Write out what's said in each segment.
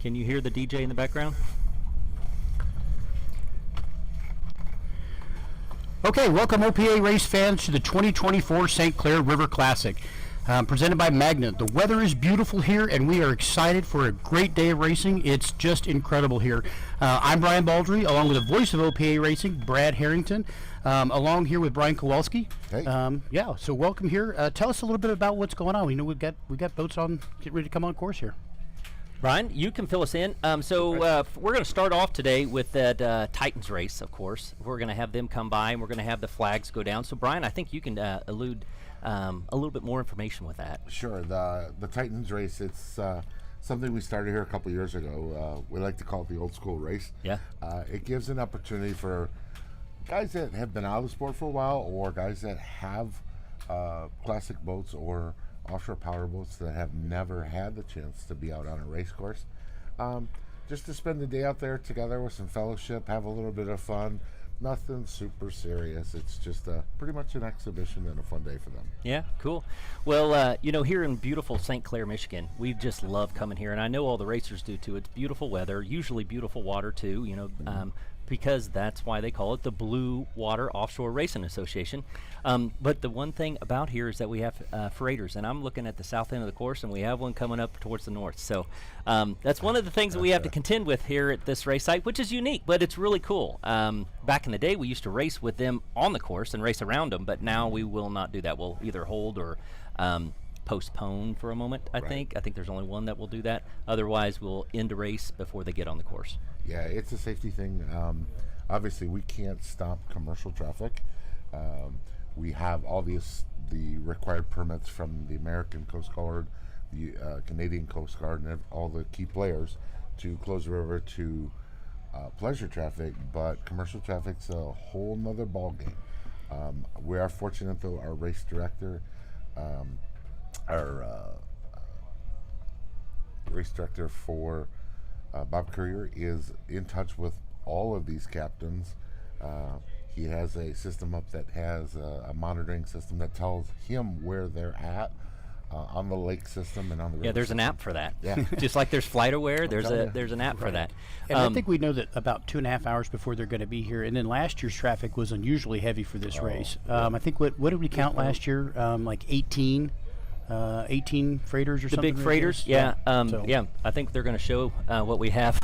Can you hear the DJ in the background? Okay, welcome OPA race fans to the 2024 St. Clair River Classic, presented by MAGNA. The weather is beautiful here, and we are excited for a great day of racing. It's just incredible here. I'm Brian Baldry, along with the voice of OPA Racing, Brad Harrington, along here with Brian Kowalski. Hey. Yeah, so welcome here. Tell us a little bit about what's going on. We know we've got boats on, get ready to come on course here. Brian, you can fill us in. We're going to start off today with that Titans race, of course. We're going to have them come by, and we're going to have the flags go down. So, Brian, I think you can allude a little bit more information with that. Sure. The Titans race, it's something we started here a couple years ago. We like to call it the old school race. Yeah. It gives an opportunity for guys that have been out of the sport for a while, or guys that have classic boats or offshore power boats that have never had the chance to be out on a race course, just to spend the day out there together with some fellowship, have a little bit of fun. Nothing super serious. It's just pretty much an exhibition and a fun day for them. Yeah, cool. Well, here in beautiful St. Clair, Michigan, we just love coming here, and I know all the racers do too. It's beautiful weather, usually beautiful water too, because that's why they call it the Blue Water Offshore Racing Association. But the one thing about here is that we have freighters, and I'm looking at the south end of the course, and we have one coming up towards the north. So that's one of the things that we have to contend with here at this race site, which is unique, but it's really cool. Back in the day, we used to race with them on the course and race around them, but now we will not do that. We'll either hold or postpone for a moment, I think. I think there's only one that will do that. Otherwise, we'll end a race before they get on the course. Yeah, it's a safety thing. Obviously, we can't stop commercial traffic. We have all the required permits from the American Coast Guard, the Canadian Coast Guard, and all the key players to close the river to pleasure traffic, but commercial traffic's a whole nother ball game. We are fortunate, though, our race director, race director for Bob Courier is in touch with all of these captains. He has a system up that has a monitoring system that tells him where they're at on the lake system and on the river. Yeah, there's system. an app for that. Yeah. Just like there's FlightAware, there's an app for that. And I think we know that about 2.5 hours before they're going to be here. And then last year's traffic was unusually heavy for this race. I think what did we count last year? Like 18 freighters or something. The big freighters, yeah. I think they're going to show what we have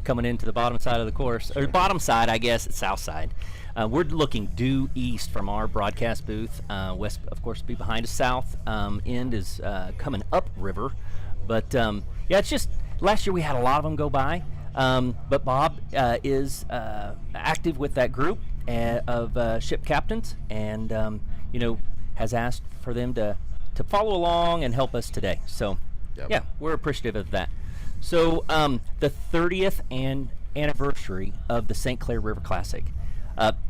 coming into the bottom side of the course, or bottom side, I guess, it's south side. We're looking due east from our broadcast booth. West, of course, be behind us. South end is coming up river, but it's just last year we had a lot of them go by. But Bob is active with that group of ship captains, and has asked for them to follow along and help us today. So, yeah, we're appreciative of that. So, the 30th anniversary of the St. Clair River Classic.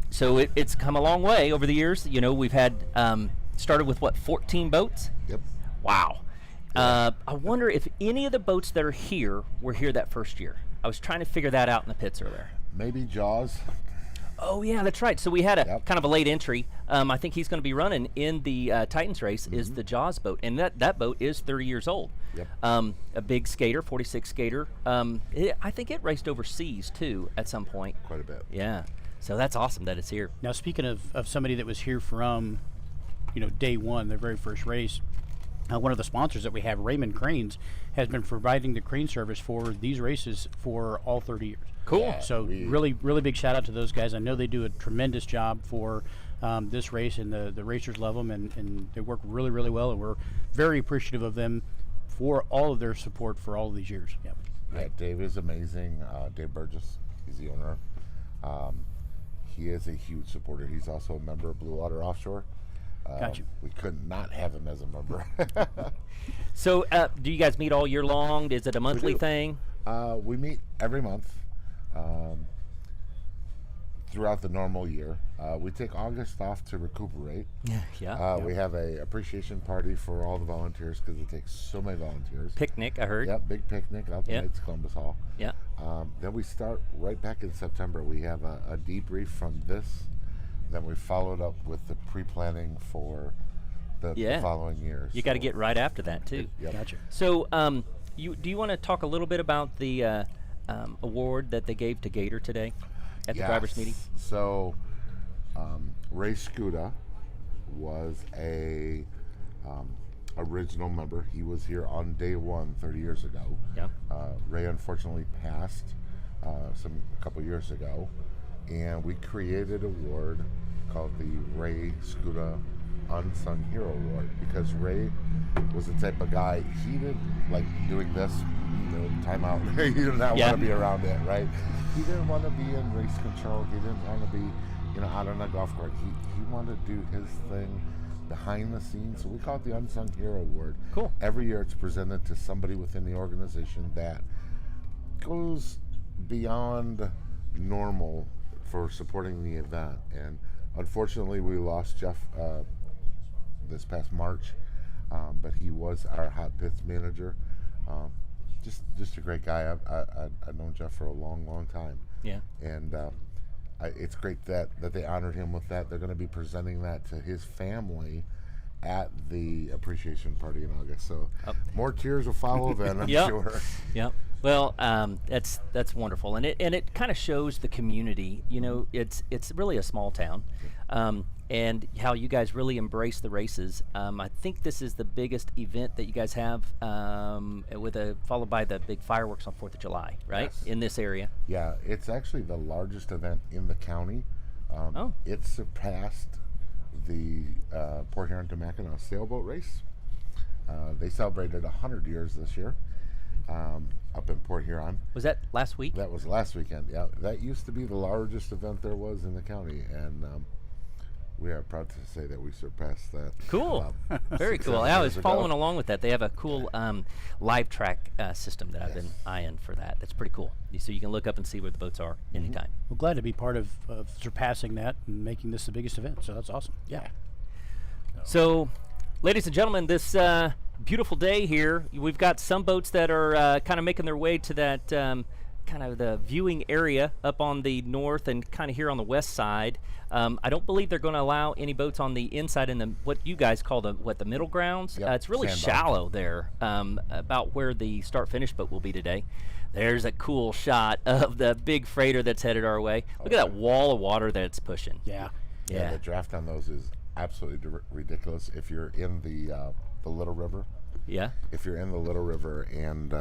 So it's come a long way over the years. We've had started with 14 boats? Yep. Wow. I wonder if any of the boats that are here were here that first year. I was trying to figure that out in the pits earlier. Maybe Jaws. Oh, yeah, that's right. So we had a kind of a late entry. I think he's going to be running in the Titans race is the Jaws boat, and that boat is 30 years old. Yep. A big skater, 46 skater. I think it raced overseas, too, at some point. Quite a bit. Yeah. So that's awesome that it's here. Now, speaking of somebody that was here from, day one, their very first race, one of the sponsors that we have, Raymond Cranes, has been providing the crane service for these races for all 30 years. Cool. Yeah, So really big shout out to those guys. I know they do a tremendous job for this race, and the racers love them, and they work really, really well, and we're very appreciative of them for all of their support for all of these years. Yep. Yeah, Dave is amazing. Dave Burgess, he's the owner. He is a huge supporter. He's also a member of Blue Water Offshore. Gotcha. We could not have him as a member. So do you guys meet all year long? Is it a monthly thing? We meet every month throughout the normal year. We take August off to recuperate. Yeah. We have a appreciation party for all the volunteers because it takes so many volunteers. Picnic, I heard. Yep, big picnic out the Knights Columbus Hall. Yeah. Then we start right back in September. We have a debrief from this. Then we followed up with the pre-planning for the following years. You got to get right after that too. Yep. Gotcha. So do you want to talk a little bit about the award that they gave to Gator today at the drivers' meeting? So, Ray Scuda was a original member. He was here on day one 30 years ago. Yeah. Ray unfortunately passed a couple years ago, and we created an award called the Ray Scuda Unsung Hero Award, because Ray was the type of guy, he didn't like doing this, time out. He did not want to be around it, right? He didn't want to be in race control. He didn't want to be, out on a golf court. He wanted to do his thing behind the scenes. So we call it the Unsung Hero Award. Cool. Every year it's presented to somebody within the organization that goes beyond normal for supporting the event. And unfortunately, we lost Jeff this past March, but he was our hot pits manager. Just a great guy. I've known Jeff for a long time. Yeah. And it's great that they honored him with that. They're going to be presenting that to his family at the appreciation party in August. So more tears will follow then, I'm sure. Yep. Well, that's wonderful, and it kind of shows the community. It's really a small town, and how you guys really embrace the races. I think this is the biggest event that you guys have, followed by the big fireworks on 4th of July, right? Yes. In this area. Yeah, it's actually the largest event in the county. It surpassed the Port Huron to Mackinac sailboat race. They celebrated 100 years this year. Up in Port Huron. Was that last week? That was last weekend, yeah. That used to be the largest event there was in the county, and we are proud to say that we surpassed that. Cool. Very cool. I was following along with that. They have a cool live track system that I've been eyeing for that. That's pretty cool. So you can look up and see where the boats are anytime. We're glad to be part of surpassing that and making this the biggest event, so that's awesome. Yeah. So, ladies and gentlemen, this beautiful day here. We've got some boats that are kind of making their way to that kind of the viewing area up on the north and kind of here on the west side. I don't believe they're going to allow any boats on the inside in the what you guys call the middle grounds. Yep, it's really sandbar. shallow there, about where the start-finish boat will be today. There's a cool shot of the big freighter that's headed our way. Look at that wall of water that it's pushing. Yeah. The draft on those is absolutely ridiculous. If you're in the Little River. Yeah. If you're in the Little River and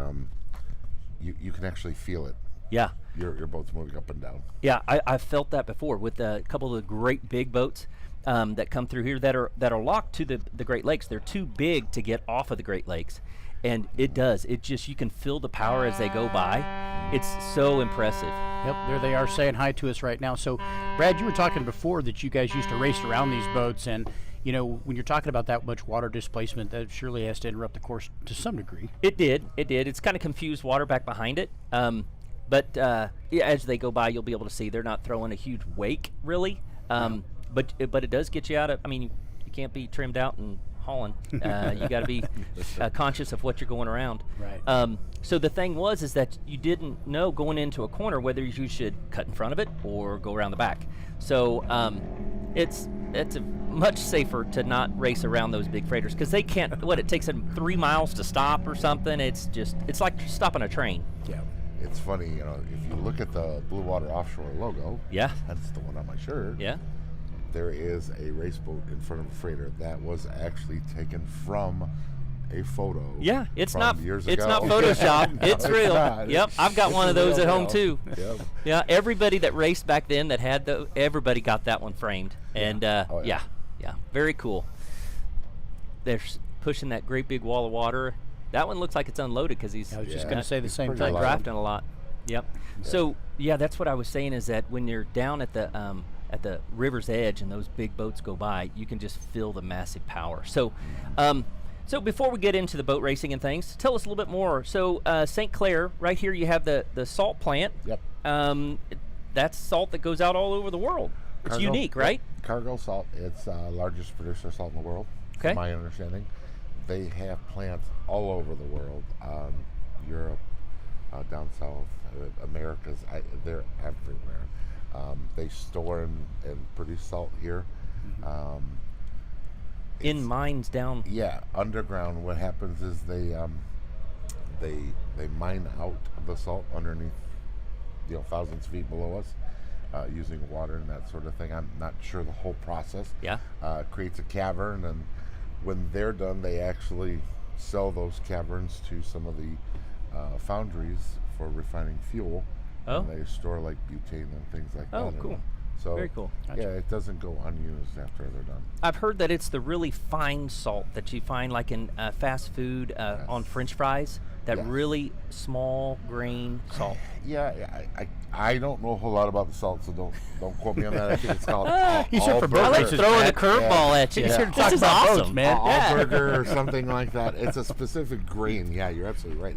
you can actually feel it. Yeah. Your boat's moving up and down. Yeah, I've felt that before with a couple of the great big boats that come through here that are locked to the Great Lakes. They're too big to get off of the Great Lakes. And it does. It just, you can feel the power as they go by. It's so impressive. Yep, there they are saying hi to us right now. So, Brad, you were talking before that you guys used to race around these boats, and when you're talking about that much water displacement, that surely has to interrupt the course to some degree. It did. It's kind of confused water back behind it. But as they go by, you'll be able to see they're not throwing a huge wake, really. But it does get you out of, you can't be trimmed out and hauling. You got to be conscious of what you're going around. Right. So the thing is that you didn't know going into a corner whether you should cut in front of it or go around the back. So it's much safer to not race around those big freighters because they can't. It takes them 3 miles to stop or something. It's like stopping a train. Yeah. It's funny, if you look at the Blue Water Offshore logo. Yeah. That's the one on my shirt. Yeah. There is a race boat in front of a freighter that was actually taken from a photo. Yeah, it's from not years it's ago. not Photoshop. No, it's real. not. Yep, I've got one of those at home too. Yep. Yeah, everybody that raced back then that had everybody got that one framed. And yeah, very cool. They're pushing that great big wall of water. That one looks like it's unloaded because he's I was just going to say the same thing. Drafting a lot. Yep. Yeah. So that's what I was saying is that when you're down at the river's edge and those big boats go by, you can just feel the massive power. So, so before we get into the boat racing and things, tell us a little bit more. So St. Clair, right here you have the salt plant. Yep. That's salt that goes out all over the world. It's unique, right? Cargill Salt. It's largest producer of salt in the world, okay. From my understanding. They have plants all over the world, Europe, down south, Americas. They're everywhere. They store and produce salt here. In mines down. Yeah, underground. What happens is they mine out the salt underneath, thousands of feet below us, using water and that sort of thing. I'm not sure the whole process. Yeah. Creates a cavern, and when they're done, they actually sell those caverns to some of the foundries for refining fuel. Oh. And they store like butane and things like that. Oh, in cool. them. So Very cool. Yeah, it doesn't go unused after they're done. I've heard that it's the really fine salt that you find like in fast food on French fries. That Yes. really small grain salt. Yeah, I don't know a whole lot about the salt, so don't quote me on that. I think it's called He's here for I like burgers, throwing a Matt. curveball at you. He's here to This talk is about awesome, boats, man. Allburger or something like that. It's a specific grain. Yeah, you're absolutely right.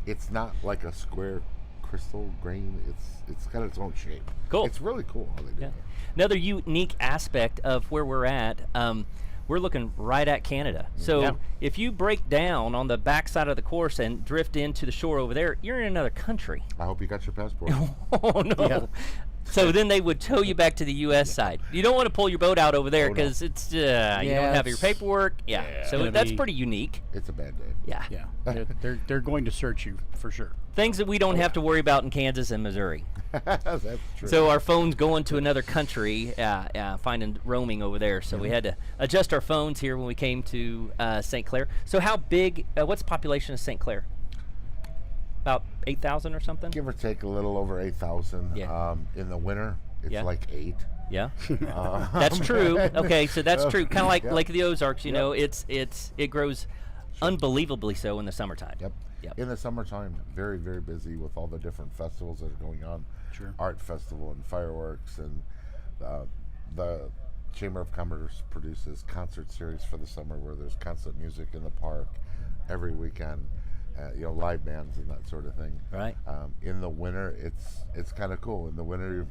It's not like a square crystal grain. It's got its own shape. Cool. It's really cool how they do it. Another unique aspect of where we're at, we're looking right at Canada. So Yeah. if you break down on the backside of the course and drift into the shore over there, you're in another country. I hope you got your passport. Oh, no. Yeah. So then they would tow you back to the U.S. side. You don't want to pull your boat out over there Oh, no. because it's you don't have your it's- paperwork. Yeah. So Gonna that's be- pretty unique. It's a bad day. Yeah. Yeah, they're going to search you for sure. Things that we don't have to worry about in Kansas and Missouri. That's true. So our phone's going to another country, finding roaming over there. So we had to adjust our phones here when we came to St. Clair. So how big? What's the population of St. Clair? About 8,000 or something. give or take a little over 8,000. Yeah. In the winter, it's Yeah. like 8. Yeah, that's true. Okay, so that's true. Kind of like Yep. Lake of the Ozarks. You know, it grows unbelievably so in the summertime. Yep. Yep. In the summertime, very, very busy with all the different festivals that are going on. Sure. Art festival and fireworks, and the Chamber of Commerce produces concert series for the summer where there's constant music in the park every weekend. Live bands and that sort of thing. Right. In the winter, it's kind of cool. In the winter,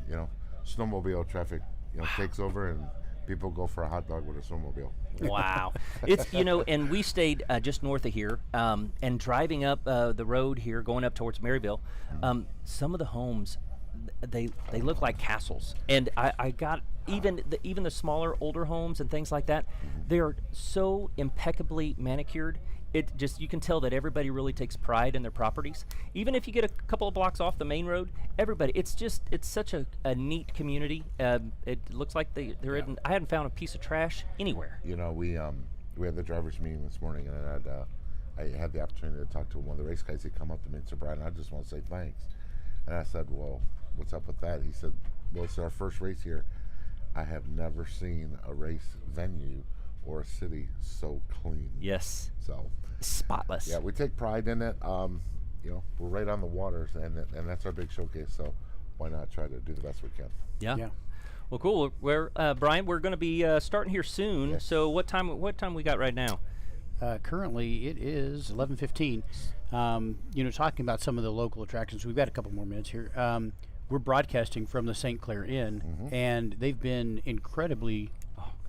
snowmobile traffic, takes over, and people go for a hot dog with a snowmobile. Wow. It's, and we stayed just north of here, and driving up the road here, going up towards Maryville, some of the homes, they look like castles. And I got even the smaller, older homes and things like that, they're so impeccably manicured. It just, you can tell that everybody really takes pride in their properties. Even if you get a couple of blocks off the main road, everybody, it's such a neat community. It looks like they're in, I hadn't found a piece of trash anywhere. We had the drivers meeting this morning, and I had the opportunity to talk to one of the race guys. He come up to me and said, "Brian, I just want to say thanks." And I said, "Well, what's up with that?" He said, "Well, it's our first race here. I have never seen a race venue or a city so clean." Yes. So Spotless. yeah, we take pride in it. We're right on the waters, and that's our big showcase. So why not try to do the best we can? Yeah. Yeah. Well, cool. We're Brian, we're going to be starting here soon. Yes. So what time we got right now? Currently, it is 11:15. Talking about some of the local attractions, we've got a couple more minutes here. We're broadcasting from the St. Clair Inn, and they've been incredibly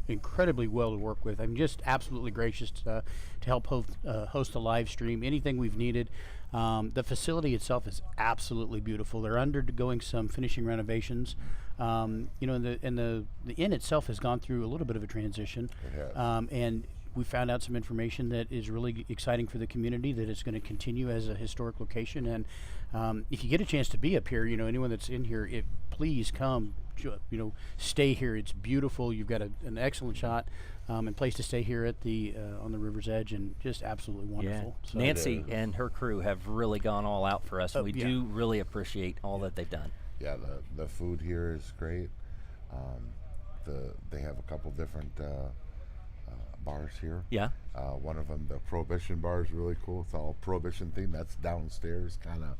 well to work with. I'm just absolutely gracious to help host a live stream, anything we've needed. The facility itself is absolutely beautiful. They're undergoing some finishing renovations. And the inn itself has gone through a little bit of a transition. It has. And we found out some information that is really exciting for the community, that it's going to continue as a historic location. And if you get a chance to be up here, anyone that's in here, please come, stay here. It's beautiful. You've got an excellent shot and place to stay here at the on the river's edge, and just absolutely wonderful. Yeah. So Nancy and her crew have really gone all out for us. And we yeah. do really appreciate all that they've done. Yeah, the food here is great. They have a couple different bars here. Yeah. One of them, the Prohibition bar, is really cool. It's all Prohibition themed. That's downstairs, kind of.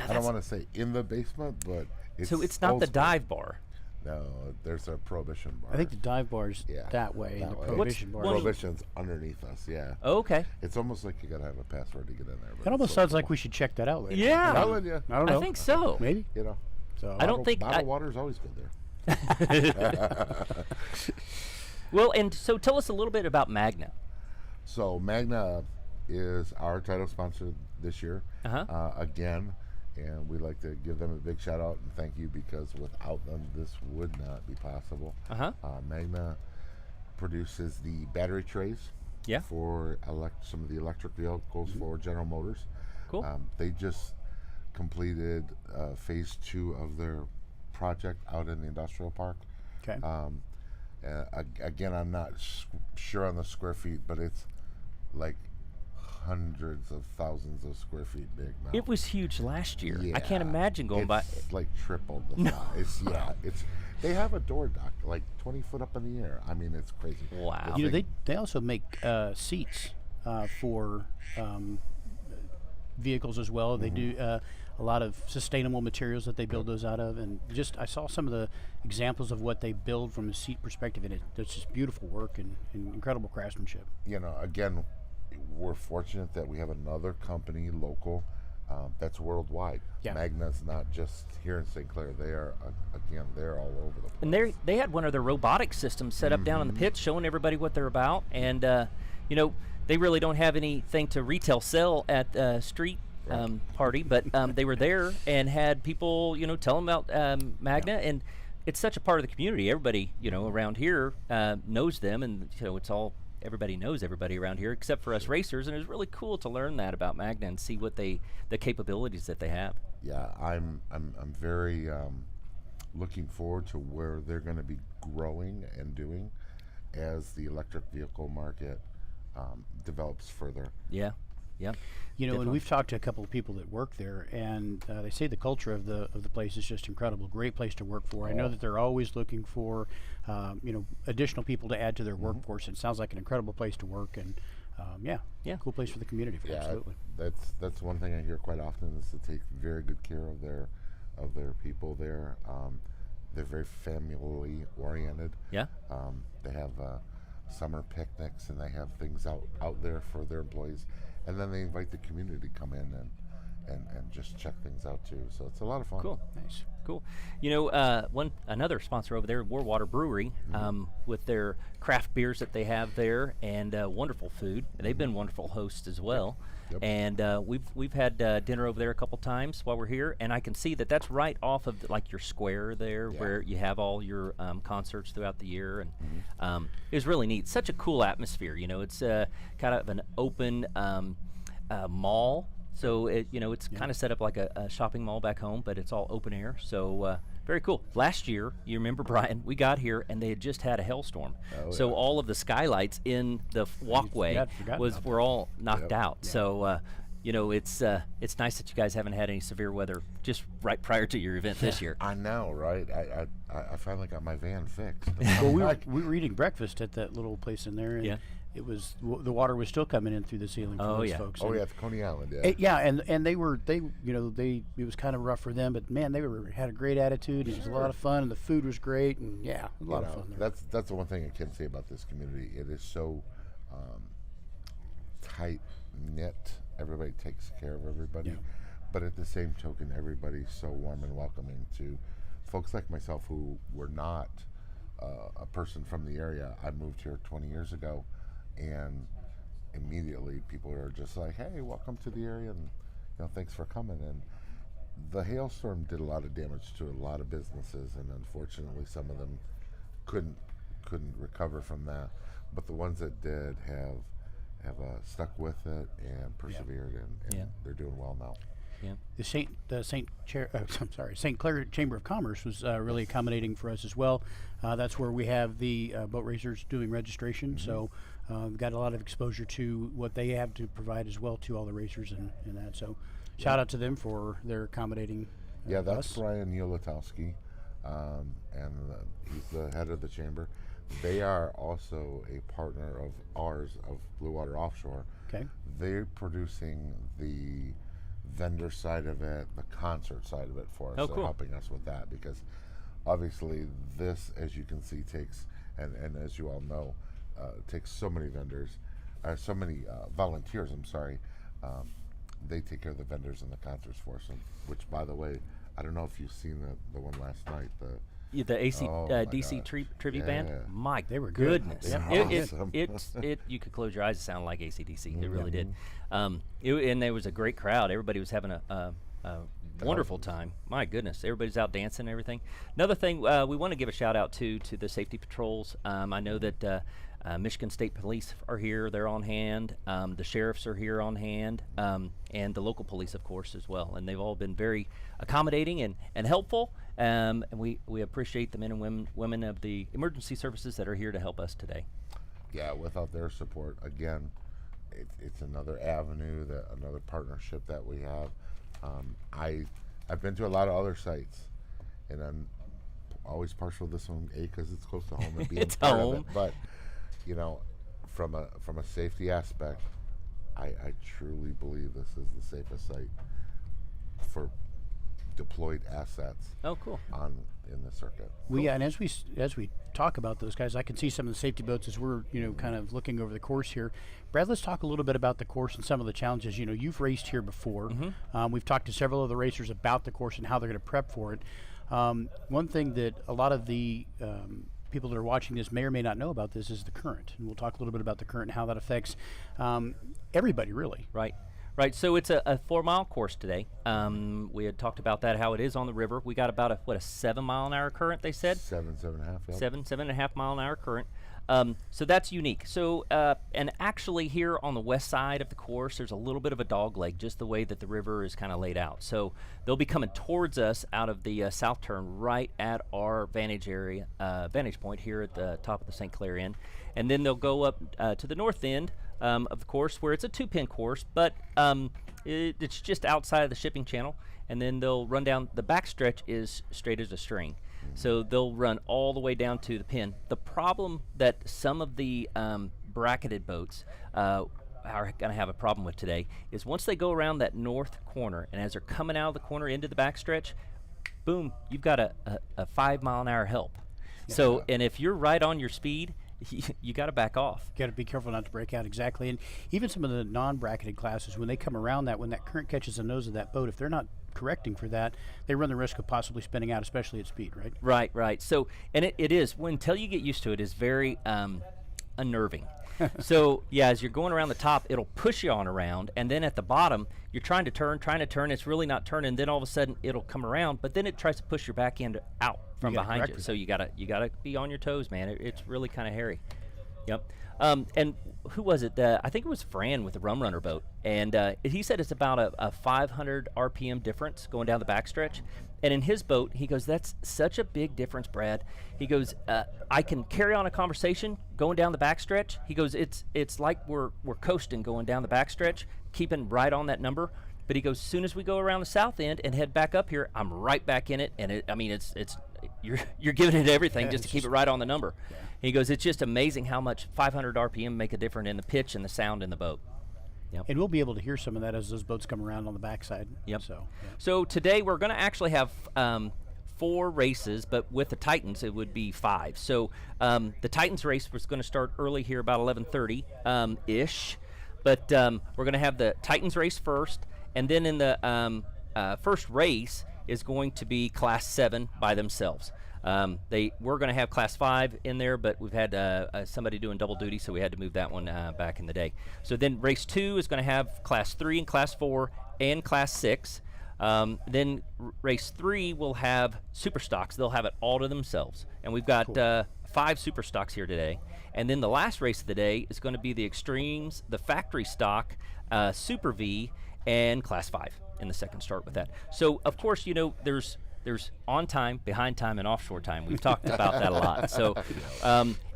I don't want to say in the basement, but it's So it's not old the school. dive bar. No, there's a Prohibition bar. I think the dive bar's Yeah, that way, and that the way. Prohibition bar. Prohibition's underneath us. Yeah. Oh, okay. It's almost like you gotta have a password to get in there. It almost sounds like we should check that out later. Yeah. I would, yeah. I don't know. I think so. Maybe. So I don't think bottled water is always good there. Well, and so tell us a little bit about MAGNA. So MAGNA is our title sponsor this year, again, and we'd like to give them a big shout out and thank you, because without them this would not be possible. MAGNA produces the battery trays Yeah. for some of the electric vehicles for General Motors. Cool. They just completed phase 2 of their project out in the industrial park. Okay. Again, I'm not sure on the square feet, but it's like hundreds of thousands of square feet big now. It was huge last year. I can't Yeah, imagine going by. It's like triple the size. It's they have a door dock like 20 foot up in the air. I mean, it's crazy. Wow. The You know, thing- they also make seats for vehicles as well. They do a lot of sustainable materials that they build those out of, and just I saw some of the examples of what they build from a seat perspective, and it's just beautiful work and incredible craftsmanship. you know, again, we're fortunate that we have another company local that's worldwide. Yeah. Magna's not just here in St. Clair. They are, again, they're all over the place. And they had one of their robotic systems set up down in the pits, showing everybody what they're about. And you know, they really don't have anything to retail sell at street party, but they were there and had people, you know, tell them about Magna, and it's such a part of the community. Everybody, you know, around here knows them, and you know, it's all. Everybody knows everybody around here except for us racers, and it was really cool to learn that about Magna and see what the capabilities that they have. Yeah, I'm very looking forward to where they're going to be growing and doing as the electric vehicle market develops further. Yeah, yeah. You know, and Definitely. we've talked to a couple of people that work there, and they say the culture of the place is just incredible. Great place to work for. I know that they're always looking for, you know, additional people to add to their workforce. It sounds like an incredible place to work, and yeah, cool place for the community. Yeah, Absolutely. that's one thing I hear quite often is to take very good care of their people there. They're very family oriented. Yeah. They have summer picnics, and they have things out there for their employees, and then they invite the community to come in and just check things out too. So it's a lot of fun. Cool. Nice. Cool. You know, another sponsor over there, Warwater Brewery, with their craft beers that they have there, and wonderful food. They've been wonderful hosts as well. Yep. And we've had dinner over there a couple times while we're here, and I can see that that's right off of like your square there, where you have all your concerts throughout the year, and it was really neat. Such a cool atmosphere. You know, it's kind of an open mall. So it's kind of set up like a shopping mall back home, but it's all open air. So very cool. Last year, you remember, Brian, we got here and they had just had a hailstorm. So all of the skylights in the walkway were all knocked out. Yeah. So it's nice that you guys haven't had any severe weather just right prior to your event this year. I know, right? I finally got my van fixed. Well, we were eating breakfast at that little place in there, and it was the water was still coming in through the ceiling for those folks. Oh and yeah, at Coney Island. Yeah. And they it was kind of rough for them, but man, they had a great attitude. It was a lot of fun, and the food was great, and a lot of fun there. That's the one thing I can say about this community. It is so tight knit. Everybody takes care of everybody, but at the same token, everybody's so warm and welcoming to folks like myself who were not a person from the area. I moved here 20 years ago, and immediately people are just like, "Hey, welcome to the area," and thanks for coming. And the hailstorm did a lot of damage to a lot of businesses, and unfortunately, some of them couldn't recover from that. But the ones that did have stuck with it and persevered, and they're doing well now. Yeah. The St. Clair Chamber of Commerce was really accommodating for us as well. That's where we have the boat racers doing registration, so we've got a lot of exposure to what they have to provide as well to all the racers and that. So shout out to them for their accommodating That's us. Brian Yolotowski, and he's the head of the chamber. They are also a partner of ours, of Blue Water Offshore. Okay. They're producing the vendor side of it, the concert side of it for us. Oh, They're cool. helping us with that because obviously this, as you can see, takes, and as you all know, takes so many vendors, so many volunteers, they take care of the vendors and the concerts for us, which, by the way, I don't know if you've seen the one last night, The AC my DC gosh. tribute band. Yeah. My They were good. goodness. They were awesome. You could close your eyes. It sounded like AC/DC. It really did. And there was a great crowd. Everybody was having a wonderful time. My goodness, everybody's out dancing and everything. Another thing we want to give a shout out to the safety patrols. I know that Michigan State Police are here. They're on hand. The sheriffs are here on hand, and the local police, of course, as well. And they've all been very accommodating and helpful. And we appreciate the men and women of the emergency services that are here to help us today. Yeah, without their support, again, it's another avenue, another partnership that we have. I've been to a lot of other sites, and I'm always partial to this one, because it's close to home and being It's part home. of it. But you know, from a safety aspect, I truly believe this is the safest site for deployed assets. Oh, cool. In the circuit. Yeah, and as we talk about those guys, I can see some of the safety boats as we're kind of looking over the course here. Brad, let's talk a little bit about the course and some of the challenges. You've raced here before. We've talked to several of the racers about the course and how they're going to prep for it. One thing that a lot of the people that are watching this may or may not know about this is the current, and we'll talk a little bit about the current and how that affects everybody, really. Right, so it's a 4-mile course today. We had talked about that, how it is on the river. We got about a 7-mile-an-hour current, they said? 7.5. Yep. 7.5-mile-an-hour current. So that's unique. So, and actually here on the west side of the course, there's a little bit of a dog leg, just the way that the river is kind of laid out. So they'll be coming towards us out of the south turn right at our vantage point here at the top of the St. Clair end. And then they'll go up to the north end of the course, where it's a 2-pin course, but it's just outside of the shipping channel. And then they'll run down. The backstretch is straight as a string. So they'll run all the way down to the pin. The problem that some of the bracketed boats are going to have a problem with today is once they go around that north corner, and as they're coming out of the corner into the backstretch, boom, you've got a 5-mile-an-hour help. Yeah. So, and if you're right on your speed, you got to back off. You got to be careful not to break out, exactly. And even some of the non-bracketed classes, when they come around that, when that current catches the nose of that boat, if they're not correcting for that, they run the risk of possibly spinning out, especially at speed, right? Right. So, and it is, until you get used to it, is very unnerving. So, yeah, as you're going around the top, it'll push you on around, and then at the bottom, you're trying to turn, it's really not turning, then all of a sudden it'll come around, but then it tries to push your back end out from behind you. So you gotta be on your toes, man. It's really kind of hairy. Yep. And who was it? I think it was Fran with the Rum Runner boat, and he said it's about a 500 RPM difference going down the backstretch. And in his boat, he goes, that's such a big difference, Brad. He goes, I can carry on a conversation going down the backstretch. He goes, it's like we're coasting going down the backstretch, keeping right on that number. But he goes, as soon as we go around the south end and head back up here, I'm right back in it. And it's you're giving it everything just to keep it right on the number. Yeah. He goes, it's just amazing how much 500 RPM make a difference in the pitch and the sound in the boat. Yep. And we'll be able to hear some of that as those boats come around on the backside. Yep. So, yeah. So today we're going to actually have 4 races, but with the Titans it would be 5. So the Titans race was going to start early here, about 11:30 ish. But we're going to have the Titans race first, and then in the first race is going to be Class 7 by themselves. We're going to have Class 5 in there, but we've had somebody doing double duty, so we had to move that one back in the day. So then race 2 is going to have Class 3 and Class 4 and Class 6. Then race 3 will have super stocks. They'll have it all to themselves. And we've got 5 super stocks here today. And then the last race of the day is going to be the Extremes, the factory stock, Super V, and Class 5 in the second start with that. So, of course, there's on time, behind time, and offshore time. We've talked about that a lot. So,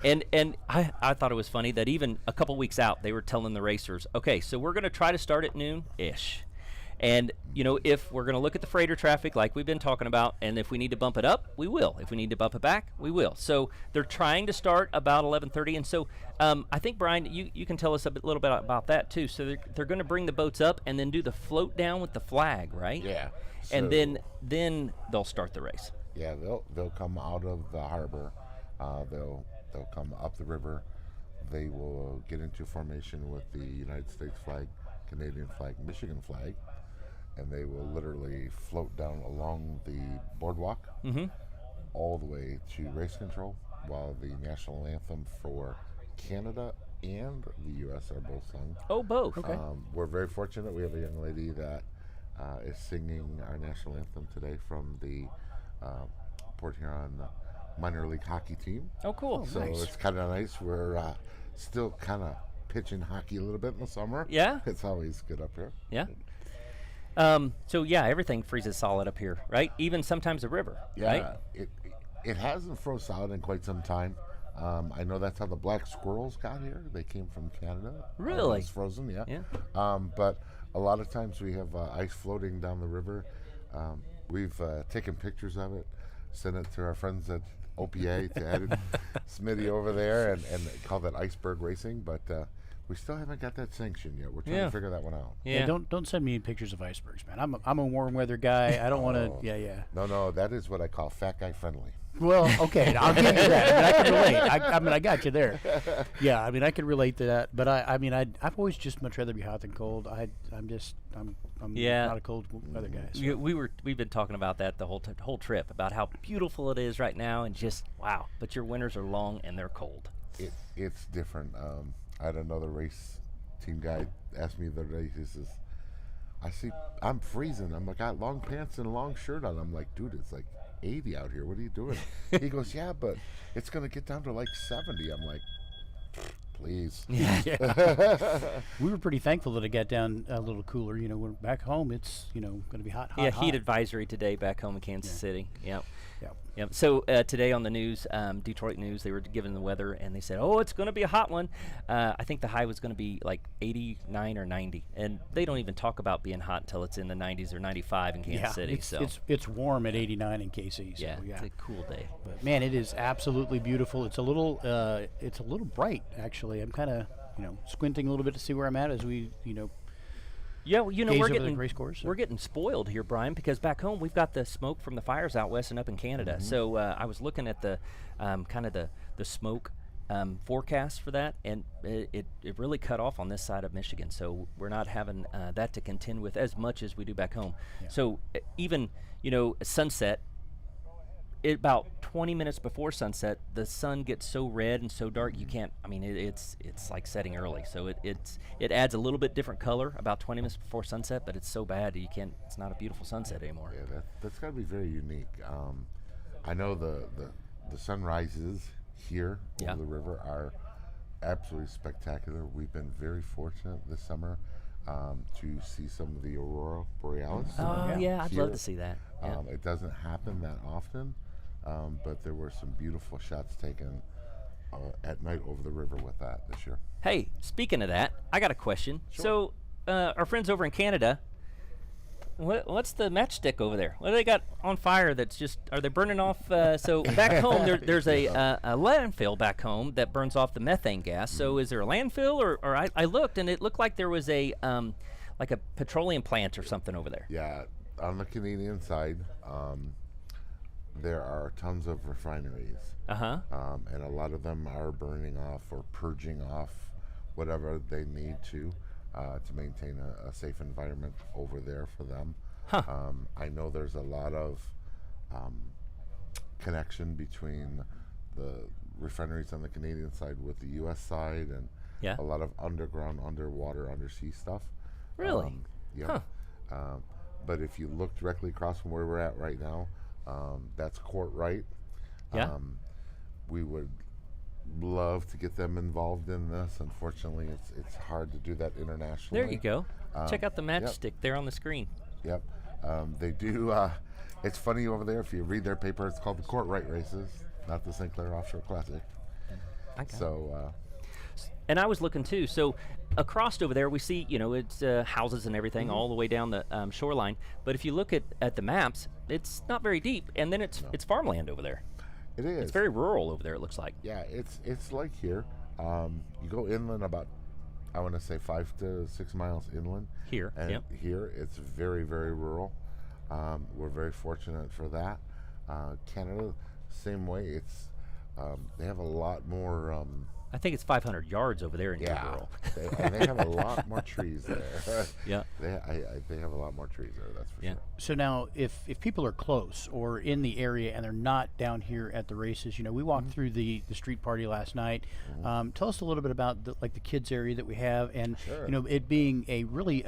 and I thought it was funny that even a couple weeks out, they were telling the racers, okay, so we're going to try to start at noon-ish. And, if we're going to look at the freighter traffic like we've been talking about, and if we need to bump it up, we will. If we need to bump it back, we will. So they're trying to start about 11:30. And so I think, Brian, you can tell us a little bit about that, too. So they're going to bring the boats up and then do the float down with the flag, right? Yeah. So and then they'll start the race. Yeah, they'll come out of the harbor. They'll come up the river. They will get into formation with the United States flag, Canadian flag, Michigan flag. And they will literally float down along the boardwalk all the way to race control, while the national anthem for Canada and the U.S. are both sung. Oh, both. Okay. We're very fortunate. We have a young lady that is singing our national anthem today from the Port Huron minor league hockey team. Oh, cool. So nice. it's kind of nice. We're still kind of pitching hockey a little bit in the summer. Yeah? It's always good up here. Yeah. So yeah, everything freezes solid up here, right? Even sometimes the river, right? It hasn't froze solid in quite some time. I know that's how the black squirrels got here. They came from Canada. Really? It's frozen, yeah. Yeah. But a lot of times we have ice floating down the river. We've taken pictures of it, sent it to our friends at OPA to edit Smitty over there and call that iceberg racing. But we still haven't got that sanctioned yet. We're trying to figure that one out. Yeah. Don't send me pictures of icebergs, man. I'm a warm weather guy. I don't want to. Yeah. No, that is what I call fat guy friendly. Well, okay, I'll give you that. I can relate. I mean, I got you there. Yeah, I mean, I can relate to that. But I mean, I've always just much rather be hot than cold. I'm not a cold weather guy. So. We've been talking about that the whole trip, about how beautiful it is right now, and just wow. But your winters are long and they're cold. It's different. I had another race team guy ask me the other day. He says, I'm freezing. I got long pants and a long shirt on. I'm like, dude, it's like 80 out here. What are you doing? He goes, yeah, but it's going to get down to like 70. I'm like, please. Yeah. We were pretty thankful that it got down a little cooler. You know, we're back home. It's going to be hot. Yeah, heat advisory today back home in Kansas City. Yep. Yep. Yep. So today on the news, Detroit news, they were given the weather, and they said, "Oh, it's going to be a hot one." I think the high was going to be like 89 or 90, and they don't even talk about being hot until it's in the 90s or 90 in Kansas City. It's warm at 89 in KC. So, yeah, it's a cool day. But man, it is absolutely beautiful. It's a little bright actually. I'm kind of squinting a little bit to see where I'm at as we Yeah, well, we're getting spoiled here, Brian, because back home we've got the smoke from the fires out west and up in Canada. Mm-hmm. So I was looking at the kind of the smoke forecast for that, and it really cut off on this side of Michigan. So we're not having that to contend with as much as we do back home. Yeah. So even sunset. About 20 minutes before sunset, the sun gets so red and so dark you can't. I mean, it's like setting early, so it adds a little bit different color about 20 minutes before sunset, but it's so bad you can't. It's not a beautiful sunset anymore. Yeah, that's got to be very unique. I know the sunrises here over the river are absolutely spectacular. We've been very fortunate this summer to see some of the aurora borealis. Oh yeah, I'd love to see that. Yeah. It doesn't happen that often. But there were some beautiful shots taken at night over the river with that this year. Hey, speaking of that, I got a question. Sure. So, our friends over in Canada, what's the matchstick over there? What do they got on fire that's just, are they burning off? So back home, there's a landfill back home that burns off the methane gas. So is there a landfill, or I looked and it looked like there was like a petroleum plant or something over there. Yeah, on the Canadian side, there are tons of refineries. And a lot of them are burning off or purging off whatever they need to maintain a safe environment over there for them. I know there's a lot of connection between the refineries on the Canadian side with the U.S. side, and a lot of underground, underwater, undersea stuff. Really? Yeah. But if you look directly across from where we're at right now, that's Courtright. Yeah. We would love to get them involved in this. Unfortunately, it's hard to do that internationally. There you go. Check out the matchstick there on the screen. Yep. They do. It's funny over there. If you read their paper, it's called the Courtright races, not the St. Clair Offshore Classic. And I was looking too. So across over there, we see, it's houses and everything all the way down the shoreline. But if you look at the maps, it's not very deep, and then it's farmland over there. It is. It's very rural over there. It looks like. Yeah, it's like here. You go inland about, I want to say 5 to 6 miles inland. Here, and here it's very, very rural. We're very fortunate for that. Canada, same way. It's they have a lot more. I think it's 500 yards over there in your rural. And they have a lot more trees there. Yeah. They have a lot more trees there, that's for sure. So now, if people are close or in the area and they're not down here at the races, we walked through the street party last night. Tell us a little bit about the kids area that we have, and it being a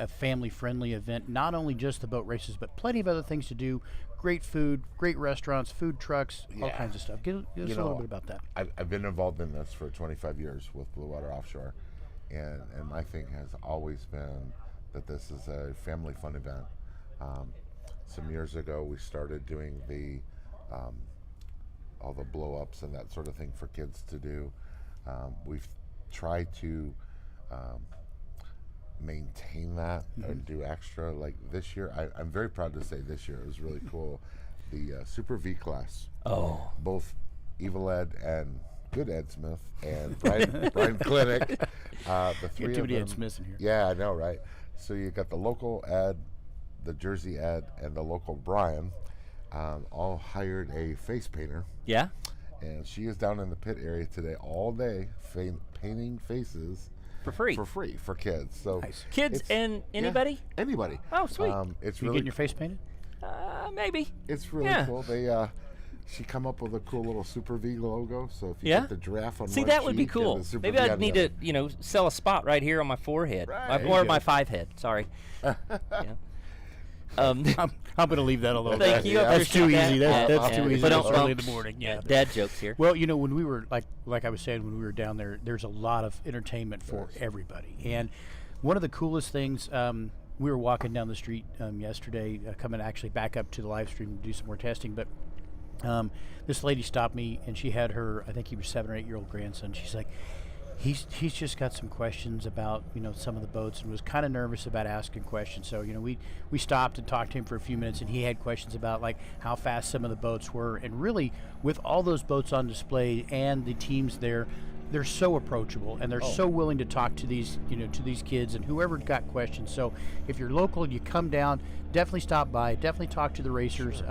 family-friendly event, not only just the boat races, but plenty of other things to do. great food, great restaurants, food trucks, all Yeah. kinds of stuff. Give us a little bit about that. I've been involved in this for 25 years with Blue Water Offshore, and my thing has always been that this is a family fun event. Some years ago, we started doing all the blow ups and that sort of thing for kids to do. We've tried to maintain that and do extra. Like this year, I'm very proud to say this year it was really cool. The Super V class. Oh. Both Evil Ed and Good Ed Smith and Brian Clinic. The three Too of many them. Ed Smiths in here. Yeah, I know, right? So you got the local Ed, the Jersey Ed, and the local Brian, all hired a face painter. Yeah. And she is down in the pit area today all day painting faces For free. for kids. So Nice. Kids it's- and anybody? anybody. Oh, sweet. It's You really getting your face painted? Maybe. it's really Yeah. cool. They she come up with a cool little Super V logo. So if you Yeah? get the giraffe on See, one that would be cheek and cool. the Super Maybe V I'd on the need to, other. sell a spot right here on my forehead. Right. There Or you my go. 5 head. Sorry. Yeah. I'm going to leave that alone. Thank you. I That's too appreciate easy. that. That's too easy. But It's don't- early in the morning. Yeah. Dad jokes here. Well, when we were like I was saying, when we were down there's a lot of entertainment for everybody. And one of the coolest things, we were walking down the street yesterday, coming actually back up to the live stream to do some more testing. But this lady stopped me, and she had her, I think he was 7 or 8 year old grandson. She's like, he's just got some questions about some of the boats, and was kind of nervous about asking questions. So we stopped and talked to him for a few minutes, and he had questions about like how fast some of the boats were, and really with all those boats on display and the teams there, they're so approachable, and they're so willing to talk to these kids and whoever got questions. So if you're local and you come down, definitely stop by, definitely talk to the racers.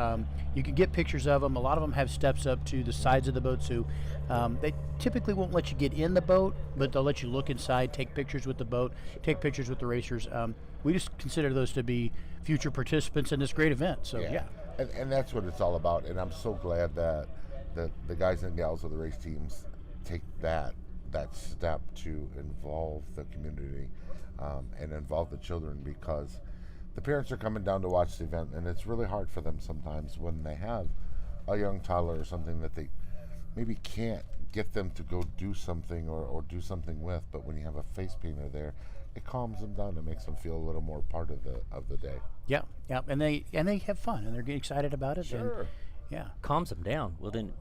You can get pictures of them. A lot of them have steps up to the sides of the boat, so they typically won't let you get in the boat, but they'll let you look inside, take pictures with the boat, take pictures with the racers. We just consider those to be future participants in this great event. So yeah. And that's what it's all about. And I'm so glad that the guys and gals of the race teams take that step to involve the community and involve the children, because the parents are coming down to watch the event, and it's really hard for them sometimes when they have a young toddler or something that they maybe can't get them to go do something or do something with. But when you have a face painter there, it calms them down and makes them feel a little more part of the day. Yeah, and they have fun, and they're getting excited about it. Sure. And, yeah. Calms them down. Well, then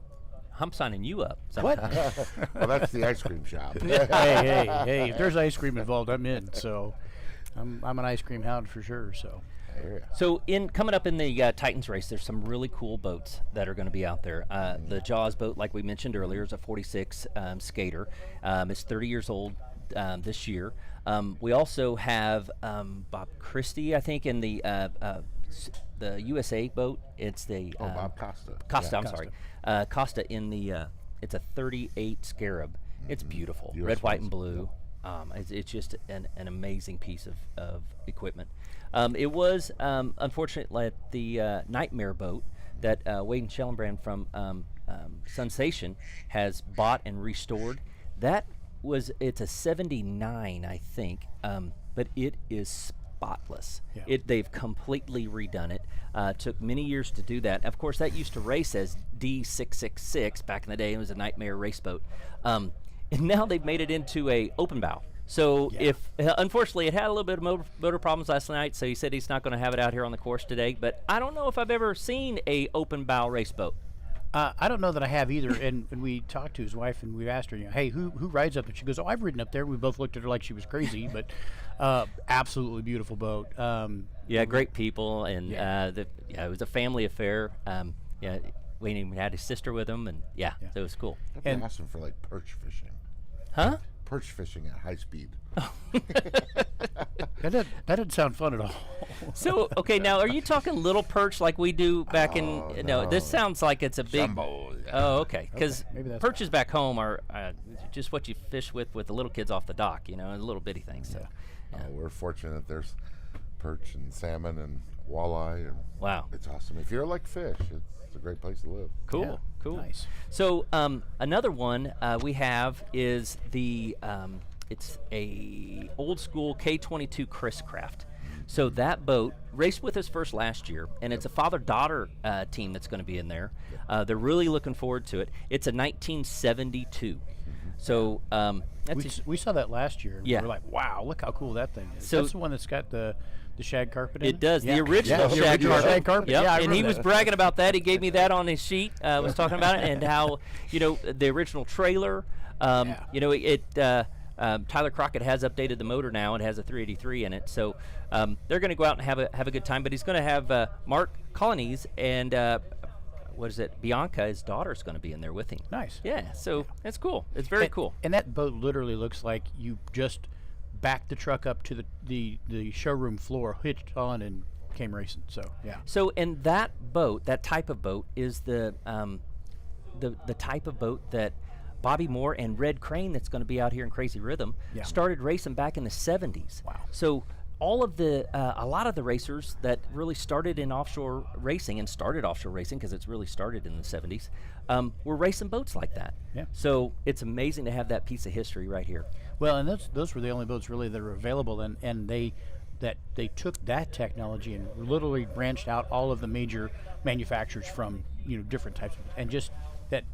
I'm signing you up. What? Well, that's the ice cream shop. hey! If there's ice cream involved, I'm in. So, I'm an ice cream hound for sure. So. So coming up in the Titans race, there's some really cool boats that are going to be out there. The Jaws boat, like we mentioned earlier, is a 46 skater. It's 30 years old this year. We also have Bob Christie, I think, in the USA boat. It's the Bob Costa. Costa, Yeah. I'm sorry. Costa in the it's a 38 Scarab. It's beautiful, US red, white, ones. and blue. It's just an amazing piece of equipment. It was unfortunately the Nightmare boat that Wade Schellenbrand from Sensation has bought and restored. It's a 79, I think, but it is spotless. Yeah. They've completely redone it. Took many years to do that. Of course, that used to race as D666 back in the day. It was a Nightmare race boat. And now they've made it into a open bow. So unfortunately, it had a little bit of motor problems last night, so he said he's not going to have it out here on the course today. But I don't know if I've ever seen a open bow race boat. I don't know that I have either. And we talked to his wife, and we asked her, hey, who rides up there? She goes, oh, I've ridden up there. We both looked at her like she was crazy, but absolutely beautiful boat. Great people, and it was a family affair. Wayne even had his sister with him, and so it was cool. That'd be awesome for like perch fishing. Huh? Perch fishing at high speed. That didn't sound fun at all. So, okay, now are you talking little perch like we do back in? No, this sounds like it's a big. Jumbo. Yeah. Oh, okay. Because maybe that's perches back home are just what you fish with the little kids off the dock, and little bitty things. So, We're fortunate there's perch and salmon and walleye. And wow. It's awesome. If you like fish, it's a great place to live. Cool, Yeah, cool. nice. So another one we have is the it's a old school K22 Chris Craft. So that boat raced with us first last year, and it's a father-daughter team that's going to be in there. They're really looking forward to it. It's a 1972. So we saw that last year. Yeah. We were like, wow, look how cool that thing is. So that's the one that's got the shag carpet in it? It does. Yeah. The original the shag original carpet. shag carpet. Yep. Yeah, I and he remember was that. bragging about that. He gave me that on his sheet. Was talking about it and how, the original trailer. Tyler Crockett has updated the motor now. It has a 383 in it. So they're going to go out and have a good time. But he's going to have Mark Colonies and Bianca, his daughter's going to be in there with him. Nice. Yeah. So it's cool. It's very cool. And that boat literally looks like you just backed the truck up to the showroom floor, hitched on, and came racing. So yeah. So and that type of boat is the type of boat that Bobby Moore and Red Crane, that's going to be out here in Crazy Rhythm, started racing back in the 70s. Wow. So all of a lot of the racers that really started in offshore racing and started offshore racing, because it's really started in the 70s, were racing boats like that. Yeah. So it's amazing to have that piece of history right here. Well, and those were the only boats really that were available, and they took that technology and literally branched out all of the major manufacturers from different types of, and just that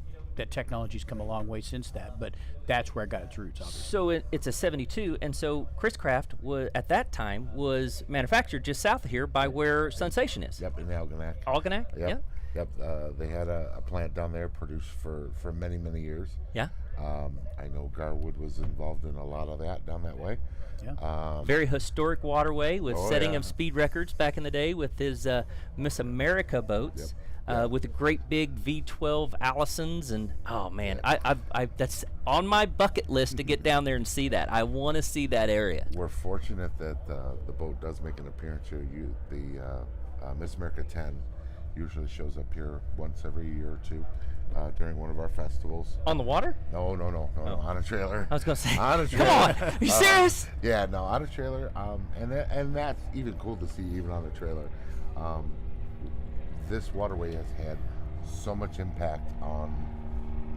technology's come a long way since that, but that's where it got its roots, obviously. So it's a 72, and so Chris Craft at that time was manufactured just south of here by where Sensation is. Yep, in Algonac. Algonac? Yep. Yeah. Yep. They had a plant down there produced for many, many years. Yeah. I know Garwood was involved in a lot of that down that way. Yeah. Very historic waterway with setting yeah. of speed records back in the day with his Miss America boats. Yep. With the great big V12 Allisons, and oh man, I that's on my bucket list to get down there and see that. I want to see that area. We're fortunate that the boat does make an appearance here. The Miss America 10 usually shows up here once every year or two during one of our festivals. On the water? No, on a trailer. I was gonna say, on a trailer. come on, are you serious? Yeah, no, on a trailer. And that's even cool to see, even on a trailer. This waterway has had so much impact on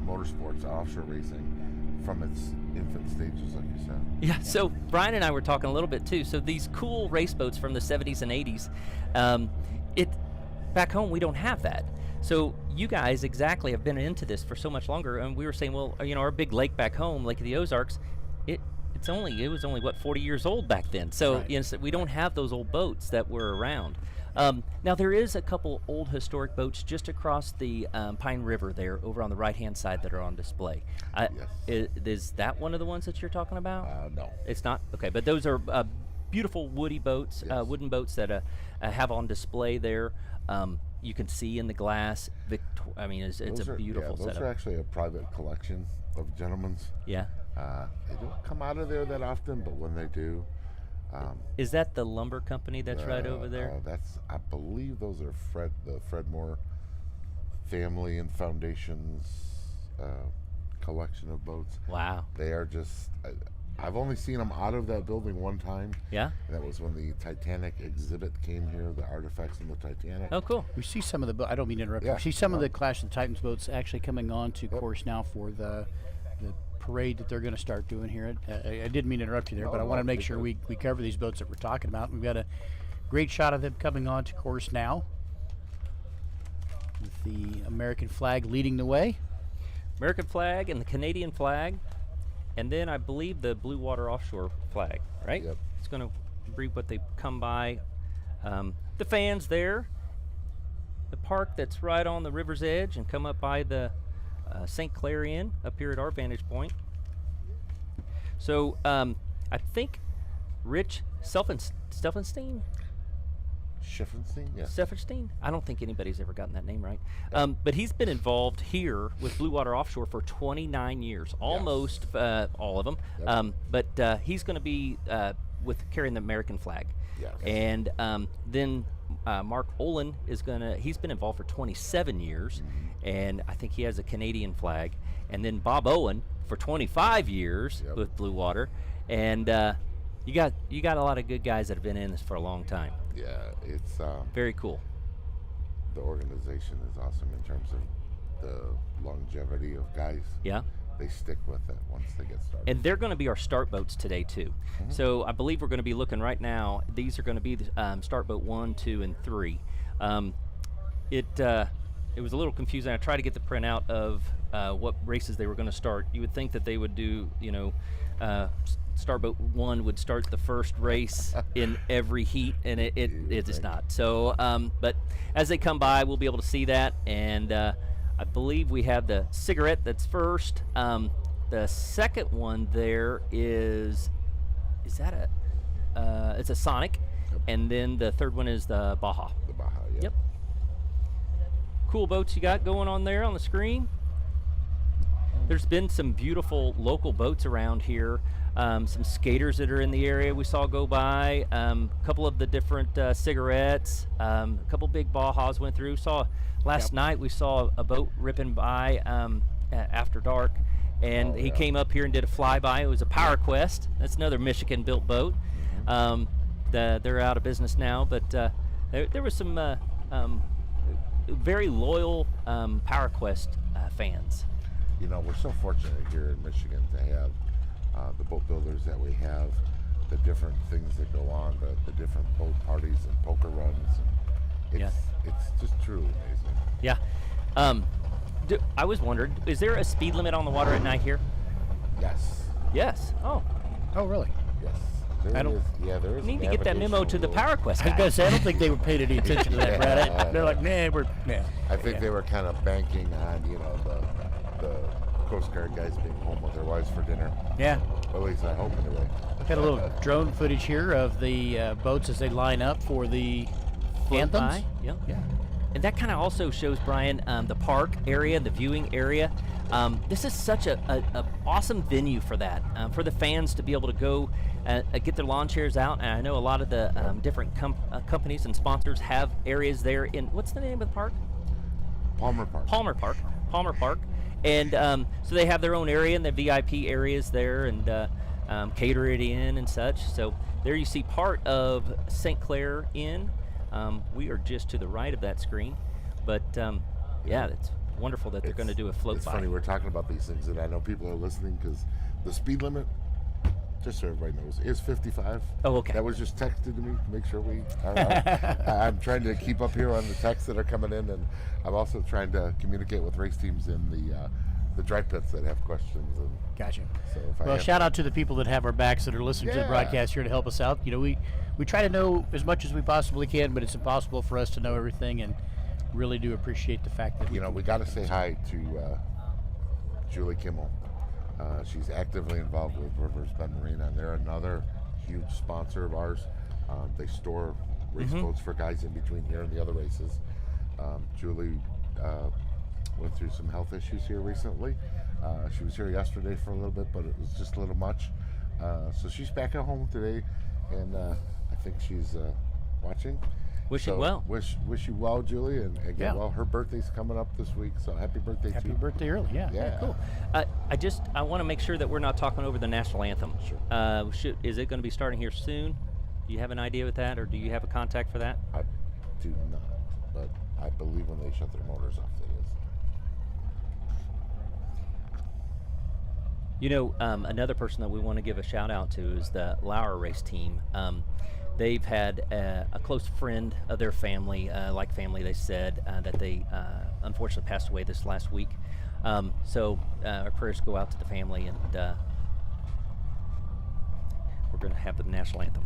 motorsports, offshore racing, from its infant stages, like you said. Yeah, so Brian and I were talking a little bit too. So these cool race boats from the 70s and 80s, back home we don't have that. So you guys exactly have been into this for so much longer, and we were saying, well, our big lake back home, Lake of the Ozarks, it was only what, 40 years old back then. So Right. So we don't have those old boats that were around. Now there is a couple old historic boats just across the Pine River there, over on the right-hand side, that are on display. Yes. Is that one of the ones that you're talking about? No. It's not? Okay, but those are beautiful woody boats, Yes. wooden boats that have on display there. You can see in the glass. It's a beautiful those setup. are actually a private collection of gentlemen's. Yeah. They don't come out of there that often, but when they do, Is that the lumber company that's right over there? I believe those are the Fred Moore family and foundation's collection of boats. Wow. They are just. I've only seen them out of that building one time. Yeah? And that was when the Titanic exhibit came here, the artifacts in the Titanic. Oh, cool. We see some of the I don't mean to interrupt. Yeah, We see some of no. the Clash of the Titans boats actually coming on to course now for the parade that they're going to start doing here. I didn't mean to interrupt you there, but I want to make sure we cover these boats that we're talking about. We've got a great shot of them coming on to course now, with the American flag leading the way. American flag and the Canadian flag, and then I believe the Blue Water Offshore flag, right? Yep. It's going to be what they come by. The fans there, the park that's right on the river's edge, and come up by the St. Clair Inn up here at our vantage point. So I think Rich Steffenstein? Schiffenstein? Yes. Steffenstein? I don't think anybody's ever gotten that name right. But he's been involved here with Blue Water Offshore for 29 years, almost all of them. Yep. But he's going to be carrying the American flag. Yes. And then Mark Olin he's been involved for 27 years, and I think he has a Canadian flag. And then Bob Owen for 25 years with Blue Water. And you got a lot of good guys that have been in this for a long time. Yeah, it's Very cool. the organization is awesome in terms of the longevity of guys Yeah. they stick with it once they get started. And they're going to be our start boats today too. So I believe we're going to be looking right now. These are going to be the start boat 1, 2, and 3. It was a little confusing. I tried to get the printout of what races they were going to start. You would think that they would do, start boat 1 would start the first race in every heat, and it is not. So, but as they come by, we'll be able to see that. And I believe we have the cigarette that's first. The second one there is that it's a Sonic, and then the third one is the Baja. The Baja, yeah. Yep. Cool boats you got going on there on the screen. There's been some beautiful local boats around here. Some skaters that are in the area we saw go by. A couple of the different cigarettes. A couple big Bajas went through. Last night we saw a boat ripping by after dark, and he came up here and did a flyby. It was a Power Quest. That's another Michigan-built boat. They're out of business now, but there was some very loyal Power Quest fans. You know, we're so fortunate here in Michigan to have the boat builders that we have, the different things that go on, the different boat parties and poker runs. And it's just truly amazing. Yeah. I was wondering, is there a speed limit on the water at night here? Yes. Yes. Oh, really? Yes. There is. We need to get that memo to the navigational Power Quest I was guy. going to say, I don't think they were paying any attention to that, Brad. Yeah. They're like, nah, I think they were kind of banking on, the Coast Guard guys being home with their wives for dinner. Yeah. At least I hope anyway. Got a little drone footage here of the boats as they line up for the Float anthems. by. Yep. Yeah. And that kind of also shows, Brian, the park area, the viewing area. This is such a awesome venue for that, for the fans to be able to go get their lawn chairs out. And I know a lot of the different companies and sponsors have areas there in, what's the name of the park? Palmer Park. Palmer Park. And so they have their own area and the VIP areas there, and cater it in and such. So there you see part of St. Clair Inn. We are just to the right of that screen. But yeah, it's wonderful that they're going to do a float It's by. funny, we're talking about these things, and I know people are listening because the speed limit, just so everybody knows, is 55. Oh, okay. That was just texted to me to make sure we are I'm trying to keep up here on the texts that are coming in, and I'm also trying to communicate with race teams in the dry pits that have questions. And Gotcha. so if Well, shout out to the people that have our backs that are listening to the Yeah. broadcast here to help us out. We try to know as much as we possibly can, but it's impossible for us to know everything, and really do appreciate the fact that we got to say hi to Julie Kimmel. She's actively involved with Rivers Bend Marina, and they're another huge sponsor of ours. They store race boats for guys in between here and the other races. Julie went through some health issues here recently. She was here yesterday for a little bit, but it was just a little much. So she's back at home today, and I think she's watching. Wish you well. Wish you well, Julie, and get Yeah. well. Her birthday's coming up this week, so happy birthday to happy you. birthday early. Yeah. Yeah. Cool. I want to make sure that we're not talking over the national anthem. Sure. Is it going to be starting here soon? Do you have an idea with that, or do you have a contact for that? I do not, but I believe when they shut their motors off, it is. Another person that we want to give a shout out to is the Lauer race team. They've had a close friend of their family, they said, that they unfortunately passed away this last week. So our prayers go out to the family, and we're going to have the national anthem.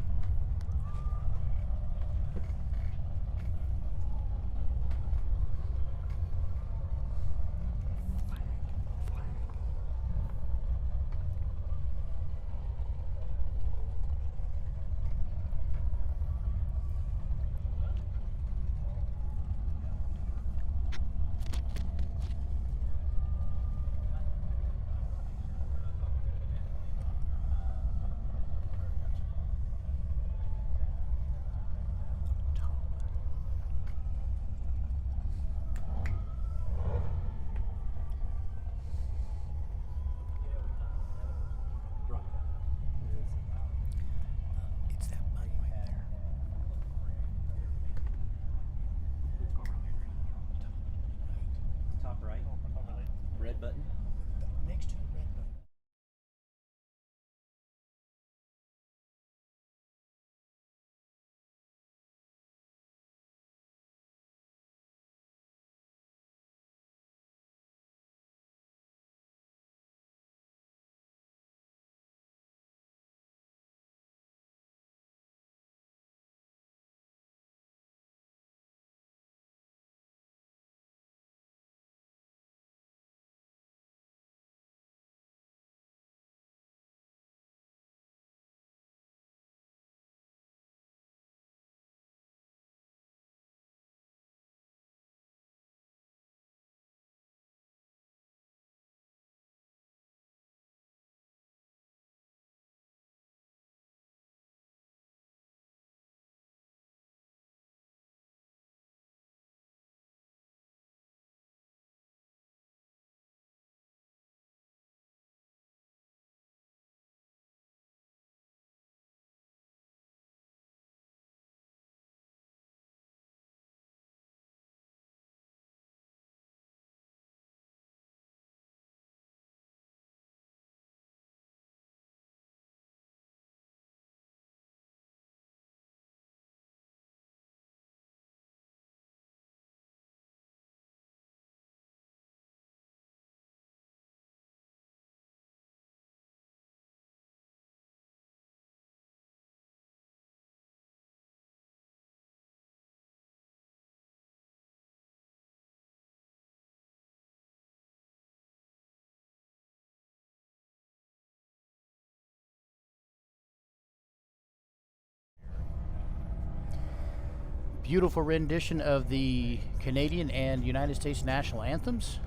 beautiful rendition of the Canadian and United States national anthems.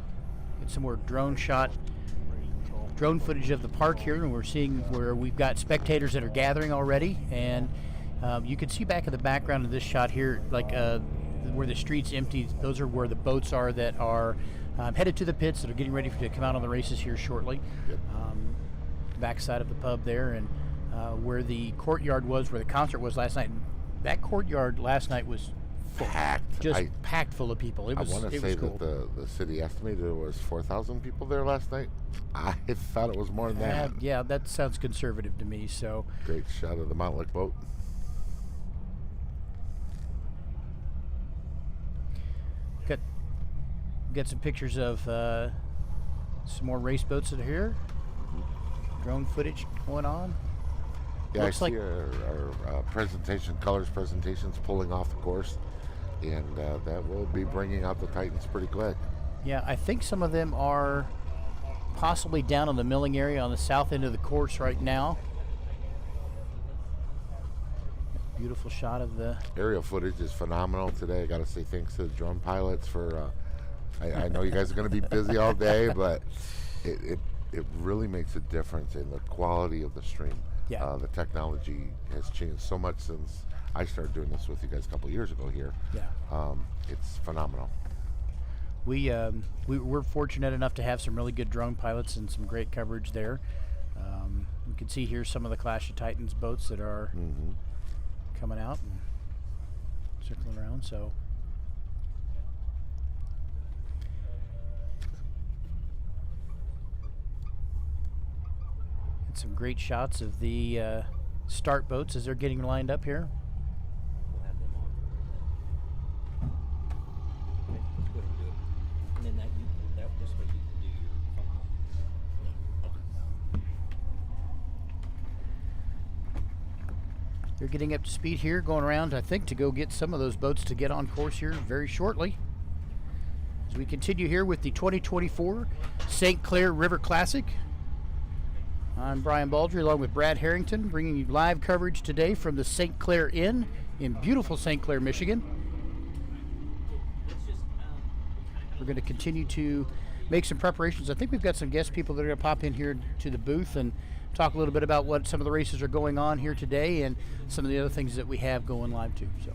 Get some more drone footage of the park here, and we're seeing where we've got spectators that are gathering already. And you can see back in the background of this shot here, like where the street's empty. Those are where the boats are that are headed to the pits that are getting ready to come out on the races here shortly. Yep. Backside of the pub there, and where the courtyard was, where the concert was last night. That courtyard last night was full, Packed. just packed full of people. It was. I want to say cool. that the city estimated there was 4,000 people there last night. I thought it was more than that. Yeah, that sounds conservative to me. So Great shot of the Mount Lick boat. got some pictures of some more race boats that are here. Drone footage going on. Yeah, Looks I like see our colors presentations pulling off the course, and that will be bringing out the Titans pretty quick. Yeah, I think some of them are possibly down on the milling area on the south end of the course right now. Beautiful shot of the Aerial footage is phenomenal today. I got to say thanks to the drone pilots for. I know you guys are going to be busy all day, but it really makes a difference in the quality of the stream. Yeah. The technology has changed so much since I started doing this with you guys a couple of years ago here. Yeah. It's phenomenal. We're fortunate enough to have some really good drone pilots and some great coverage there. We can see here some of the Clash of Titans boats that are coming out and circling around. So and some great shots of the start boats as they're getting lined up here. We'll have them on. Okay, let's go ahead and do it. And then this way you can do your phone call. They're getting up to speed here, going around, I think, to go get some of those boats to get on course here very shortly. As we continue here with the 2024 St. Clair River Classic. I'm Brian Baldry along with Brad Harrington, bringing you live coverage today from the St. Clair Inn in beautiful St. Clair, Michigan. We're going to continue to make some preparations. I think we've got some guest people that are going to pop in here to the booth and talk a little bit about what some of the races are going on here today and some of the other things that we have going live too. So.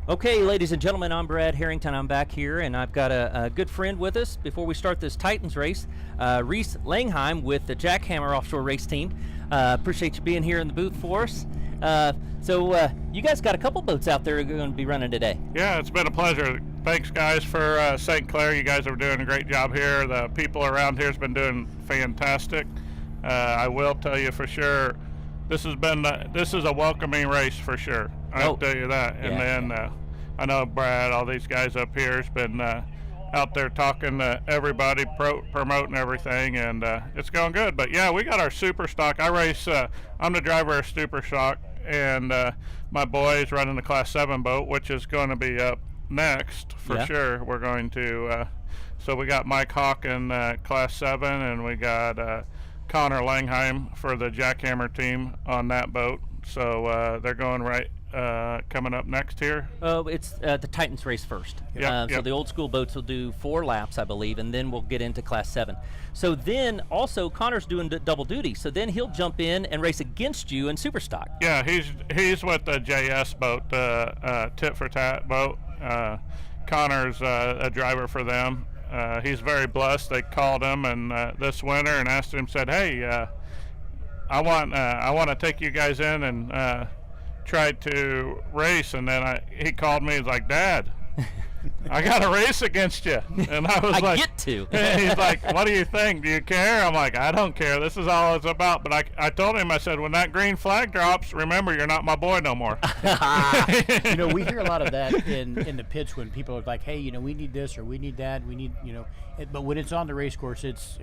Okay, ladies and gentlemen, I'm Brad Harrington. I'm back here, and I've got a good friend with us before we start this Titans race, Reese Langheim with the Jackhammer Offshore race team. Appreciate you being here in the booth for us. So you guys got a couple boats out there going to be running today. Yeah, it's been a pleasure. Thanks, guys, for St. Clair. You guys are doing a great job here. The people around here has been doing fantastic. I will tell you for sure, this is a welcoming race for sure. I'll tell you that. And then I know Brad, all these guys up here has been out there talking to everybody, promoting everything, and it's going good. But yeah, we got our super stock. I race. I'm the driver of super stock, and my boy's running the Class 7 boat, which is going to be up next for sure. We're going to. So we got Mike Hawk in Class 7, and we got Connor Langheim for the Jackhammer team on that boat. So they're going right. Coming up next here. Oh, it's the Titans race first. So the old school boats will do 4 laps, I believe, and then we'll get into Class 7. So then also Connor's doing double duty. So then he'll jump in and race against you in super stock. Yeah, he's with the JS boat, the tit for tat boat. Connor's a driver for them. He's very blessed. They called him and this winter and asked him, said, "Hey, I want to take you guys in and." Tried to race, and then he called me. He's like, "Dad, I got to race against you." And I was I get to. He's like, "What do you think? Do you care?" I'm like, "I don't care. This is all it's about." But I told him, I said, when that green flag drops, remember, you're not my boy no more. You know, we hear a lot of that in the pits when people are like, "Hey, you know, we need this or we need that. We need, you know." But when it's on the race course, it's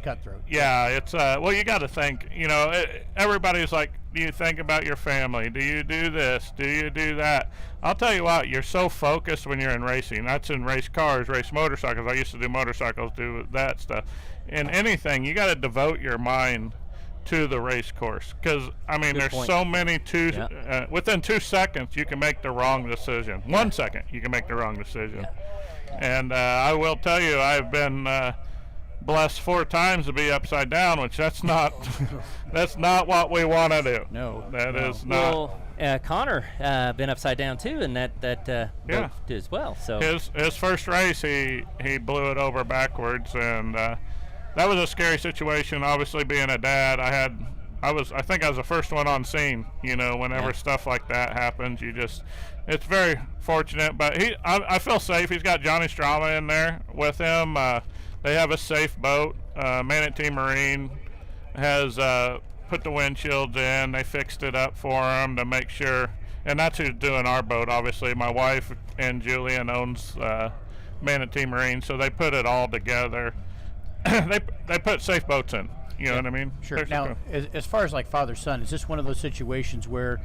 cutthroat. Yeah, it's well, you got to think. You know, everybody's like, do you think about your family? Do you do this? Do you do that? I'll tell you what, you're so focused when you're in racing. That's in race cars, race motorcycles. I used to do motorcycles, do that stuff. In anything, you got to devote your mind to the race course, because I mean, there's so many within 2 seconds you can make the wrong decision. 1 second you can make the wrong decision. And I will tell you, I've been blessed 4 times to be upside down, which that's not what we want to do. No, that is not. Well, Connor been upside down too, and that boat as well. So his first race, he blew it over backwards, and that was a scary situation. Obviously, being a dad, I think I was the first one on scene. You know, whenever stuff like that happens, it's very fortunate. But I feel safe. He's got Johnny Strama in there with him. They have a safe boat. Manatee Marine has put the windshields in. They fixed it up for him to make sure. And that's who's doing our boat, obviously. My wife and Julian owns Manatee Marine, so they put it all together. They put safe boats in. You know what I mean? Sure. Now, as far as like father-son, is this one of those situations where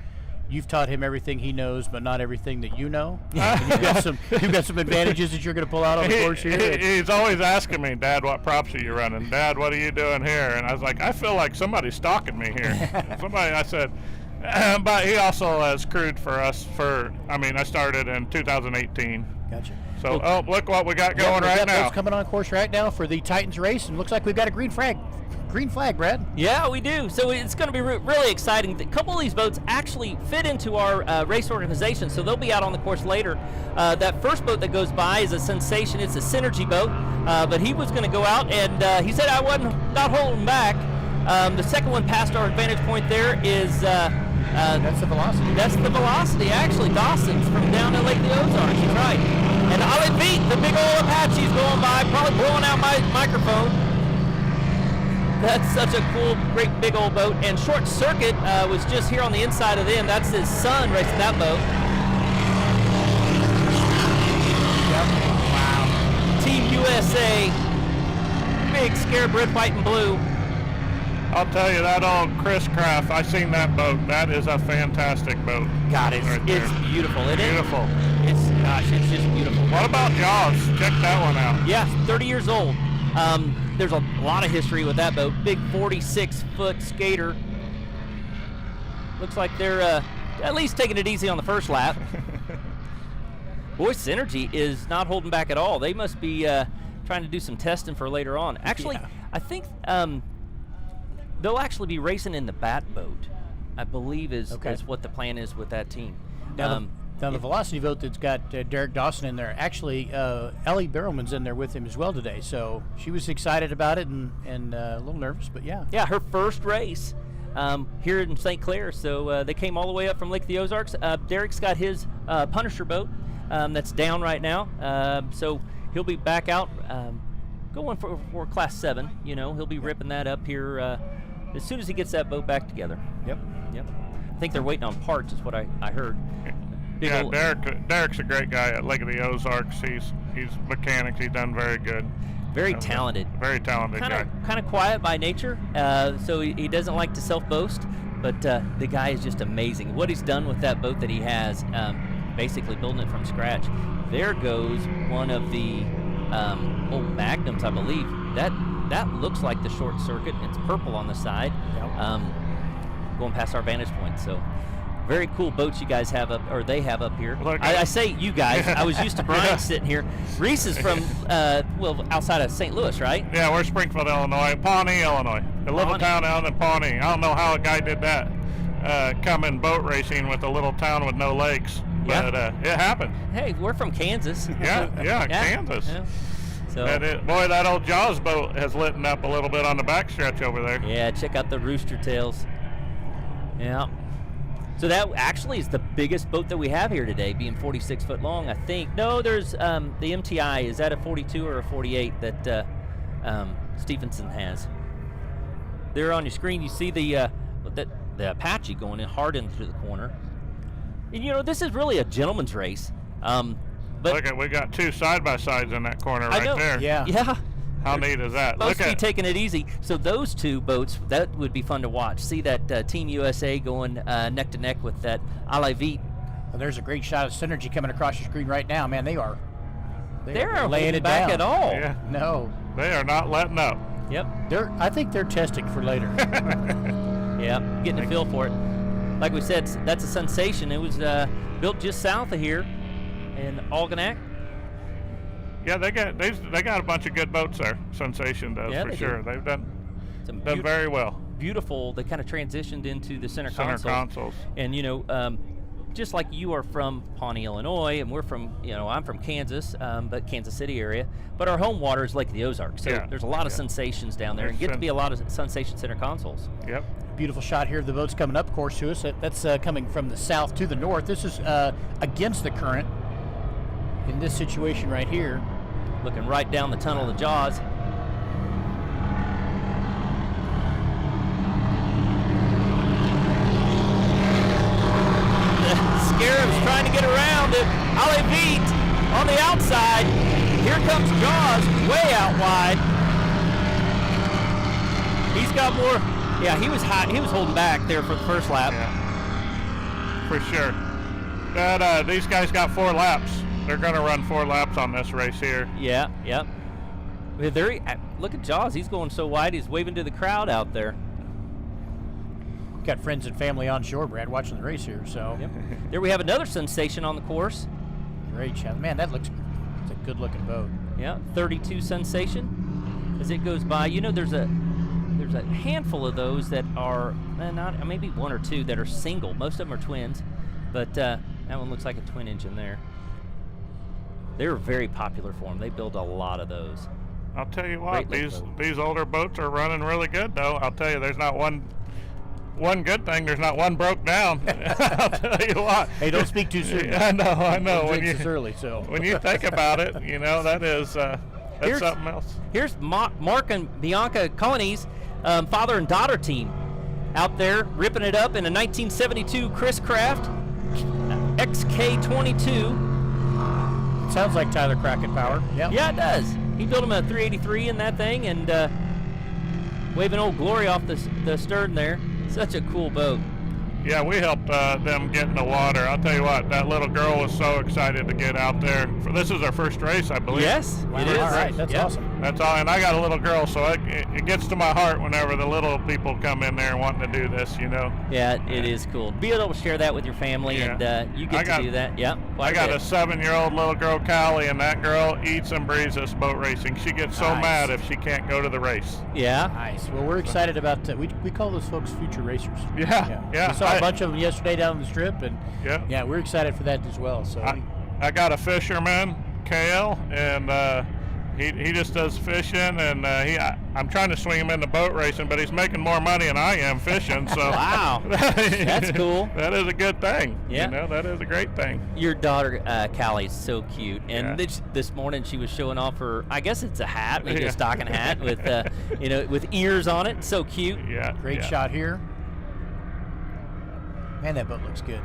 you've taught him everything he knows, but not everything that you know? And you've got some advantages that you're going to pull out on the course here? He's always asking me, "Dad, what props are you running? Dad, what are you doing here?" And I was like, I feel like somebody's stalking me here. I said, but he also has crewed for us I started in 2018. Gotcha. So, look what we got going right now. Boats coming on course right now for the Titans race, and looks like we've got a green flag. Green flag, Brad. Yeah, we do. So it's going to be really exciting. A couple of these boats actually fit into our race organization, so they'll be out on the course later. That first boat that goes by is a sensation. It's a Synergy boat, but he was going to go out, and he said I wasn't not holding back. The second one past our advantage point there is that's the Velocity. That's the Velocity, actually. Dawson's from down at Lake the Ozarks. He's right. And Ollie Beat, the big old Apache's going by, probably blowing out my microphone. That's such a cool, great big old boat. And Short Circuit was just here on the inside of them. That's his son racing that boat. Wow. Team USA. Big scared red, white, and blue. I'll tell you, that old Chris Craft, I seen that boat. That is a fantastic boat. God, it's beautiful. Beautiful. It's just beautiful. What about Jaws? Check that one out. Yeah, 30 years old. There's a lot of history with that boat. Big 46-foot skater. Looks like they're at least taking it easy on the first lap. Boy, Synergy is not holding back at all. They must be trying to do some testing for later on. Actually, I think they'll actually be racing in the Bat boat, I believe is what the plan is with that team. Now the Velocity boat that's got Derek Dawson in there, actually Ellie Barrowman's in there with him as well today. So she was excited about it and a little nervous, but yeah. Yeah, her first race here in St. Clair. So they came all the way up from Lake the Ozarks. Derek's got his Punisher boat that's down right now. So he'll be back out going for Class 7. You know, he'll be ripping that up here as soon as he gets that boat back together. Yep. I think they're waiting on parts is what I heard. Yeah, old- Derek's a great guy at Lake of the Ozarks. He's mechanics. He's done very good. very talented. Very talented guy. Kind of quiet by nature, so he doesn't like to self-boast, but the guy is just amazing. What he's done with that boat that he has, basically building it from scratch. There goes one of the old Magnums, I believe. That looks like the short circuit. It's purple on the side, going past our vantage point. So very cool boats you guys have up, or they have up here. Look, I say you guys. I was used to Brian sitting here. Reese is from outside of St. Louis, right? Yeah, we're Springfield, Illinois, Pawnee, Illinois. A little Pawnee. town out in Pawnee. I don't know how a guy did that, coming boat racing with a little town with no lakes, Yeah. but it happened. Hey, we're from Kansas. Yeah, Kansas. Yeah. So Boy, that old Jaws boat has lit up a little bit on the backstretch over there. yeah, check out the rooster tails. Yeah. So that actually is the biggest boat that we have here today, being 46 foot long, I think. No, there's the MTI. Is that a 42 or a 48 that Stevenson has? There on your screen, you see the Apache going in hard into the corner. And you know, this is really a gentleman's race. But Look at, we got two side-by-sides in that corner I right know. there. Yeah. How neat is that? Supposed Look to be at taking it easy. So those two boats, that would be fun to watch. See that Team USA going neck to neck with that Alavite. Well, there's a great shot of Synergy coming across your screen right now. Man, they are They're laying holding it back down. at all. Yeah, No, they are not letting up. Yep. I think they're testing for later. Yep. Getting a feel for it. Like we said, that's a sensation. It was built just south of here in Algonac. Yeah, they got a bunch of good boats there. Sensation does, Yeah, for they sure. do. They've done Some very well. beautiful. They kind of transitioned into the center Consoles. And you know, just like you are from Pawnee, Illinois, and we're from, I'm from Kansas, but Kansas City area. But our home water is Lake of the Ozarks, so Yeah, there's a lot of yeah. sensations down there, and There's get to be a lot of sensation center consoles. Yep. Beautiful shot here of the boats coming up course to us. That's coming from the south to the north. This is against the current in this situation right here. Looking right down the tunnel of the Jaws. Scarab's trying to get around it. Alavite on the outside. Here comes Jaws way out wide. He's got more. Yeah, he was hot. He was holding back there for the first lap. Yeah. For sure. But these guys got 4 laps. They're going to run 4 laps on this race here. Yeah, yep. Look at Jaws. He's going so wide. He's waving to the crowd out there. Got friends and family on shore, Brad, watching the race here. So Yep. There we have another sensation on the course. great shot. Man, it's a good-looking boat. Yeah, 32 Sensation. As it goes by, there's a handful of those that are not maybe 1 or 2 that are single. Most of them are twins, but that one looks like a twin engine there. They were very popular for them. They build a lot of those. I'll tell you what, Great lake boat. these older boats are running really good, though. I'll tell you, there's not one good thing. There's not one broke down. I'll tell you what. Hey, don't speak too soon. I know. When it's early, so When you think about it, that is that's Here's- something else. Here's Mark and Bianca Colonies, father and daughter team, out there ripping it up in a 1972 Chris Craft XK22. sounds like Tyler Crockett power. Yep. Yeah, it does. He built him a 383 in that thing, and waving Old Glory off the stern there. Such a cool boat. Yeah, we helped them get in the water. I'll tell you what, that little girl was so excited to get out there. This is our first race, I believe. Yes, Wow. it is. All right, that's Yep. awesome. That's all, and I got a little girl, so it gets to my heart whenever the little people come in there wanting to do this, Yeah, it is cool. Be able to share that with your family, Yeah. and you get to do that. Yeah, I got a bit. 7-year-old little girl, Callie, and that girl eats and breathes this boat racing. She gets so Nice. mad if she can't go to the race. Yeah. Nice. Well, we're excited about we call those folks future racers. Yeah. We saw a bunch of them yesterday down the strip, and Yeah. we're excited for that as well. So I got a fisherman, Kale, and he just does fishing, and I'm trying to swing him into boat racing, but he's making more money than I am fishing. So Wow. That's cool. That is a good thing. Yeah. That is a great thing. Your daughter, Callie, is so cute. And Yeah. this morning she was showing off her, I guess it's a hat, maybe Yeah. a stocking hat with, with ears on it. So cute. Yeah. great yeah. shot here. Man, that boat looks good.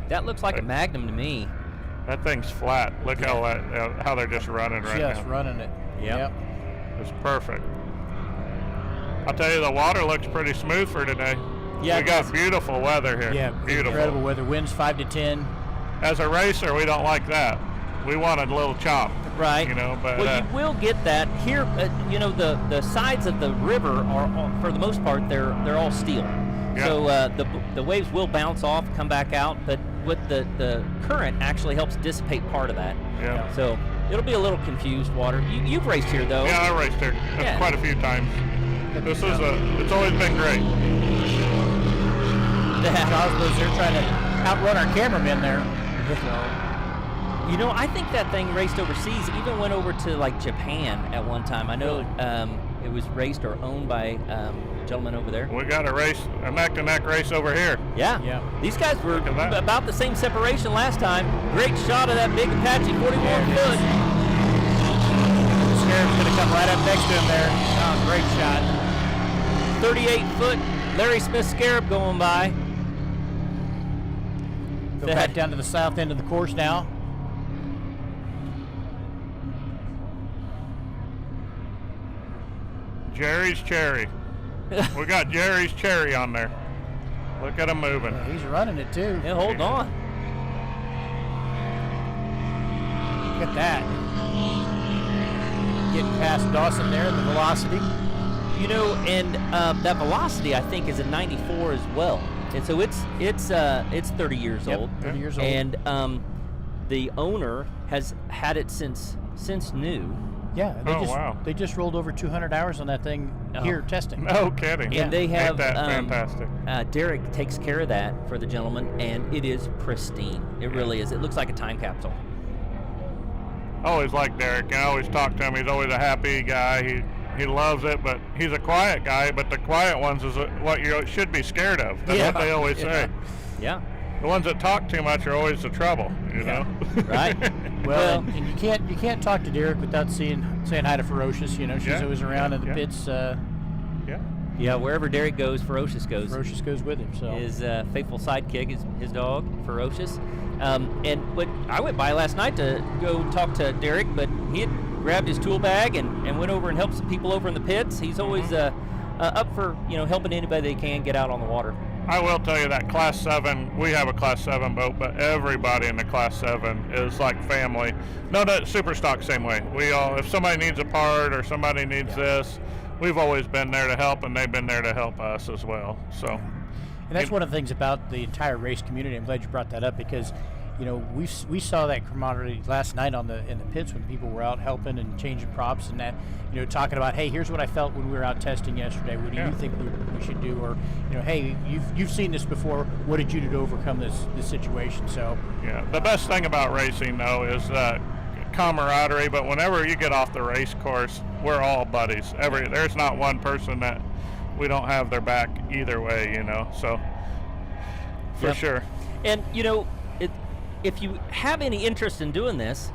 That looks like a Magnum to me. That thing's flat. Look how they're just running right now. Just running it. Yep. It's perfect. I'll tell you, the water looks pretty smooth for today. Yeah, we got beautiful weather here. Yeah, beautiful. incredible weather. Winds 5 to 10. As a racer, we don't like that. We wanted a little chop. Right. You know, but well, you will get that here. You know, the sides of the river are, all, for the most part, they're all steel. Yeah. So the waves will bounce off, come back out, but with the current actually helps dissipate part of that. Yeah. So it'll be a little confused water. You've raced here though. Yeah, I raced here Yeah. quite a few times. It's always been great. Charles was there trying to outrun our cameraman there. You know, I think that thing raced overseas. Even went over to like Japan at one time. I know it was raced or owned by a gentleman over there. We got a neck-to-neck race over here. Yeah. Yeah. These guys were Look at that. about the same separation last time. Great shot of that big Apache 41 foot. Scarab's going to come right up next to him there. Oh, great shot. 38 foot Larry Smith Scarab going by. Go back down to the south end of the course now. Jerry's Cherry. We got Jerry's Cherry on there. Look at him moving. Yeah, he's running it too. Yeah, hold on. Look at that. Getting past Dawson there in the velocity. You know, and that velocity I think is a 94 as well. And so it's 30 years Yep, old. 30 years old. And the owner has had it since new. Yeah, Wow. they just rolled over 200 hours on that thing here testing. No kidding. And they have Ain't that fantastic. Derek takes care of that for the gentleman, and it is pristine. It really is. It looks like a time capsule. I always like Derek. I always talk to him. He's always a happy guy. He loves it, but he's a quiet guy. But the quiet ones is what you should be scared of. That's what they always say. Yeah. The ones that talk too much are always the trouble. You know. Right. Well, and you can't talk to Derek without saying hi to Ferocious. You know, she's always around in the pits. Yeah, wherever Derek goes, Ferocious goes. Ferocious goes with him. So His faithful sidekick is his dog, Ferocious. But I went by last night to go talk to Derek, but he had grabbed his tool bag and went over and helped some people over in the pits. He's always up for helping anybody they can get out on the water. I will tell you that Class 7, we have a Class 7 boat, but everybody in the Class 7 is like family. No, that Super Stock same way. We all, if somebody needs a part or somebody needs this, we've always been there to help, and they've been there to help us as well. So, and that's one of the things about the entire race community. I'm glad you brought that up because, we saw that camaraderie last night in the pits when people were out helping and changing props and that, talking about, hey, here's what I felt when we were out testing yesterday. What do you think we should do? Or, hey, you've seen this before. What did you do to overcome this situation? So yeah, the best thing about racing though is camaraderie. But whenever you get off the race course, we're all buddies. There's not one person that we don't have their back either way. So for sure. And if you have any interest in doing this,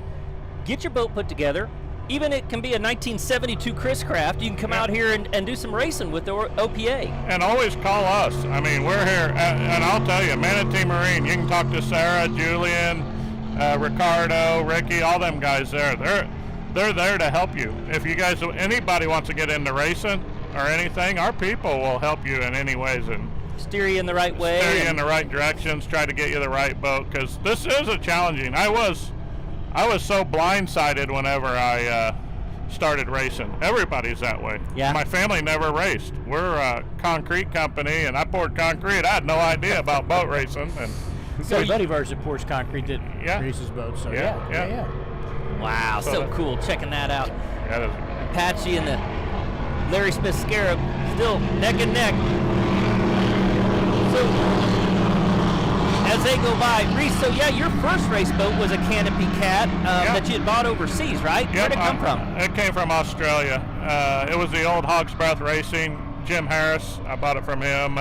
get your boat put together. Even it can be a 1972 Chris Craft. You can come out here and do some racing with the OPA. And always call us. I mean, we're here, and I'll tell you, Manatee Marine, you can talk to Sarah, Julian, Ricardo, Ricky, all them guys there. They're there to help you. If anybody wants to get into racing or anything, our people will help you in any ways and steer you in the right way. Steer you in the right directions, try to get you the right boat, because this is a challenging. I was so blindsided whenever I started racing. Everybody's that way. Yeah. My family never raced. We're a concrete company, and I poured concrete. I had no idea about boat racing. And we've got a buddy of ours that pours concrete that races boats. So yeah. Wow, so cool. Checking that out. Yeah, Apache and the Larry Smith Scarab still neck and neck. So, as they go by, Reese, so your first race boat was a Canopy Cat that you had bought overseas, right? Where'd it come from? It came from Australia. It was the old Hog's Breath Racing, Jim Harris. I bought it from him.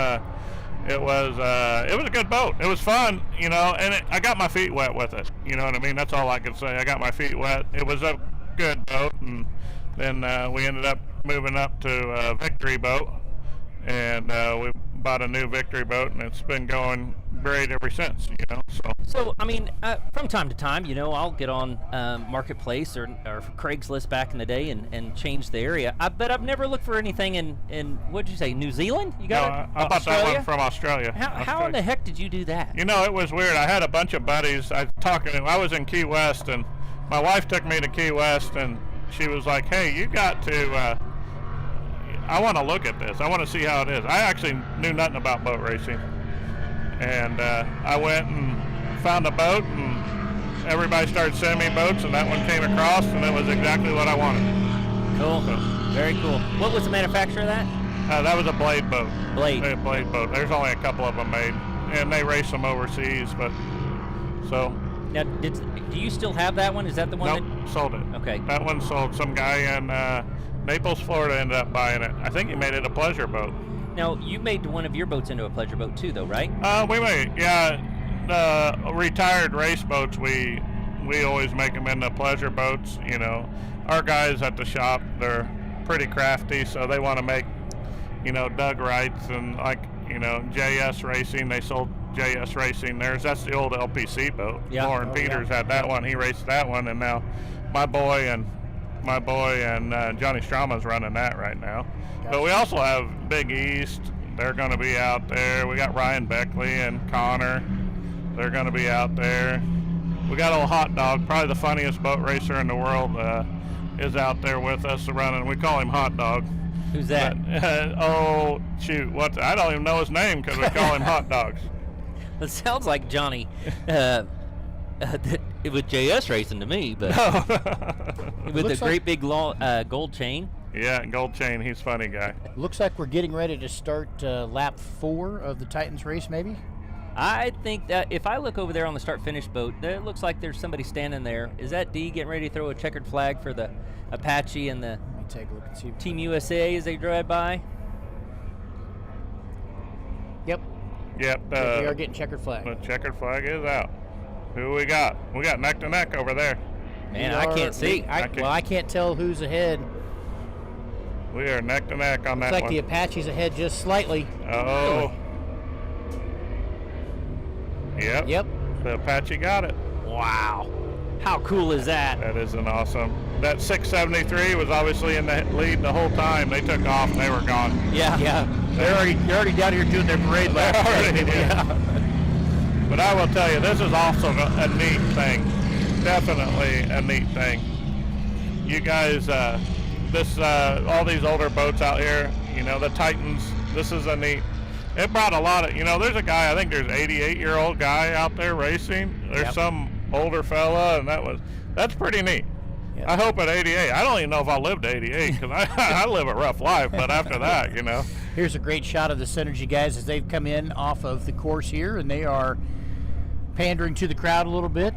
It was a good boat. It was fun, and I got my feet wet with it. You know what I mean? That's all I can say. I got my feet wet. It was a good boat, and then we ended up moving up to a Victory boat, and we bought a new Victory boat, and it's been going great ever since, So, I mean, from time to time, I'll get on Marketplace or Craigslist back in the day and change the area. But I've never looked for anything in what'd you say, New Zealand? You got it? I bought that one from Australia. How in the heck did you do that? It was weird. I had a bunch of buddies. I was in Key West, and my wife took me to Key West, and she was like, hey, you got to, I want to look at this. I want to see how it is. I actually knew nothing about boat racing. And I went and found a boat, and everybody started sending me boats, and that one came across, and it was exactly what I wanted. Cool. So, very cool. What was the manufacturer of that? That was a blade boat. Blade boat. There's only a couple of them made, and they race them overseas. But so. Now, do you still have that one? Is that the one? Nope, sold it. Okay. That one sold. Some guy in Naples, Florida, ended up buying it. I think he made it a pleasure boat. Now, you made one of your boats into a pleasure boat too, though, right? We made, retired race boats. We always make them into pleasure boats. Our guys at the shop, they're pretty crafty, so they want to make, Doug Wrights and JS Racing. They sold JS Racing theirs. That's the old LPC boat. Yeah. Lauren Peters had that one. He raced that one, and now my boy and Johnny Strama's running that right now. But we also have Big East. They're going to be out there. We got Ryan Beckley and Connor. They're going to be out there. We got old Hot Dog, probably the funniest boat racer in the world, is out there with us running. We call him Hot Dog. Who's that? Oh, shoot. I don't even know his name because we call him Hot Dogs. It sounds like Johnny with JS Racing to me, but with the great big gold chain. Yeah, gold chain. He's a funny guy. Looks like we're getting ready to start lap 4 of the Titans race, maybe? I think that if I look over there on the start-finish boat, it looks like there's somebody standing there. Is that D getting ready to throw a checkered flag for the Apache and the Let me take a look and see. Team USA as they drive by? Yep. Yep. We are getting checkered flag. The checkered flag is out. Who we got? We got neck to neck over there. Man, I can't see. I can't tell who's ahead. We are neck to neck on that Looks like one. the Apache's ahead just slightly. Oh. Yep. Yep. The Apache got it. Wow. How cool is that? That is an awesome. That 673 was obviously in the lead the whole time. They took off and they were gone. Yeah. Yeah. They're already down here doing their parade lap. But I will tell you, this is also a neat thing. Definitely a neat thing. You guys, all these older boats out here, the Titans, this is a neat. It brought a lot of, there's a guy, I think there's 88-year-old guy out there racing. There's some older fella, and that's pretty neat. Yep. I hope at 88, I don't even know if I'll live to 88 because I live a rough life, but after that, Here's a great shot of the Synergy guys as they've come in off of the course here, and they are pandering to the crowd a little bit.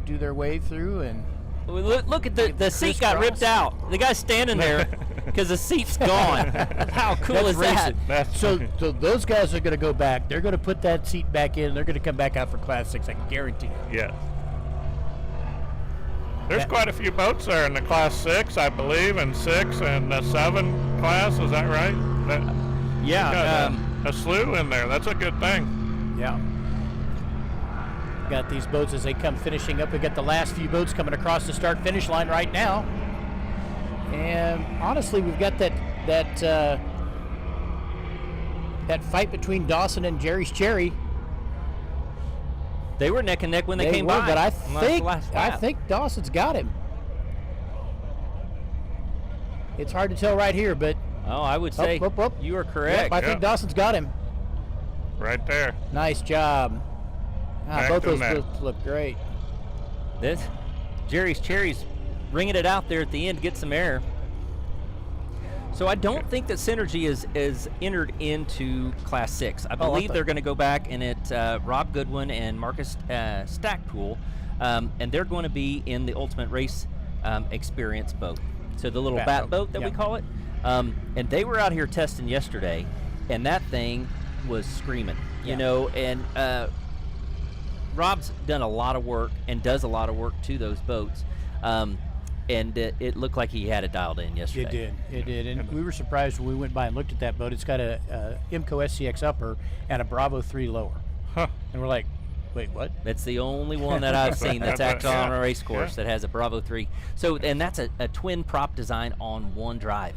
Do their way through, and look at the seat got ripped out. The guy's standing there because the seat's gone. How cool is that? So those guys are going to go back. They're going to put that seat back in. They're going to come back out for Class 6. I can guarantee. Yeah. There's quite a few boats there in the Class 6, I believe, and 6 and the 7 class. Is that right? A slew in there. That's a good thing. Yeah. Got these boats as they come finishing up. We got the last few boats coming across the start-finish line right now. And honestly, we've got that fight between Dawson and Jerry's Cherry. They were neck and neck when they came by. But I think Dawson's got him. It's hard to tell right here, but I would say you are correct. Yep, I think Dawson's got him. Right there. Nice job. Both those boats look great. Jerry's Cherry's ringing it out there at the end to get some air. So I don't think that Synergy is entered into Class 6. I believe they're going to go back and it's Rob Goodwin and Marcus Stackpool, and they're going to be in the Ultimate Race Experience boat. So the little bat boat that we call it. And they were out here testing yesterday, and that thing was screaming, and Rob's done a lot of work and does a lot of work to those boats. And it looked like he had it dialed in yesterday. It did. And we were surprised when we went by and looked at that boat. It's got a IMCO SCX upper and a Bravo 3 lower. And we're like, wait, what? That's the only one that I've seen that's actually on a race course that has a Bravo 3. So, and that's a twin prop design on one drive.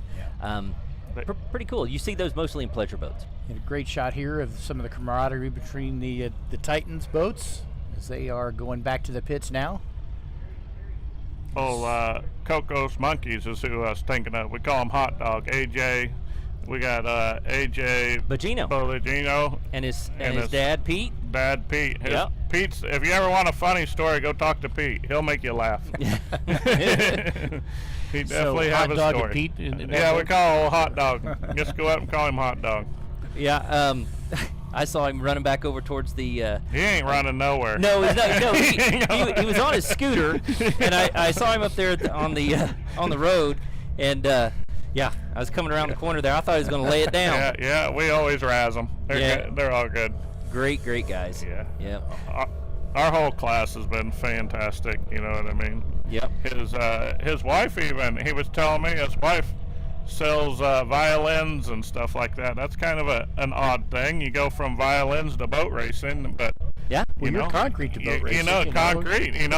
Pretty cool. You see those mostly in pleasure boats. And a great shot here of some of the camaraderie between the Titans boats as they are going back to the pits now. Coco's Monkeys is who I was thinking of. We call him Hot Dog. AJ. We got AJ Bolagino. And his dad, Pete. Dad, Pete. Yep. Pete's, if you ever want a funny story, go talk to Pete. He'll make you laugh. He definitely has a Hot Dog story. And Pete We call him Hot Dog. Just go up and call him Hot Dog. Yeah. I saw him running back over towards the. He ain't running nowhere. No, he's not, no. He was on his scooter, and I saw him up there on the road, and I was coming around the corner there. I thought he was going to lay it down. Yeah. We always razz them. They're all good. Great guys. Yeah. Our whole class has been fantastic. You know what I mean? Yep. His wife even. He was telling me his wife sells violins and stuff like that. That's kind of an odd thing. You go from violins to boat racing, but you're concrete to boat racing. Concrete.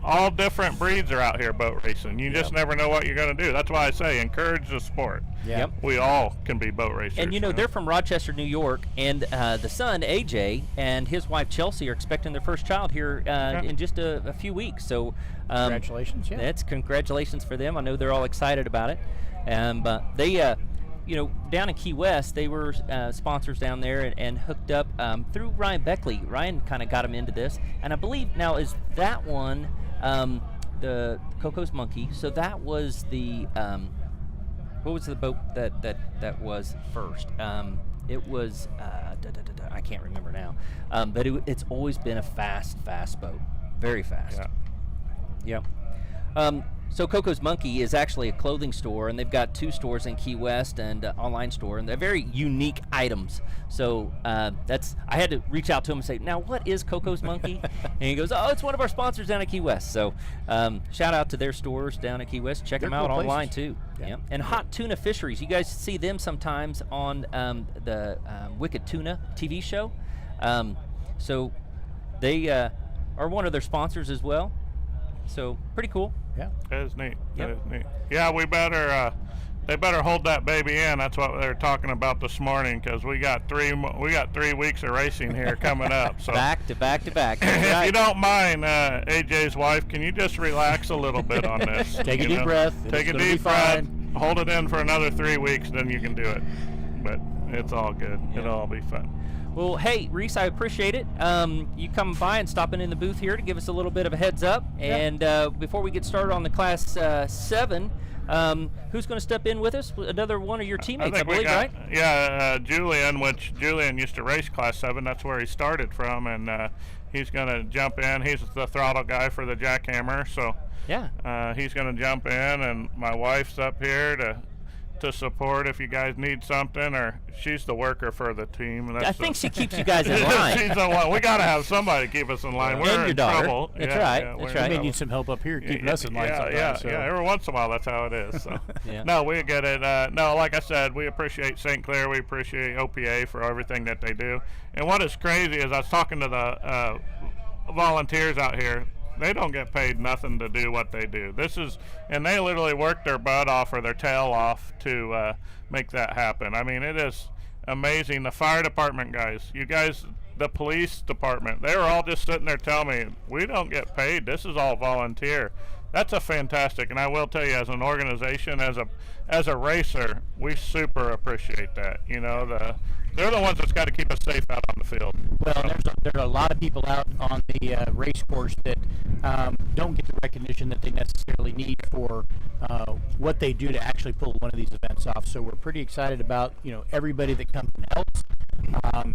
All different breeds are out here boat racing. You just never know what you're going to do. That's why I say encourage the sport. Yep. We all can be boat racers. And they're from Rochester, New York, and the son AJ and his wife Chelsea are expecting their first child here in just a few weeks. So congratulations! That's congratulations for them. I know they're all excited about it. But they, down in Key West, they were sponsors down there and hooked up through Ryan Beckley. Ryan kind of got them into this, and I believe now is that one the Coco's Monkey. So that was the what was the boat that was first? It was I can't remember now, but it's always been a fast boat, very fast. Yeah. So Coco's Monkey is actually a clothing store, and they've got 2 stores in Key West and online store, and they're very unique items. So I had to reach out to him and say, now what is Coco's Monkey? And he goes, it's one of our sponsors down at Key West. So shout out to their stores down at Key West. Check them out online too. Yeah. And Hot Tuna Fisheries, you guys see them sometimes on the Wicked Tuna TV show. So they are one of their sponsors as well. So pretty cool. Yeah, that is neat. That is neat. Yeah, we better. They better hold that baby in. That's what they were talking about this morning, because we got 3 weeks of racing here coming up. So back to back. If you don't mind, AJ's wife, can you just relax a little bit on this? Take a deep breath. Take a deep breath. Hold it in for another 3 weeks, then you can do it. But it's all good. Yeah. It'll all be fun. Well, hey, Reese, I appreciate it. You coming by and stopping in the booth here to give us a little bit of a heads up. And before we get started on the Class 7, who's going to step in with us? Another one of your teammates, I believe, right? Yeah, Julian used to race Class 7. That's where he started from, and he's going to jump in. He's the throttle guy for the jackhammer, so he's going to jump in, and my wife's up here to support if you guys need something, or she's the worker for the team. I think she keeps you guys in line. She's the one. We got to have somebody to keep us in line. We're in trouble. That's right. We may need some help up here keeping us in line. Every once in a while, that's how it is. So. No, we get it. No, like I said, we appreciate St. Clair. We appreciate OPA for everything that they do. And what is crazy is I was talking to the volunteers out here. They don't get paid nothing to do what they do. And they literally work their butt off or their tail off to make that happen. I mean, it is amazing. The fire department guys, you guys, the police department, they were all just sitting there telling me, we don't get paid. This is all volunteer. That's a fantastic, and I will tell you, as an organization, as a racer, we super appreciate that. They're the ones that's got to keep us safe out on the field. Well, there's a lot of people out on the race course that don't get the recognition that they necessarily need for what they do to actually pull one of these events off. So we're pretty excited about everybody that comes and helps.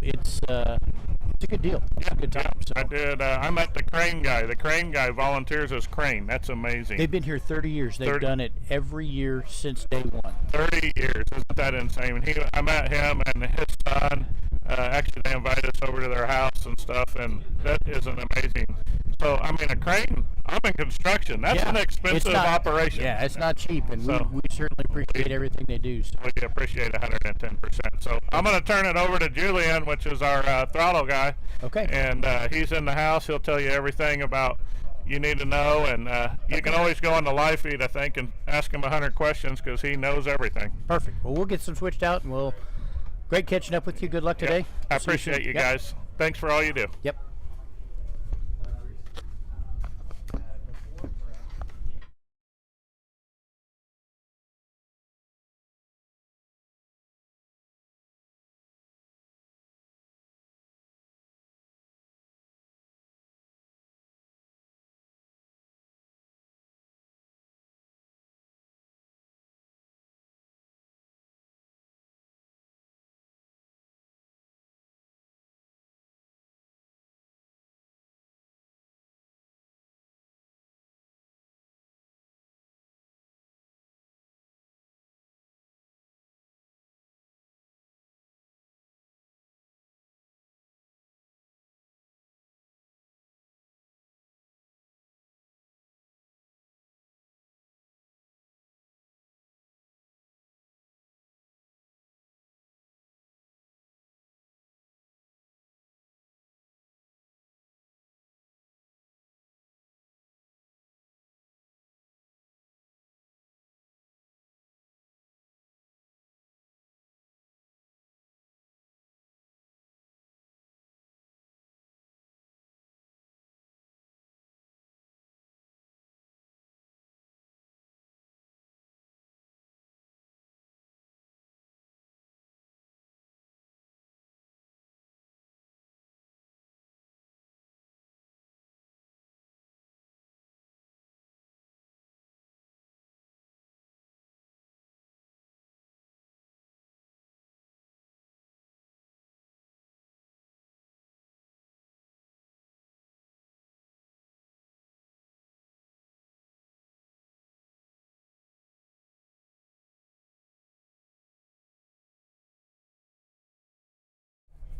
It's a good deal. It's a good time. So. I did. I met the crane guy. The crane guy volunteers as crane. That's amazing. They've been here 30 years. They've done it every year since day one. 30 years. Isn't that insane? And I met him and his son. Actually, they invited us over to their house and stuff, and that is an amazing So, I mean, a crane, I'm in construction. That's an expensive operation. Yeah, it's not cheap, and So- we certainly appreciate everything they do. So. We appreciate 110%. So I'm going to turn it over to Julian, which is our throttle guy. Okay. And he's in the house. He'll tell you everything about you need to know. And you can always go on the live feed, I think, and ask him 100 questions because he knows everything. Perfect. Well, we'll get some switched out, and we'll. Great catching up with you. Good luck today. Yep. I We'll see appreciate soon. you Yep. guys. Thanks for all you do. Yep.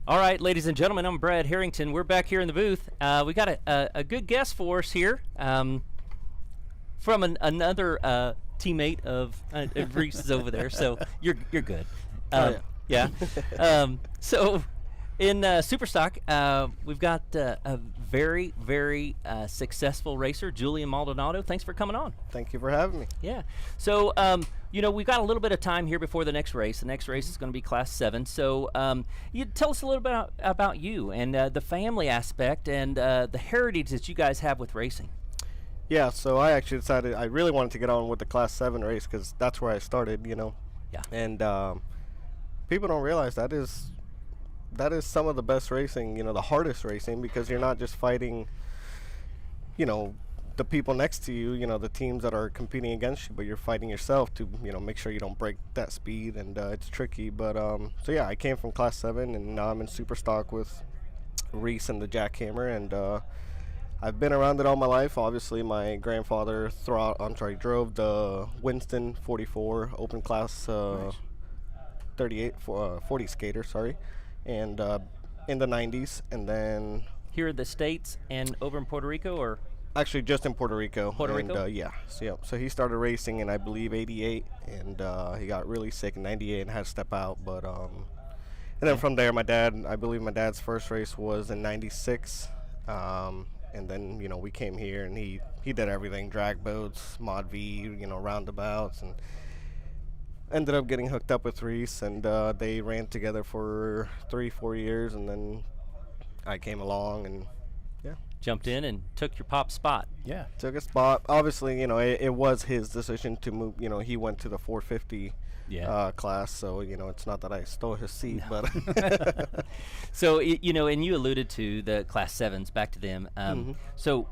All right, ladies and gentlemen, I'm Brad Harrington. We're back here in the booth. We got a good guest for us here from another teammate of Reese is over there, so you're good. Yeah. So in Superstock, we've got a very, very successful racer, Julian Maldonado. Thanks for coming on. Thank you for having me. Yeah. So, you know, we've got a little bit of time here before the next race. The next race is going to be Class 7. So, you tell us a little bit about you and the family aspect and the heritage that you guys have with racing. Yeah, so I actually decided I really wanted to get on with the Class 7 race because that's where I started, you know. Yeah. And people don't realize that is some of the best racing, you know, the hardest racing, because you're not just fighting, you know, the people next to you, you know, the teams that are competing against you, but you're fighting yourself to, you know, make sure you don't break that speed, and it's tricky. But so yeah, I came from Class 7, and now I'm in Superstock with Reese and the Jackhammer, and I've been around it all my life. Obviously, my grandfather drove the Winston 44 open class 40 skater, sorry, and in the 90s, and then Here in the States and over in Puerto Rico, or? actually just in Puerto Rico. Puerto Rico? Yeah. So he started racing in, I believe, 88, and he got really sick in 98 and had to step out. But and then from there, I believe my dad's first race was in 96. And then, you know, we came here, and he did everything: drag boats, Mod V, you know, roundabouts, and ended up getting hooked up with Reese, and they ran together for 3-4 years, and then I came along and Jumped in and took your pop spot. Yeah. took a spot. Obviously, you know, it was his decision to move. You know, he went to the 450 class, so, you know, it's not that I stole his seat, but So, you know, and you alluded to the Class 7s, back to them. So,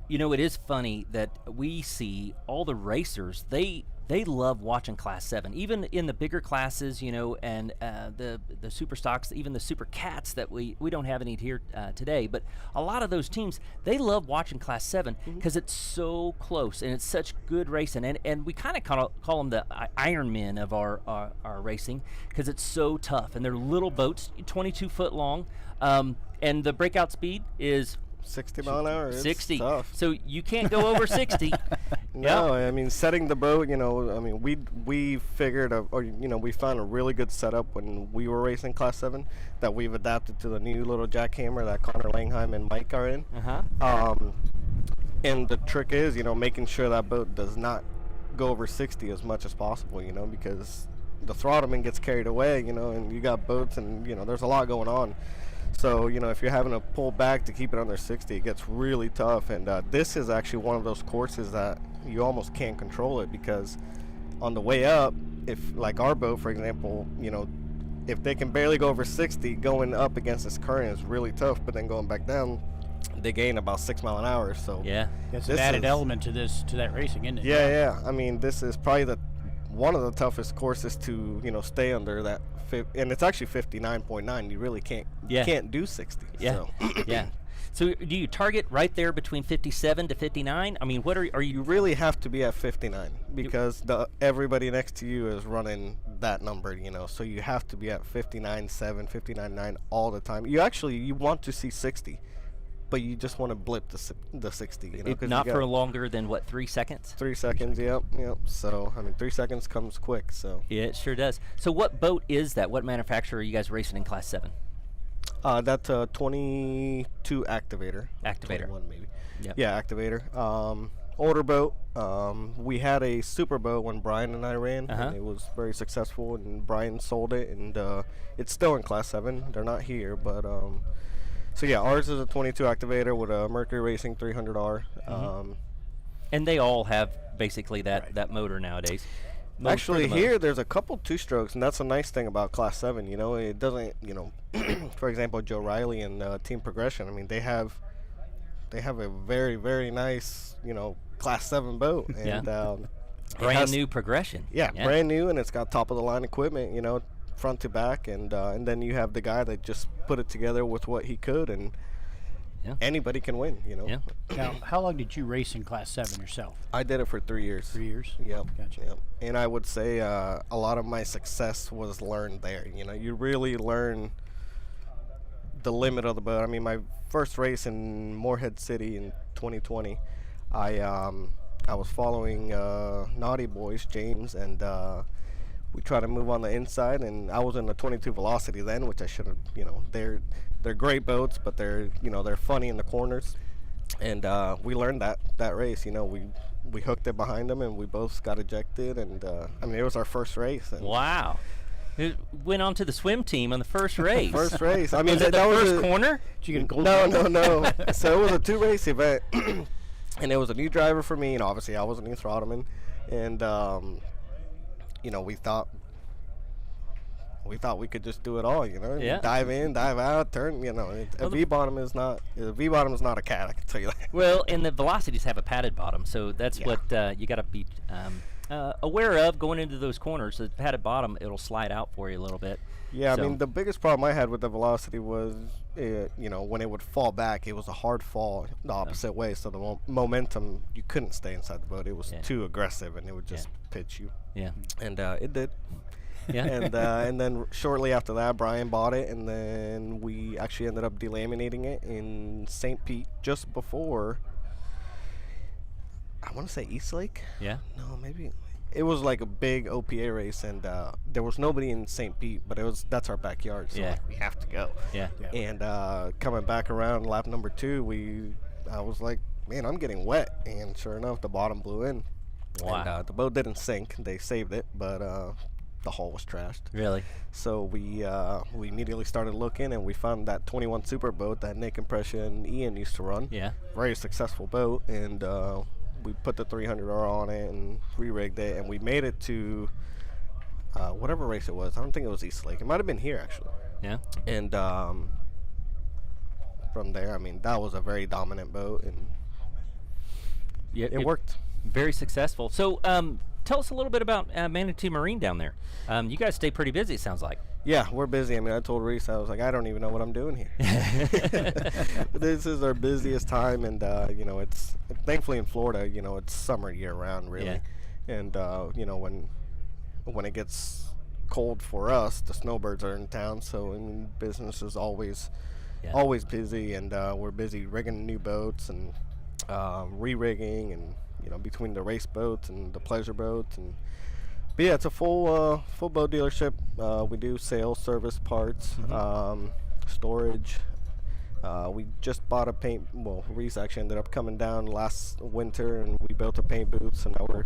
you know, it is funny that we see all the racers, they love watching Class 7, even in the bigger classes, you know, and the super stocks, even the super cats that we don't have any here today. But a lot of those teams, they love watching Class 7 because it's so close and it's such good racing. And we kind of call them the Iron Men of our racing, because it's so tough. And they're little boats, 22 foot long. And the breakout speed is 60 mile an hour. It's 60. tough. So you can't go over 60. No, I mean, setting the boat, you know, I mean, we figured, we found a really good setup when we were racing Class 7 that we've adapted to the new little jackhammer that Connor Langheim and Mike are in. And the trick is, you know, making sure that boat does not go over 60 as much as possible, you know, because the throttleman gets carried away, you know, and you got boats and, you know, there's a lot going on. So, you know, if you're having to pull back to keep it under 60, it gets really tough. And this is actually one of those courses that you almost can't control it, because on the way up, if like our boat, for example, you know, if they can barely go over 60, going up against this current is really tough. But then going back down, they gain about 6 mile an hour. So yeah, it's an added element to that racing, isn't it? Yeah. I mean, this is probably one of the toughest courses to, you know, stay under that. And it's actually 59.9. You really can't do 60. Yeah. So. Yeah. So do you target right there between 57 to 59? I mean, what are you? You really have to be at 59 because everybody next to you is running that number, you know. So you have to be at 59.7, 59.9 all the time. You want to see 60, but you just want to blip the 60, you know. Not for longer than what, 3 seconds? 3 seconds, yep. So I mean, 3 seconds comes quick. So yeah, it sure does. So what boat is that? What manufacturer are you guys racing in Class 7? That's a 22 activator. 21 maybe. Yep. Yeah, activator. Older boat. We had a super boat when Brian and I ran, and it was very successful. And Brian sold it, and it's still in Class 7. They're not here, but so yeah, ours is a 22 activator with a Mercury Racing 300R. And they all have basically that motor nowadays. Actually, here there's a couple two-strokes, and that's a nice thing about Class 7. You know, it doesn't. You know, for example, Joe Riley and Team Progression. I mean, they have a very, very nice, you know, Class 7 boat, and brand new Progression. Yeah, brand new, and it's got top of the line equipment. You know, front to back, and then you have the guy that just put it together with what he could, and anybody can win. You know. Yeah. Now, how long did you race in Class 7 yourself? I did it for 3 years. 3 years? Yep. Gotcha. Yep. And I would say a lot of my success was learned there. You know, you really learn the limit of the boat. I mean, my first race in Morehead City in 2020, I was following Naughty Boys, James, and we tried to move on the inside, and I was in the 22 Velocity then, which I should have, you know, they're great boats, but they're funny in the corners. And we learned that race. You know, we hooked it behind them, and we both got ejected. And I mean, it was our first race. And wow! It went on to the swim team on the first race. First race. I mean, was it the that first was corner? Did you get a gold? No. So it was a 2-race event, and it was a new driver for me. And obviously, I was a new throttleman. And you know, we thought we could just do it all, you know. Yeah. Dive in, dive out, turn. You know, a V-bottom is not a cat. I can tell you that. Well, and the Velocities have a padded bottom, so that's what you got to be aware of going into those corners. The padded bottom, it'll slide out for you a little bit. Yeah, I mean, the biggest problem I had with the Velocity was, you know, when it would fall back, it was a hard fall the opposite way. So the momentum, you couldn't stay inside the boat. It was too aggressive, and it would just pitch you. Yeah. And it did. Yeah. And then shortly after that, Brian bought it, and then we actually ended up delaminating it in St. Pete just before, I want to say East Lake. Yeah. No, maybe. It was like a big OPA race, and there was nobody in St. Pete, but that's our backyard, so like, we have to go. Yeah. And coming back around lap number 2, I was like, man, I'm getting wet, and sure enough, the bottom blew in. Wow. And the boat didn't sink; they saved it, but the hull was trashed. Really? So we immediately started looking, and we found that 21 Super boat that Nick Impression Ian used to run. Yeah. Very successful boat, and we put the 300R on it and re-rigged it, and we made it to whatever race it was. I don't think it was East Lake. It might have been here, actually. Yeah. And from there, I mean, that was a very dominant boat, and it worked. Very successful. So tell us a little bit about Manatee Marine down there. You guys stay pretty busy, it sounds like. Yeah, we're busy. I mean, I told Reese, I was like, I don't even know what I'm doing here. This is our busiest time, and you know, it's thankfully in Florida, you know, it's summer year round, really. Yeah. And you know, when it gets cold for us, the snowbirds are in town, so I mean, business is always, Yeah. always busy, and we're busy rigging new boats and re-rigging, and between the race boats and the pleasure boats. And but yeah, it's a full boat dealership. We do sales, service, parts, storage. We just bought a paint. Well, Reese actually ended up coming down last winter, and we built a paint booth. So now we're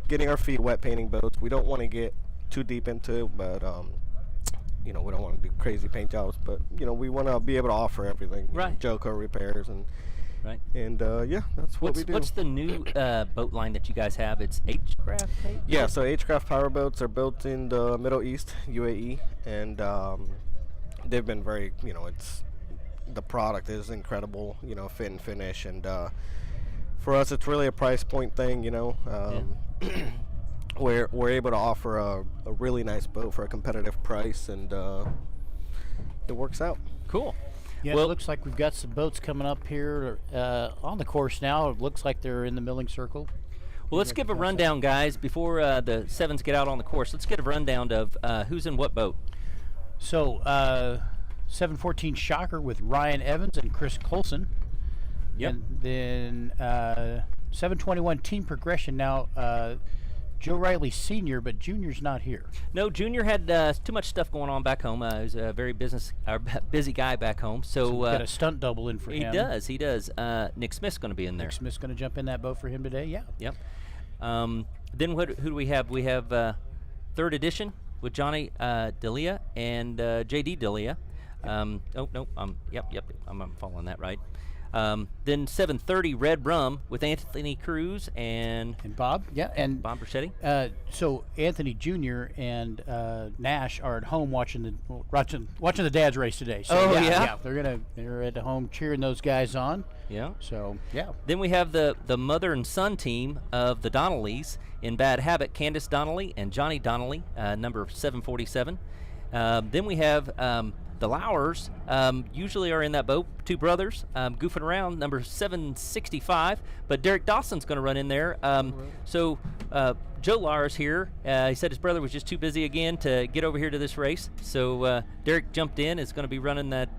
getting our feet wet painting boats. We don't want to get too deep into it, but we don't want to do crazy paint jobs. But we want to be able to offer everything. Right. Joco repairs and. Right. And yeah, that's what we do. What's the new boat line that you guys have? It's H-Craft? Yeah, so H-Craft power boats are built in the Middle East, UAE, and they've been very, the product is incredible, fit and finish, and for us it's really a price point thing, we're able to offer a really nice boat for a competitive price, and it works out. Cool. Yeah, Well, it looks like we've got some boats coming up here on the course now. It looks like they're in the milling circle. Well, let's give a rundown, guys, before the sevens get out on the course. Let's get a rundown of who's in what boat. So, 714 Shocker with Ryan Evans and Chris Colson. Yep. And then 721 Team Progression now. Joe Riley Sr., but Junior's not here. No, Junior had too much stuff going on back home. He's a very busy guy back home. So we've got a stunt double in for he him. He does. Nick Smith's going to be in there. Nick Smith's going to jump in that boat for him today, yeah. Yep. Then who do we have? We have third edition with Johnny Delia and JD Delia. Yep. I'm following that right. Then 730 Red Rum with Anthony Cruz and Bob, yeah, and Bob Brachetti. So Anthony Jr. and Nash are at home watching the dad's race today. So Oh, yeah, yeah? they're at home cheering those guys on. Yeah. So yeah. Then we have the mother and son team of the Donnellys in Bad Habit, Candace Donnelly and Johnny Donnelly, number 747. Then we have the Lowers usually are in that boat, two brothers, goofing around, number 765. But Derek Dawson's going to run in there. So Joe Lowers here, he said his brother was just too busy again to get over here to this race. So Derek jumped in, is going to be running that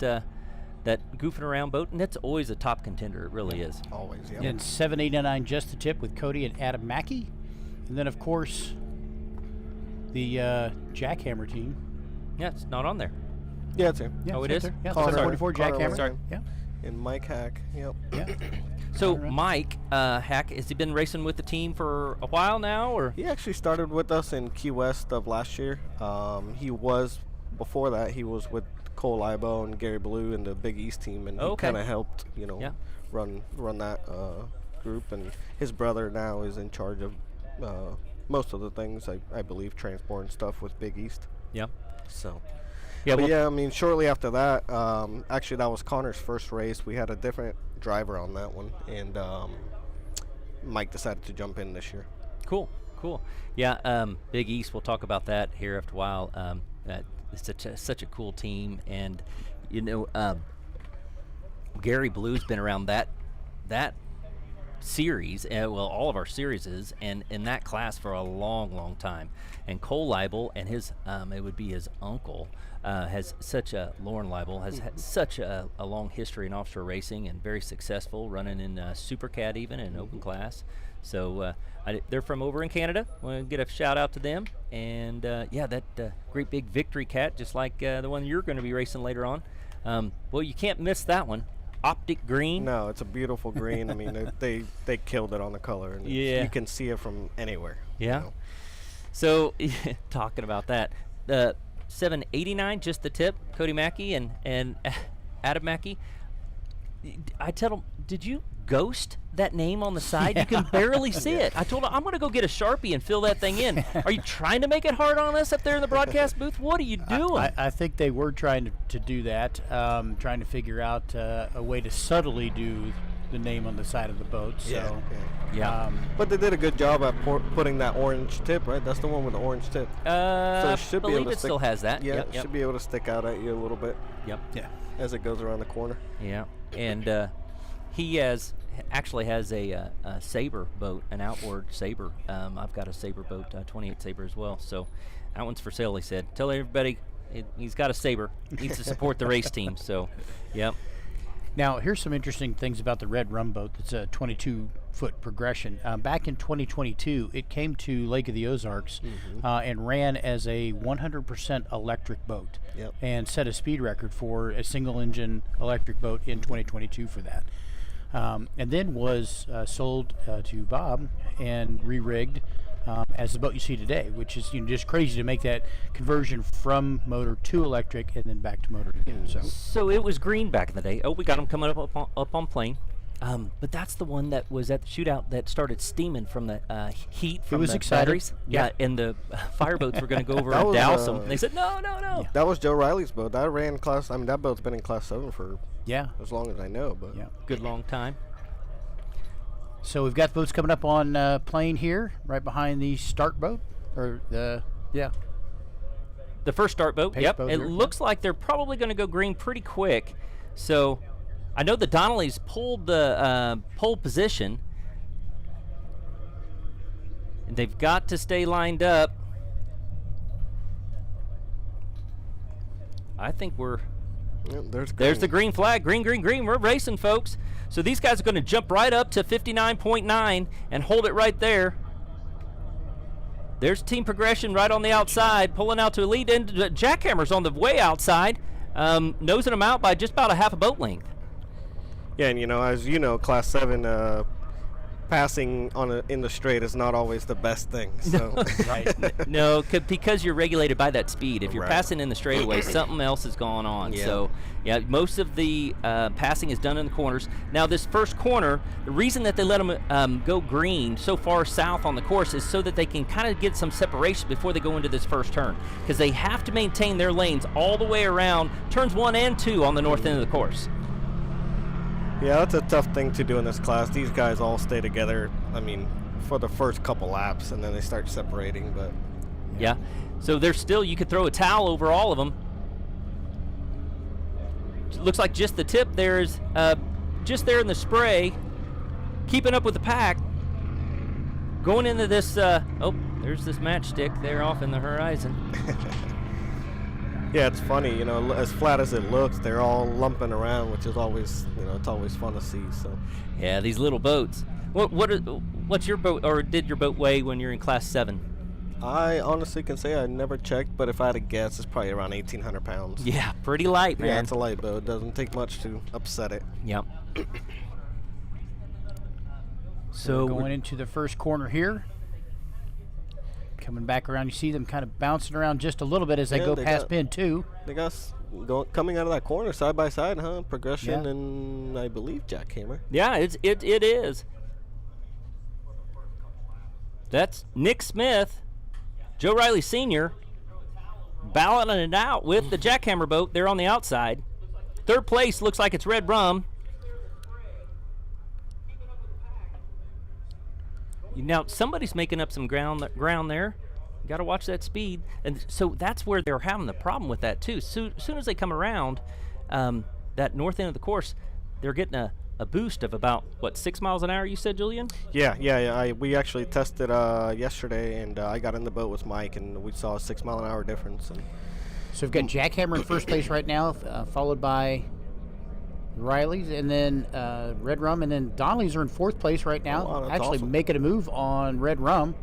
goofing around boat, and that's always a top contender. It really is. Always, yeah. And 789 Just the Tip with Cody and Adam Mackey. And then, of course, the Jackhammer team. Yeah, it's not on there. Yeah, it's him. Yeah, Oh, it it's is? right there. Yeah, Connor- 744 Connor Jackhammer. was him. Yeah. And Mike Hack, yep. Yeah. So Alright. Mike Hack, has he been racing with the team for a while now, or? He actually started with us in Key West of last year. Before that, he was with Cole Ibo and Gary Blue and the Big East team, and he Okay. kind of helped, Yeah. run that group. And his brother now is in charge of most of the things, I believe, transport and stuff with Big East. Yeah. So. Yeah. But Well, yeah, I mean, shortly after that, actually that was Connor's first race. We had a different driver on that one, and Mike decided to jump in this year. Cool. Yeah. Big East. We'll talk about that here after a while. It's such a cool team, and Gary Blue's been around that series, all of our series and in that class for a long time. And Cole Leibel and his it would be his uncle has such a Lauren Leibel has had such a long history in offshore racing and very successful, running in Supercat even in open class. So they're from over in Canada. Want to get a shout out to them. And that great big Victory Cat, just like the one you're going to be racing later on. Well, you can't miss that one. Optic green. No, it's a beautiful green. I mean, they killed it on the color, and Yeah. you can see it from anywhere. Yeah. So talking about that, 789, just the tip, Cody Mackey and Adam Mackey. I tell them, did you ghost that name on the side? You can barely see it. I told him, I'm going to go get a Sharpie and fill that thing in. Are you trying to make it hard on us up there in the broadcast booth? What are you doing? I think they were trying to do that, trying to figure out a way to subtly do the name on the side of the boat. So, Yeah. But they did a good job at putting that orange tip, right? That's the one with the orange tip. So it should be believe able to it still has that. Yeah, Yep, it yep. should be able to stick out at you a little bit Yep. yeah. as it goes around the corner. Yeah, and he actually has a Sabre boat, an outboard Sabre. I've got a Sabre boat, 28 Sabre as well. So that one's for sale. He said, "Tell everybody, He's got a saber. Needs to support the race team. So, yep. Now, here's some interesting things about the Red Rum boat. That's a 22-foot progression. Back in 2022, it came to Lake of the Ozarks and ran as a 100% electric boat, and set a speed record for a single-engine electric boat in 2022 for that. And then was sold to Bob and re-rigged as the boat you see today, which is just crazy to make that conversion from motor to electric and then back to motor again. So it was green back in the day. Oh, we got them coming up on plane. But that's the one that was at the shootout that started steaming from the heat from the batteries. Yeah, and the fireboats were going to go over and douse them. They said, no. Yeah. That was Joe Riley's boat. That ran class. I mean, that boat's been in Class 7 for as long as I know. But good long time. So we've got the boats coming up on plane here, right behind the start boat, or the first start boat. Pace boat It here. looks like they're probably going to go green pretty quick. So I know the Donnellys pulled the pole position, and they've got to stay lined up. I think we're. There's the green flag. Green. We're racing, folks. So these guys are going to jump right up to 59.9 and hold it right there. There's team progression right on the outside, pulling out to a lead. And Jackhammer's on the way outside, nosing them out by just about a half a boat length. Yeah, and as you know, Class 7 passing in the straight is not always the best thing. So. Right. No, because you're regulated by that speed. If you're passing in the straightaway, something else is going on. Yeah. So, most of the passing is done in the corners. Now, this first corner, the reason that they let them go green so far south on the course is so that they can kind of get some separation before they go into this first turn, because they have to maintain their lanes all the way around turns 1 and 2 on the north end of the course. Yeah, that's a tough thing to do in this class. These guys all stay together, for the first couple laps, and then they start separating. But yeah, so there's still, you could throw a towel over all of them. Looks like just the tip there is just there in the spray, keeping up with the pack. Going into this, there's this matchstick there off in the horizon. Yeah, it's funny, as flat as it looks, they're all lumping around, which is always, it's always fun to see. So. Yeah, these little boats. What's your boat, or did your boat weigh when you're in Class 7? I honestly can say I never checked, but if I had to guess, it's probably around 1,800 pounds. Yeah, pretty light, man. Yeah, it's a light boat. It doesn't take much to upset it. Yep. So going into the first corner here. Coming back around, you see them kind of bouncing around just a little bit as they go past pin 2. They got coming out of that corner side by side, Progression and I believe Jackhammer. Yeah, it is. That's Nick Smith, Joe Riley Sr., battling it out with the Jackhammer boat there on the outside. Third place looks like it's Red Rum. Now, somebody's making up some ground there. You got to watch that speed. And so that's where they're having the problem with that, too. Soon as they come around that north end of the course, they're getting a boost of about, 6 miles an hour, you said, Julian? Yeah. We actually tested yesterday, and I got in the boat with Mike, and we saw a 6 mile an hour difference. And so we've got Jackhammer in first place right now, followed by Riley's, and then Red Rum, and then Donnelly's are in fourth place right now. Wow, that's actually awesome. Making a move on Red Rum.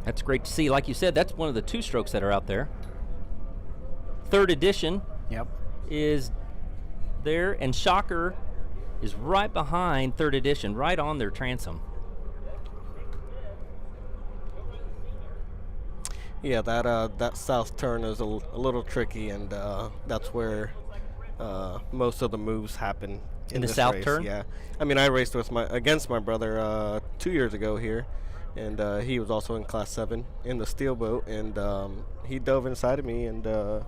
That's great to see. Like you said, that's one of the 2 strokes that are out there. Third edition is there, and Shocker is right behind third edition, right on their transom. Yeah, that south turn is a little tricky, and that's where most of the moves happen in the this south race. turn. Yeah, I raced against my brother 2 years ago here, and he was also in Class 7 in the steel boat, and he dove inside of me, and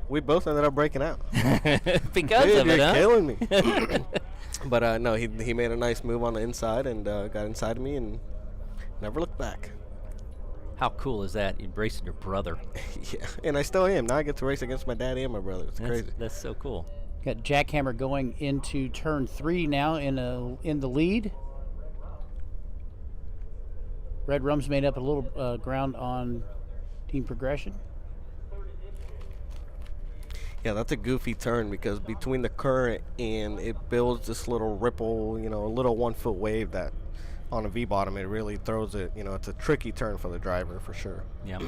we both ended up breaking out. Because of it, You're huh? killing me. But no, he made a nice move on the inside and got inside of me and never looked back. How cool is that? You're racing your brother. Yeah, and I still am. Now I get to race against my daddy and my brother. It's crazy. That's so cool. Got Jackhammer going into turn 3 now in the lead. Red Rum's made up a little ground on team progression. Yeah, that's a goofy turn because between the current and it builds this little ripple, a little 1 foot wave that on a V-bottom, it really throws it, it's a tricky turn for the driver for sure. Yeah.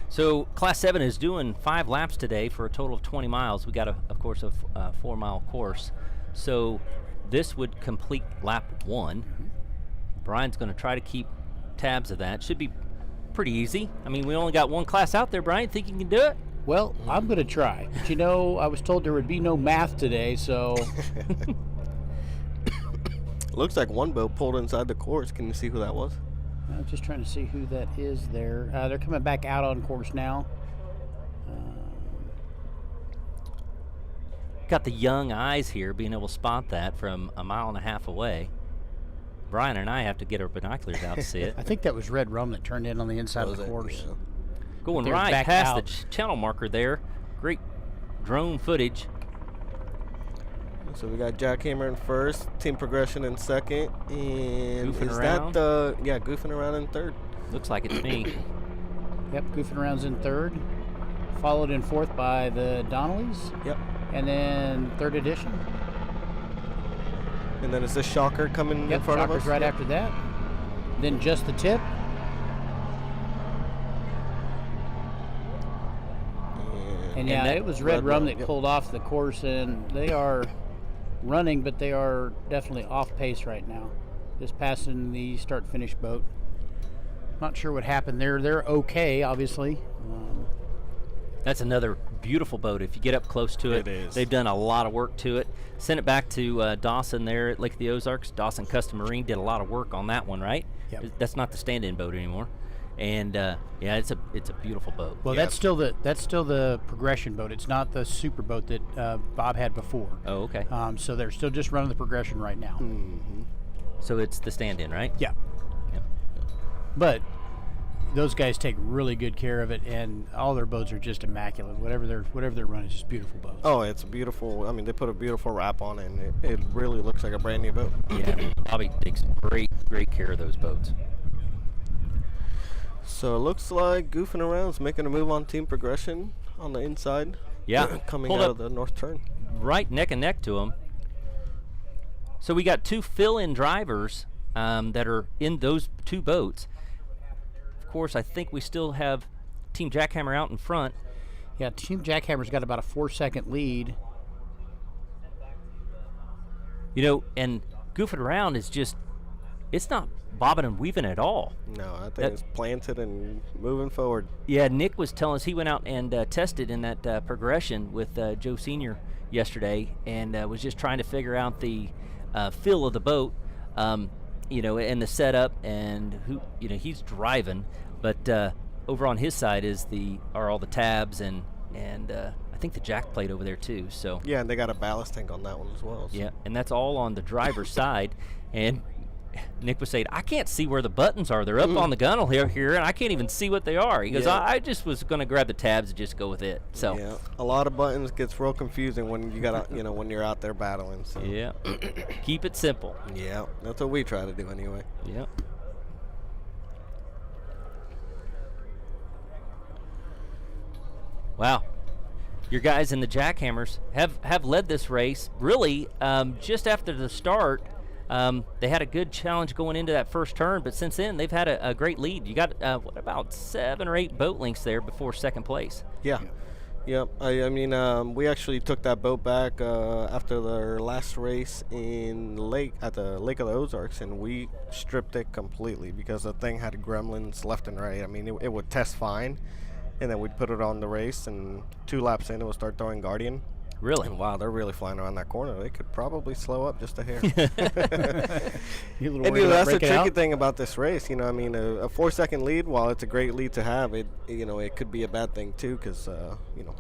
So Class 7 is doing 5 laps today for a total of 20 miles. We got, of course, a 4-mile course. So this would complete lap 1. Brian's going to try to keep tabs of that. Should be pretty easy. I mean, we only got 1 class out there. Brian, think you can do it? Well, I'm going to try. But I was told there would be no math today, so... Looks like one boat pulled inside the course. Can you see who that was? I'm just trying to see who that is there. They're coming back out on course now. Got the young eyes here being able to spot that from 1.5 miles away. Brian and I have to get our binoculars out to see it. I think that was Red Rum that turned in on the inside of the course. Yeah. Going They're right back past out. the channel marker there. Great drone footage. So we got Jackhammer in first, Team Progression in second, and Goofing is around? that Goofing around in third? Looks like it's me. Yep, Goofing Around's in third. Followed in fourth by the Donnellys. Yep. And then third edition. And then is this Shocker coming in Yep, front Shocker's of us? right after that. Then Just the Tip. And yeah, that it was Red Rum that yep. pulled off the course, and they are running, but they are definitely off pace right now. Just passing the start-finish boat. Not sure what happened there. They're okay, obviously. That's another beautiful boat. If you get up close to it, It is. They've done a lot of work to it. Sent it back to Dawson there at Lake of the Ozarks. Dawson Custom Marine did a lot of work on that one, right? Yep. That's not the stand-in boat anymore. And yeah, it's a beautiful boat. Well, Yeah. that's still the progression boat. It's not the super boat that Bob had before. Oh, okay. So they're still just running the progression right now. So it's the stand-in, right? Yeah. Yep. But those guys take really good care of it, and all their boats are just immaculate. Whatever they're running is just beautiful boats. Oh, it's beautiful. I mean, they put a beautiful wrap on it, and it really looks like a brand new boat. Yeah, Bobby takes great care of those boats. So it looks like Goofing Around's making a move on Team Progression on the inside. Yeah, Coming pulled out up of the north turn. right neck and neck to them. So we got 2 fill-in drivers that are in those 2 boats. Of course, I think we still have Team Jackhammer out in front. Yeah, Team Jackhammer's got about a 4-second lead. And Goofing Around is just, it's not bobbing and weaving at all. No, I think That- it's planted and moving forward. Yeah, Nick was telling us he went out and tested in that progression with Joe Sr. yesterday, and was just trying to figure out the feel of the boat, and the setup, and who, he's driving, but over on his side are all the tabs and I think the jack plate over there too. So Yeah, and they got a ballast tank on that one as well. So. yeah, and that's all on the driver's side, and Nick was saying, I can't see where the buttons are. They're up on the gunnel here, and I can't even see what they are. He goes, Yeah. I just was going to grab the tabs and just go with it. So Yeah, a lot of buttons gets real confusing when you got when you're out there battling. So yeah, keep it simple. yeah, that's what we try to do anyway. Yeah. Wow. Your guys in the Jackhammers have led this race. Really, just after the start, they had a good challenge going into that first turn, but since then, they've had a great lead. You got, about 7 or 8 boat lengths there before second place. Yeah. Yep. I mean, we actually took that boat back after their last race in at the Lake of the Ozarks, and we stripped it completely because the thing had gremlins left and right. I mean, it would test fine, and then we'd put it on the race, and 2 laps in, it would start throwing Guardian. Really? And wow, they're really flying around that corner. They could probably slow up just a hair. You a little And worried about that's the breaking tricky out? thing about this race. I mean, a 4-second lead, while it's a great lead to have, it could be a bad thing too, because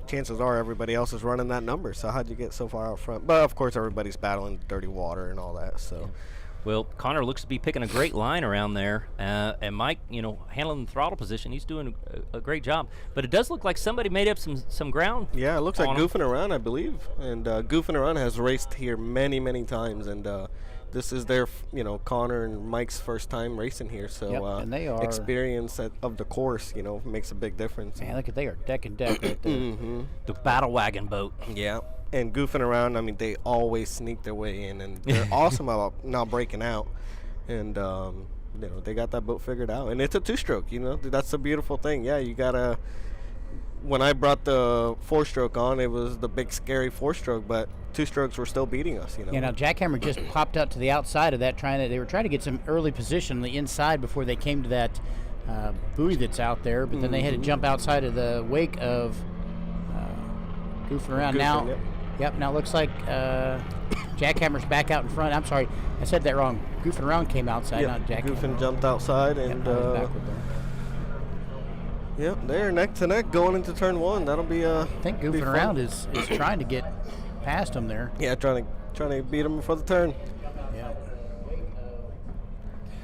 chances are everybody else is running that number. So how'd you get so far out front? But of course, everybody's battling dirty water and all that. So Well, Connor looks to be picking a great line around there, and Mike, handling the throttle position, he's doing a great job. But it does look like somebody made up some ground. yeah, it looks like on 'em. Goofing Around, I believe, and Goofing Around has raced here many, many times, and this is their, Connor and Mike's first time racing here. So and they are experience of the course, makes a big difference. Man, look at they are deck and deck right there. Mm-hmm. The battle wagon boat. Yeah, and goofing around. I mean, they always sneak their way in, and they're awesome about not breaking out. And they got that boat figured out, and it's a 2-stroke. That's the beautiful thing. Yeah, you gotta. When I brought the 4-stroke on, it was the big scary 4-stroke, but 2-strokes were still beating us. Yeah, now Jackhammer just popped out to the outside of that, they were trying to get some early position on the inside before they came to that buoy that's out there, but then they had to jump outside of the wake of goofing around. Now it looks like Jackhammer's back out in front. I'm sorry, I said that wrong. Goofing around came outside, not Jackhammer. Goofing jumped outside, and backward there. Yep, they're neck to neck going into turn 1. That'll be I think goofing around is trying to get past them there. Yeah, trying to beat them before the turn. Yeah.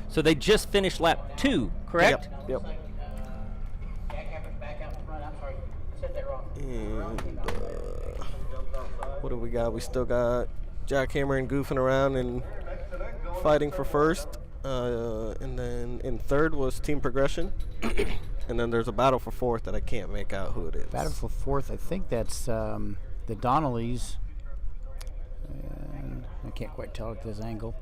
So they just finished lap 2, correct? Yep. Jackhammer's back out in front. I'm sorry, I said that wrong. And what do we got? We still got Jackhammer and goofing around and fighting for first. And then in third was Team Progression. And then there's a battle for fourth that I can't make out who it is. Battle for fourth, I think that's the Donnellys. And I can't quite tell at this angle.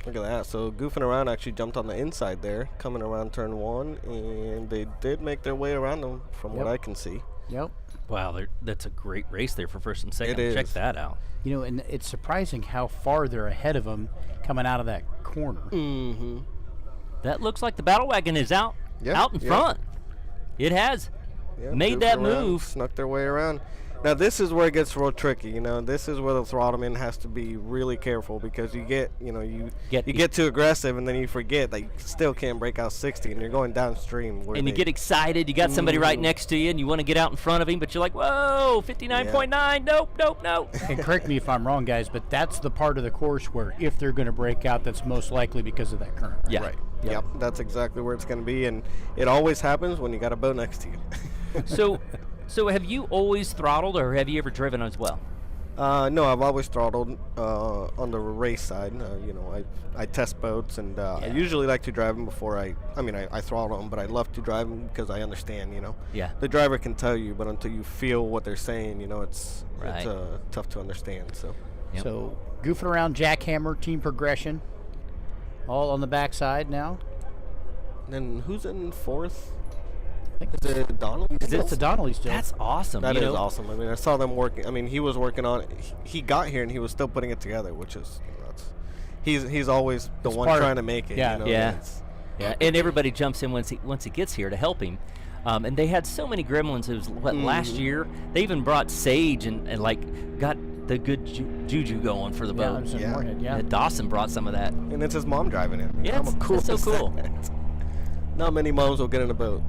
Look at that. So goofing around actually jumped on the inside there, coming around turn 1, and they did make their way around them from what I can see. Yep. Wow, that's a great race there for first and second. It is. Check that out. And it's surprising how far they're ahead of them coming out of that corner. Mm-hmm. That looks like the battle wagon is out in front. It has made that move. Snuck their way around. Now this is where it gets real tricky. This is where the throttleman has to be really careful, because you get too aggressive, and then you forget that you still can't break out 60, and you're going downstream. And you get excited. You got somebody right next to you, and you want to get out in front of him, but you're like, whoa, 59.9, nope. And correct me if I'm wrong, guys, but that's the part of the course where if they're going to break out, that's most likely because of that current. Yeah. Right. Yep, that's exactly where it's going to be, and it always happens when you got a boat next to you. So have you always throttled, or have you ever driven as well? No, I've always throttled on the race side. I test boats, and I usually like to drive them before I throttle them, but I love to drive them because I understand, Yeah. The driver can tell you, but until you feel what they're saying, it's Right. tough to understand. So. Yep. So goofing around Jackhammer, Team Progression, all on the backside now. And then who's in fourth? I think Is it Donnelly? it's the Donnelly still. That's awesome. That is awesome. I mean, I saw them working. He was working on it. He got here and he was still putting it together, which is he's always the one trying to make it. Yeah. And everybody jumps in once he gets here to help him. And they had so many gremlins. It was last year. They even brought Sage and like got the good juju going for the boat. Yeah. Dawson brought some of that. And it's his mom driving it. Yeah, it's so cool. Not many moms will get in a boat.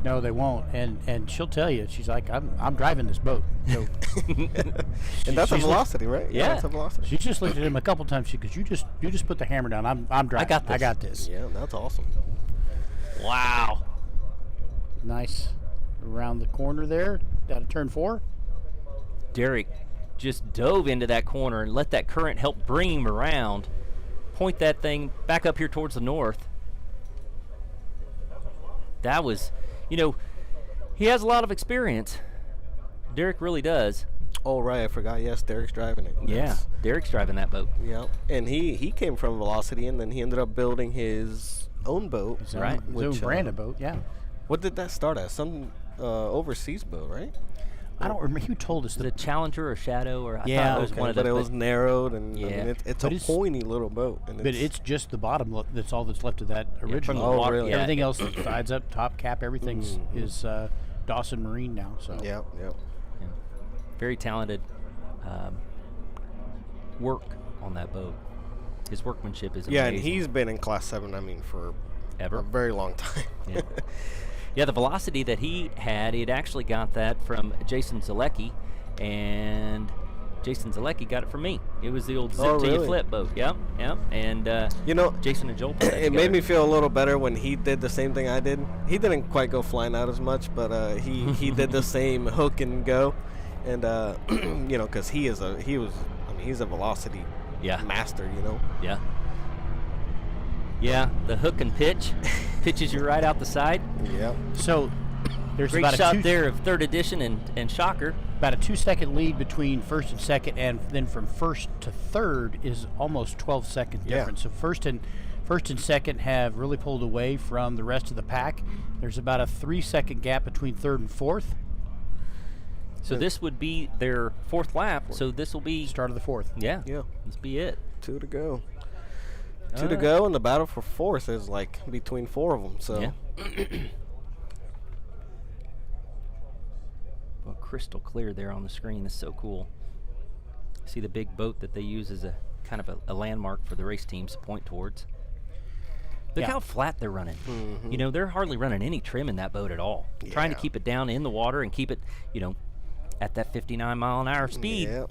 No, they won't, and she'll tell you. She's like, I'm driving this boat. So and that's a velocity, right? Yeah, that's a velocity. She's just looked at him a couple times. She goes, you just put the hammer down. I'm driving. I got this. Yeah, that's awesome. Wow. Nice. Around the corner there, down to turn 4. Derek just dove into that corner and let that current help bring him around. Point that thing back up here towards the north. That was, he has a lot of experience. Derek really does. Oh, right, I forgot. Yes, Derek's driving it. Yeah, Derek's driving that boat. Yeah, and he came from Velocity, and then he ended up building his own boat. His own brand of boat, yeah. What did that start as? Some overseas boat, right? I don't remember who told us. The Challenger or Shadow, or I thought it was one of but those. it was narrowed, and it's a pointy little boat. And but it's just the bottom. That's all that's left of that original. Oh, really? Everything else, sides up, top cap, everything's is Dawson Marine now. So Yep. Very talented work on that boat. His workmanship is amazing. Yeah, and he's been in Class 7. For Ever? a very long time. Yeah. Yeah, the velocity that he had, he'd actually got that from Jason Zalecki, and Jason Zalecki got it from me. It was the old zip till you flip boat. Yep. And Jason and Joel put that it made me feel a little better when he did the same thing I did. He didn't quite go flying out as much, but he did the same hook and go, and because he was mean, he's a velocity master, you know. Yeah. Yeah, the hook and pitch pitches you right out the side. Yeah. So there's Great about shot a there of third edition and Shocker. about a 2-second lead between first and second, and then from first to third is almost 12-second difference. So first and second have really pulled away from the rest of the pack. There's about a 3-second gap between third and fourth. So this would be their fourth lap. So this will be Start of the fourth. Yeah. Yeah. This be it. 2 to go. 2 to go, and the battle for fourth is like between 4 of them. So. Yeah. Well, crystal clear there on the screen. Is so cool. See the big boat that they use as a kind of a landmark for the race teams to point towards. Look how flat they're running. You know, they're hardly running any trim in that boat at all. Trying to keep it down in the water and keep it, you know, at that 59-mile-an-hour speed. Yeah.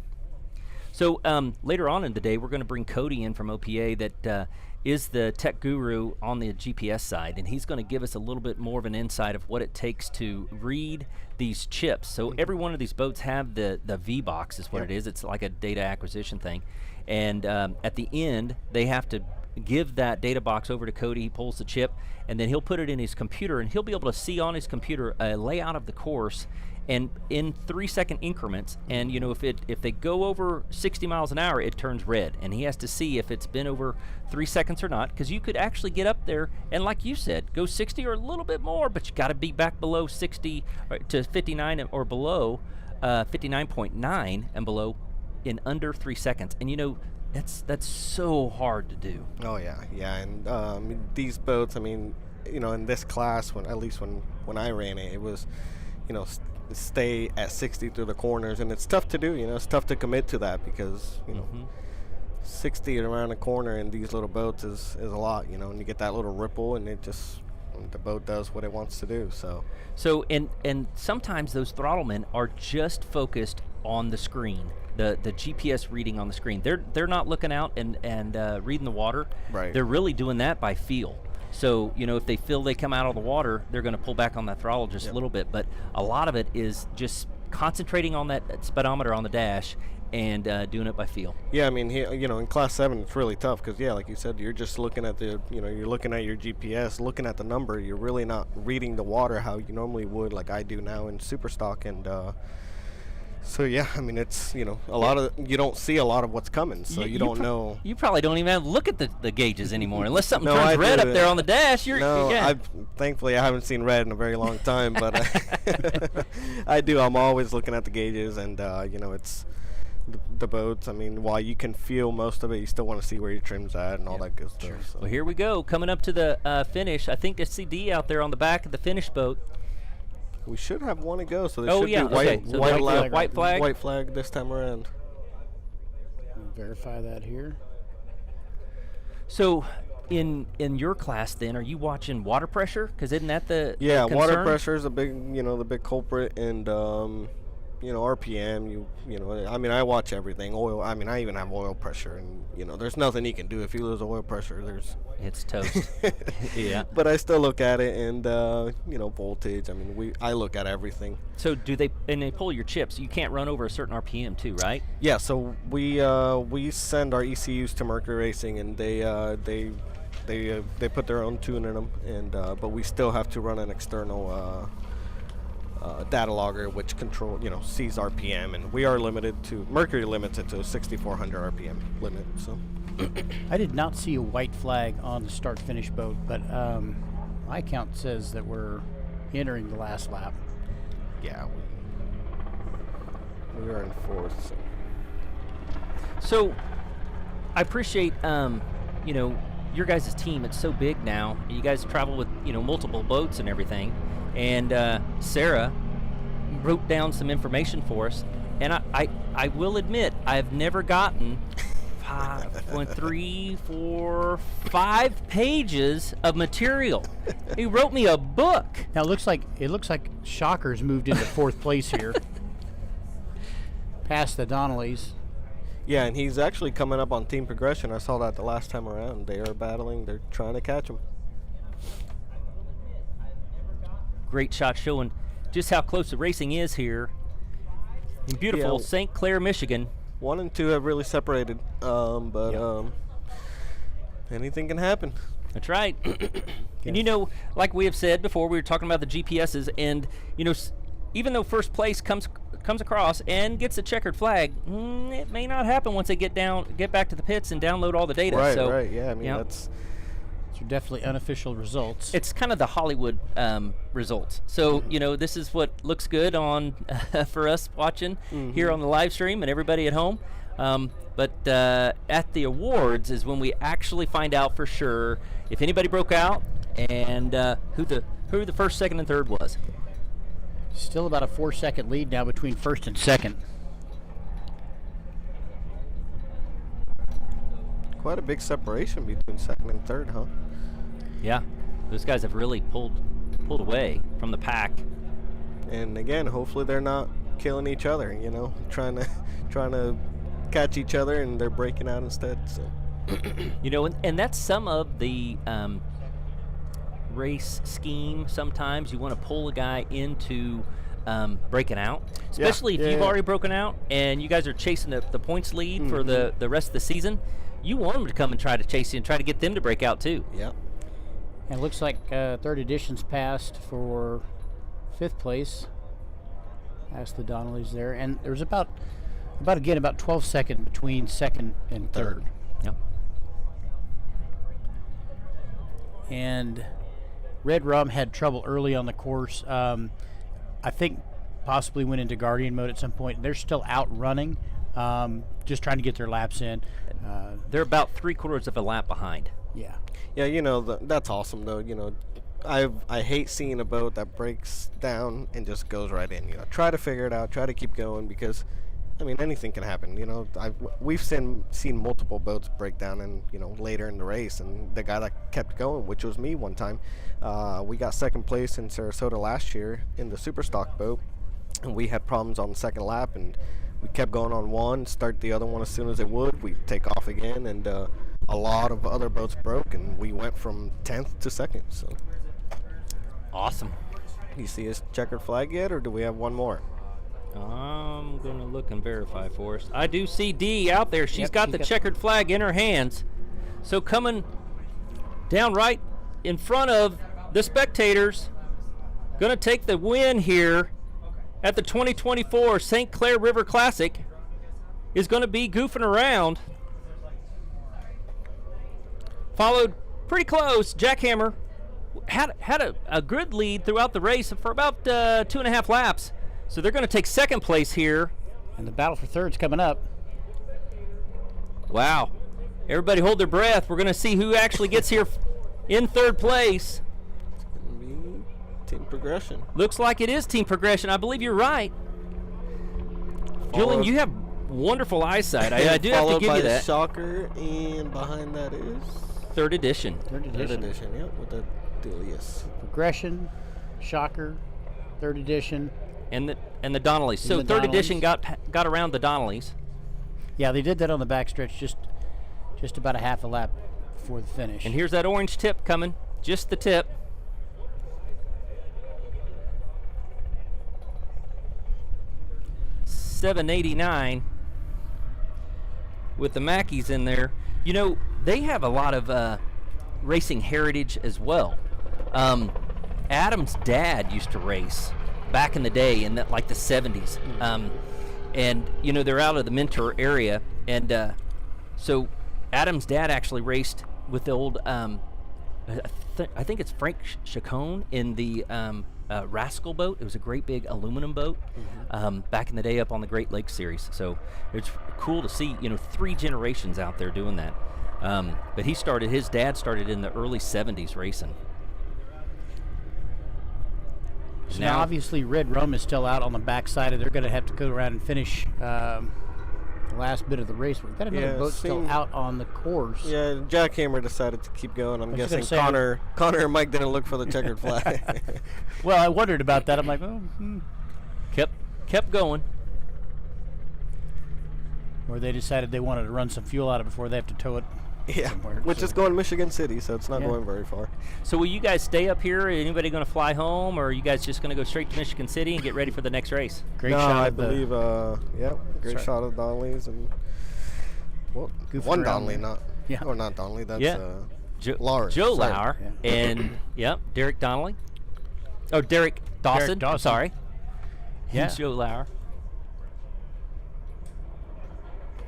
So later on in the day, we're going to bring Cody in from OPA that is the tech guru on the GPS side, and he's going to give us a little bit more of an insight of what it takes to read these chips. So every one of these boats have the V-box is what it is. It's like a data acquisition thing. And at the end, they have to give that data box over to Cody. He pulls the chip, and then he'll put it in his computer, and he'll be able to see on his computer a layout of the course and in 3-second increments. And you know, if they go over 60 miles an hour, it turns red, and he has to see if it's been over 3 seconds or not, because you could actually get up there and, like you said, go 60 or a little bit more, but you got to be back below 60 to 59 or below, 59.9 and below in under 3 seconds. And you know, that's so hard to do. Oh yeah, and these boats, I mean, you know, in this class, at least when I ran it, it was, you know, stay at 60 through the corners, and it's tough to do. You know, it's tough to commit to that because you know, 60 around the corner in these little boats is a lot. You know, and you get that little ripple, and the boat does what it wants to do. So and sometimes those throttlemen are just focused on the screen. The GPS reading on the screen. They're not looking out and reading the water. Right. They're really doing that by feel. So, you know, if they feel they come out of the water, they're going to pull back on that throttle just a little bit. But a lot of it is just concentrating on that speedometer on the dash and doing it by feel. Yeah, I mean, you know, in Class 7, it's really tough because, like you said, you're just looking at you're looking at your GPS, looking at the number. You're really not reading the water how you normally would, like I do now in Superstock. And so, yeah, I mean, it's, you know, you don't see a lot of what's coming, so you don't know. You probably don't even have to look at the gauges anymore. Unless something turns red up there on the dash, thankfully, I haven't seen red in a very long time, but I do. I'm always looking at the gauges, and, you know, it's the boats. I mean, while you can feel most of it, you still want to see where your trim's at and all that good stuff. So. Well, here we go. Coming up to the finish. I think I see D out there on the back of the finish boat. We should have one to go, so there should be white flag this time around. Verify that here. So, in your class, then, are you watching water pressure? Because isn't that the concern? Water pressure is the big culprit, and you know, RPM. You know, I mean, I watch everything. Oil. I mean, I even have oil pressure, and you know, there's nothing you can do if you lose oil pressure. It's toast. Yeah. But I still look at it, and you know, voltage. I mean, I look at everything. So they pull your chips. You can't run over a certain RPM too, right? Yeah. So we send our ECUs to Mercury Racing, and they put their own tune in them, and but we still have to run an external data logger which sees RPM, and we are limited to Mercury limits it to a 6,400 RPM limit. So I did not see a white flag on the start-finish boat, but my count says that we're entering the last lap. Yeah, we are in fourth. So I appreciate you know, your guys' team. It's so big now. You guys travel with, you know, multiple boats and everything. And Sarah wrote down some information for us. And I will admit, I've never gotten 5 pages of material. He wrote me a book. Now it looks like Shocker's moved into fourth place here, past the Donnellys. Yeah, and he's actually coming up on team progression. I saw that the last time around. They are battling. They're trying to catch him. Great shot showing just how close the racing is here in beautiful St. Clair, Michigan. 1 and 2 have really separated. But anything can happen. That's right. And you know, like we have said before, we were talking about the GPSs, and you know, even though first place comes across and gets a checkered flag, it may not happen once they get back to the pits and download all the data. Right, so, right, yeah. I mean, you know, that's These are definitely unofficial results. it's kind of the Hollywood results. So you know, this is what looks good on for us watching here on the live stream and everybody at home. But at the awards is when we actually find out for sure if anybody broke out and who the first, second, and third was. Still about a 4-second lead now between first and second. quite a big separation between second and third, huh? Yeah, those guys have really pulled away from the pack. And again, hopefully they're not killing each other, you know, trying to catch each other, and they're breaking out instead. So, You know, and that's some of the race scheme. Sometimes you want to pull a guy into breaking out, especially if you've already broken out and you guys are chasing the points lead for the rest of the season. You want them to come and try to chase you and try to get them to break out too. yeah. And it looks like third edition's passed for fifth place. Past the Donnellys there, and there's about 12 seconds between second and third. Yep. And Red Rum had trouble early on the course. I think possibly went into Guardian mode at some point. They're still out running, just trying to get their laps in. They're about 3/4 of a lap behind. Yeah. Yeah, you know, that's awesome, though. You know, I hate seeing a boat that breaks down and just goes right in. You know, try to figure it out, try to keep going, because, I mean, anything can happen. You know, we've seen multiple boats break down, and you know, later in the race, and the guy that kept going, which was me one time, we got second place in Sarasota last year in the super stock boat, and we had problems on the second lap, and we kept going on one, start the other one as soon as it would, we take off again, and a lot of other boats broke, and we went from 10th to 2nd. So, Awesome. you see his checkered flag yet, or do we have one more? I'm going to look and verify for us. I do see Dee out there. She's got she's the got- checkered flag in her hands. So coming down right in front of the spectators, going to take the win here at the 2024 St. Clair River Classic is going to be Goofing Around. Followed pretty close, Jackhammer had a good lead throughout the race for about 2.5 laps. So they're going to take second place here. And the battle for third's coming up. Wow. Everybody hold their breath. We're going to see who actually gets here in third place. Gonna be team progression. Looks like it is team progression. I believe you're right. Julian, you have wonderful eyesight. I do have to give you that. Shocker, and behind that is Third edition. Third edition. third edition. Yep, with the Delius. Progression, Shocker, third edition. And the Donnellys. So the third edition Donnellys. got around the Donnellys. Yeah, they did that on the backstretch just about a half a lap before the finish. And here's that orange tip coming. Just the tip. $7.89 with the Mackeys in there. You know, they have a lot of racing heritage as well. Adam's dad used to race back in the day in like the 70s. And, you know, they're out of the Mentor area. And so Adam's dad actually raced with the old, I think it's Frank Chacon in the Rascal boat. It was a great big aluminum boat back in the day up on the Great Lakes Series. So it's cool to see, you know, 3 generations out there doing that. But his dad started in the early 70s racing. So now obviously Red Rum is still out on the backside, and they're going to have to go around and finish the last bit of the race. We've got another boat still out on the course. Yeah, Jackhammer decided to keep going. I'm was just guessing gonna say- Connor and Mike didn't look for the checkered flag. Well, I wondered about that. I'm like, Kept going. Or they decided they wanted to run some fuel out of it before they have to tow it. Yeah, somewhere. which so. is going Michigan City, so it's not Yeah. going very far. So will you guys stay up here? Anybody going to fly home, or are you guys just going to go straight to Michigan City and get ready for the next race? Great no, shot I of the- believe, great right. shot of Donnelly's and Goofing one around Donnelly, there. not Yeah. or not Donnelly. That's Yeah. Lawrence. Joe sorry. Lauer Yeah. and Derek Donnelly. Oh, Derek Dawson. I'm Dawson. sorry. Yeah. He's Joe Lauer.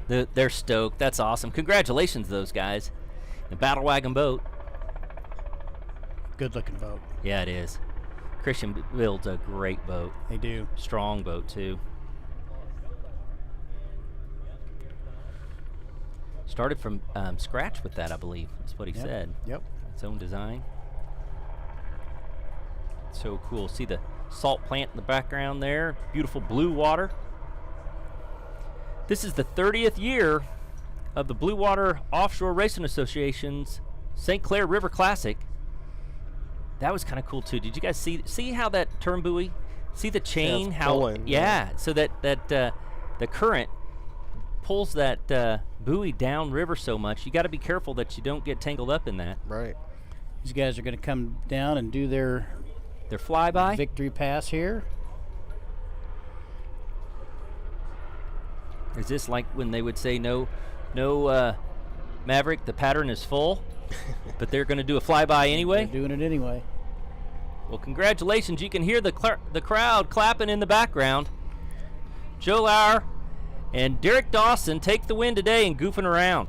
They're stoked. That's awesome. Congratulations, those guys. The Battle Wagon boat. Good looking boat. Yeah, it is. Christian builds a great boat. They do. Strong boat, too. Started from scratch with that, I believe. That's what he Yep. said. Yep. Its own design. So cool. See the salt plant in the background there. Beautiful blue water. This is the 30th year of the Blue Water Offshore Racing Association's St. Clair River Classic. That was kind of cool too. Did you guys see how that turn buoy? See the chain? it's How? pulling, Yeah. So that the current pulls that buoy down river so much. You got to be careful that you don't get tangled up in that. Right. These guys are going to come down and do their Their flyby. victory pass here. Is this like when they would say no, Maverick, the pattern is full, but they're going to do a flyby anyway? They're doing it anyway. Well, congratulations. You can hear the crowd clapping in the background. Joe Lauer and Derek Dawson take the win today and goofing around.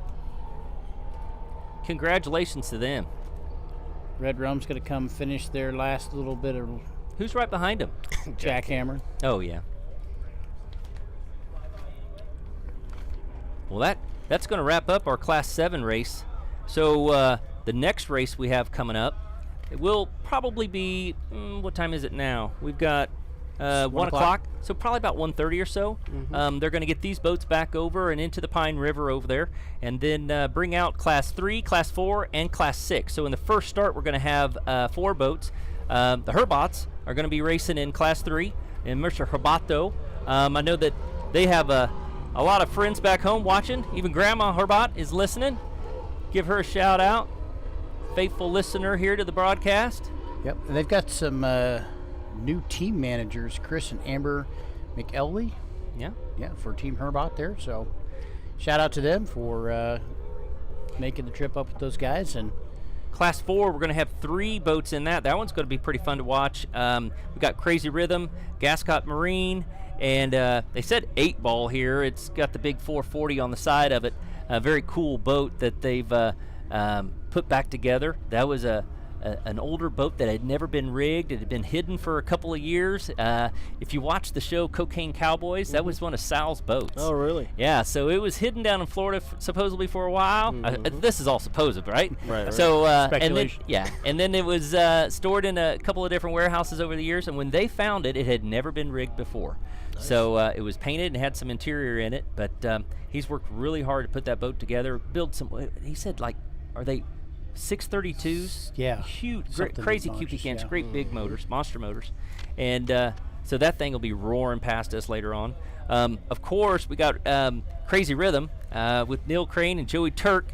Congratulations to them. Red Rum's going to come finish their last little bit of Who's right behind them? jackhammer. Oh, yeah. Well, that's going to wrap up our Class 7 race. So the next race we have coming up, it will probably be, what time is it now? We've got 1 o'clock, so probably about 1:30 or so. They're going to get these boats back over and into the Pine River over there, and then bring out Class 3, Class 4, and Class 6. So in the first start, we're going to have 4 boats. The Herbots are going to be racing in Class 3, and Mr. Herbato. I know that they have a lot of friends back home watching. Even Grandma Herbot is listening. Give her a shout out. Faithful listener here to the broadcast. Yep. And they've got some new team managers, Chris and Amber McElwee. Yeah. Yeah, for Team Herbot there. So shout out to them for making the trip up with those guys. And Class 4, we're going to have 3 boats in that. That one's going to be pretty fun to watch. We've got Crazy Rhythm, Gascot Marine, and they said 8 Ball here. It's got the big 440 on the side of it. A very cool boat that they've put back together. That was an older boat that had never been rigged. It had been hidden for a couple of years. If you watch the show Cocaine Cowboys, that was one of Sal's boats. Oh, really? Yeah, so it was hidden down in Florida supposedly for a while. This is all supposed, right? Right. So and then, Speculation. and then it was stored in a couple of different warehouses over the years. And when they found it, it had never been rigged before. Nice. So it was painted and had some interior in it. But he's worked really hard to put that boat together. Build some. He said, like, are they 632s? Yeah. Huge, Something crazy monstrous, QP cans, yeah. great big motors, monster motors. And so that thing will be roaring past us later on. Of course, we got Crazy Rhythm with Neil Crane and Joey Turk,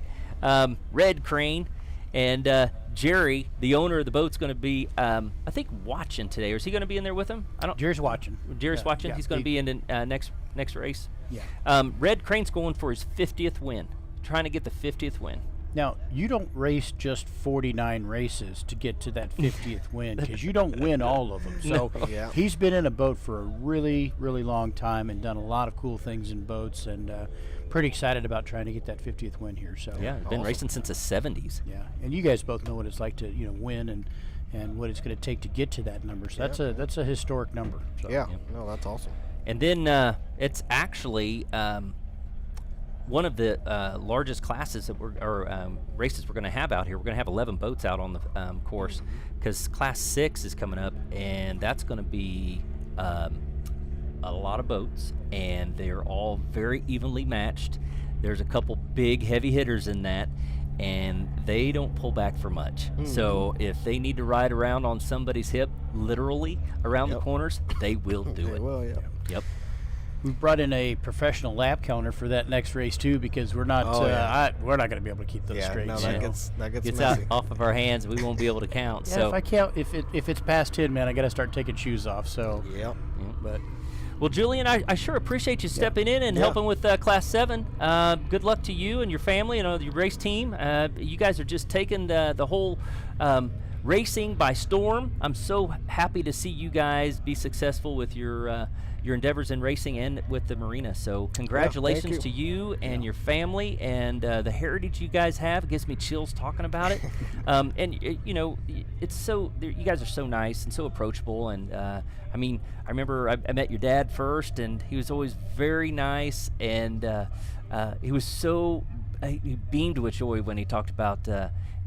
Red Crane, and Jerry, the owner of the boat's going to be, I think, watching today. Or is he going to be in there with him? I don't. Jerry's watching. Jerry's watching. Yeah, He's going to be in the next race. Yeah. Red Crane's going for his 50th win, trying to get the 50th win. Now, you don't race just 49 races to get to that 50th win, because you don't win all of them. So Yeah. he's been in a boat for a really, really long time and done a lot of cool things in boats, and pretty excited about trying to get that 50th win here. So Yeah, been racing since the 70s. Yeah, and you guys both know what it's like to win and what it's going to take to get to that number. So that's a historic number. So. Yeah. No, that's awesome. And then it's actually one of the largest classes that races we're going to have out here. We're going to have 11 boats out on the course, because Class 6 is coming up, and that's going to be a lot of boats, and they're all very evenly matched. There's a couple big heavy hitters in that, and they don't pull back for much. So if they need to ride around on somebody's hip, literally around the corners, they will do it. Well, yeah. Yep. We've brought in a professional lap counter for that next race too, because we're not we're not going to be able to keep those straight. No, so. that gets It's messy. off of our hands. We won't be able to count. Yeah, so if I count, if it's past 10, man, I got to start taking shoes off. So Yep. but. Well, Julian, I sure appreciate you stepping in and Yeah. helping with Class 7. Good luck to you and your family and your race team. You guys are just taking the whole racing by storm. I'm so happy to see you guys be successful with your endeavors in racing and with the marina. So congratulations to you and your family and the heritage you guys have. It gives me chills talking about it. And it's so, you guys are so nice and so approachable. And I mean, I remember I met your dad first, and he was always very nice, and he was so, he beamed with joy when he talked about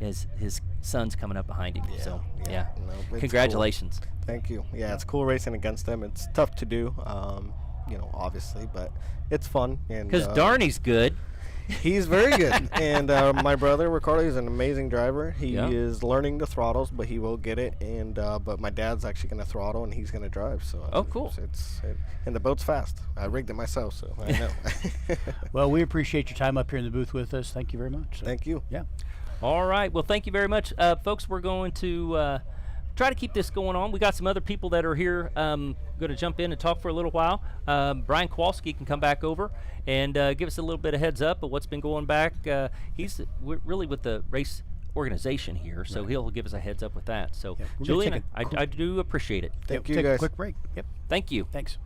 his sons coming up behind him. So yeah. No, it's Congratulations. cool. Thank you. Yeah, it's cool racing against them. It's tough to do, obviously, but it's fun. Because Darney's good. He's very good. And my brother Ricardo is an amazing driver. He is learning the throttles, but he will get it. And but my dad's actually going to throttle, and he's going to drive. So cool. And the boat's fast. I rigged it myself, so I know. Well, we appreciate your time up here in the booth with us. Thank you very much. So, Thank you. Yeah. All right. Well, thank you very much, folks. We're going to try to keep this going on. We got some other people that are here going to jump in and talk for a little while. Brian Kowalski can come back over and give us a little bit of heads up of what's been going back. He's really with the race organization here, so he'll give us a heads up with that. So, Julian, I do appreciate it. Thank you, Take guys. a quick break. Yep. Thank you. Thanks.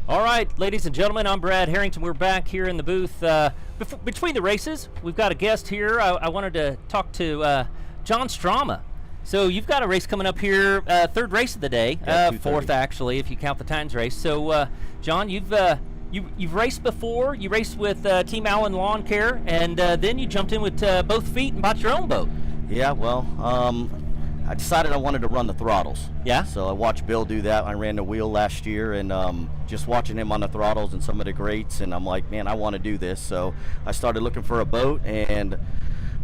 All right, ladies and gentlemen, I'm Brad Harrington. We're back here in the booth. Between the races, we've got a guest here. I wanted to talk to John Strama. So you've got a race coming up here, third race of the day, fourth actually, if you count the Times race. So, John, you've raced before. You raced with Team Allen Lawn Care, and then you jumped in with both feet and bought your own boat. Yeah, well, I decided I wanted to run the throttles. Yeah? So I watched Bill do that. I ran the wheel last year, and just watching him on the throttles and some of the greats, and I'm like, man, I want to do this. So I started looking for a boat, and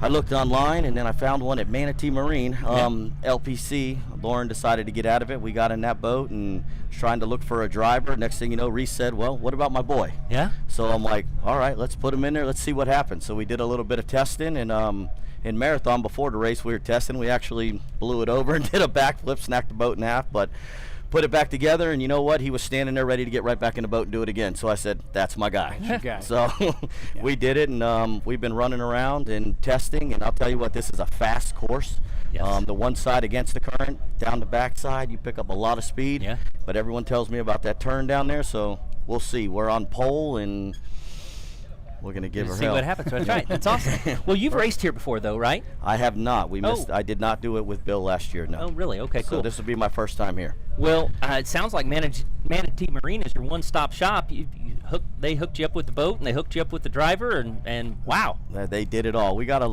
I looked online, and then I found one at Manatee Marine, LPC. Lauren decided to get out of it. We got in that boat and was trying to look for a driver. Next thing you know, Reese said, well, what about my boy? Yeah. So I'm like, all right, let's put him in there. Let's see what happens. So we did a little bit of testing, and in Marathon before the race we were testing. We actually blew it over and did a backflip, snapped the boat in half, but put it back together, and you know what? He was standing there ready to get right back in the boat and do it again. So I said, that's my guy. That's your guy. So we did it, and we've been running around and testing, and I'll tell you what, this is a fast course. Yes. The one side against the current, down the back side, you pick up a lot of speed. Yeah. But everyone tells me about that turn down there, so we'll see. We're on pole, and we're going to give her See hell. what happens. That's right. That's awesome. Well, you've raced here before, though, right? I have not. We missed. Oh. I did not do it with Bill last year, no. Oh, really? Okay, So cool. this will be my first time here. Well, it sounds like Manatee Marine is your one-stop shop. They hooked you up with the boat, and they hooked you up with the driver, and wow. They did it all. We got a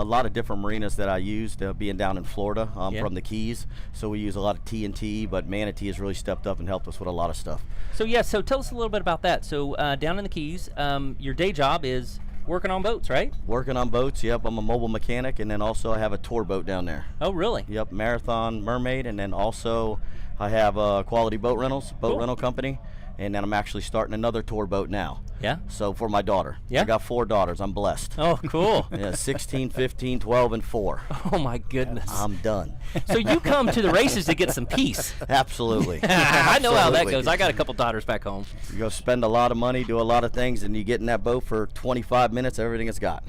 lot of different marinas that I used, being down in Florida Yeah. from the Keys. So we use a lot of T&T, but Manatee has really stepped up and helped us with a lot of stuff. So, yeah, so tell us a little bit about that. So down in the Keys, your day job is working on boats, right? Working on boats, yep. I'm a mobile mechanic, and then also I have a tour boat down there. Oh, really? Yep, Marathon Mermaid, and then also I have Quality Boat Rentals, Cool. rental company, and then I'm actually starting another tour boat now. Yeah? So for my daughter. Yeah? I got 4 daughters. I'm blessed. Oh, cool. Yeah, 16, 15, 12, and 4. Oh, my goodness. I'm done. So you come to the races to get some peace. Absolutely. I know how that Absolutely. goes. I got a couple daughters back home. You go spend a lot of money, do a lot of things, and you get in that boat for 25 minutes, everything it's got.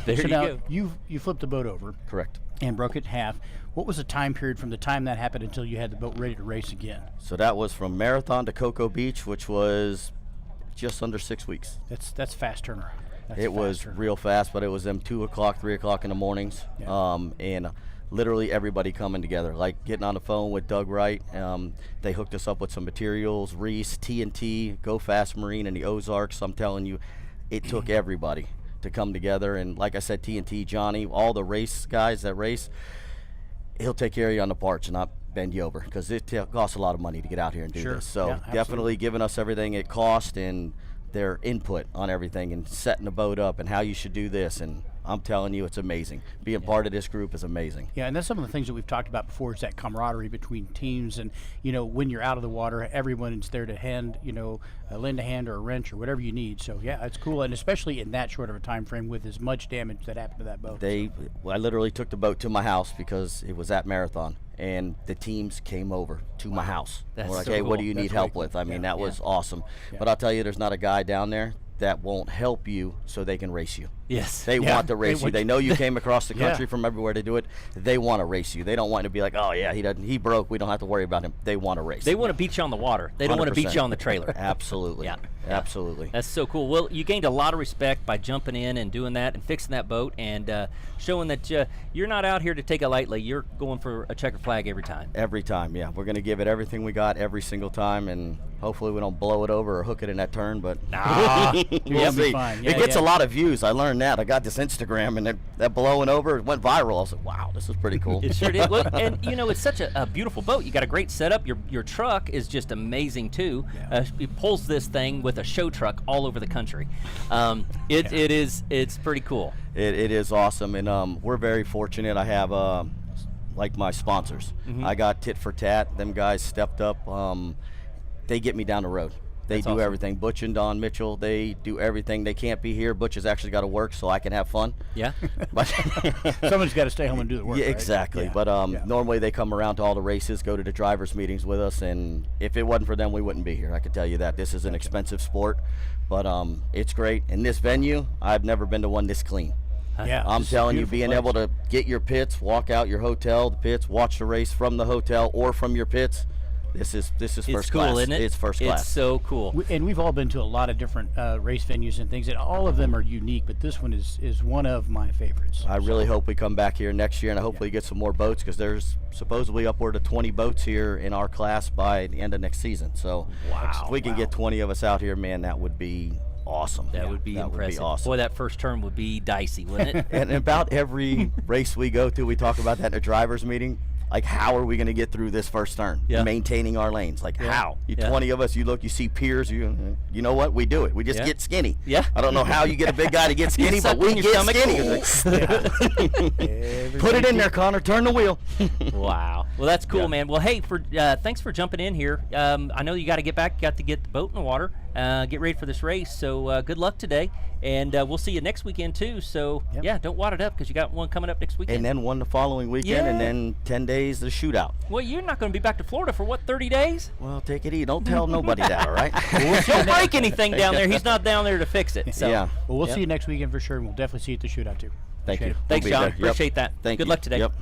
There So you now go. you flipped the boat over Correct. and broke it in half. What was the time period from the time that happened until you had the boat ready to race again? So that was from Marathon to Cocoa Beach, which was just under 6 weeks. That's fast turnaround. That's It fast was turnaround. real fast, but it was them 2 o'clock, 3 o'clock in the mornings. Yeah. And literally everybody coming together, like getting on the phone with Doug Wright. They hooked us up with some materials, Reese, T&T, Go Fast Marine, and the Ozarks. I'm telling you, it took everybody to come together. And like I said, T&T, Johnny, all the race guys that race, he'll take care of you on the parts and not bend you over, because it costs a lot of money to get out here and do Sure. this. So Yeah, absolutely. definitely giving us everything it cost and their input on everything and setting the boat up and how you should do this. And I'm telling you, it's amazing. Being part of this group is amazing. Yeah, and that's some of the things that we've talked about before, is that camaraderie between teams. And, when you're out of the water, everyone's there to hand, lend a hand or a wrench or whatever you need. So, yeah, it's cool. And especially in that short of a time frame with as much damage that happened to that boat. I literally took the boat to my house because it was at Marathon, and the teams came over to my house. That's We're like, so hey, what cool. do you That's need really help cool. with? I mean, Yeah. that was awesome. But I'll tell you, there's not a guy down there that won't help you so they can race you. Yes. They Yeah. want to race They you. want They know you came across the Yeah. country from everywhere to do it. They want to race you. They don't want to be like, oh yeah, he broke. We don't have to worry about him. They want to race. They want to beat you on the water. They don't want to beat 100%. you on the trailer. Absolutely. Yeah. Absolutely. That's so cool. Well, you gained a lot of respect by jumping in and doing that and fixing that boat and showing that you're not out here to take it lightly. You're going for a checker flag every time. Every time, yeah. We're going to give it everything we got every single time, and hopefully we don't blow it over or hook it in that turn, but Nah. we'll You'll be see. fine. Yeah, It gets yeah. a lot of views. I learned that. I got this Instagram, and that blowing over, it went viral. I was like, wow, this is pretty cool. It sure did. Well, and it's such a beautiful boat. You got a great setup. Your truck is just amazing too. Yeah. It pulls this thing with a show truck all over the country. It's pretty cool. It is awesome, and we're very fortunate. I have like my sponsors. Mm-hmm. I got Tit for Tat. Them guys stepped up. They get me down the road. They That's do awesome. everything. Butch and Don Mitchell, they do everything. They can't be here. Butch has actually got to work so I can have fun. Yeah. But Someone's got to stay home and do the work. yeah, right? exactly. Yeah. But Yeah. normally they come around to all the races, go to the drivers' meetings with us, and if it wasn't for them, we wouldn't be here. I can tell you that. This is an expensive sport, but it's great. In this venue, I've never been to one this clean. Yeah, I'm this is a telling you, beautiful being place. able to get your pits, walk out your hotel, the pits, watch the race from the hotel or from your pits, this is It's first cool, class. isn't it? It's first class. It's so cool. And we've all been to a lot of different race venues and things, and all of them are unique, but this one is one of my favorites. I really hope we come back here next year and I hopefully get some more boats, because there's supposedly upward of 20 boats here in our class by the end of next season. So if we can get 20 of us out here, man, that would be awesome. That would be impressive. awesome. Boy, that first turn would be dicey, wouldn't it? And about every race we go to, we talk about that in a driver's meeting. Like, how are we going to get through this first turn? Yeah. Maintaining our lanes. Like, how? You Yeah. 20 of us, you look, you see peers, you know what? We do it. We just get skinny. Yeah. I don't know how you get a big guy to get skinny, but suck we in your get stomach. skinny. Put it in there, Connor. Turn the wheel. Wow. Well, that's cool, Yeah. man. Well, hey, thanks for jumping in here. I know you got to get back. Got to get the boat in the water. Get ready for this race. So good luck today, and we'll see you next weekend too. So yeah, don't wad it up because you got one coming up next weekend. And then one the following weekend, and Yeah. then 10 days the shootout. Well, you're not going to be back to Florida for what, 30 days? Well, take it easy. Don't tell nobody that, all right? Don't break anything down there. He's not down there to fix it. So. Yeah. Well, we'll see you next weekend for sure, and we'll definitely see you at the shootout too. Thank Appreciate you. it. Thanks, We'll be John. there. Yep. Appreciate that. Thank Good you. luck today. Yep.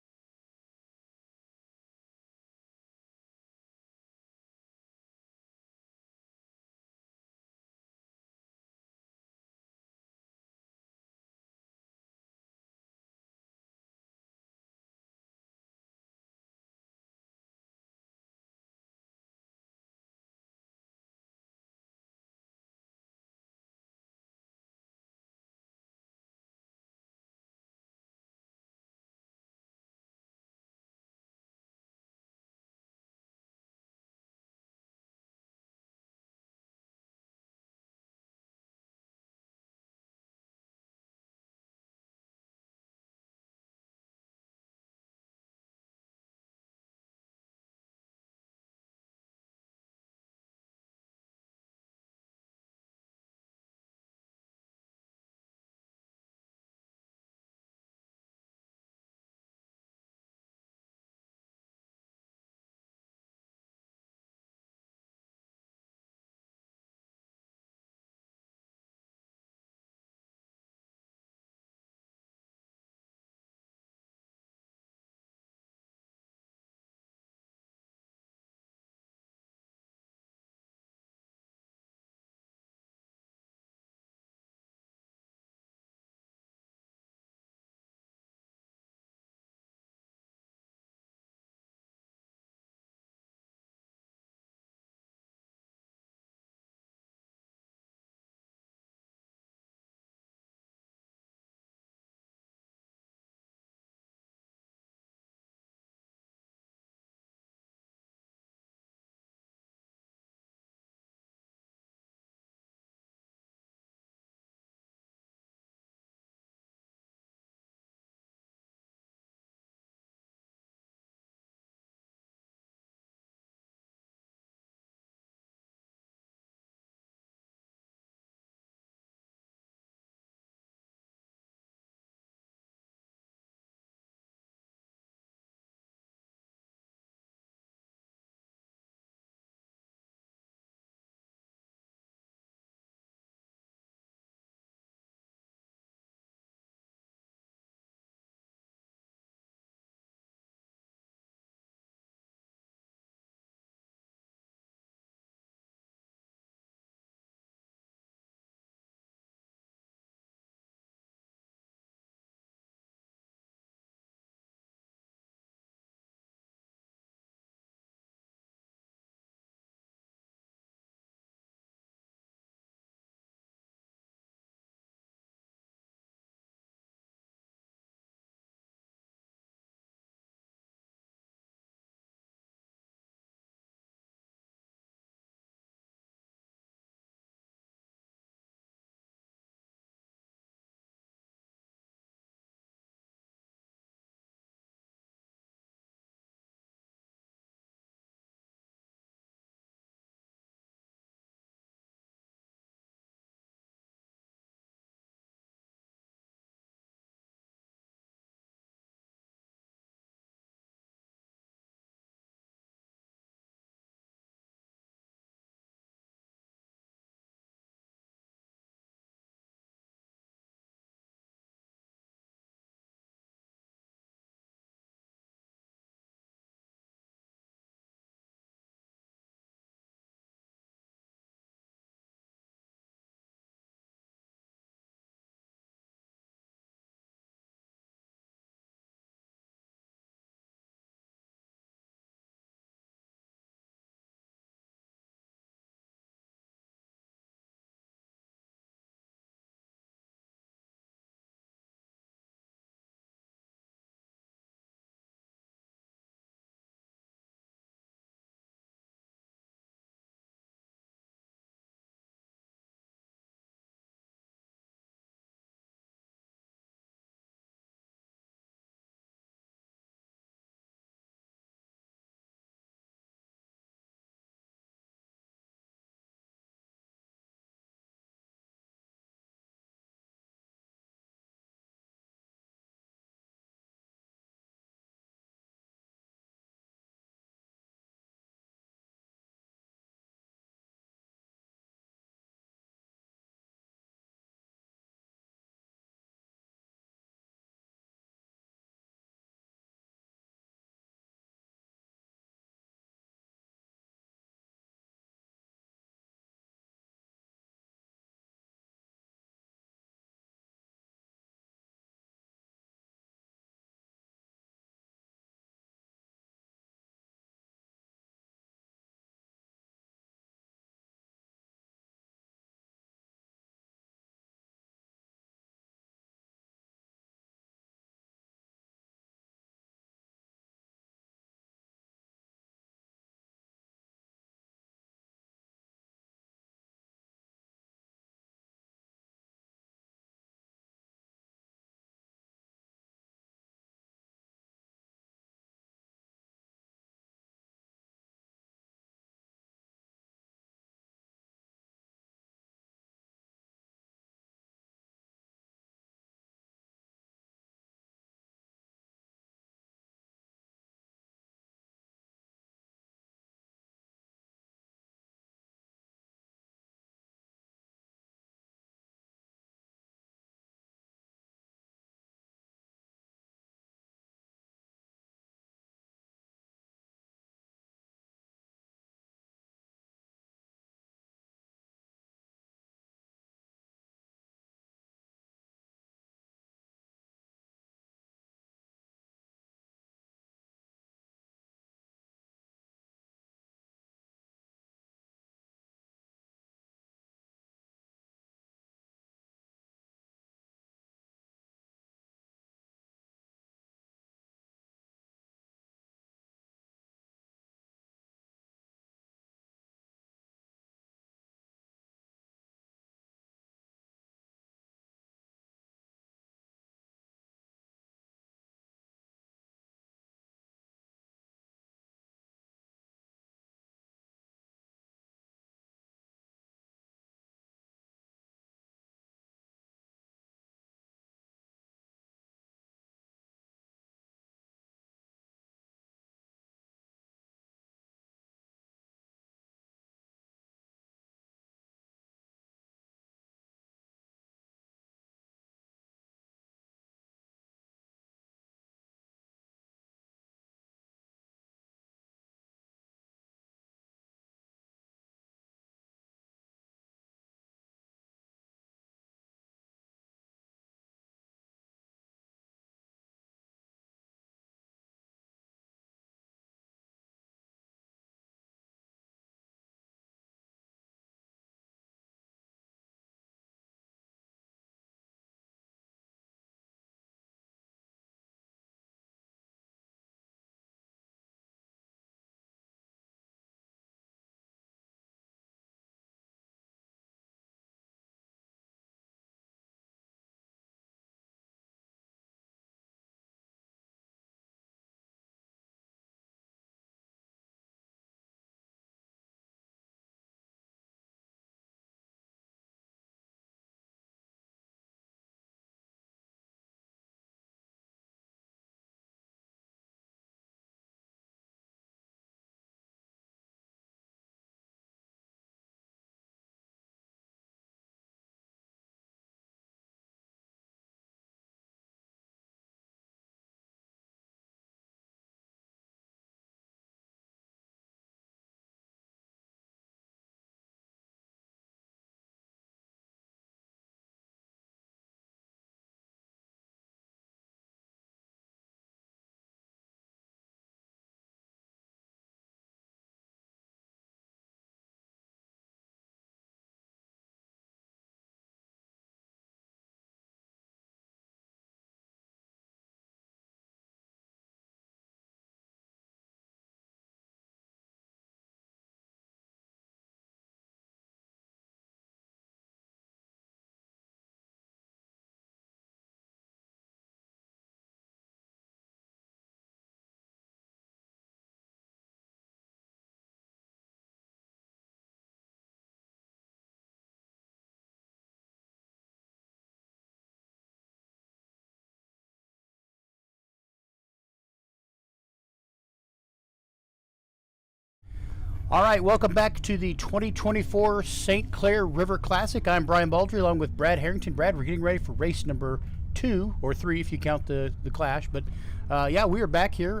All right, welcome back to the 2024 St. Clair River Classic. I'm Brian Baldry along with Brad Harrington. Brad, we're getting ready for race number 2 or 3 if you count the clash. But yeah, we are back here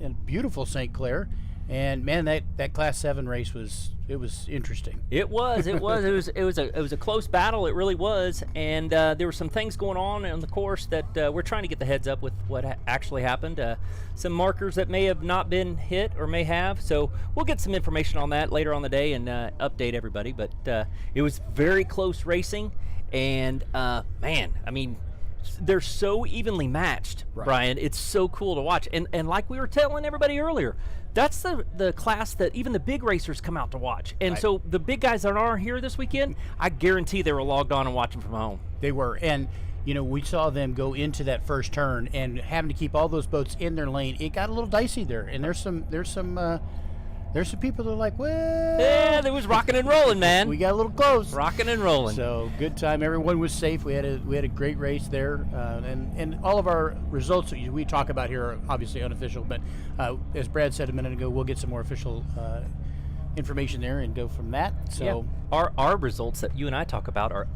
in beautiful St. Clair. And man, that Class 7 race was interesting. It was a close battle. It really was, and there were some things going on the course that we're trying to get the heads up with what actually happened. Some markers that may have not been hit or may have. So we'll get some information on that later on the day and update everybody. But it was very close racing, and man, I mean, they're so evenly matched, right. Brian. It's so cool to watch, and like we were telling everybody earlier. That's the class that even the big racers come out to watch. And right. So the big guys that aren't here this weekend, I guarantee they were logged on and watching from home. They were. And, you know, we saw them go into that first turn and having to keep all those boats in their lane. It got a little dicey there. And there's some people that are like, well. Yeah, they was rocking and rolling, man. We got a little close. Rocking and rolling. So good time. Everyone was safe. We had a great race there. And all of our results that we talk about here are obviously unofficial. But as Brad said a minute ago, we'll get some more official information there and go from that. So yeah. Our results that you and I talk about are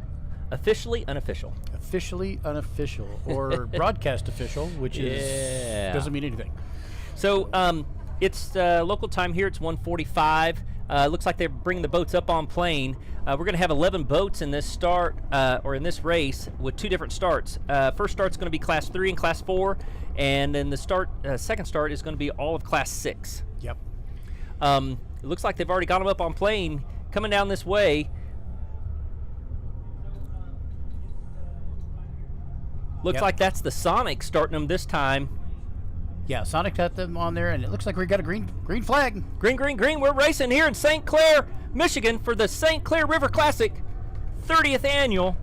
officially unofficial. Officially unofficial or broadcast official, which is doesn't mean anything. So it's local time here. It's 1:45. Looks like they're bringing the boats up on plane. We're going to have 11 boats in this start or in this race with 2 different starts. First start's going to be Class 3 and Class 4, and then the second start is going to be all of Class 6. Yep. It looks like they've already got them up on plane coming down this way. Looks like that's the Sonic starting them this time. Yeah, Sonic got them on there, and it looks like we got a green flag. Green. We're racing here in St. Clair, Michigan for the St. Clair River Classic 30th annual.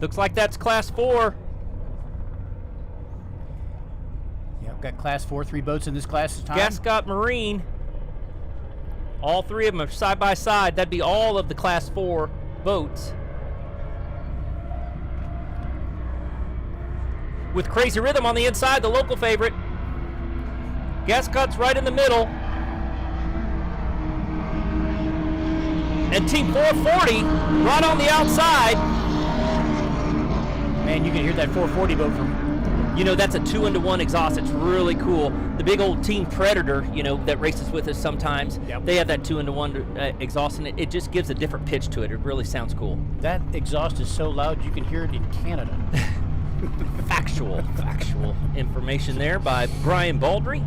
Looks like that's Class 4. Yeah, we've got Class 4, 3 boats in this class this time. Gascott Marine. All 3 of them are side by side. That'd be all of the Class 4 boats. With Crazy Rhythm on the inside, the local favorite. Gascott's right in the middle. And Team 440 right on the outside. Man, you can hear that 440 boat from... You know, that's a 2-1 exhaust. It's really cool. The big old Team Predator, you know, that races with us sometimes, they have that 2-1 exhaust, and it just gives a different pitch to it. It really sounds cool. That exhaust is so loud you can hear it in Canada. Factual information there by Brian Baldry.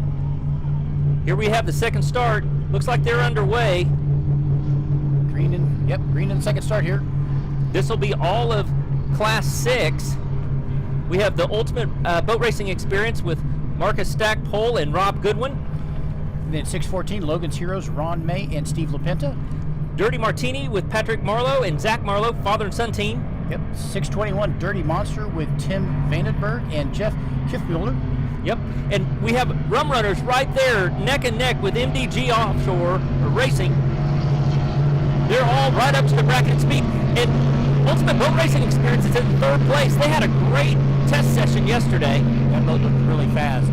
Here we have the second start. Looks like they're underway. Green in the second start here. This will be all of Class 6. We have the Ultimate Boat Racing Experience with Marcus Stackpole and Rob Goodwin. And then 614, Logan's Heroes, Ron May and Steve LaPinta. Dirty Martini with Patrick Marlowe and Zach Marlowe, father and son team. Yep, 621 Dirty Monster with Tim Vandenberg and Jeff Kiffmuller. Yep, and we have Rum Runners right there, neck and neck with MDG Offshore Racing. They're all right up to the bracket speed. And Ultimate Boat Racing Experience is in 3rd place. They had a great test session yesterday. That boat looked really fast.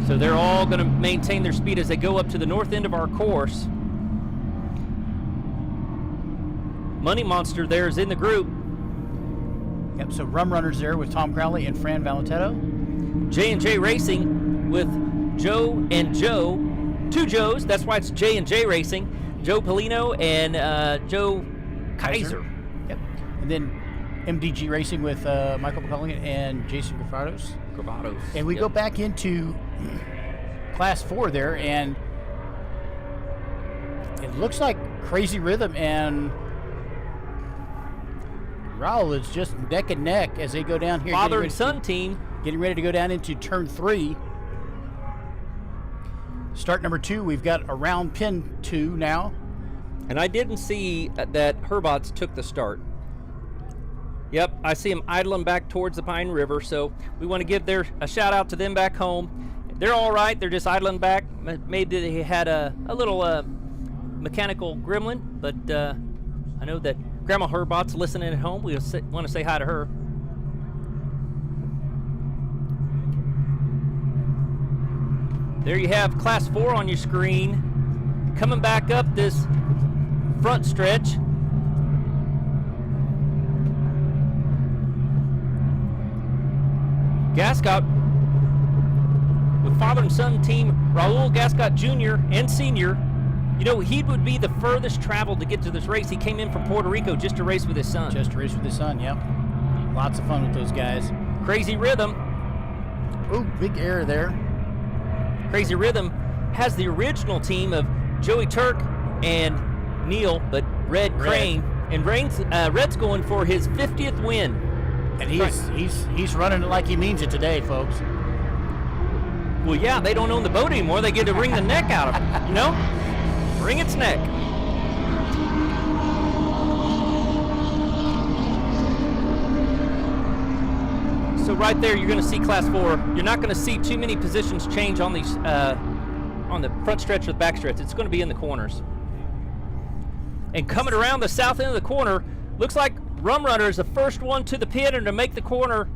So they're all going to maintain their speed as they go up to the north end of our course. Money Monster there is in the group. Yep, so Rum Runners there with Tom Crowley and Fran Valentetto. J&J Racing with Joe and Joe. 2 Joes, that's why it's J&J Racing. Joe Polino and Joe Kaiser. Yep. And then MDG Racing with Michael McCullough and Jason Gravados. And we go back into Class 4 there, and it looks like Crazy Rhythm and Raul is just neck and neck as they go down here. Father and son team. Getting ready to go down into turn 3. Start number 2, we've got around pin 2 now. And I didn't see that Herbots took the start. Yep, I see them idling back towards the Pine River, so we want to give a shout out to them back home. They're all right, they're just idling back. Maybe they had a little mechanical gremlin, but I know that Grandma Herbot's listening at home. We want to say hi to her. There you have Class 4 on your screen. Coming back up this front stretch. Gascott with father and son team Raul Gascott Jr. and Sr. You know, he would be the furthest traveled to get to this race. He came in from Puerto Rico just to race with his son. Just to race with his son, yep. Lots of fun with those guys. Crazy Rhythm. Ooh, big error there. Crazy Rhythm has the original team of Joey Turk and Neil, but Red Crane. And Red's going for his 50th win. And he's running it like he means it today, folks. Well, yeah, they don't own the boat anymore. They get to wring the neck out of it, you know? Wring its neck. So right there, you're going to see Class 4. You're not going to see too many positions change on these on the front stretch or the back stretch. It's going to be in the corners. And coming around the south end of the corner, looks like Rum Runner is the first one to the pit and to make the corner,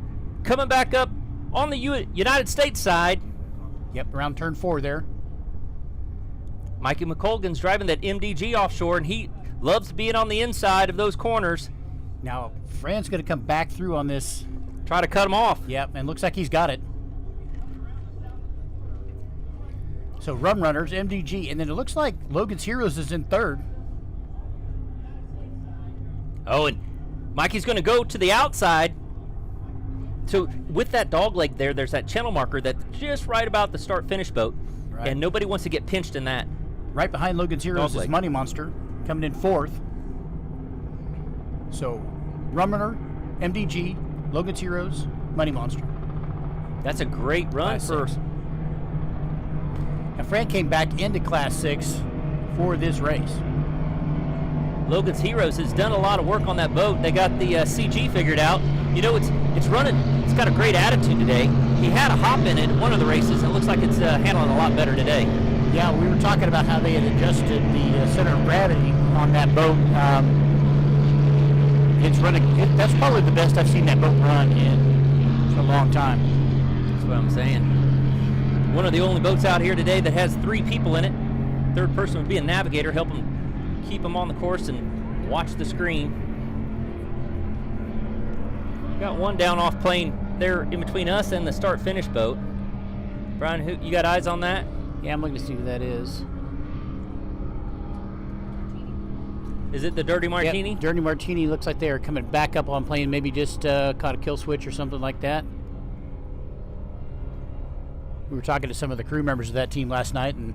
coming back up on the United States side. Yep, around turn 4 there. Mikey McColgan's driving that MDG Offshore, and he loves being on the inside of those corners. Now, Fran's going to come back through on this. Try to cut him off. Yep, and looks like he's got it. So Rum Runners, MDG, and then it looks like Logan's Heroes is in third. Oh, and Mikey's going to go to the outside. So with that dog leg there, there's that channel marker that's just right about the start-finish boat. Right. And nobody wants to get pinched in that. Right behind Logan's Heroes is Money Monster, coming in fourth. So Rum Runner, MDG, Logan's Heroes, Money Monster. That's a great run for... And Fran came back into Class 6 for this race. Logan's Heroes has done a lot of work on that boat. They got the CG figured out. You know, it's running. It's got a great attitude today. He had a hop in it one of the races, and it looks like it's handling a lot better today. Yeah, we were talking about how they had adjusted the center of gravity on that boat. It's running. That's probably the best I've seen that boat run in for a long time. That's what I'm saying. One of the only boats out here today that has 3 people in it. Third person would be a navigator, help them keep them on the course and watch the screen. Got one down off plane there in between us and the start-finish boat. Brian, you got eyes on that? Yeah, I'm looking to see who that is. Is it the Dirty Martini? Yep, Dirty Martini looks like they're coming back up on plane, maybe just caught a kill switch or something like that. We were talking to some of the crew members of that team last night, and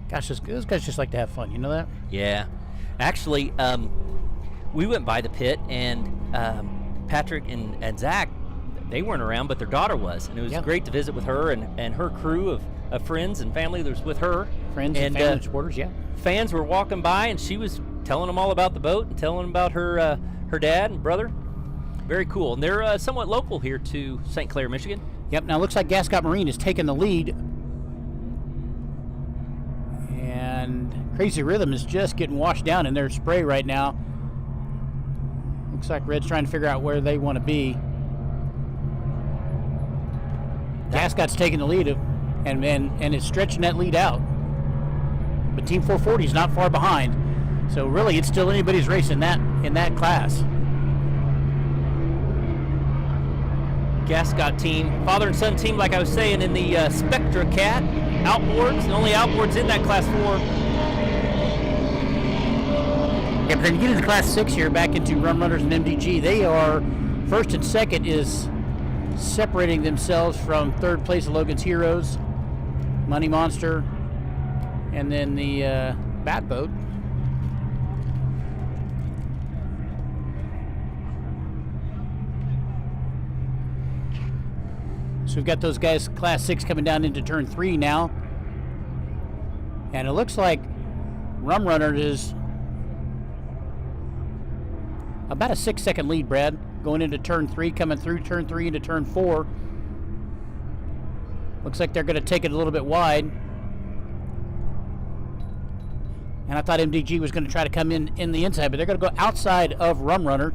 gosh, those guys just like to have fun. You know that? Yeah. Actually, we went by the pit, and Patrick and Zach, they weren't around, but their daughter was. And it was great to visit with her and her crew of friends and family that was with her. Friends and family supporters, yeah. Fans were walking by, and she was telling them all about the boat and telling them about her dad and brother. Very cool. And they're somewhat local here to St. Clair, Michigan. Yep, now it looks like Gascott Marine is taking the lead. And Crazy Rhythm is just getting washed down in their spray right now. Looks like Red's trying to figure out where they want to be. Gascott's taking the lead and is stretching that lead out. But Team 440 is not far behind. So really it's still anybody's race in that class. Gascott team, father and son team, like I was saying, in the Spectra Cat outboards, the only outboards in that Class 4. Yeah, but then you get into Class 6 here, back into Rum Runners and MDG. They are, first and second is separating themselves from third place of Logan's Heroes, Money Monster, and then the Bat Boat. So we've got those guys, Class 6, coming down into turn 3 now. And it looks like Rum Runner is about a 6-second lead, Brad, going into turn 3, coming through turn 3 into turn 4. Looks like they're going to take it a little bit wide. And I thought MDG was going to try to come in the inside, but they're going to go outside of Rum Runner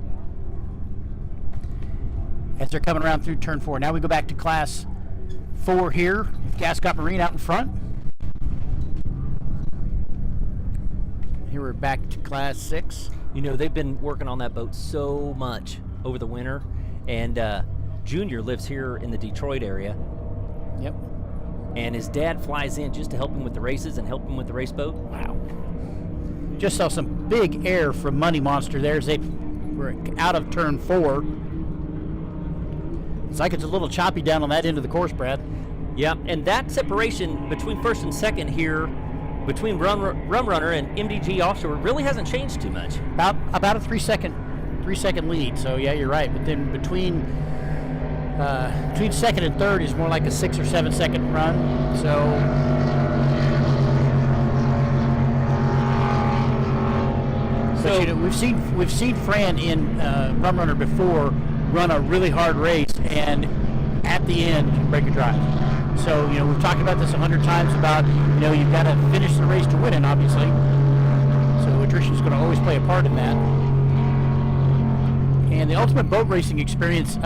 as they're coming around through turn 4. Now we go back to Class 4 here with Gascott Marine out in front. Here we're back to Class 6. You know, they've been working on that boat so much over the winter, and Junior lives here in the Detroit area, Yep. and his dad flies in just to help him with the races and help him with the race boat. Wow. Just saw some big air from Money Monster there as they were out of turn 4. It's like it's a little choppy down on that end of the course, Brad. Yeah, and that separation between first and second here, between Rum Runner and MDG Offshore, really hasn't changed too much. About a 3 second lead. So yeah, you're right. But then between second and third is more like a 6 or 7 second run. So you know, we've seen Fran in Rum Runner before run a really hard race and at the end break a drive. So, you know, we've talked about this 100 times about, you know, you've got to finish the race to win it, obviously. So attrition is going to always play a part in that. And the Ultimate Boat Racing Experience,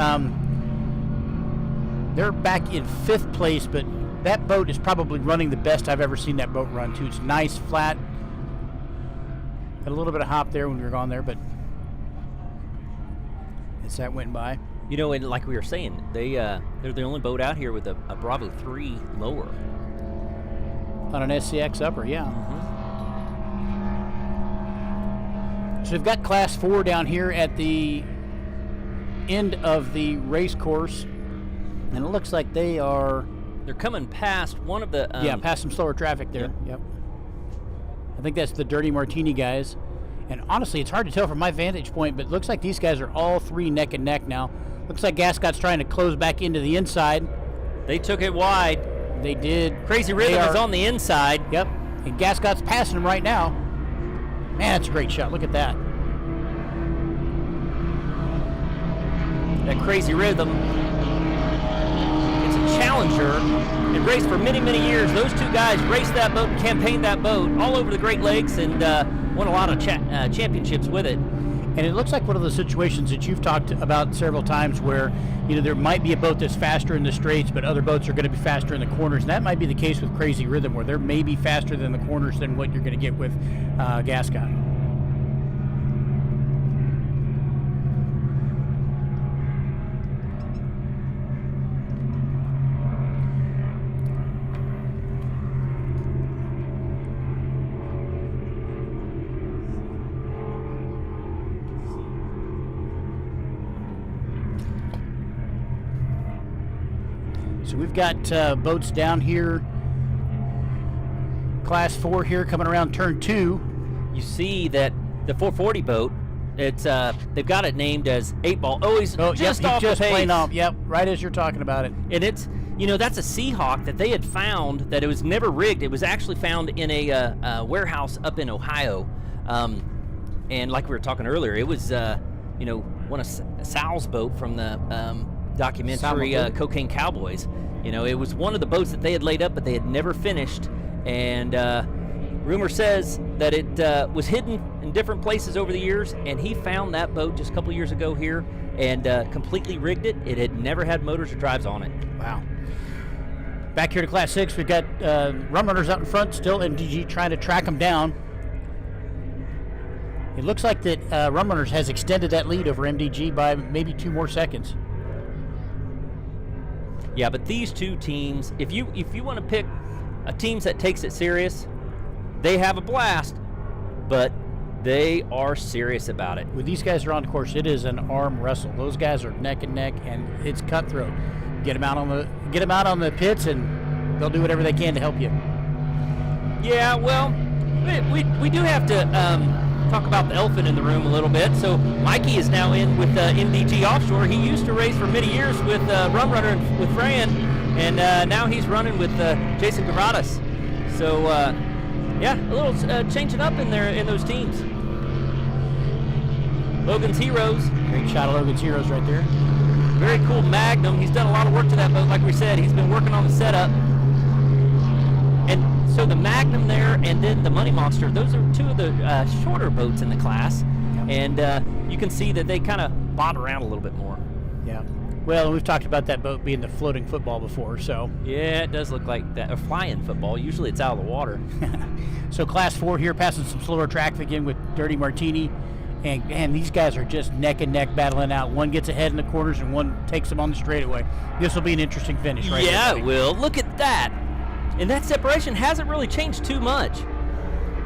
they're back in 5th place, but that boat is probably running the best I've ever seen that boat run, too. It's nice, flat. Had a little bit of hop there when we were gone there, but as that went by. You know, and like we were saying, they're the only boat out here with a Bravo 3 lower. On an SCX upper, yeah. Mm-hmm. So we've got Class 4 down here at the end of the race course, and it looks like they're coming past one of the... past some slower traffic there. Yep. I think that's the Dirty Martini guys. And honestly, it's hard to tell from my vantage point, but it looks like these guys are all 3 neck and neck now. Looks like Gascott's trying to close back into the inside. They took it wide. They did. Crazy Rhythm is on the inside. Yep. And Gascott's passing him right now. Man, that's a great shot. Look at that. That Crazy Rhythm. It's a challenger. It raced for many, many years. Those two guys raced that boat and campaigned that boat all over the Great Lakes and won a lot of championships with it. And it looks like one of those situations that you've talked about several times where, you know, there might be a boat that's faster in the straights, but other boats are going to be faster in the corners. And that might be the case with Crazy Rhythm, where they're maybe faster than the corners than what you're going to get with Gascott. So we've got boats down here, Class 4 here coming around turn 2. You see that the 440 boat, it's they've got it named as 8-ball. Oh, he's just off the pace. Plain off. Yep, right as you're talking about it. And it's, you know, that's a Seahawk that they had found that it was never rigged. It was actually found in a warehouse up in Ohio. And like we were talking earlier, it was, you know, one of Sal's boat from the documentary Cocaine Cowboys. You know, it was one of the boats that they had laid up, but they had never finished. And rumor says that it was hidden in different places over the years, and he found that boat just a couple years ago here and completely rigged it. It had never had motors or drives on it. Wow. Back here to Class 6, we've got Rum Runners out in front, still MDG trying to track them down. It looks like that Rum Runners has extended that lead over MDG by maybe 2 more seconds. Yeah, but these two teams, if you want to pick a team that takes it serious, they have a blast, but they are serious about it. When these guys are on course, it is an arm wrestle. Those guys are neck and neck, and it's cutthroat. Get them out on the pits, and they'll do whatever they can to help you. Yeah, well, we do have to talk about the elephant in the room a little bit. So Mikey is now in with MDG Offshore. He used to race for many years with Rum Runner and with Fran, and now he's running with Jason Gavradas. So yeah, a little changing up in those teams. Logan's Heroes. Great shot of Logan's Heroes right there. Very cool Magnum. He's done a lot of work to that boat, like we said. He's been working on the setup. And so the Magnum there and then the Money Monster, those are two of the shorter boats in the class. And you can see that they kind of bob around a little bit more. Yeah. Well, we've talked about that boat being the floating football before, so. Yeah, it does look like that. A flying football. Usually it's out of the water. So Class 4 here, passing some slower traffic in with Dirty Martini. And these guys are just neck and neck battling out. One gets ahead in the corners and one takes them on the straightaway. This will be an interesting finish right Yeah, here. it will. Look at that. And that separation hasn't really changed too much.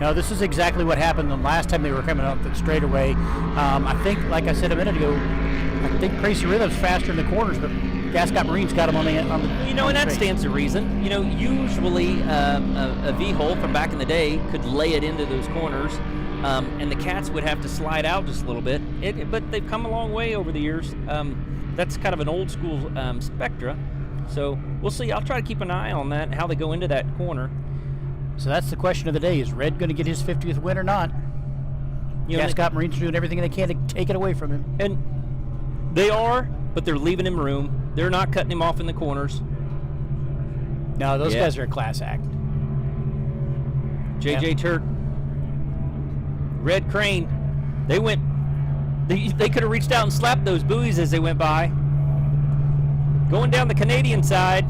No, this is exactly what happened the last time they were coming up the straightaway. I think, like I said a minute ago, I think Crazy Rhythm's faster in the corners, but Gascot Marine's got him on the You know, and that stands to reason. You know, usually a V-hole from back in the day could lay it into those corners, and the Cats would have to slide out just a little bit. But they've come a long way over the years. That's kind of an old school Spectra. So we'll see. I'll try to keep an eye on that, how they go into that corner. So that's the question of the day. Is Red going to get his 50th win or not? You know, Gascot Marine's doing everything they can to take it away from him. And they are, but they're leaving him room. They're not cutting him off in the corners. No, those guys are a class act. JJ Turk, Red Crane, they could have reached out and slapped those buoys as they went by. Going down the Canadian side,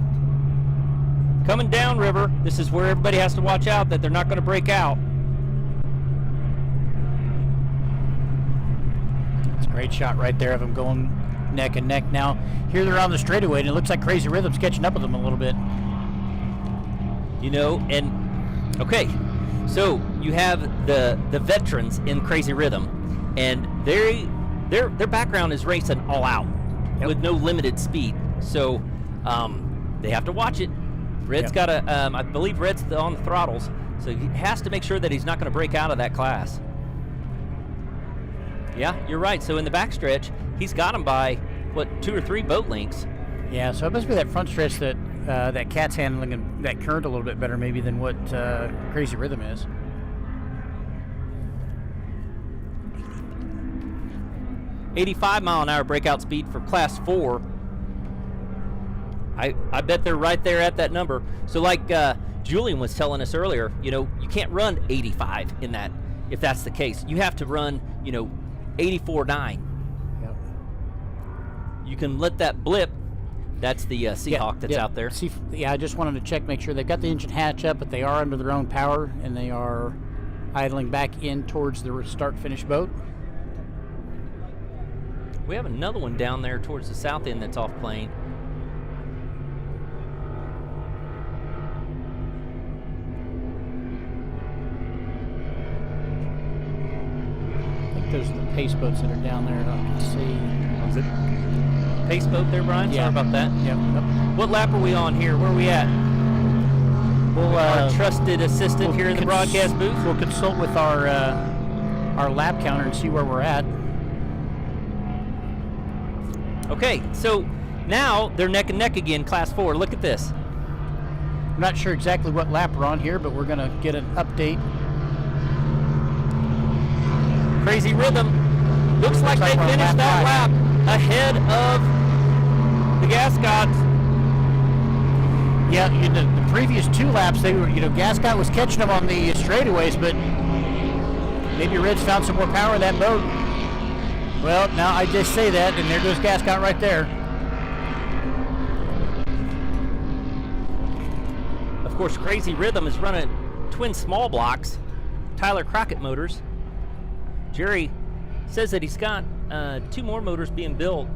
coming down river. This is where everybody has to watch out that they're not going to break out. It's a great shot right there of them going neck and neck. Now, here they're on the straightaway, and it looks like Crazy Rhythm's catching up with them a little bit. You know, and okay, so you have the veterans in Crazy Rhythm, and their background is racing all out with no limited speed. So they have to watch it. Red's got to, I believe Red's on the throttles, so he has to make sure that he's not going to break out of that class. Yeah, you're right. So in the backstretch, he's got him by, 2 or 3 boat lengths. Yeah, so it must be that front stretch that that Cat's handling that current a little bit better maybe than what Crazy Rhythm is. .85-mile-an-hour breakout speed for Class 4. I bet they're right there at that number. So like Julian was telling us earlier, you know, you can't run 85 in that if that's the case. You have to run, 84.9. Yep. You can let that blip. That's the Seahawk that's out there. I just wanted to check, make sure they've got the engine hatch up, but they are under their own power, and they are idling back in towards the start-finish boat. We have another one down there towards the south end that's off plane. I think those are the pace boats that are down there. I can see. Is it pace boat there, Brian? Yeah. Sorry about that. Yep. What lap are we on here? Where are we at? We'll Our trusted assistant here in the broadcast booth. We'll consult with our lap counter and see where we're at. Okay, so now they're neck and neck again, Class 4. Look at this. I'm not sure exactly what lap we're on here, but we're going to get an update. Crazy Rhythm. Looks like they finished that lap ahead of the Gascots. Yeah, the previous 2 laps, they were, Gascot was catching them on the straightaways, but maybe Red's found some more power in that boat. Well, now I just say that, and there goes Gascot right there. Of course, Crazy Rhythm is running twin small blocks, Tyler Crockett motors. Jerry says that he's got 2 more motors being built.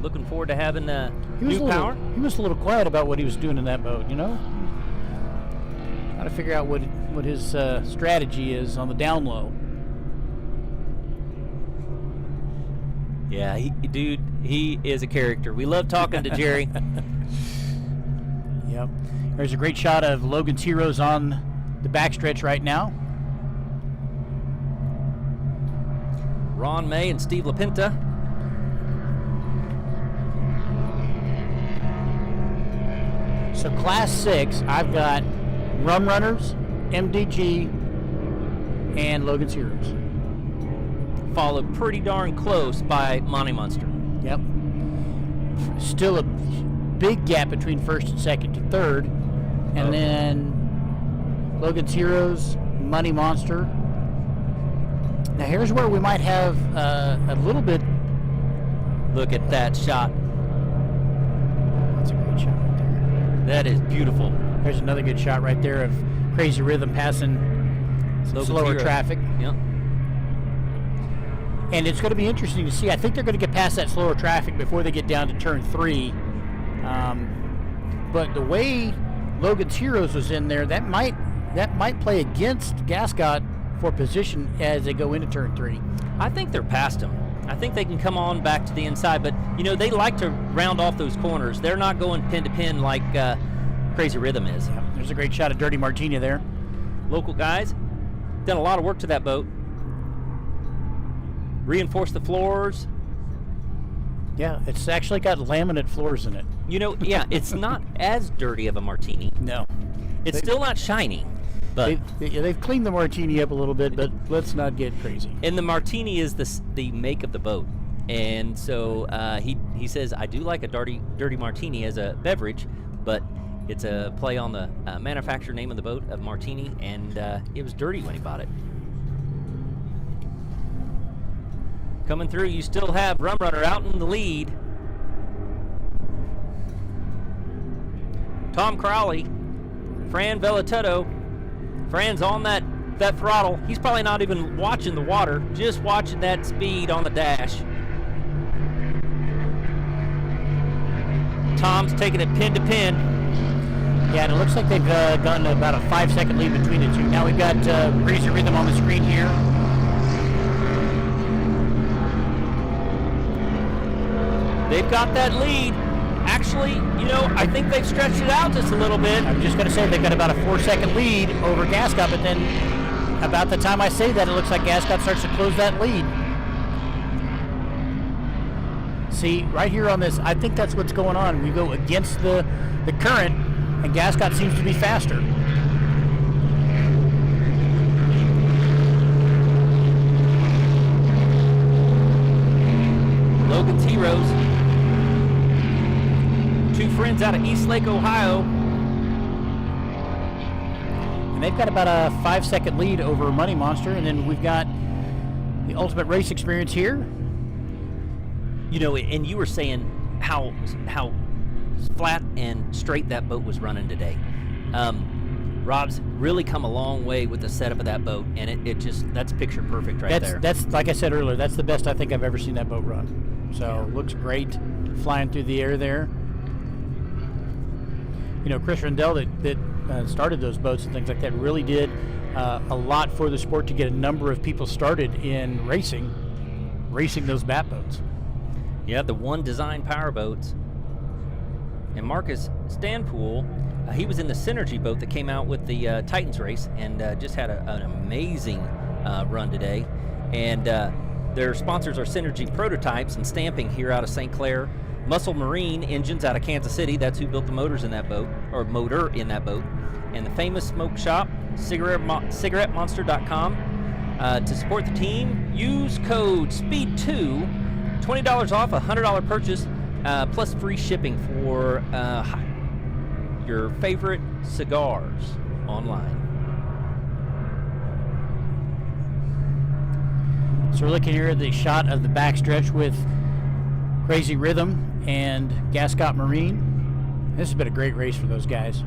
Looking forward to having new power. He was a little quiet about what he was doing in that boat, Got to figure out what his strategy is on the down low. Yeah, he is a character. We love talking to Jerry. Yep. There's a great shot of Logan's Heroes on the backstretch right now. Ron May and Steve LaPinta. So Class 6, I've got Rum Runners, MDG, and Logan's Heroes. Followed pretty darn close by Monty Munster. Yep. Still a big gap between first and second to third. And then Logan's Heroes, Money Monster. Now here's where we might have a little bit Look at that shot. That's a great shot right there. That is beautiful. There's another good shot right there of Crazy Rhythm passing some slower traffic. Yep. And it's going to be interesting to see. I think they're going to get past that slower traffic before they get down to turn 3. But the way Logan's Heroes was in there, that might play against Gascott for position as they go into turn 3. I think they're past them. I think they can come on back to the inside, but they like to round off those corners. They're not going pin to pin like Crazy Rhythm is. Yeah, there's a great shot of Dirty Martini there. Local guys done a lot of work to that boat. Reinforced the floors. Yeah, it's actually got laminate floors in it. Yeah, it's not as dirty of a martini. No. It's still not shiny, but they've cleaned the martini up a little bit, but let's not get crazy. And the martini is the make of the boat. And so he says, I do like a dirty martini as a beverage, but it's a play on the manufacturer name of the boat of martini, and it was dirty when he bought it. Coming through, you still have Rum Runner out in the lead. Tom Crowley, Fran Velatetto. Fran's on that throttle. He's probably not even watching the water, just watching that speed on the dash. Tom's taking it pin to pin. Yeah, and it looks like they've gotten about a 5-second lead between the two. Now we've got Crazy Rhythm on the screen here. They've got that lead. Actually, I think they've stretched it out just a little bit. I'm just going to say they've got about a 4-second lead over Gascott, but then about the time I say that, it looks like Gascott starts to close that lead. See, right here on this, I think that's what's going on. We go against the current, and Gascott seems to be faster. Logan's Heroes. Two friends out of Eastlake, Ohio. And they've got about a 5-second lead over Money Monster, and then we've got the Ultimate Race Experience here. And you were saying how flat and straight that boat was running today. Rob's really come a long way with the setup of that boat, and that's picture perfect there. That's like I said earlier, that's the best I think I've ever seen that boat run. So looks great, flying through the air there. Chris Rendell that started those boats and things like that really did a lot for the sport to get a number of people started in racing those bat boats. Yeah, the One Design power boats. And Marcus Stanpool, he was in the Synergy boat that came out with the Titans race and just had an amazing run today. And their sponsors are Synergy Prototypes and Stamping here out of St. Clair. Muscle Marine Engines out of Kansas City. That's who built the motors in that boat, or motor in that boat. And the Famous Smoke Shop, cigarettemonster.com. To support the team, use code SPEED2, $20 off a $100 purchase, plus free shipping for your favorite cigars online. So we're looking here at the shot of the backstretch with Crazy Rhythm and Gascott Marine. This has been a great race for those guys.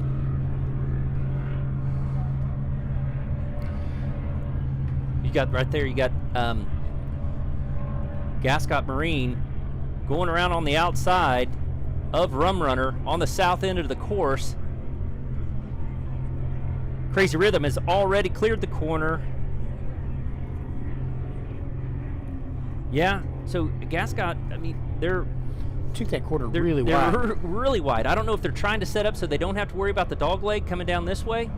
You got Gascott Marine going around on the outside of Rum Runner on the south end of the course. Crazy Rhythm has already cleared the corner. Yeah, so Gascott, they're took that corner really wide. They're really wide. I don't know if they're trying to set up so they don't have to worry about the dog leg coming down this way,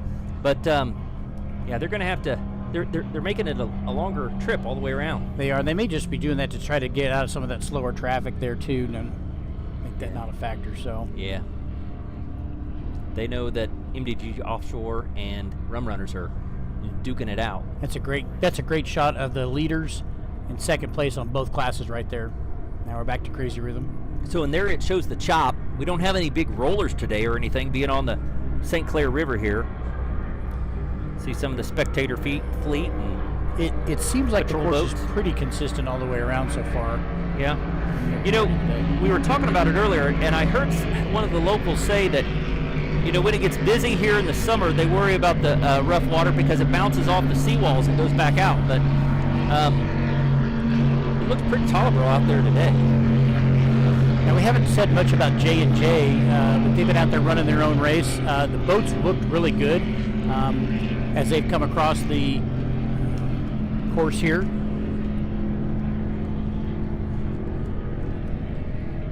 but yeah, they're going to have to. They're making it a longer trip all the way around. They are. They may just be doing that to try to get out of some of that slower traffic there too. And make that not a factor. So yeah, they know that MDG Offshore and Rum Runners are duking it out. That's a great shot of the leaders in second place on both classes right there. Now we're back to Crazy Rhythm. So in there it shows the chop. We don't have any big rollers today or anything, being on the St. Clair River here. See some of the spectator fleet and It seems like the Patrol course boats. is pretty consistent all the way around so far. Yeah. You know, we were talking about it earlier, and I heard one of the locals say that, you know, when it gets busy here in the summer, they worry about the rough water because it bounces off the seawalls and goes back out. But it looks pretty tolerable out there today. Now, we haven't said much about J&J, but they've been out there running their own race. The boats looked really good as they've come across the course here.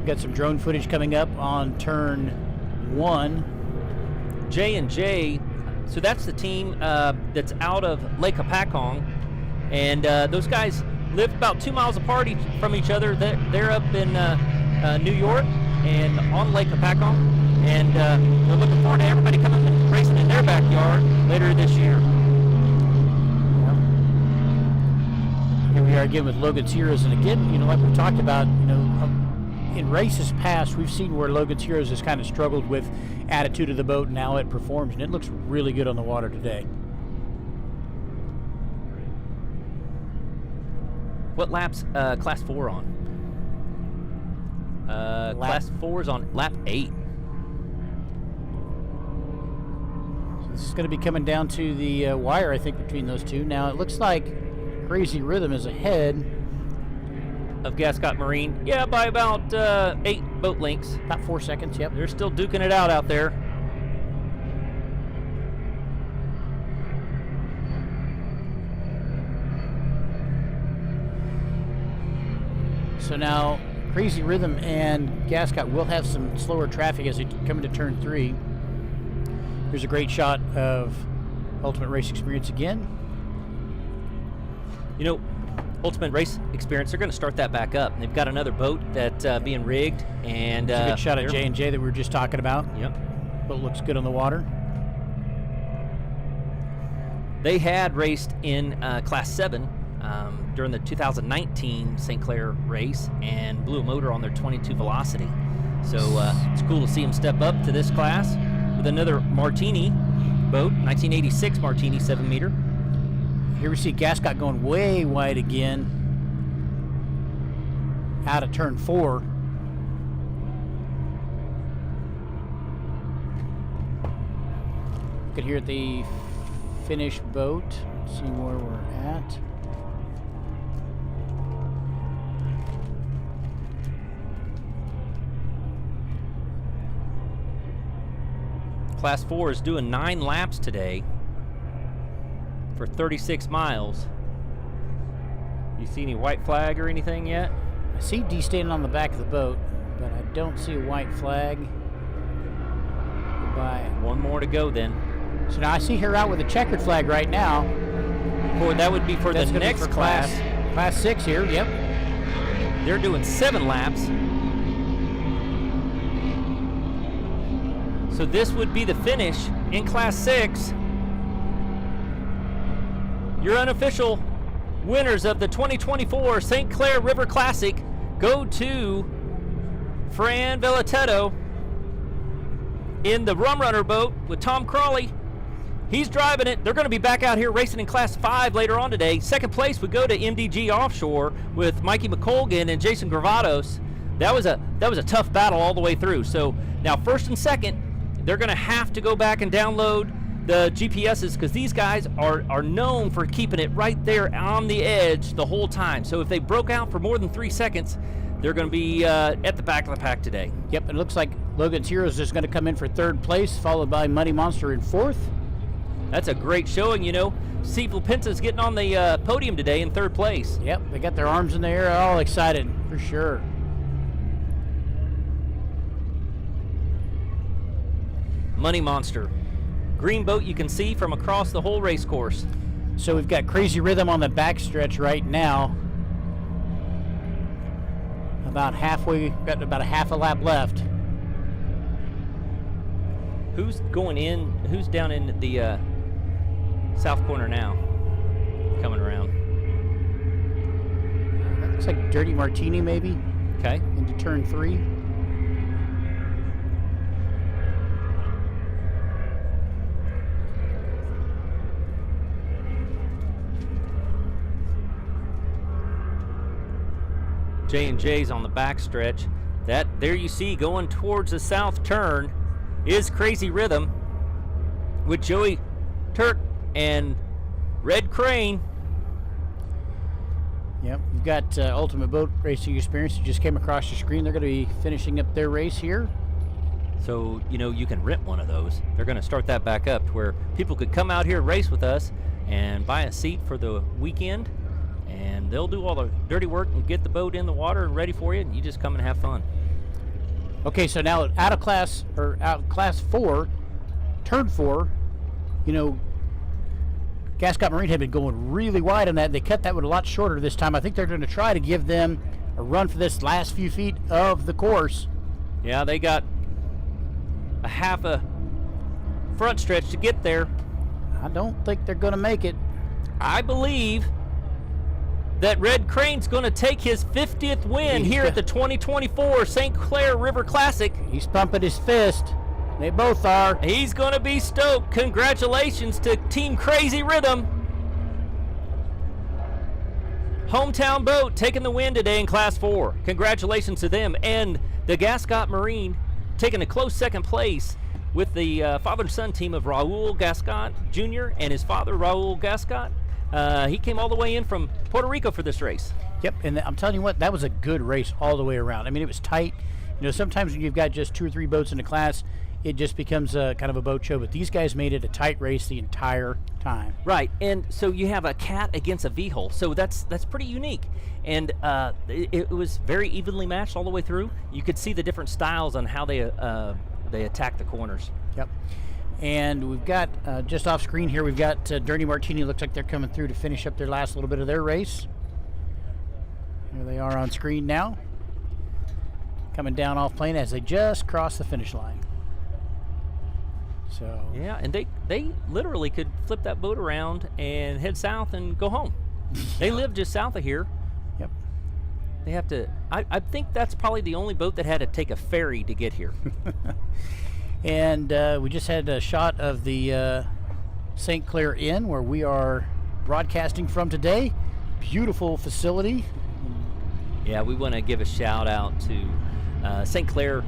Got some drone footage coming up on turn 1. J&J, so that's the team that's out of Lake Hopatcong, and those guys live about 2 miles apart from each other. They're up in New York and on Lake Hopatcong, and they're looking forward to everybody coming and racing in their backyard later this year. Here we are again with Logan's Heroes, and again, you know, like we've talked about, you know, in races past, we've seen where Logan's Heroes has kind of struggled with attitude of the boat, and now it performs, and it looks really good on the water today. What lap's Class 4 on? Class 4 is on lap 8. So this is going to be coming down to the wire, I think, between those two. Now, it looks like Crazy Rhythm is ahead. Of Gascott Marine, yeah, by about 8 boat lengths. About 4 seconds, yep. They're still duking it out there. So now, Crazy Rhythm and Gascott will have some slower traffic as they come into turn 3. Here's a great shot of Ultimate Race Experience again. You know, Ultimate Race Experience, they're going to start that back up. They've got another boat that's being rigged, and It's a good shot of J&J that we were just talking about. Yep. Boat looks good on the water. They had raced in Class 7 during the 2019 St. Clair race and blew a motor on their 22 Velocity. So it's cool to see them step up to this class with another Martini boat, 1986 Martini 7-meter. Here we see Gascott going way wide again out of turn 4. Good here at the finished boat. See where we're at. Class 4 is doing 9 laps today for 36 miles. You see any white flag or anything yet? I see D standing on the back of the boat, but I don't see a white flag. Goodbye. One more to go then. So now I see her out with a checkered flag right now. That would be for That's the gonna be next for class. Class 6 here, yep. They're doing 7 laps. So this would be the finish in Class 6. Your unofficial winners of the 2024 St. Clair River Classic go to Fran Velatetto in the Rum Runner boat with Tom Crawley. He's driving it. They're going to be back out here racing in Class 5 later on today. Second place would go to MDG Offshore with Mikey McColgan and Jason Gravatos. That was a tough battle all the way through. So now first and second, they're going to have to go back and download the GPSs because these guys are known for keeping it right there on the edge the whole time. So if they broke out for more than 3 seconds, they're going to be at the back of the pack today. Yep, it looks like Logan's Heroes is going to come in for 3rd place, followed by Money Monster in 4th. That's a great showing, you know. Steve Lapinta's getting on the podium today in 3rd place. Yep, they got their arms in the air, all excited, for sure. Money Monster. Green boat you can see from across the whole race course. So we've got Crazy Rhythm on the backstretch right now. About halfway, got about a half a lap left. Who's going in? Who's down in the south corner now? Coming around. Looks like Dirty Martini maybe, Okay. into turn 3. J&J's on the back stretch. That there you see going towards the south turn is Crazy Rhythm with Joey Turk and Red Crane. Yep, we've got Ultimate Boat Racing Experience that just came across your screen. They're going to be finishing up their race here. So, you can rent one of those. They're going to start that back up to where people could come out here and race with us and buy a seat for the weekend, and they'll do all the dirty work and get the boat in the water and ready for you, and you just come and have fun. Okay, so now out of class 4, turn 4, Gascot Marine had been going really wide on that. They cut that one a lot shorter this time. I think they're going to try to give them a run for this last few feet of the course. Yeah, they got a half a front stretch to get there. I don't think they're going to make it. I believe that Red Crane's going to take his 50th win here at the 2024 St. Clair River Classic. He's pumping his fist. They both are. He's going to be stoked. Congratulations to Team Crazy Rhythm. Hometown boat taking the win today in Class 4. Congratulations to them. And the Gascot Marine taking a close second place with the father and son team of Raul Gascot Jr. and his father, Raul Gascot. He came all the way in from Puerto Rico for this race. Yep, and I'm telling you what, that was a good race all the way around. I mean, it was tight. Sometimes when you've got just 2 or 3 boats in a class, it just becomes a kind of a boat show. But these guys made it a tight race the entire time. Right, and so you have a cat against a V-hull, so that's pretty unique. And it was very evenly matched all the way through. You could see the different styles on how they attack the corners. Yep. And we've got, just off screen here, we've got Dirty Martini. Looks like they're coming through to finish up their last little bit of their race. Here they are on screen now. Coming down off plane as they just cross the finish line. So yeah, and they literally could flip that boat around and head south and go home. They live just south of here. Yep. They have to, I think that's probably the only boat that had to take a ferry to get here. And we just had a shot of the St. Clair Inn where we are broadcasting from today. Beautiful facility. Yeah, we want to give a shout out to St. Clair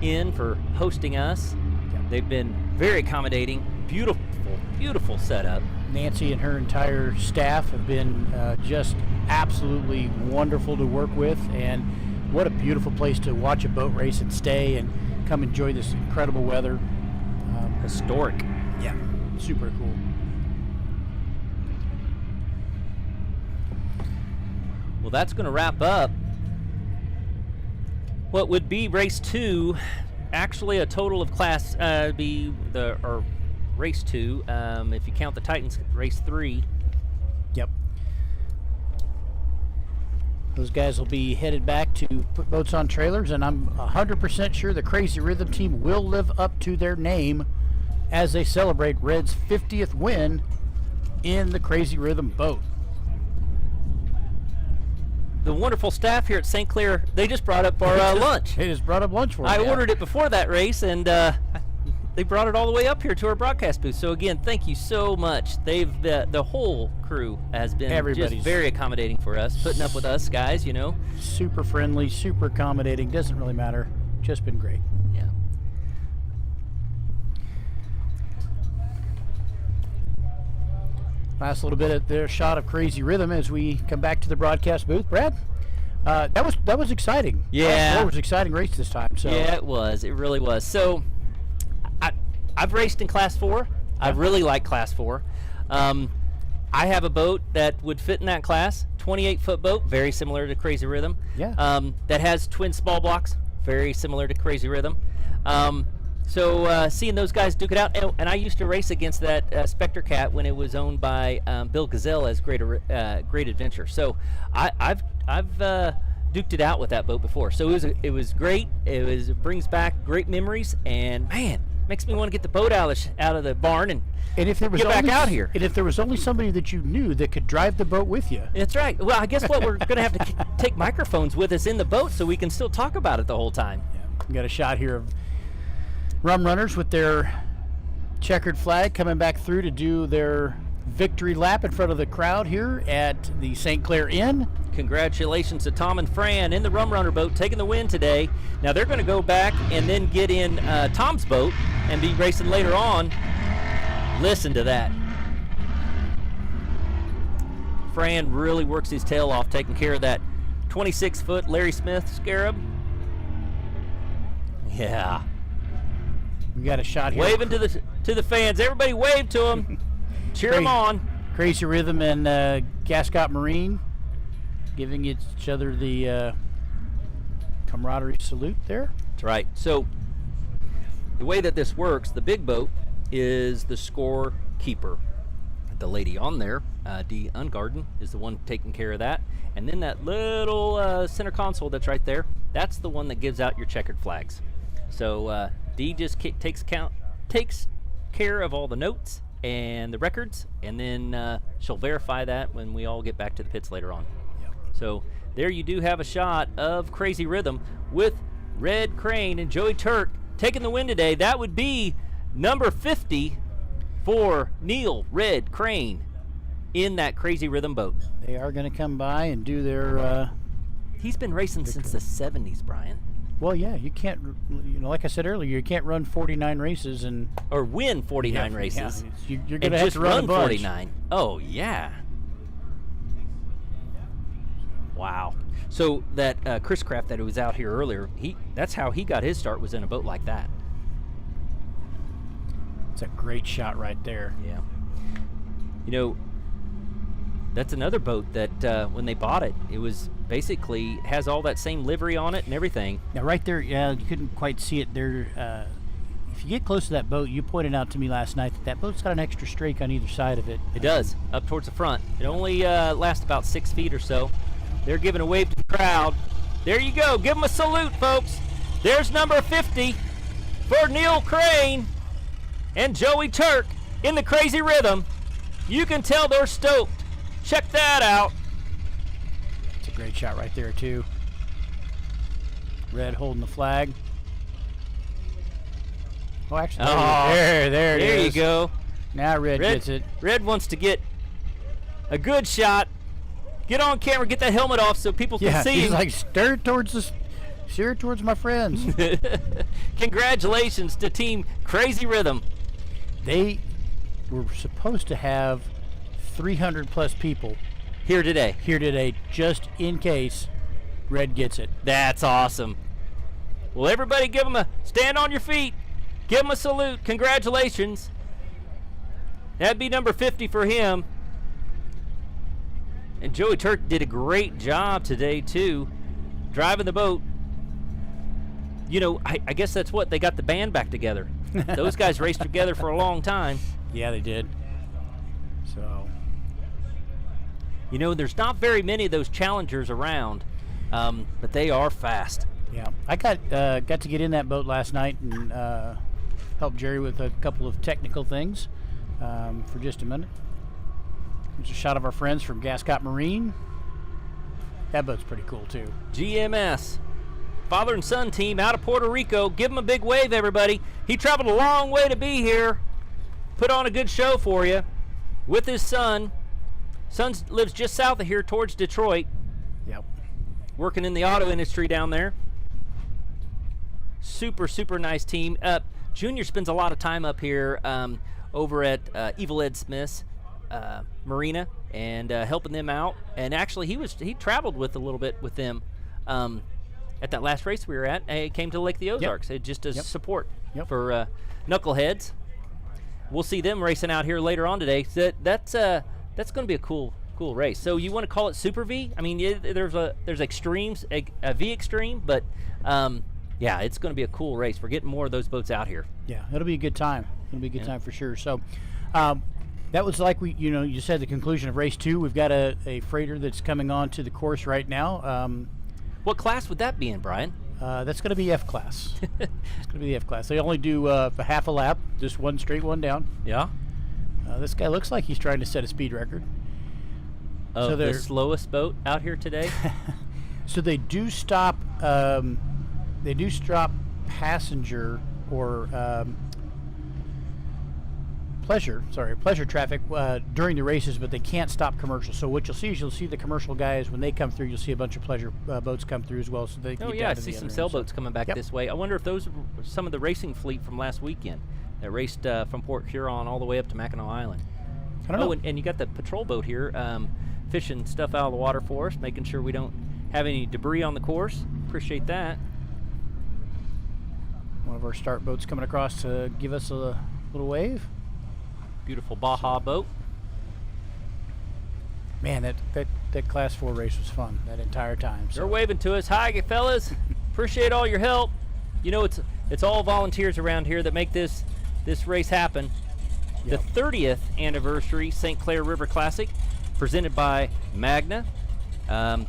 Inn for hosting us. Yep. They've been very accommodating. Beautiful setup. Nancy and her entire staff have been just absolutely wonderful to work with, and what a beautiful place to watch a boat race and stay and come enjoy this incredible weather. Historic. Yeah, super cool. Well, that's going to wrap up what would be race 2. Actually, a total of class race 2. If you count the Titans, race 3. Yep. Those guys will be headed back to put boats on trailers, and I'm 100% sure the Crazy Rhythm team will live up to their name as they celebrate Red's 50th win in the Crazy Rhythm boat. The wonderful staff here at St. Clair, they just brought up our lunch. They just brought up lunch for us. I ordered it before that race, and they brought it all the way up here to our broadcast booth. So again, thank you so much. The whole crew has been just very accommodating for us, putting up with us guys, Super friendly, super accommodating, doesn't really matter. Just been great. Yeah. Last little bit of their shot of Crazy Rhythm as we come back to the broadcast booth. Brad, that was exciting. Yeah. It was an exciting race this time. So. Yeah, it was. It really was. So I've raced in Class 4. I really like Class 4. I have a boat that would fit in that class, 28-foot boat, very similar to Crazy Rhythm. Yeah. That has twin small blocks, very similar to Crazy Rhythm. So seeing those guys duke it out, and I used to race against that Spectre Cat when it was owned by Bill Gazelle as Great Adventure. So I've duked it out with that boat before. So it was great. It brings back great memories, and man, makes me want to get the boat out of the barn and if there was get back out here. And if there was only somebody that you knew that could drive the boat with you. That's right. Well, I guess what we're going to have to take microphones with us in the boat so we can still talk about it the whole time. Yeah. We got a shot here of Rum Runners with their checkered flag coming back through to do their victory lap in front of the crowd here at the St. Clair Inn. Congratulations to Tom and Fran in the Rum Runner boat taking the win today. Now they're going to go back and then get in Tom's boat and be racing later on. Listen to that. Fran really works his tail off taking care of that 26-foot Larry Smith Scarab. Yeah. We got a shot here. Waving to the fans. Everybody wave to them. Cheer them on. Crazy Rhythm and Gascot Marine giving each other the camaraderie salute there. That's right. So the way that this works, the big boat is the score keeper. The lady on there, Dee Ungarden, is the one taking care of that. And then that little center console that's right there, that's the one that gives out your checkered flags. So Dee just takes care of all the notes and the records, and then she'll verify that when we all get back to the pits later on. Yep. So there you do have a shot of Crazy Rhythm with Red Crane and Joey Turk taking the win today. That would be number 50 for Neil Red Crane in that Crazy Rhythm boat. They are going to come by and do their... He's been racing since the 70s, Brian. Well, yeah, you can't, like I said earlier, you can't run 49 races and... Or win 49 races. Yeah, you're going to have just to run 49. Oh, yeah. Wow. So that Chris Kraft that was out here earlier, that's how he got his start, was in a boat like that. It's a great shot right there. Yeah. You know, that's another boat that when they bought it, it was basically has all that same livery on it and everything. Now right there, yeah, you couldn't quite see it there. If you get close to that boat, you pointed out to me last night that boat's got an extra strake on either side of it. It does, up towards the front. It only lasts about 6 feet or so. They're giving a wave to the crowd. There you go. Give them a salute, folks. There's number 50 for Neil Crane and Joey Turk in the Crazy Rhythm. You can tell they're stoked. Check that out. It's a great shot right there, too. Red holding the flag. Oh, actually, there it is. There you go. Now Red gets it. Red wants to get a good shot. Get on camera, get that helmet off so people can see he's him. like, steer towards my friends. Congratulations to Team Crazy Rhythm. They were supposed to have 300 plus people here today, just in case Red gets it. That's awesome. Well, everybody give them a stand on your feet. Give them a salute. Congratulations. That'd be number 50 for him. And Joey Turk did a great job today, too, driving the boat. You know, I guess that's what, they got the band back together. Those guys raced together for a long time. Yeah, they did. So, you know, there's not very many of those challengers around, but they are fast. Yeah, I got to get in that boat last night and help Jerry with a couple of technical things for just a minute. There's a shot of our friends from Gascot Marine. That boat's pretty cool, too. GMS. Father and son team out of Puerto Rico. Give him a big wave, everybody. He traveled a long way to be here. Put on a good show for you with his son. Son lives just south of here towards Detroit. Yep. Working in the auto industry down there. Super, super nice team. Junior spends a lot of time up here over at Evil Ed Smith's Marina and helping them out. And actually, he traveled with a little bit with them at that last race we were at. He came to Lake of the Ozarks just as support for knuckleheads. We'll see them racing out here later on today. So that's going to be a cool race. So you want to call it Super V? I mean, there's extremes, a V extreme, but yeah, it's going to be a cool race. We're getting more of those boats out here. Yeah, it'll be a good time. It'll be a good time for sure. So that was like you said the conclusion of race 2. We've got a freighter that's coming on to the course right now. What class would that be in, Brian? That's going to be F class. It's going to be the F class. They only do a half a lap, just one straight, one down. Yeah. This guy looks like he's trying to set a speed record. So the slowest boat out here today? So they do stop. They do stop passenger or pleasure traffic during the races, but they can't stop commercial. So what you'll see the commercial guys when they come through. You'll see a bunch of pleasure boats come through as well. So they can get I down to see the some other end. sailboats coming back Yep. this way. I wonder if those are some of the racing fleet from last weekend that raced from Port Huron all the way up to Mackinac Island. I don't know. And you got the patrol boat here fishing stuff out of the water for us, making sure we don't have any debris on the course. Appreciate that. One of our start boats coming across to give us a little wave. Beautiful Baja boat. Man, that Class 4 race was fun that entire time. They're waving to us. Hi, fellas. Appreciate all your help. You know, it's all volunteers around here that make this race happen. Yep. The 30th anniversary St. Clair River Classic, presented by MAGNA.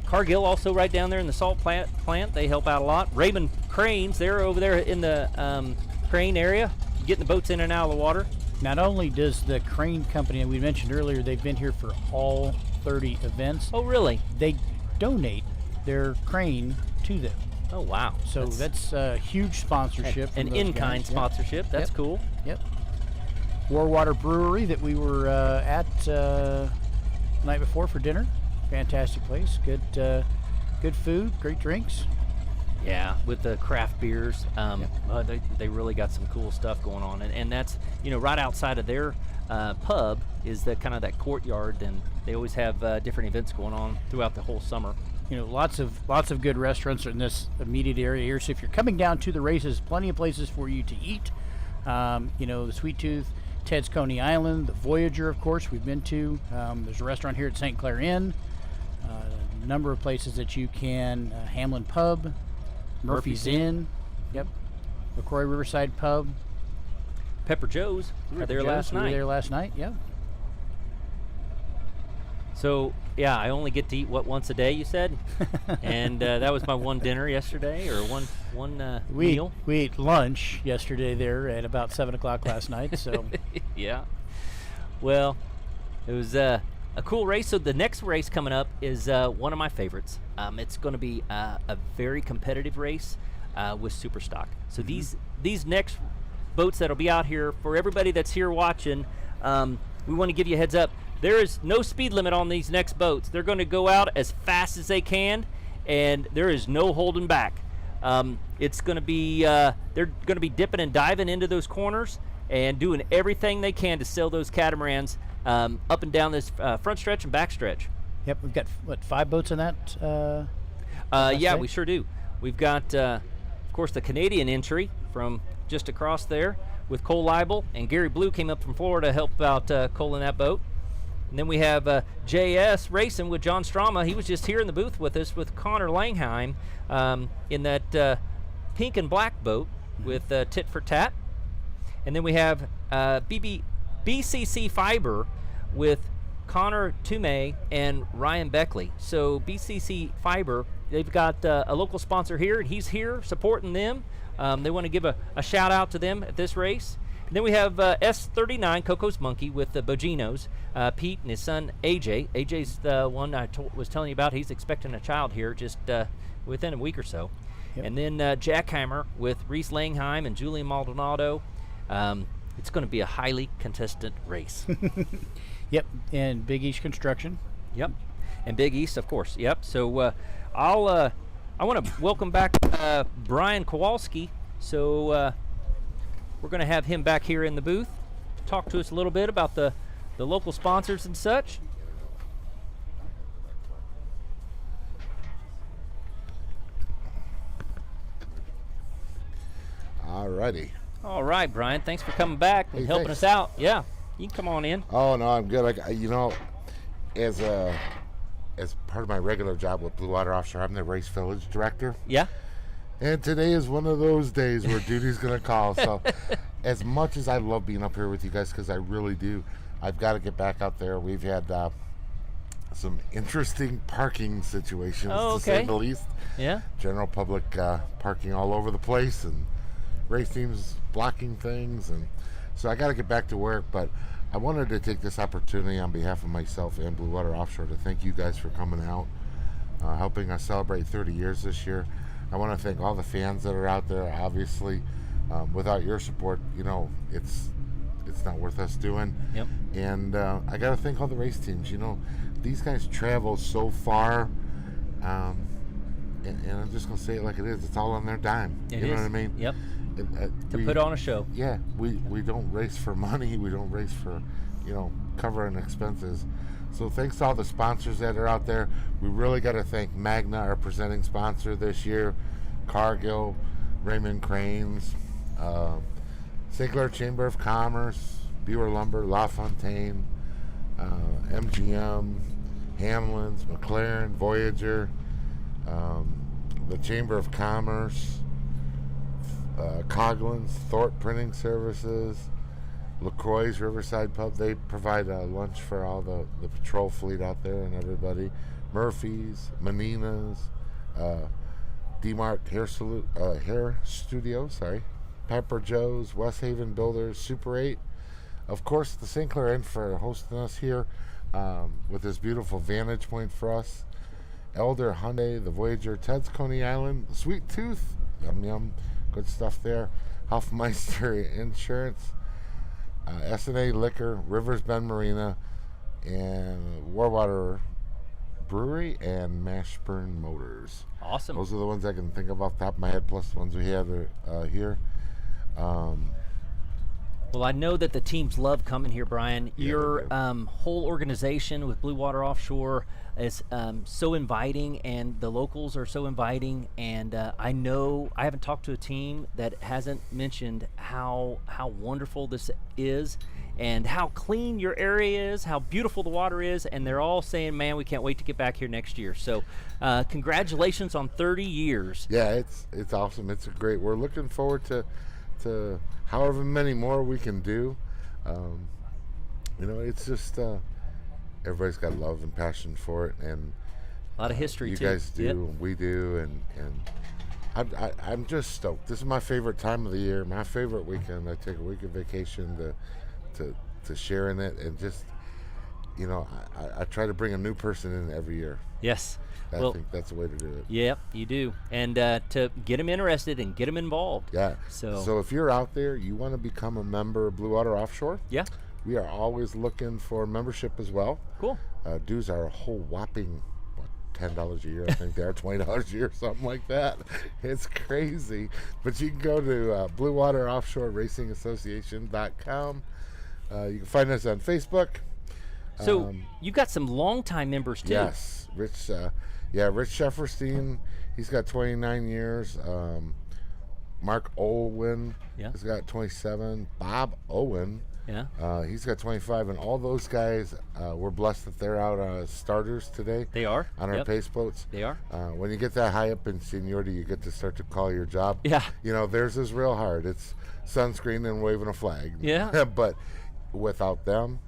Cargill also right down there in the salt plant. They help out a lot. Raymond Cranes, they're over there in the crane area, getting the boats in and out of the water. Not only does the crane company that we mentioned earlier, they've been here for all 30 events. Oh, really? They donate their crane to them. Oh, wow. So that's a huge sponsorship. from An those in-kind guys. sponsorship. That's Yep. cool. Yep. Warwater Brewery that we were at night before for dinner. Fantastic place. Good food, great drinks. Yeah, with the craft beers, they really got some cool stuff going on, and that's right outside of their pub is the kind of that courtyard, and they always have different events going on throughout the whole summer. Lots of good restaurants in this immediate area here. So if you're coming down to the races, plenty of places for you to eat. The Sweet Tooth, Ted's Coney Island, the Voyager, of course, we've been to. There's a restaurant here at St. Clair Inn. A number of places that you can. Hamlin Pub, Murphy's Inn. Yep. LaCroix Riverside Pub. Pepper Joe's. We were there last We were night. there last night. Yeah. So yeah, I only get to eat once a day, you said, and that was my one dinner yesterday, or one meal. We ate lunch yesterday there at about 7 o'clock last night. So Yeah. Well, it was a cool race. So the next race coming up is one of my favorites. It's going to be a very competitive race with super stock. So these next boats that'll be out here, for everybody that's here watching, we want to give you a heads up. There is no speed limit on these next boats. They're going to go out as fast as they can, and there is no holding back. It's going to be they're going to be dipping and diving into those corners and doing everything they can to sail those catamarans up and down this front stretch and back stretch. yep, we've got 5 boats in that. Yeah, day? we sure do. We've got, of course, the Canadian entry from just across there with Cole Leibel, and Gary Blue came up from Florida to help out Cole in that boat. And then we have JS Racing with John Strama. He was just here in the booth with us with Connor Langheim in that pink and black boat with Tit for Tat. And then we have BCC Fiber with Connor Toomey and Ryan Beckley. So BCC Fiber, they've got a local sponsor here, and he's here supporting them. They want to give a shout out to them at this race. And then we have S39 Coco's Monkey with the Boginos, Pete and his son AJ. AJ's the one I was telling you about. He's expecting a child here just within a week or so. Yep. And then Jackheimer with Reese Langheim and Julian Maldonado. It's going to be a highly contested race. Yep, and Big East Construction. Yep, and Big East, of course. Yep. So I want to welcome back Brian Kowalski. So we're going to have him back here in the booth, talk to us a little bit about the local sponsors and such. Alrighty. All right, Brian. Thanks for coming back and Hey, helping thanks. us out. Yeah, you can come on in. Oh no, I'm good. As part of my regular job with Blue Water Offshore, I'm the race village director. Yeah. And today is one of those days where duty's gonna call. So, as much as I love being up here with you guys, because I really do, I've got to get back out there. We've had some interesting parking situations, Oh, to say okay. the least. Yeah. General public parking all over the place, and race teams blocking things, and so I got to get back to work. But I wanted to take this opportunity on behalf of myself and Blue Water Offshore to thank you guys for coming out, helping us celebrate 30 years this year. I want to thank all the fans that are out there. Obviously, without your support, it's not worth us doing. Yep. And I got to thank all the race teams. You know, these guys travel so far, and I'm just gonna say it like it is. It's all on their dime. It you know is. what I mean? Yep. To We- put on a show. Yeah, we don't race for money. We don't race for, covering expenses. So thanks to all the sponsors that are out there. We really got to thank MAGNA, our presenting sponsor this year, Cargill, Raymond Cranes, St. Clair Chamber of Commerce, Beaver Lumber, LaFontaine, MGM, Hamlin's, McLaren, Voyager, the Chamber of Commerce, Coghlan's, Thorpe Printing Services, LaCroix's Riverside Pub. They provide lunch for all the patrol fleet out there and everybody. Murphy's, Menina's, DeMark Hair Studio, Pepper Joe's, West Haven Builders, Super 8. Of course, the St. Clair Inn for hosting us here with this beautiful vantage point for us. Elder Hyundai, the Voyager, Ted's Coney Island, Sweet Tooth, yum yum, good stuff there. Hoffmeister Insurance, S&A Liquor, Rivers Bend Marina, and Warwater Brewery, and Mashburn Motors. Awesome. Those are the ones I can think of off the top of my head, plus the ones we have here. Well, I know that the teams love coming here, Brian. Yeah, Your they do. whole organization with Blue Water Offshore is so inviting, and the locals are so inviting. And I know I haven't talked to a team that hasn't mentioned how wonderful this is, and how clean your area is, how beautiful the water is, and they're all saying, "Man, we can't wait to get back here next year." So, congratulations on 30 years. Yeah, it's awesome. It's great. We're looking forward to however many more we can do. It's just everybody's got love and passion for it, and A lot of history you too. guys do, Yep. and we do, and I'm just stoked. This is my favorite time of the year, my favorite weekend. I take a week of vacation to share in it, and just I try to bring a new person in every year. Yes. I Well, think that's the way to do it. yep, you do. And to get them interested and get them involved. Yeah. So if you're out there, you want to become a member of Blue Water Offshore, yeah, we are always looking for membership as well. cool. Dues are a whole whopping $10 a year. I think they are $20 a year, something like that. It's crazy. But you can go to Blue Water Offshore Racing Association.com. You can find us on Facebook. So you've got some longtime members too. Yes, Rich. Rich Shefferstein. He's got 29 years. Mark Olwyn Yeah. has got 27. Bob Owen. Yeah. He's got 25, and all those guys, we're blessed that they're out as starters today. They are. On our Yep. pace boats. They are. When you get that high up in seniority, you get to start to call your job. Yeah. Theirs is real hard. It's sunscreen and waving a flag. Yeah. But without them,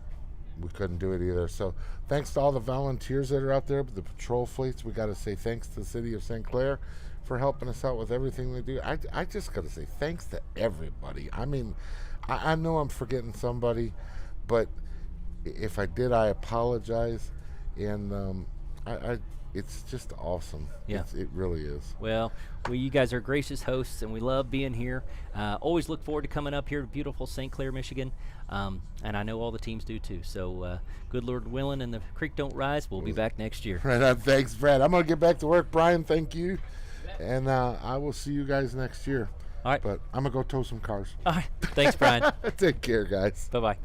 we couldn't do it either. So thanks to all the volunteers that are out there, the patrol fleets. We got to say thanks to the city of St. Clair for helping us out with everything they do. I just got to say thanks to everybody. I mean, I know I'm forgetting somebody, but if I did, I apologize. And it's just awesome. Yeah. It really is. Well, you guys are gracious hosts, and we love being here. Always look forward to coming up here to beautiful St. Clair, Michigan. And I know all the teams do too. So good Lord willing and the creek don't rise, we'll be back next year. Right on. Thanks, Brad. I'm going to get back to work. Brian, thank you. And I will see you guys next year. All right. But I'm going to go tow some cars. All right. Thanks, Brian. Take care, guys. Bye-bye.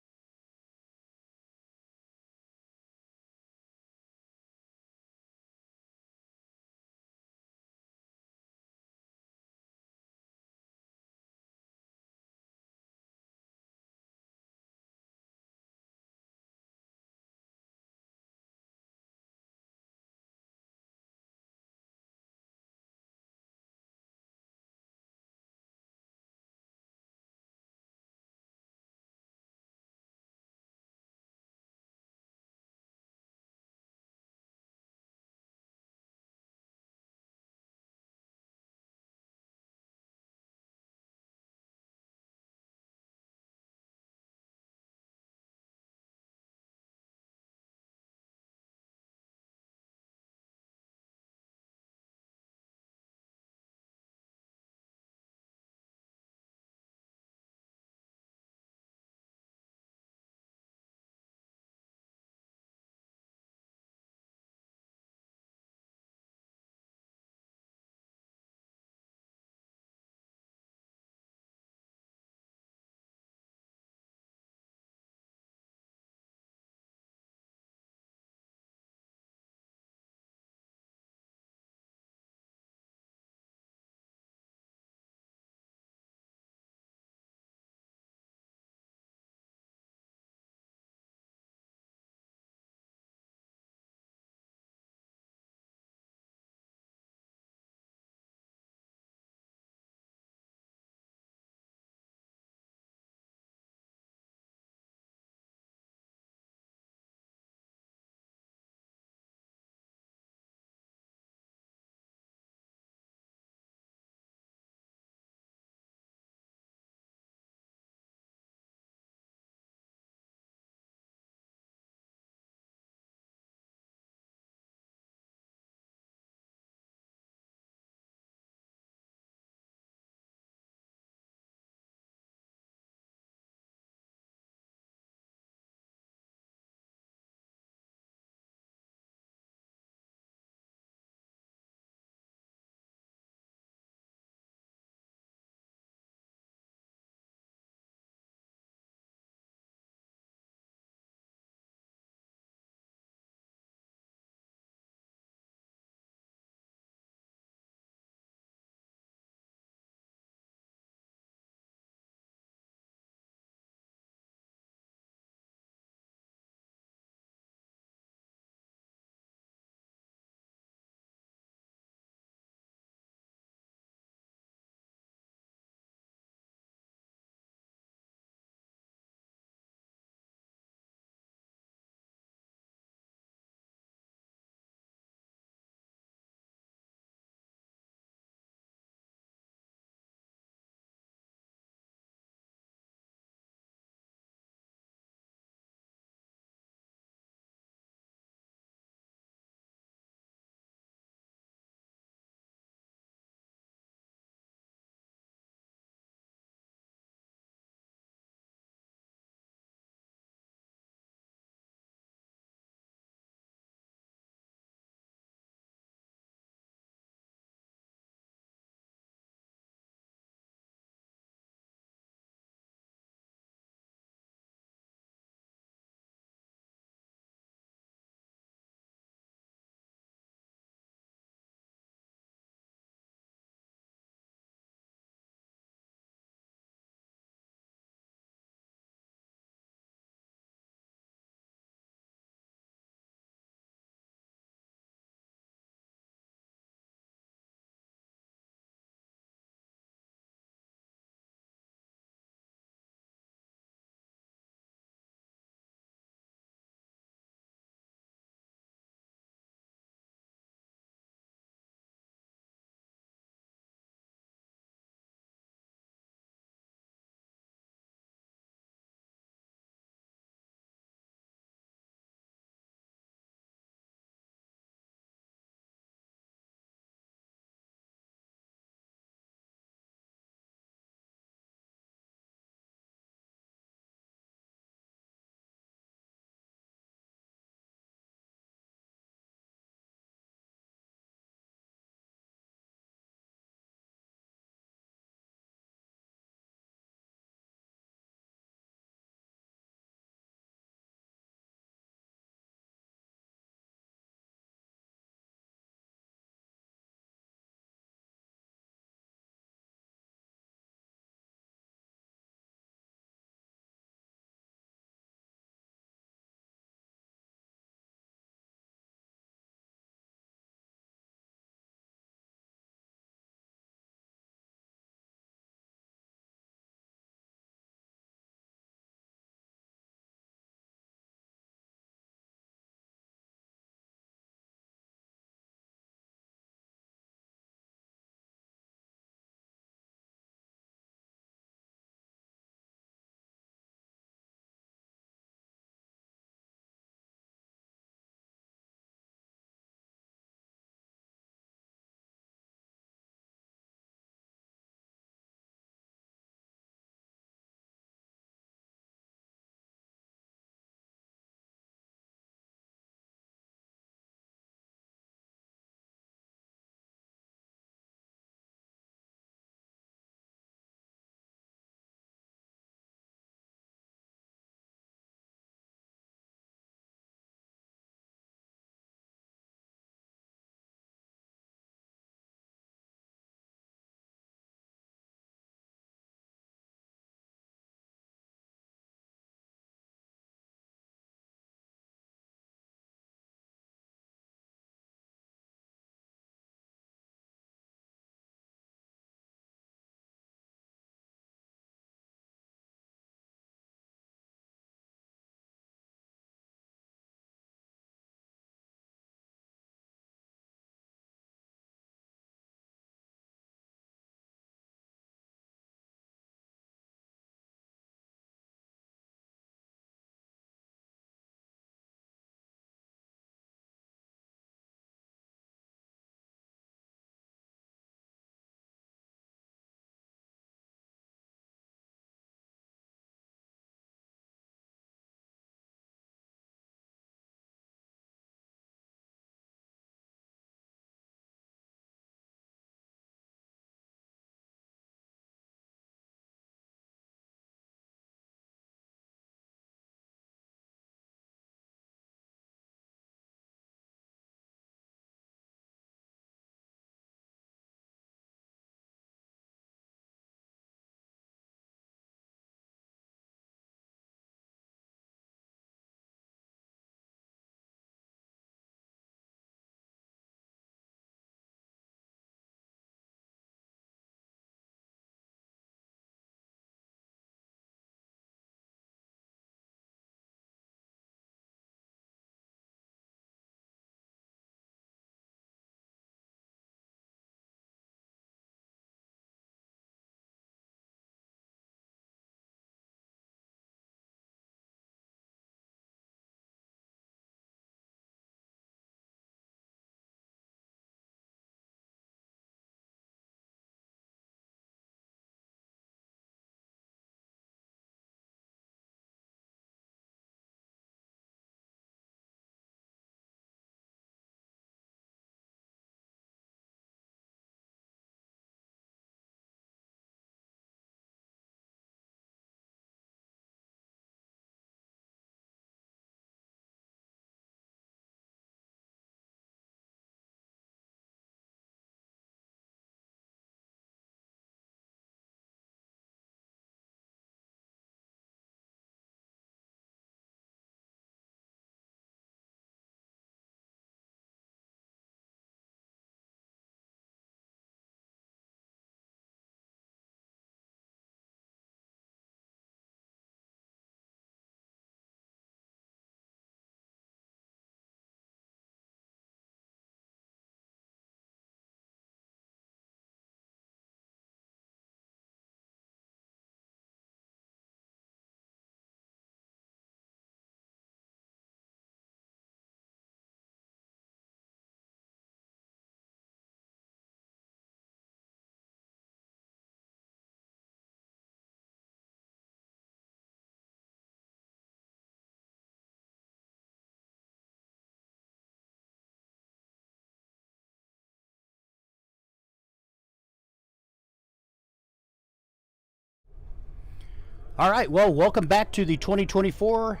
All right, well, welcome back to the 2024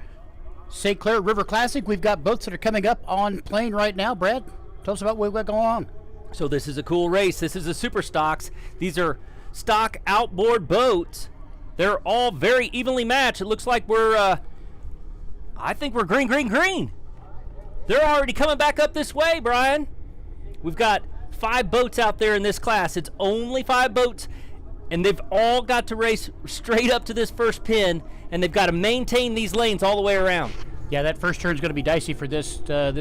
St. Clair River Classic. We've got boats that are coming up on plane right now. Brad, tell us about what we've got going on. So this is a cool race. This is the Super Stocks. These are stock outboard boats. They're all very evenly matched. It looks like I think we're green. They're already coming back up this way, Brian. We've got 5 boats out there in this class. It's only 5 boats, and they've all got to race straight up to this first pin, and they've got to maintain these lanes all the way around. Yeah, that first turn is going to be dicey for this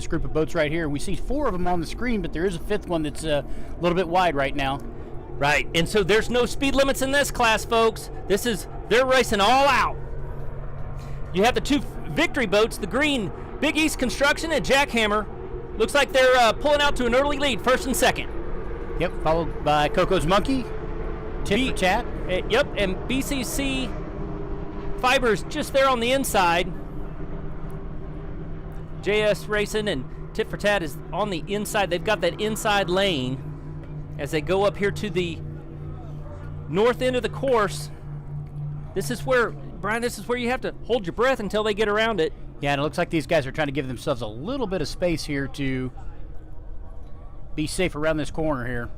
group of boats right here. We see 4 of them on the screen, but there is a 5th one that's a little bit wide right now. Right, and so there's no speed limits in this class, folks. They're racing all out. You have the 2 victory boats, the green Big East Construction and Jackhammer. Looks like they're pulling out to an early lead, first and second. Yep, followed by Coco's Monkey, Tit for Tat. Yep, and BCC Fibers just there on the inside. JS Racing and Tit for Tat is on the inside. They've got that inside lane as they go up here to the north end of the course. This is where, Brian, you have to hold your breath until they get around it. Yeah, and it looks like these guys are trying to give themselves a little bit of space here to be safe around this corner here.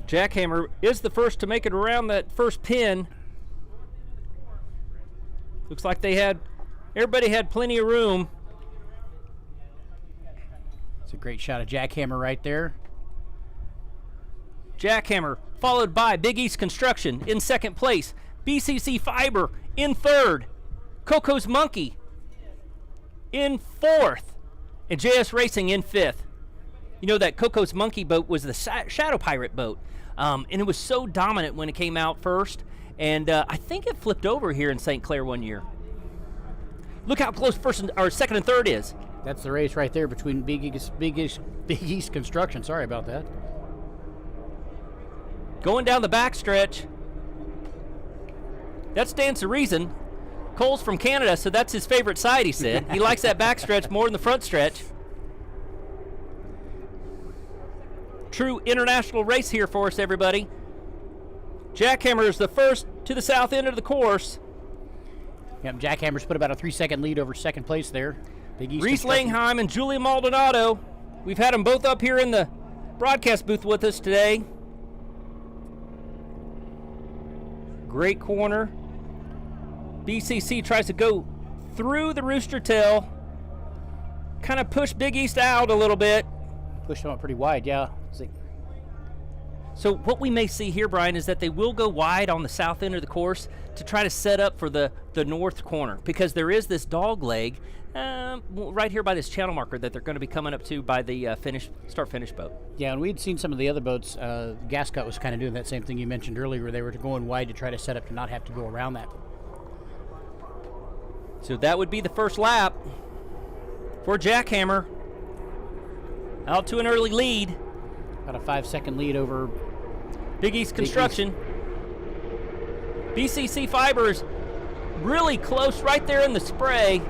Jackhammer is the first to make it around that first pin. Looks like everybody had plenty of room. It's a great shot of Jackhammer right there. Jackhammer followed by Big East Construction in second place. BCC Fiber in third. Coco's Monkey in fourth. And JS Racing in fifth. You know that Coco's Monkey boat was the Shadow Pirate boat. And it was so dominant when it came out first. And I think it flipped over here in St. Clair one year. Look how close second and third is. That's the race right there between Big East Construction. Sorry about that. Going down the backstretch. That stands to reason. Cole's from Canada, so that's his favorite side, he said. He likes that backstretch more than the front stretch. True international race here for us, everybody. Jackhammer is the first to the south end of the course. Yep, Jackhammer's put about a 3-second lead over second place there. Big East Reese Langheim and Julia Maldonado. We've had them both up here in the broadcast booth with us today. Great corner. BCC tries to go through the rooster tail. Kind of push Big East out a little bit. Pushed them up pretty wide, yeah. So what we may see here, Brian, is that they will go wide on the south end of the course to try to set up for the north corner, because there is this dog leg right here by this channel marker that they're going to be coming up to by the start-finish boat. Yeah, and we'd seen some of the other boats. Gascut was kind of doing that same thing you mentioned earlier, where they were going wide to try to set up to not have to go around that. So that would be the first lap for Jackhammer. Out to an early lead. About a 5-second lead over Big East Construction. BCC Fibers really close right there in the spray.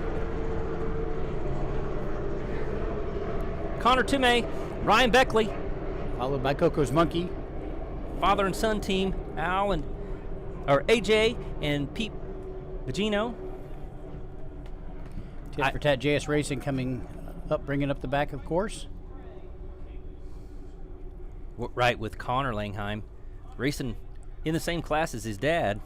Connor Toomey, Ryan Beckley. Followed by Coco's Monkey. Father and son team, AJ and Pete Vigino. Tit for Tat JS Racing coming up, bringing up the back, of course. Right, with Connor Langheim racing in the same class as his dad.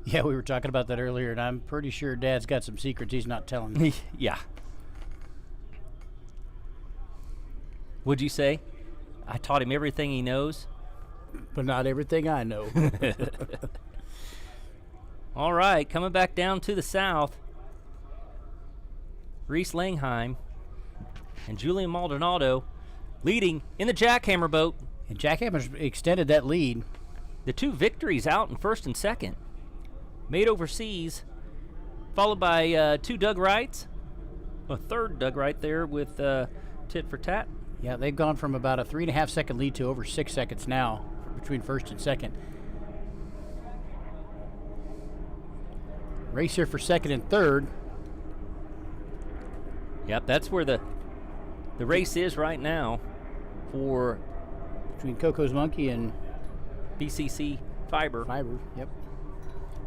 Yeah, we were talking about that earlier, and I'm pretty sure Dad's got some secrets he's not telling me. Yeah. Would you say? I taught him everything he knows. But not everything I know. All right, coming back down to the south. Reese Langheim and Julian Maldonado leading in the Jackhammer boat. And Jackhammer's extended that lead. The 2 victories out in first and second. Made overseas, followed by 2 Doug Wrights. A third Doug Wright there with Tit for Tat. Yeah, they've gone from about a 3.5-second lead to over 6 seconds now between first and second. Race here for second and third. Yep, that's where the race is right now for between Coco's Monkey and BCC Fiber Yep.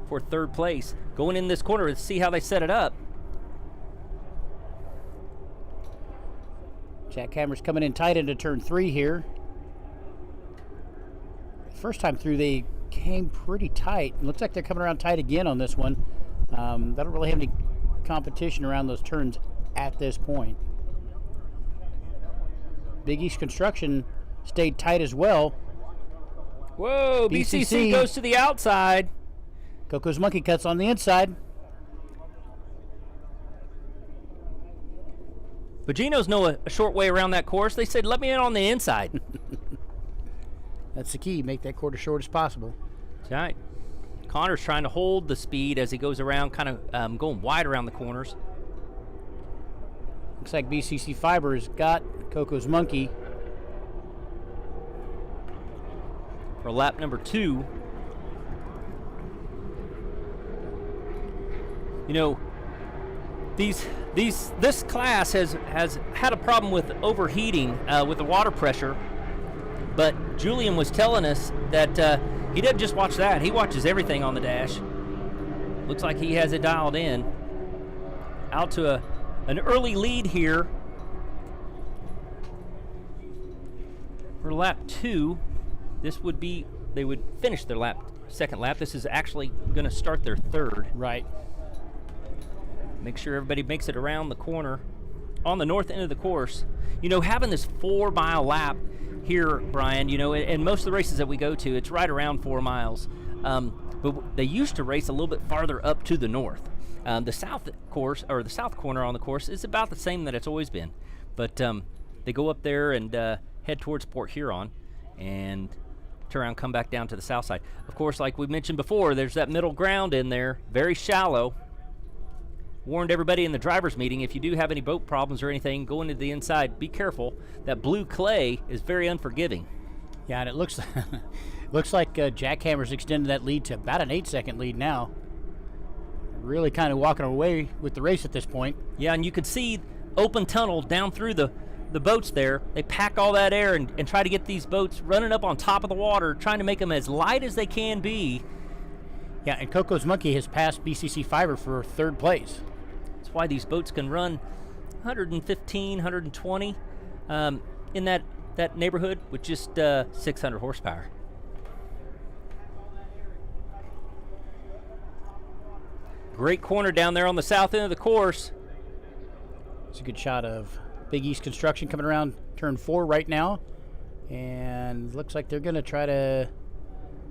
for third place. Going in this corner, let's see how they set it up. Jackhammer's coming in tight into turn 3 here. First time through, they came pretty tight. Looks like they're coming around tight again on this one. They don't really have any competition around those turns at this point. Big East Construction stayed tight as well. Whoa, BCC goes to the outside. Coco's Monkey cuts on the inside. But Geno's know a short way around that course. They said, let me in on the inside. That's the key, make that quarter short as possible. That's right. Connor's trying to hold the speed as he goes around, kind of going wide around the corners. Looks like BCC Fiber has got Coco's Monkey. For lap number 2. You know, this class has had a problem with overheating with the water pressure, but Julian was telling us that he doesn't just watch that, he watches everything on the dash. Looks like he has it dialed in. Out to an early lead here for lap 2. This would be, they would finish their second lap. This is actually going to start their third. Right. Make sure everybody makes it around the corner on the north end of the course. You know, having this 4-mile lap here, Brian, you know, and most of the races that we go to, it's right around 4 miles. But they used to race a little bit farther up to the north. The south course, or the south corner on the course, is about the same that it's always been. But they go up there and head towards Port Huron and turn around, come back down to the south side. Of course, like we mentioned before, there's that middle ground in there, very shallow. Warned everybody in the driver's meeting, if you do have any boat problems or anything going to the inside, be careful. That blue clay is very unforgiving. Yeah, and it looks like Jackhammer's extended that lead to about an 8-second lead now. Really kind of walking away with the race at this point. Yeah, and you could see open tunnel down through the boats there. They pack all that air and try to get these boats running up on top of the water, trying to make them as light as they can be. Yeah, and Coco's Monkey has passed BCC Fiber for third place. That's why these boats can run 115, 120 in that neighborhood with just 600 horsepower. Great corner down there on the south end of the course. It's a good shot of Big East Construction coming around turn 4 right now. And looks like they're going to try to...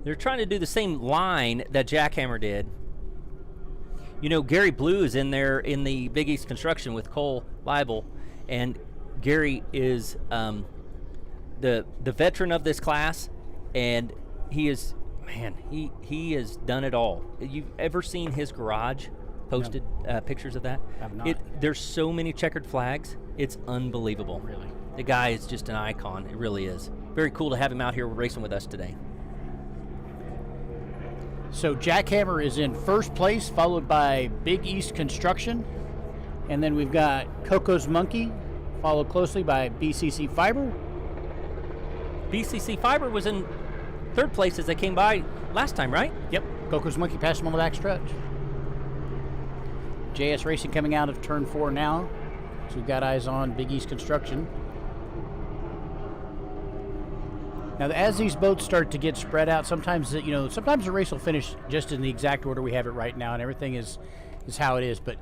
They're trying to do the same line that Jackhammer did. You know, Gary Blue is in there in the Big East Construction with Cole Leibel. And Gary is the veteran of this class. And he is... Man, he has done it all. You've ever seen his garage posted pictures of that? I've not. There's so many checkered flags. It's unbelievable. Really? The guy is just an icon. It really is. Very cool to have him out here racing with us today. So Jackhammer is in first place, followed by Big East Construction. And then we've got Coco's Monkey, followed closely by BCC Fiber. BCC Fiber was in third place as they came by last time, right? Yep. Coco's Monkey passed him on the back stretch. JS Racing coming out of turn 4 now. So we've got eyes on Big East Construction. Now, as these boats start to get spread out, sometimes the race will finish just in the exact order we have it right now, and everything is how it is. But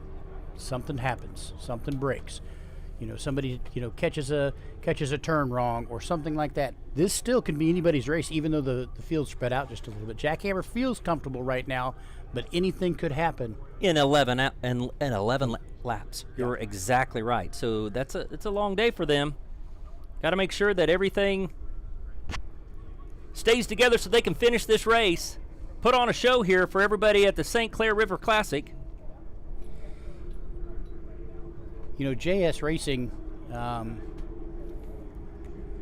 something happens, something breaks. Somebody catches a turn wrong or something like that. This still can be anybody's race, even though the field's spread out just a little bit. Jackhammer feels comfortable right now, but anything could happen in 11 laps. You're exactly right. So it's a long day for them. Got to make sure that everything stays together so they can finish this race. Put on a show here for everybody at the St. Clair River Classic. JS Racing,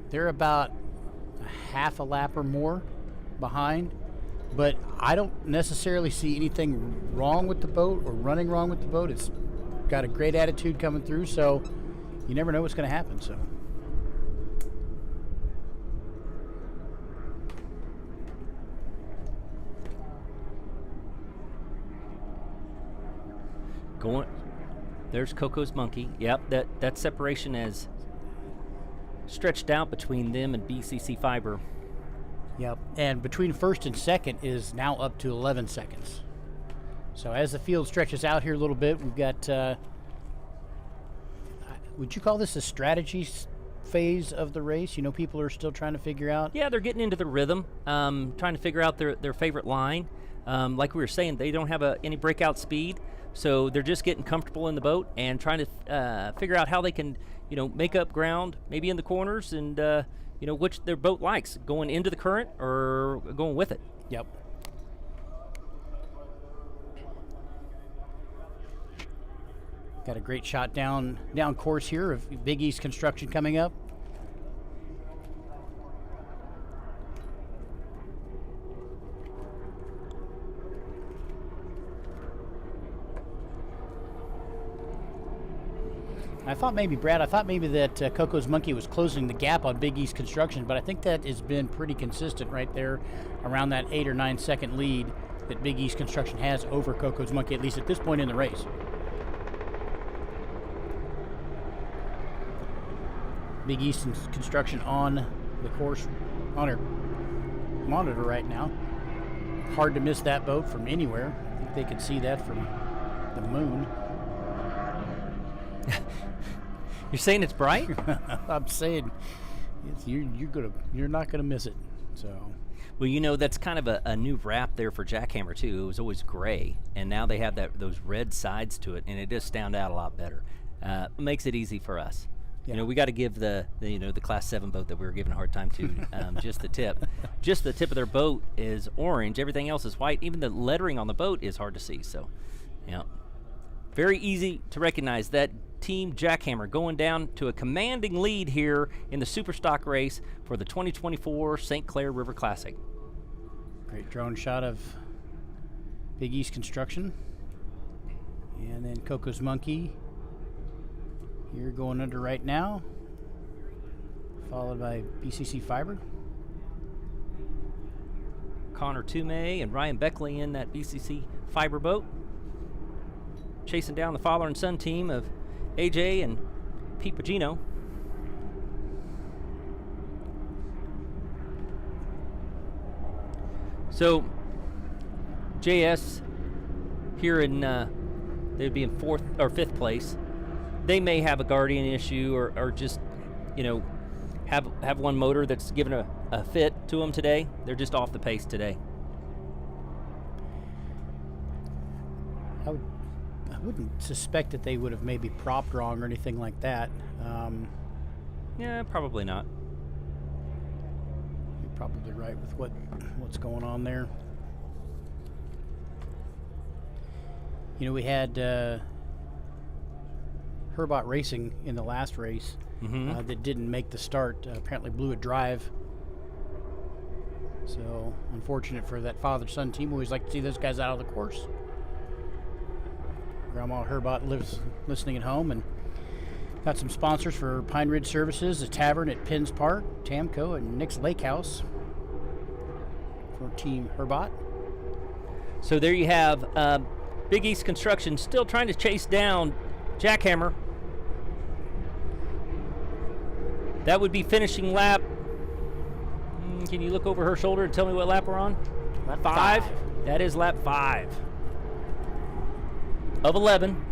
they're about a half a lap or more behind, but I don't necessarily see anything wrong with the boat or running wrong with the boat. It's got a great attitude coming through, so you never know what's going to happen. So. Going. There's Coco's Monkey. Yep, that separation has stretched out between them and BCC Fiber. Yep, and between first and second is now up to 11 seconds. So as the field stretches out here a little bit, we've got, would you call this a strategy phase of the race? You know, people are still trying to figure out. Yeah, they're getting into the rhythm, trying to figure out their favorite line. Like we were saying, they don't have any breakout speed, so they're just getting comfortable in the boat and trying to figure out how they can, make up ground, maybe in the corners, and which their boat likes, going into the current or going with it. Yep. Got a great shot down course here of Big East Construction coming up. I thought maybe that Coco's Monkey was closing the gap on Big East Construction, but I think that has been pretty consistent right there around that 8 or 9 second lead that Big East Construction has over Coco's Monkey, at least at this point in the race. Big East Construction on the course on her monitor right now. Hard to miss that boat from anywhere. I think they could see that from the moon. You're saying it's bright? I'm saying you're not gonna miss it. So. Well, that's kind of a new wrap there for Jackhammer too. It was always gray, and now they have those red sides to it, and it does stand out a lot better. It makes it easy for us. Yeah. We got to give the Class 7 boat that we were giving a hard time to just the tip. Just the tip of their boat is orange. Everything else is white. Even the lettering on the boat is hard to see. So, very easy to recognize that Team Jackhammer going down to a commanding lead here in the Superstock race for the 2024 St. Clair River Classic. Great drone shot of Big East Construction. And then Coco's Monkey here going under right now, followed by BCC Fiber. Connor Toomey and Ryan Beckley in that BCC Fiber boat, chasing down the father and son team of AJ and Pete Pagino. So JS here in they'd be in 4th or 5th place. They may have a guardian issue or just have one motor that's given a fit to them today. They're just off the pace today. I wouldn't suspect that they would have maybe propped wrong or anything like that. Yeah, probably not. You're probably right with what's going on there. We had Herbot Racing in the last race that didn't make the start. Apparently blew a drive. So unfortunate for that father-son team. We always like to see those guys out of the course. Grandma Herbot lives listening at home, and got some sponsors for Pine Ridge Services, the Tavern at Penns Park, Tamco, and Nick's Lake House for Team Herbot. So there you have Big East Construction still trying to chase down Jackhammer. That would be finishing lap. Can you look over her shoulder and tell me what lap we're on? Lap 5. That is lap 5 of 11.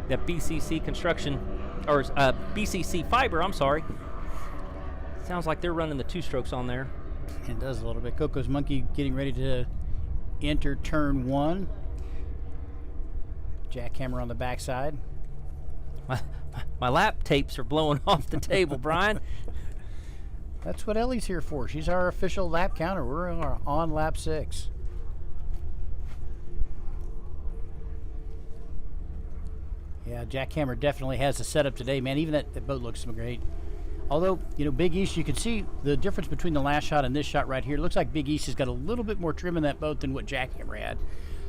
That BCC Construction, or BCC Fiber, I'm sorry. Sounds like they're running the 2 strokes on there. It does a little bit. Coco's Monkey getting ready to enter turn 1. Jackhammer on the backside. My lap tapes are blowing off the table, Brian. That's what Ellie's here for. She's our official lap counter. We're on lap 6. Yeah, Jackhammer definitely has the setup today, man. Even that boat looks great. Although, Big East, you can see the difference between the last shot and this shot right here. It looks like Big East has got a little bit more trim in that boat than what Jackhammer had.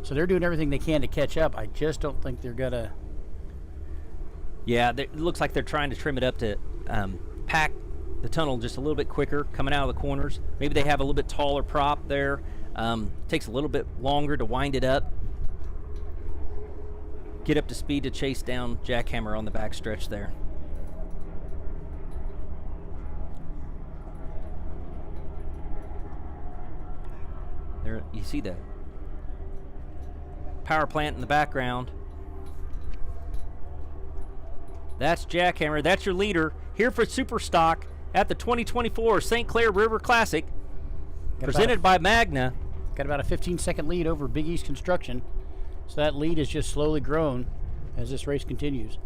So they're doing everything they can to catch up. I just don't think they're going to... Yeah, it looks like they're trying to trim it up to pack the tunnel just a little bit quicker coming out of the corners. Maybe they have a little bit taller prop there. Takes a little bit longer to wind it up. Get up to speed to chase down Jackhammer on the back stretch there. There, you see the power plant in the background. That's Jackhammer. That's your leader here for Superstock at the 2024 St. Clair River Classic, presented by MAGNA. Got about a 15-second lead over Big East Construction. So that lead has just slowly grown as this race continues.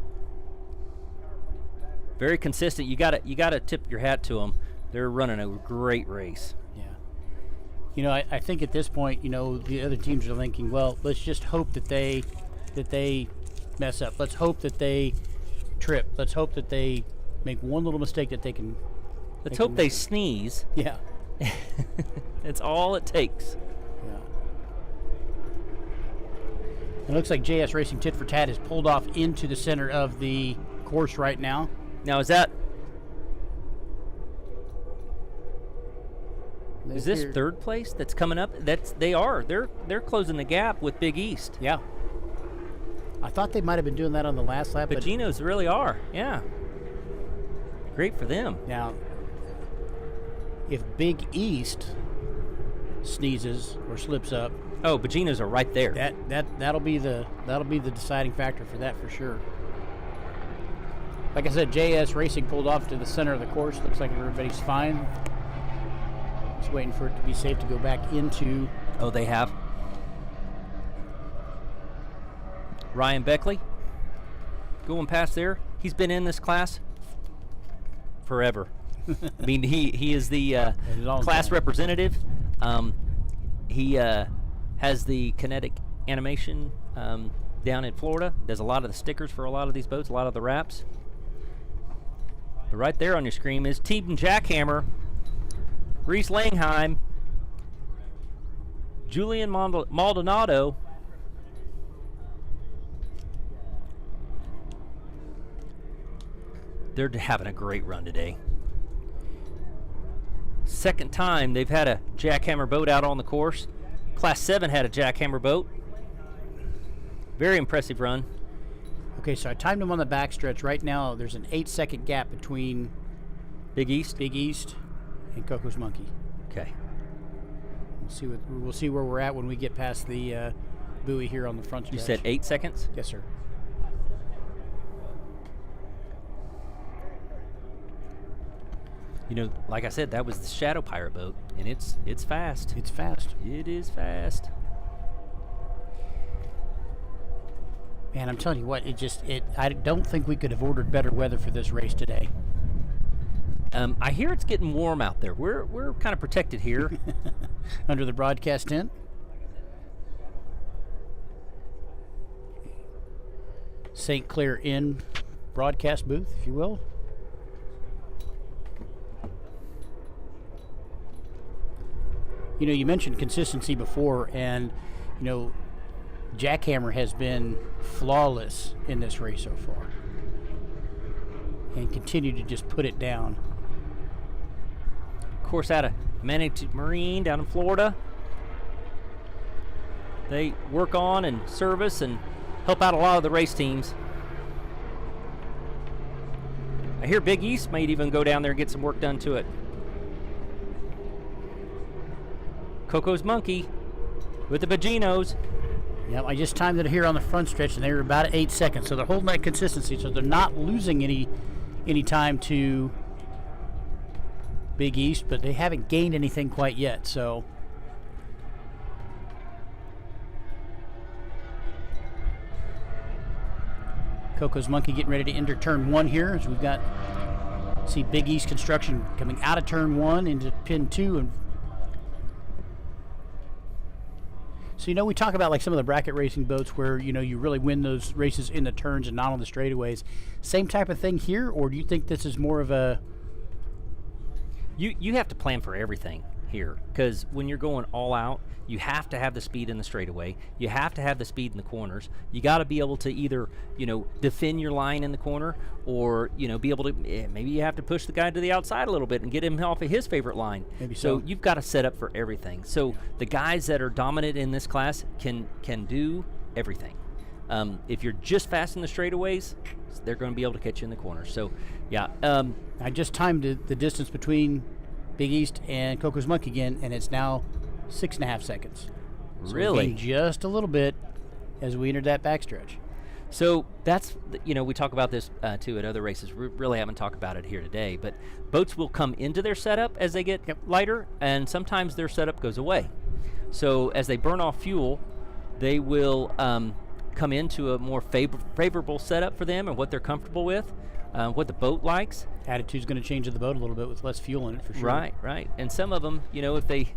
Very consistent. You gotta tip your hat to them. They're running a great race. Yeah. You know, I think at this point, you know, the other teams are thinking, well, let's just hope that they mess up. Let's hope that they trip. Let's hope that they make one little mistake that they can. Let's hope they sneeze. Yeah. That's all it takes. Yeah. It looks like JS Racing Tit for Tat has pulled off into the center of the course right now. Now is this third place that's coming up? They're closing the gap with Big East. Yeah. I thought they might have been doing that on the last lap, but Geno's really are. Yeah. Great for them. Now, if Big East sneezes or slips up, oh, Bagino's are right there. That'll be the deciding factor for that for sure. Like I said, JS Racing pulled off to the center of the course. Looks like everybody's fine. Just waiting for it to be safe to go back into. Oh, they have. Ryan Beckley going past there. He's been in this class forever. I mean, he is the class representative. He has the kinetic animation down in Florida. Does a lot of the stickers for a lot of these boats, a lot of the wraps. But right there on your screen is Team Jackhammer, Reese Langheim, Julian Maldonado, they're having a great run today. Second time they've had a Jackhammer boat out on the course. Class 7 had a Jackhammer boat. Very impressive run. Okay, so I timed them on the backstretch. Right now, there's an 8-second gap between Big East and Coco's Monkey. Okay. We'll see where we're at when we get past the buoy here on the front stretch. You said 8 seconds? Yes, sir. You know, like I said, that was the Shadow Pirate boat, and it's fast. It's fast. It is fast. Man, I'm telling you what, I don't think we could have ordered better weather for this race today. I hear it's getting warm out there. We're kind of protected here. Under the broadcast tent. St. Clair Inn broadcast booth, if you will. You know, you mentioned consistency before, and, you know, Jackhammer has been flawless in this race so far and continue to just put it down. Of course, out of Manatee Marine down in Florida, they work on and service and help out a lot of the race teams. I hear Big East might even go down there and get some work done to it. Coco's Monkey with the Baginos. Yep, I just timed it here on the front stretch, and they were about at 8 seconds. So they're holding that consistency, so they're not losing any time to Big East, but they haven't gained anything quite yet. So Coco's Monkey getting ready to enter turn 1 here, as we've got see Big East Construction coming out of turn 1 into pin 2 and. So, you know, we talk about like some of the bracket racing boats where, you know, you really win those races in the turns and not on the straightaways. Same type of thing here, or do you think this is more of a... You have to plan for everything. here, because when you're going all out, you have to have the speed in the straightaway. You have to have the speed in the corners. You got to be able to either, defend your line in the corner, or, be able to, maybe you have to push the guy to the outside a little bit and get him off of his favorite line. Maybe so. You've got to set up for everything. So the guys that are dominant in this class can do everything. If you're just fast in the straightaways, they're going to be able to catch you in the corners. So, yeah. I just timed the distance between Big East and Coco's Monkey again, and it's now 6.5 seconds. So really? we gained just a little bit as we entered that backstretch. So that's, we talk about this too at other races. We really haven't talked about it here today, but boats will come into their setup as they get lighter, and sometimes their setup goes away. So as they burn off fuel, they will come into a more favorable setup for them and what they're comfortable with, what the boat likes. Attitude's going to change of the boat a little bit with less fuel in it, for sure. Right. And some of them, if they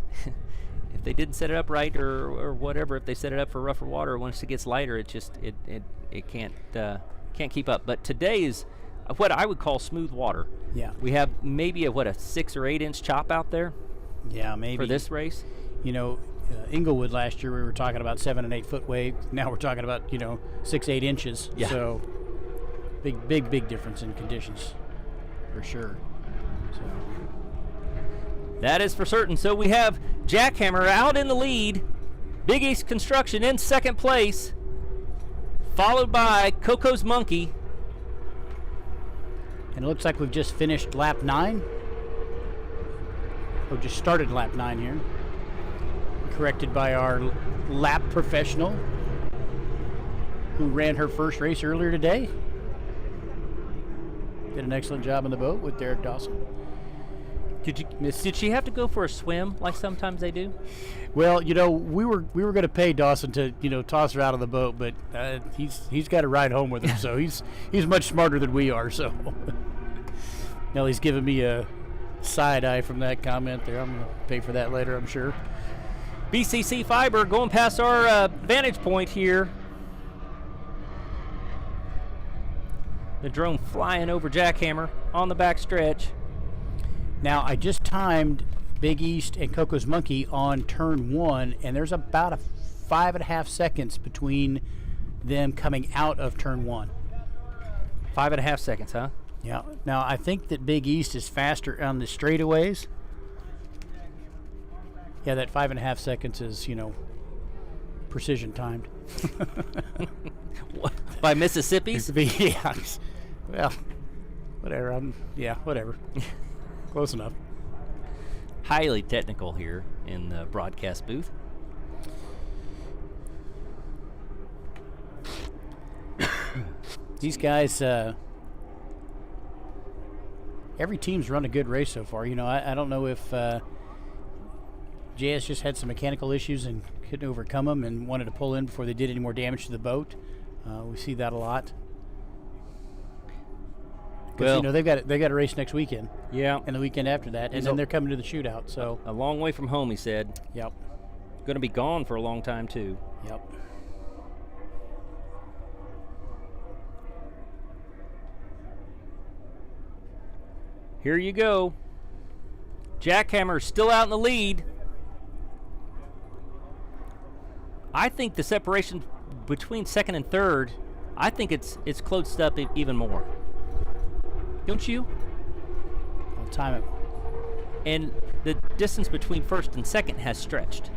if they didn't set it up right or whatever, if they set it up for rougher water, once it gets lighter, it just it can't keep up. But today is what I would call smooth water. Yeah. We have maybe a 6 or 8 inch chop out there. Yeah, maybe for this race. Inglewood last year we were talking about 7 and 8 foot wave. Now we're talking about 6-8 inches. Yeah. So big difference in conditions, for sure. So that is for certain. So we have Jackhammer out in the lead, Big East Construction in second place, followed by Coco's Monkey. And it looks like we've just finished lap 9. Or just started lap 9 here. Corrected by our lap professional who ran her first race earlier today. Did an excellent job on the boat with Derek Dawson. Did she have to go for a swim like sometimes they do? Well, we were going to pay Dawson to toss her out of the boat, but he's got to ride home with her, so he's much smarter than we are. So Nellie's giving me a side eye from that comment there. I'm going to pay for that later, I'm sure. BCC Fiber going past our vantage point here. The drone flying over Jackhammer on the back stretch. Now, I just timed Big East and Coco's Monkey on turn 1, and there's about 5.5 seconds between them coming out of turn 1. 5.5 seconds, huh? Yeah. Now, I think that Big East is faster on the straightaways. Yeah, that 5.5 seconds is, precision timed. By Mississippi's? Yeah. Well, whatever. Whatever. Close enough. Highly technical here in the broadcast booth. These guys, every team's run a good race so far. I don't know if JS just had some mechanical issues and couldn't overcome them and wanted to pull in before they did any more damage to the boat. We see that a lot. Because they've got a race next weekend. Yeah. And the weekend after that, and then they're coming to the shootout. So a long way from home, he said. Yep. Going to be gone for a long time too. Yep. Here you go. Jackhammer's still out in the lead. I think the separation between second and third, I think it's closed up even more. Don't you? I'll time it. And the distance between first and second has stretched.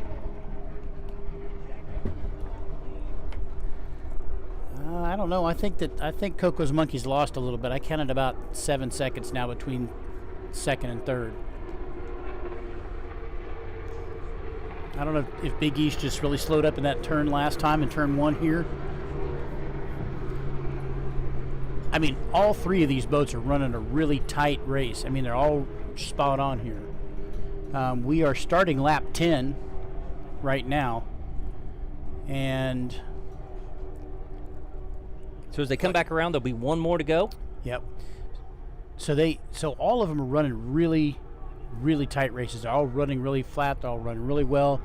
I don't know. I think Coco's Monkey's lost a little bit. I counted about 7 seconds now between second and third. I don't know if Big East just really slowed up in that turn last time in turn 1 here. I mean, all 3 of these boats are running a really tight race. I mean, they're all spot on here. We are starting lap 10 right now. And so as they come back around, there'll be 1 more to go? Yep. So all of them are running really, really tight races. They're all running really flat. They're all running really well.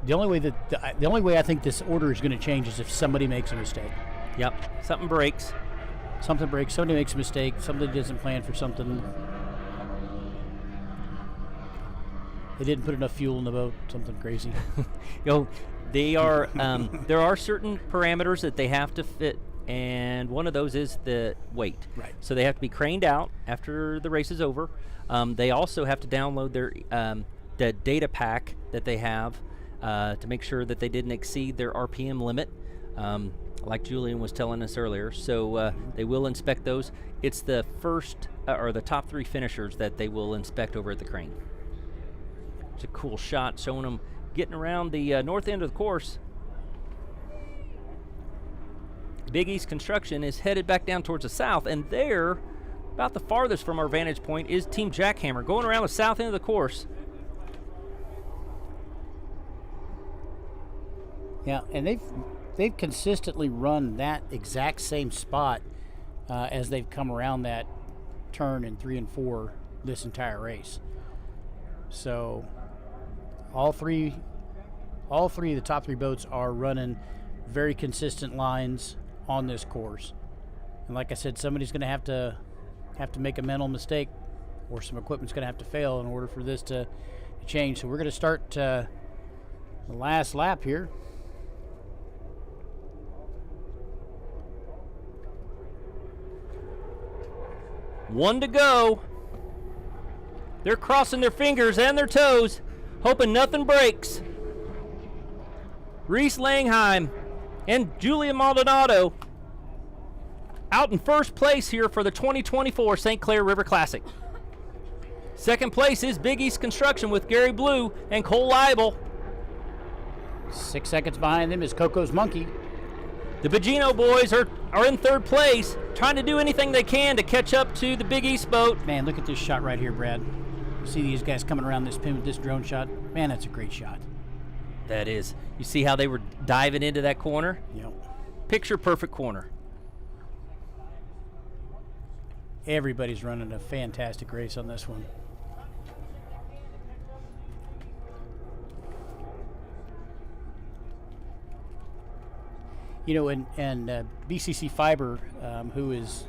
The only way I think this order is going to change is if somebody makes a mistake. Yep. Something breaks. Somebody makes a mistake. Somebody doesn't plan for something. They didn't put enough fuel in the boat, something crazy. They are there are certain parameters that they have to fit, and one of those is the weight. Right. So they have to be craned out after the race is over. They also have to download their the data pack that they have to make sure that they didn't exceed their RPM limit, like Julian was telling us earlier. So they will inspect those. It's the first or the top 3 finishers that they will inspect over at the crane. It's a cool shot showing them getting around the north end of the course. Big East Construction is headed back down towards the south, and there, about the farthest from our vantage point, is Team Jackhammer going around the south end of the course. Yeah, and they've consistently run that exact same spot as they've come around that turn in 3 and 4 this entire race. So all three of the top 3 boats are running very consistent lines on this course. And like I said, somebody's going to have to make a mental mistake, or some equipment's going to have to fail in order for this to change. So we're going to start the last lap here. One to go. They're crossing their fingers and their toes, hoping nothing breaks. Reese Langheim and Julia Maldonado out in first place here for the 2024 St. Clair River Classic. Second place is Big East Construction with Gary Blue and Cole Leibel. 6 seconds behind them is Coco's Monkey. The Bogino boys are in third place, trying to do anything they can to catch up to the Big East boat. Man, look at this shot right here, Brad. See these guys coming around this pin with this drone shot? Man, that's a great shot. That is. You see how they were diving into that corner? Yep. Picture perfect corner. Everybody's running a fantastic race on this one. You know, and BCC Fiber, who is,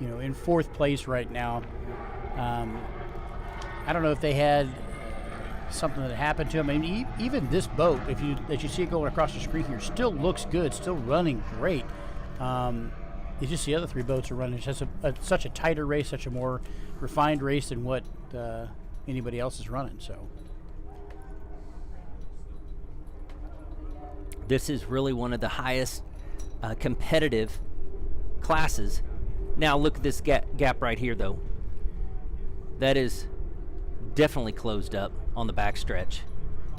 in 4th place right now. I don't know if they had something that happened to them. I mean, even this boat, as you see it going across the screen here, still looks good, still running great. It's just the other 3 boats are running such a tighter race, such a more refined race than what anybody else is running. So this is really one of the highest competitive classes. Now look at this gap right here, though. That is definitely closed up on the back stretch.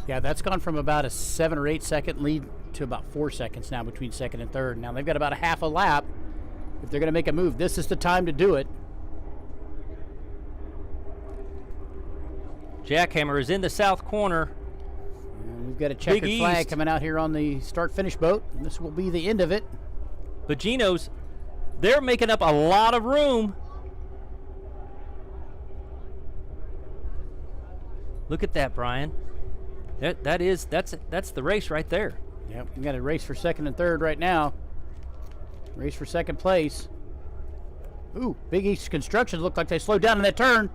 Yeah, that's gone from about a 7 or 8 second lead to about 4 seconds now between second and third. Now they've got about a half a lap. If they're going to make a move, this is the time to do it. Jackhammer is in the south corner. And we've got a checkered flag coming out here on the start-finish boat. And this will be the end of it. Bogino's, they're making up a lot of room. Look at that, Brian. That's the race right there. Yep, we got a race for second and third right now. Race for second place. Ooh, Big East Construction looked like they slowed down in that turn.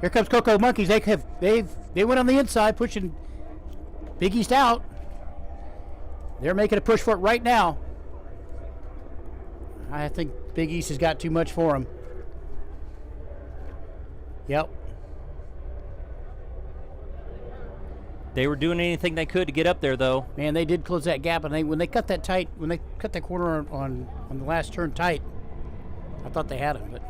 Here comes Coco Monkeys. They went on the inside, pushing Big East out. They're making a push for it right now. I think Big East has got too much for them. Yep. They were doing anything they could to get up there, though. Man, they did close that gap, and when they cut that corner on the last turn tight, I thought they had it. But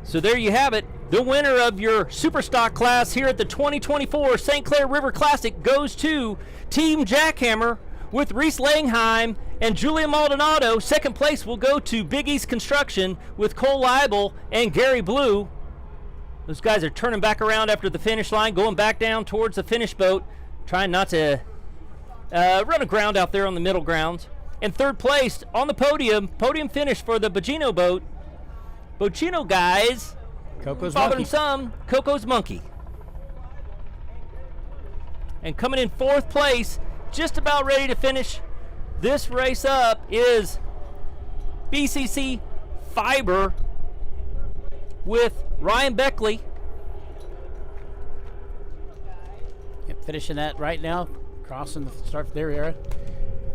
so there you have it. The winner of your Superstock class here at the 2024 St. Clair River Classic goes to Team Jackhammer with Reese Langheim and Julia Maldonado. Second place will go to Big East Construction with Cole Leibel and Gary Blue. Those guys are turning back around after the finish line, going back down towards the finish boat, trying not to run aground out there on the middle grounds. And third place on the podium finish for the Bogino boat. Bogino guys, Coco's bothered Monkey. him some, Coco's Monkey. And coming in fourth place, just about ready to finish this race up, is BCC Fiber with Ryan Beckley. finishing that right now, crossing the start there. Era.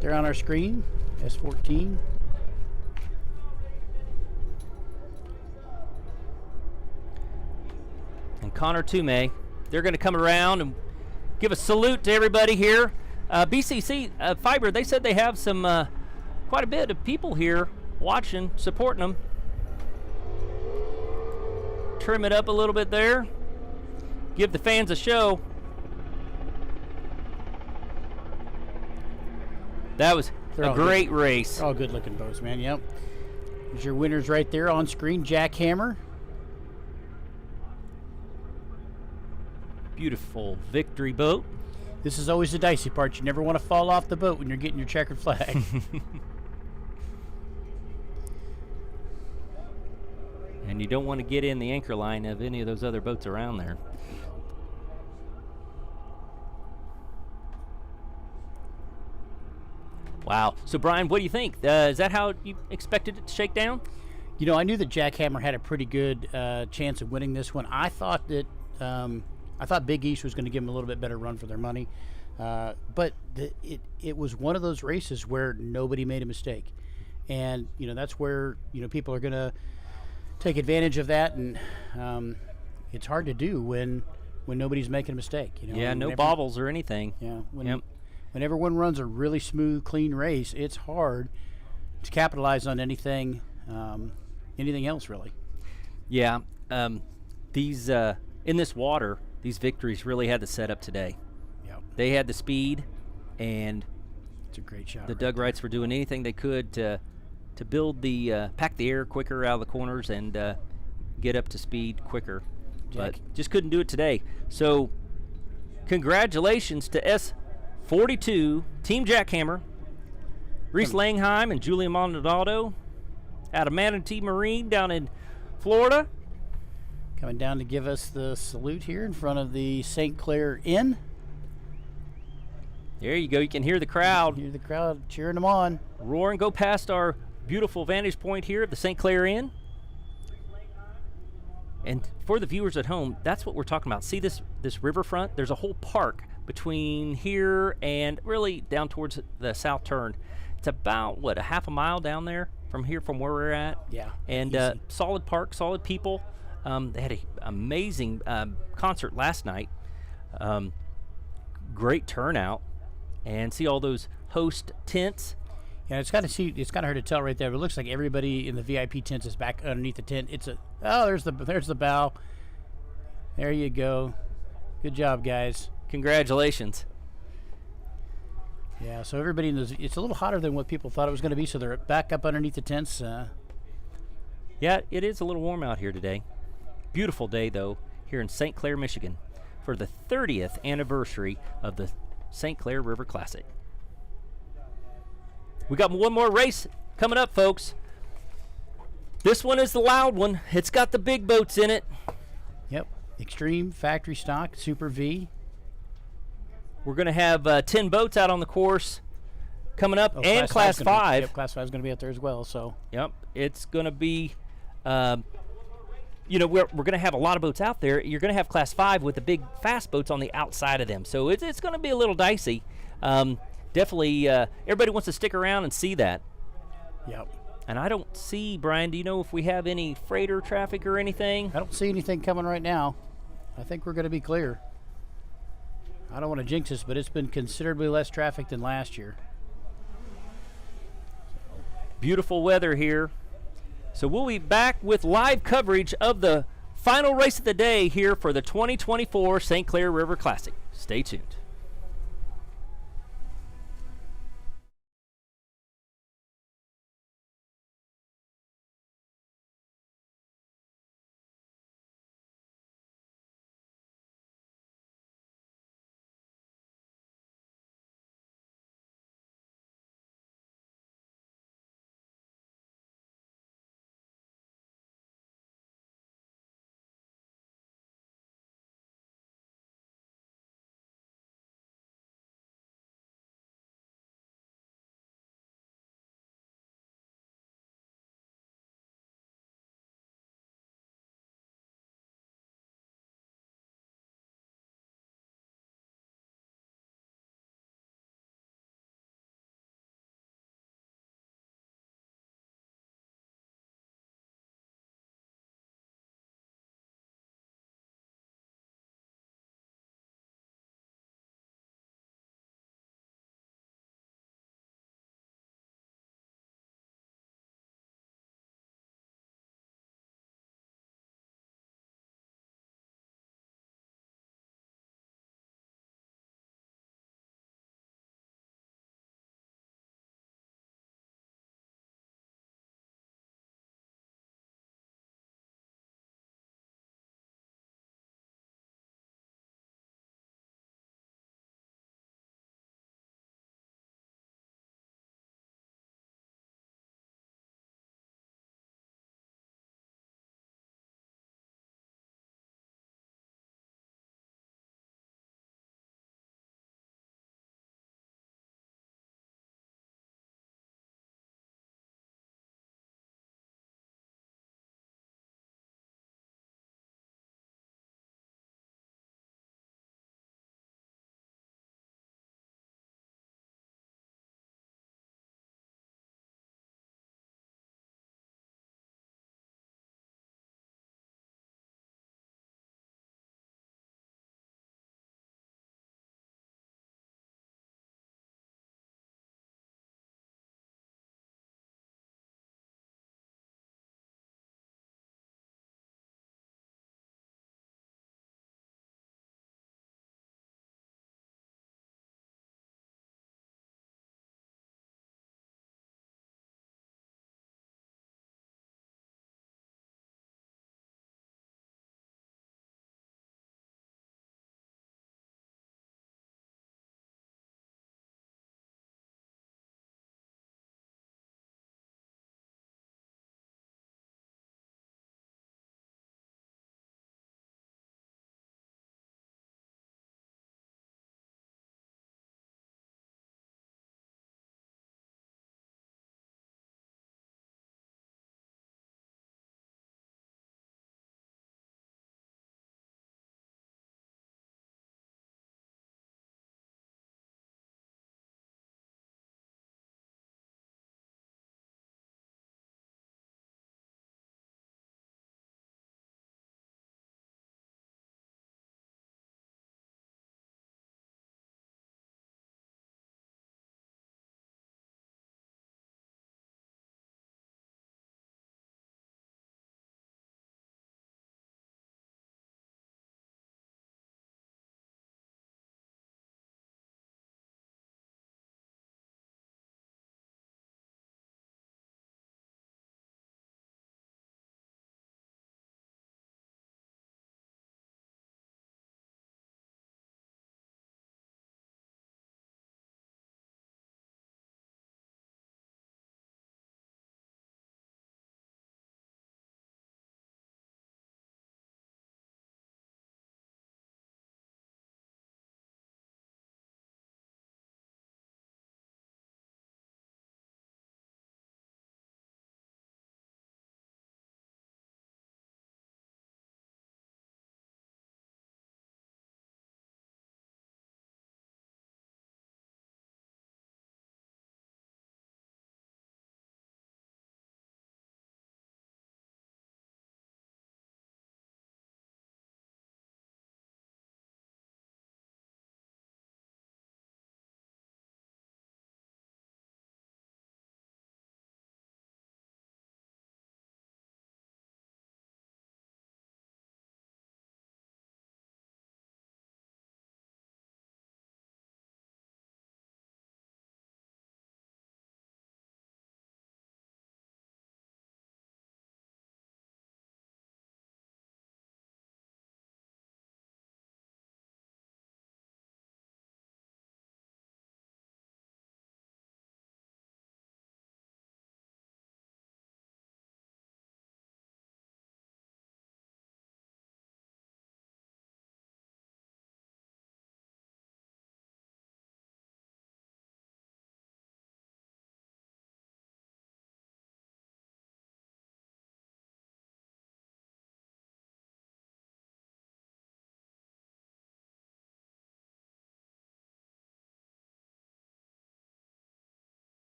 They're on our screen, S14. And Connor Toomey, they're going to come around and give a salute to everybody here. BCC Fiber, they said they have some quite a bit of people here watching, supporting them. Trim it up a little bit there. Give the fans a show. That was a great race. They're all good-looking boats, man. Yep. There's your winners right there on screen. Jackhammer. Beautiful victory boat. This is always the dicey part. You never want to fall off the boat when you're getting your checkered flag. And you don't want to get in the anchor line of any of those other boats around there. Wow. So, Brian, what do you think? Is that how you expected it to shake down? You know, I knew that Jackhammer had a pretty good chance of winning this one. I thought that Big East was going to give them a little bit better run for their money, but it was one of those races where nobody made a mistake, and you know that's where people are going to take advantage of that, and it's hard to do when nobody's making a mistake. Yeah, no bobbles or anything. Yeah, when everyone runs a really smooth, clean race, it's hard to capitalize on anything else really. Yeah, these in this water, these victories really had the setup today. Yep. They had the speed, and it's a great shot. The Dugwrights were doing anything they could to build the pack the air quicker out of the corners and get up to speed quicker, but just couldn't do it today. So congratulations to S42 Team Jackhammer, Reese Langheim and Julian Maldonado out of Manatee Marine down in Florida. Coming down to give us the salute here in front of the St. Clair Inn. There you go. You can hear the crowd. Hear the crowd cheering them on. Roaring. Go past our beautiful vantage point here at the St. Clair Inn. And for the viewers at home, that's what we're talking about. See this riverfront? There's a whole park between here and really down towards the south turn. It's about, what, a half a mile down there from here, from where we're at? Yeah. And solid park, solid people. They had an amazing concert last night. Great turnout. And see all those host tents. Yeah, it's kind of hard to tell right there. But it looks like everybody in the VIP tents is back underneath the tent. There's the bow. There you go. Good job, guys. Congratulations. Yeah, so everybody it's a little hotter than what people thought it was going to be, so they're back up underneath the tents. Yeah, it is a little warm out here today. Beautiful day, though, here in St. Clair, Michigan, for the 30th anniversary of the St. Clair River Classic. We got one more race coming up, folks. This one is the loud one. It's got the big boats in it. Yep, Extreme, Factory Stock, Super V. We're going to have 10 boats out on the course coming up, and Class 5. Yep, Class 5 is going to be out there as well. So. Yep, it's going to be, we're going to have a lot of boats out there. You're going to have Class 5 with the big fast boats on the outside of them. So it's going to be a little dicey. Definitely, everybody wants to stick around and see that. Yep. And I don't see, Brian, do you know if we have any freighter traffic or anything? I don't see anything coming right now. I think we're going to be clear. I don't want to jinx this, but it's been considerably less traffic than last year. Beautiful weather here. So we'll be back with live coverage of the final race of the day here for the 2024 St. Clair River Classic. Stay tuned.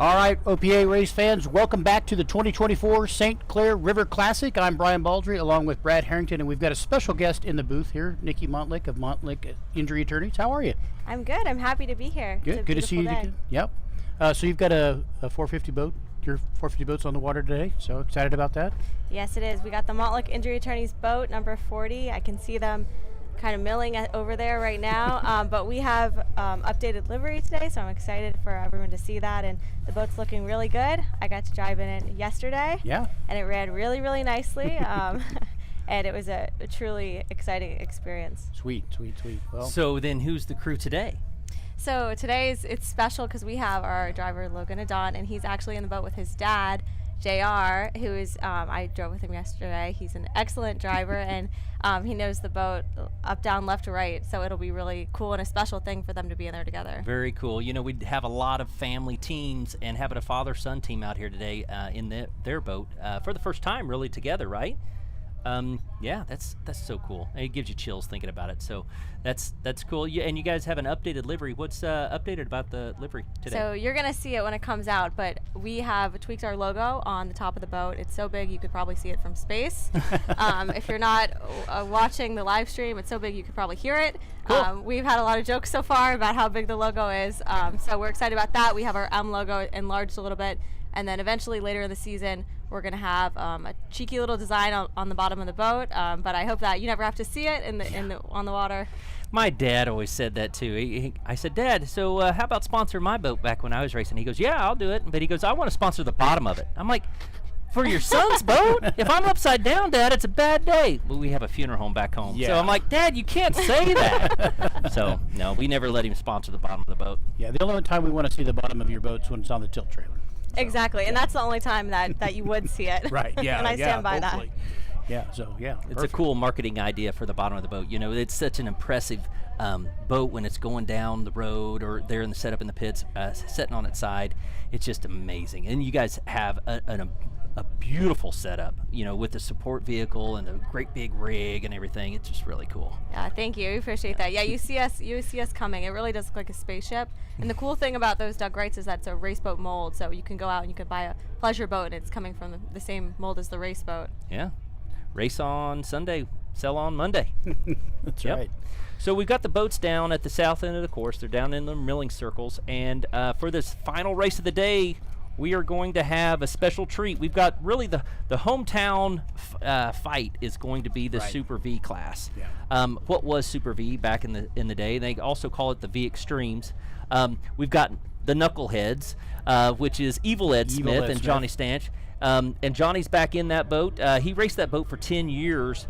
All right, OPA race fans, welcome back to the 2024 St. Clair River Classic. I'm Brian Baldry along with Brad Harrington, and we've got a special guest in the booth here, Nikki Montlick of Montlick Injury Attorneys. How are you? I'm good. I'm happy to be here. Good. Good to see you again. Yep. So you've got a 450 boat. Your 450 boat's on the water today, so excited about that? Yes, it is. We got the Montlick Injury Attorneys boat, number 40. I can see them kind of milling over there right now, but we have updated livery today, so I'm excited for everyone to see that, and the boat's looking really good. I got to drive in it yesterday, and it ran really, really nicely, and it was a truly exciting experience. Sweet. Well, So then who's the crew today? So it's special because we have our driver Logan Adon, and he's actually in the boat with his dad, JR, who is, I drove with him yesterday. He's an excellent driver, and he knows the boat up, down, left to right, so it'll be really cool and a special thing for them to be in there together. Very cool. You know, we have a lot of family teams, and having a father-son team out here today in their boat for the first time really together, right? Yeah, that's so cool. It gives you chills thinking about it. So that's cool. Yeah, and you guys have an updated livery. What's updated about the livery today? So you're gonna see it when it comes out, but we have tweaked our logo on the top of the boat. It's so big you could probably see it from space. If you're not watching the live stream, it's so big you could probably hear it. Cool. We've had a lot of jokes so far about how big the logo is, so we're excited about that. We have our M logo enlarged a little bit, and then eventually later in the season we're going to have a cheeky little design on the bottom of the boat, but I hope that you never have to see it on the water. My dad always said that too. I said, Dad, so how about sponsor my boat back when I was racing? He goes, yeah, I'll do it. But he goes, I want to sponsor the bottom of it. I'm like, for your son's boat? If I'm upside down, Dad, it's a bad day. Well, we have a funeral home back home. Yeah. So I'm like, Dad, you can't say that. So, no, we never let him sponsor the bottom of the boat. yeah, the only time we want to see the bottom of your boat is when it's on the tilt trailer. Exactly, and that's the only time that you would see it. Right, yeah. And I stand by that. hopefully. Yeah, so yeah. It's perfect. a cool marketing idea for the bottom of the boat. You know, it's such an impressive boat when it's going down the road or they're in the setup in the pits, sitting on its side. It's just amazing. And you guys have a beautiful setup, you know, with the support vehicle and a great big rig and everything. It's just really cool. Yeah, thank you. We appreciate that. Yeah, you see us coming. It really does look like a spaceship. And the cool thing about those Doug Wrights is that it's a race boat mold, so you can go out and you can buy a pleasure boat, and it's coming from the same mold as the race boat. Yeah. Race on Sunday, sell on Monday. That's Yep. right. So we've got the boats down at the south end of the course. They're down in the milling circles. And for this final race of the day, we are going to have a special treat. We've got really the hometown fight is going to be the Right. Super V class. Yeah. What was Super V back in the day? They also call it the V Extremes. We've got the Knuckleheads, which is Evil Ed Evil Smith Ed and Smith. Johnny Stanch. And Johnny's back in that boat. He raced that boat for 10 years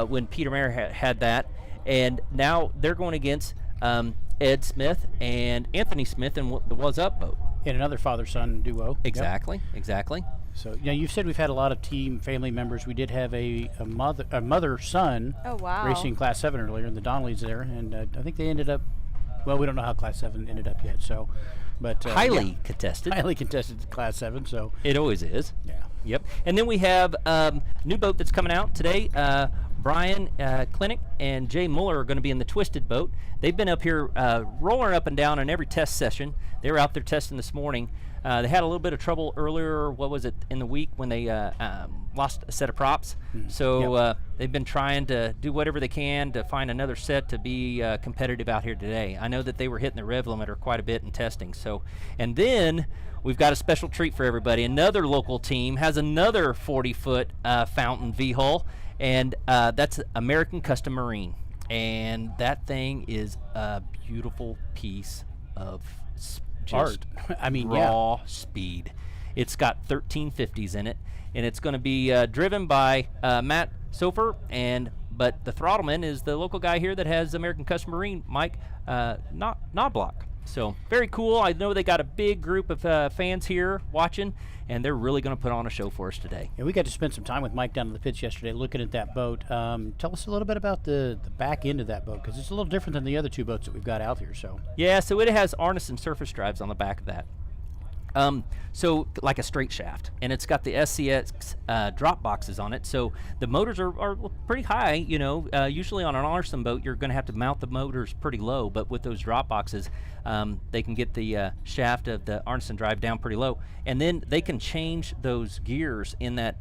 when Peter Mayer had that. And now they're going against Ed Smith and Anthony Smith in the Was Up boat. And another father-son duo. Yep. Exactly. So, yeah, you've said we've had a lot of team family members. We did have a mother-son Oh, wow. racing Class 7 earlier, and the Donnellys there, and I think they ended up, well, we don't know how Class 7 ended up yet, so, but Highly contested. highly contested Class 7, so, It always is. yeah. Yep. And then we have new boat that's coming out today. Brian Clinic and Jay Muller are going to be in the Twisted boat. They've been up here rolling up and down on every test session. They were out there testing this morning. They had a little bit of trouble earlier, in the week when they lost a set of props. So they've been trying to do whatever they can to find another set to be competitive out here today. I know that they were hitting the rev limiter quite a bit in testing. So, and then we've got a special treat for everybody. Another local team has another 40-foot fountain V-hull, and that's American Custom Marine. And that thing is a beautiful piece of just Art. I mean, raw speed. It's got 1350s in it, and it's going to be driven by Matt Sofer, but the throttleman is the local guy here that has American Custom Marine, Mike Knobloch. So very cool. I know they got a big group of fans here watching, and they're really going to put on a show for us today. Yeah, we got to spend some time with Mike down in the pits yesterday looking at that boat. Tell us a little bit about the back end of that boat, because it's a little different than the other two boats that we've got out here. So Yeah, so it has harness and surface drives on the back of that. So like a straight shaft, and it's got the SCX drop boxes on it. So the motors are pretty high. You know, usually on an arson boat, you're going to have to mount the motors pretty low. But with those drop boxes, they can get the shaft of the arson drive down pretty low, and then they can change those gears in that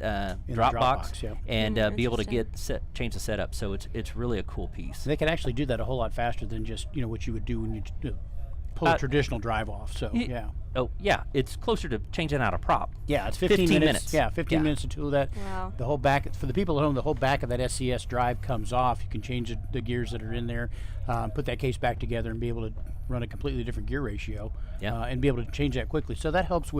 drop box, yeah. and be able to change the setup. So it's really a cool piece. They can actually do that a whole lot faster than just what you would do when you pull a traditional drive off. So yeah. Oh yeah, it's closer to changing out a prop. Yeah, it's 15 minutes. Yeah, 15 minutes to tool that. Wow. The whole back, for the people at home, the whole back of that SCS drive comes off. You can change the gears that are in there, put that case back together, and be able to run a completely different gear ratio, and be able to change that quickly. So that helps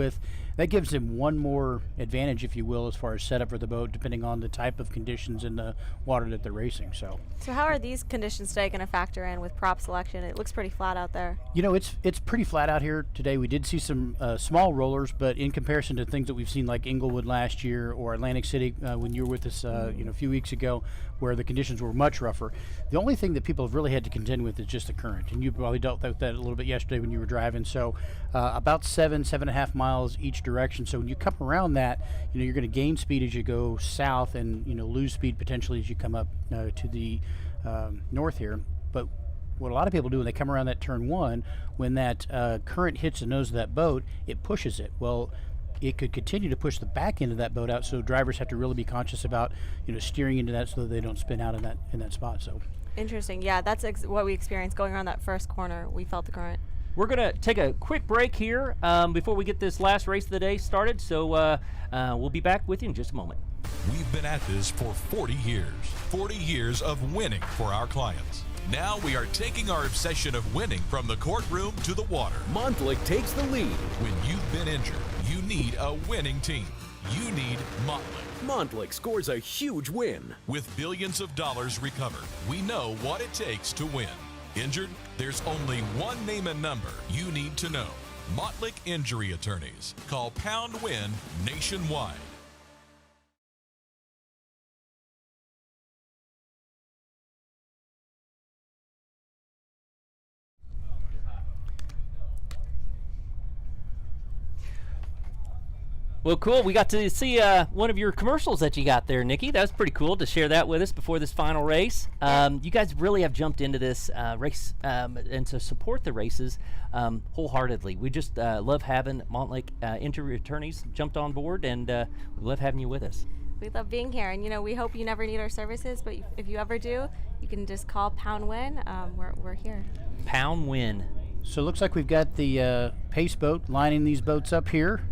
that gives them one more advantage, if you will, as far as setup for the boat, depending on the type of conditions in the water that they're racing. So how are these conditions today going to factor in with prop selection? It looks pretty flat out there. It's pretty flat out here today. We did see some small rollers, but in comparison to things that we've seen like Inglewood last year or Atlantic City when you were with us a few weeks ago, where the conditions were much rougher, the only thing that people have really had to contend with is just the current. And you probably dealt with that a little bit yesterday when you were driving. So about 7.5 miles each direction. So when you come around that, you're going to gain speed as you go south, and lose speed potentially as you come up to the north here. But what a lot of people do when they come around that turn one, when that current hits the nose of that boat, it pushes it. Well, it could continue to push the back end of that boat out, so drivers have to really be conscious about steering into that so that they don't spin out in that spot. So interesting. Yeah, that's what we experienced going around that first corner. We felt the current. We're going to take a quick break here before we get this last race of the day started. So we'll be back with you in just a moment. We've been at this for 40 years. 40 years of winning for our clients. Now we are taking our obsession of winning from the courtroom to the water. Montlick takes the lead. When you've been injured, you need a winning team. You need Montlick. Montlick scores a huge win. With billions of dollars recovered, we know what it takes to win. Injured? There's only one name and number you need to know. Montlick Injury Attorneys. Call Pound Win nationwide. Well, cool. We got to see one of your commercials that you got there, Nikki. That was pretty cool to share that with us before this final race. You guys really have jumped into this race and to support the races wholeheartedly. We just love having Montlick Injury Attorneys jumped on board, and we love having you with us. We love being here, and we hope you never need our services, but if you ever do, you can just call Pound Win. We're here. Pound Win. So it looks like we've got the pace boat lining these boats up here,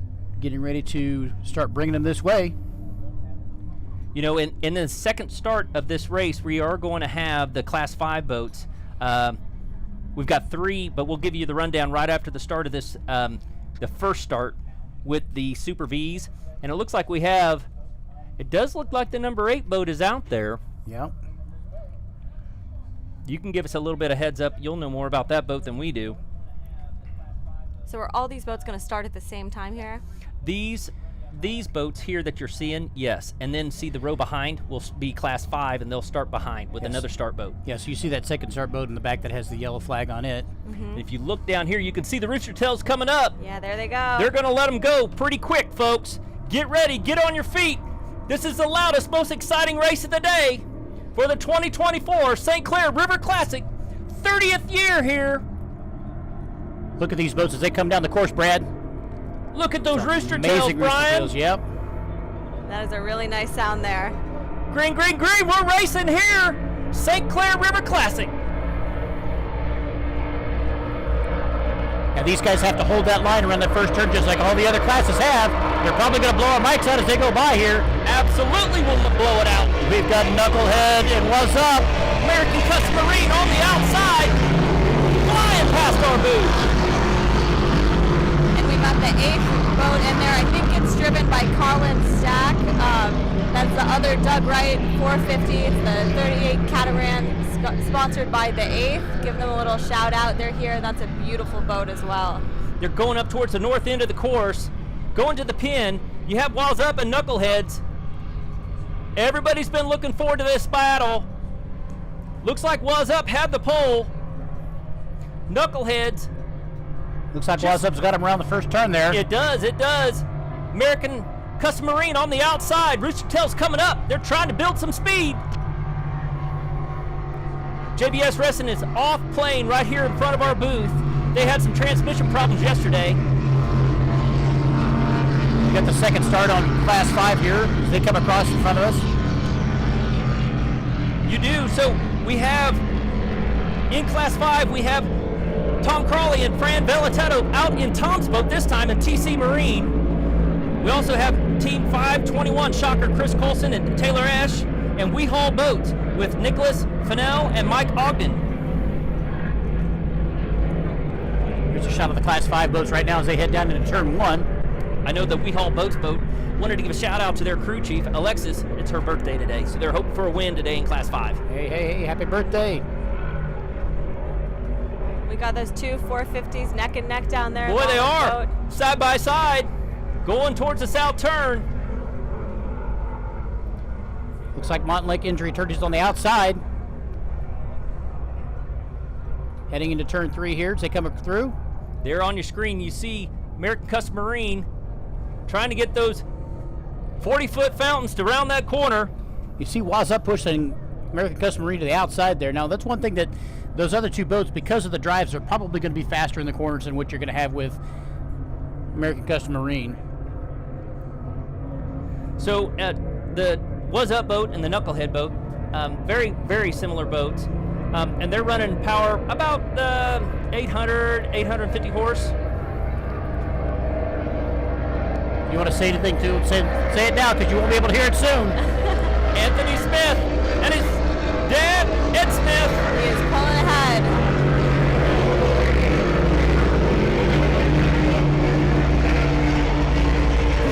getting ready to start bringing them this way. In the second start of this race, we are going to have the Class 5 boats. We've got 3, but we'll give you the rundown right after the start of this, the first start with the Super Vs. And it looks like it does look like the number 8 boat is out there. Yeah. You can give us a little bit of heads up. You'll know more about that boat than we do. So are all these boats going to start at the same time here? These boats here that you're seeing, yes. And then see the row behind will be Class 5, and they'll start behind with another start boat. Yeah, so you see that second start boat in the back that has the yellow flag on it. Mm-hmm. If you look down here, you can see the rooster tails coming up. Yeah, there they go. They're going to let them go pretty quick, folks. Get ready. Get on your feet. This is the loudest, most exciting race of the day for the 2024 St. Clair River Classic. 30th year here. Look at these boats as they come down the course, Brad. Look at those rooster Amazing tails, Brian. Rooster tails, yep. That is a really nice sound there. Green, green, green. We're racing here. St. Clair River Classic. Now these guys have to hold that line around that first turn just like all the other classes have. They're probably going to blow our mics out as they go by here. Absolutely will blow it out. We've got Knucklehead and What's Up. American Custom Marine on the outside. Flying past our booth. And we've got the 8th boat in there. I think it's driven by Colin Stack. That's the other Doug Wright 450. It's the 38 Catamaran sponsored by the 8th. Give them a little shout out. They're here. That's a beautiful boat as well. They're going up towards the north end of the course. Going to the pin. You have Walls Up and Knuckleheads. Everybody's been looking forward to this battle. Looks like Walls Up had the pole. Knuckleheads Looks like Waz Up's got him around the first turn there. It does. American Custom Marine on the outside. Rooster Tail's coming up. They're trying to build some speed. JBS Racing is off plane right here in front of our booth. They had some transmission problems yesterday. We got the second start on Class 5 here as they come across in front of us. You do. So we have, in Class 5, we have Tom Crawley and Fran Velatetto out in Tom's boat this time in TC Marine. We also have Team 521 Shocker Chris Colson and Taylor Ash, and we haul boats with Nicholas Fennell and Mike Ogden. Here's a shot of the Class 5 boats right now as they head down into Turn 1. I know the We Haul Boats boat wanted to give a shout out to their crew chief, Alexis. It's her birthday today, so they're hoping for a win today in Class 5. Hey, happy birthday. We got those two 450s neck and neck down there. Boy, they are. Boat. Side by side, going towards the south turn. Looks like Mountain Lake Injury Attorneys on the outside. Heading into Turn 3 here as they come through. There on your screen, you see American Custom Marine trying to get those 40-foot fountains to round that corner. You see Waz Up pushing American Custom Marine to the outside there. Now, that's one thing that those other two boats, because of the drives, are probably going to be faster in the corners than what you're going to have with American Custom Marine. So the Was Up boat and the Knucklehead boat, very, very similar boats. And they're running power about 800, 850 horse. You want to say anything to it? Say it now because you won't be able to hear it soon. Anthony Smith and his dad, Ed Smith. He is pulling ahead.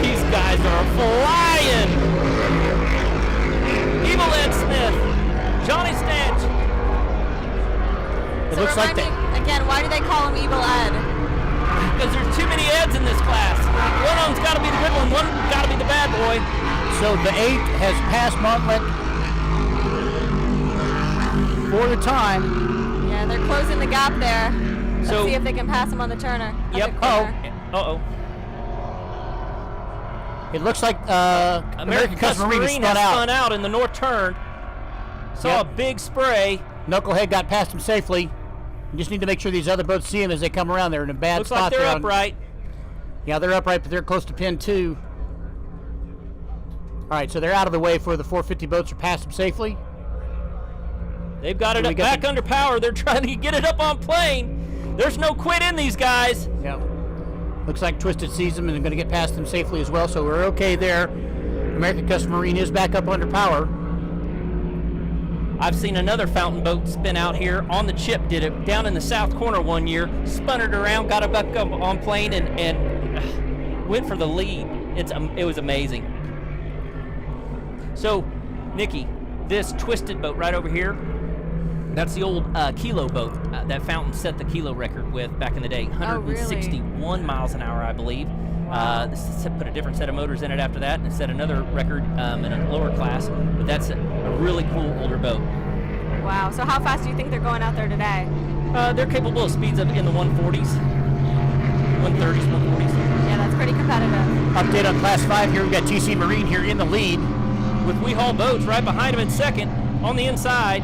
These guys are flying. Evil Ed Smith, Johnny Stanch. It So looks like remind me, again, why do they call him Evil Ed? Because there's too many Eds in this class. One of them's got to be the good one got to be the bad boy. So the 8 has passed Montlake for the time. Yeah, they're closing the gap there. Let's So- see if they can pass him on the turner. Yep. Uh-oh. It looks like American Custom Marine has spun out in the north turn. Saw a big spray. Knucklehead got past him safely. You just need to make sure these other boats see him as they come around. They're in a bad Looks spot. like they're there upright. Yeah, they're upright, but they're close to pin 2. All right, so they're out of the way for the 450 boats are past them safely. They've got it up back under power. They're trying to get it up on plane. There's no quit in these guys. Yeah. Looks like Twisted sees them and they're going to get past them safely as well, so we're okay there. American Custom Marine is back up under power. I've seen another fountain boat spin out here on the chip. Did it down in the south corner one year. Spun it around, got it back up on plane, and went for the lead. It was amazing. So, Nikki, this Twisted boat right over here, that's the old Kilo boat that Fountain set the Kilo record with back in the day. 161 miles an hour, I believe. This put a different set of motors in it after that and set another record in a lower class. But that's a really cool older boat. Wow. So how fast do you think they're going out there today? They're capable of speeds up in the 140s, 130s, 140s. Yeah, that's pretty competitive. Update on Class 5 here. We've got TC Marine here in the lead. With We Haul Boats right behind him in second. On the inside,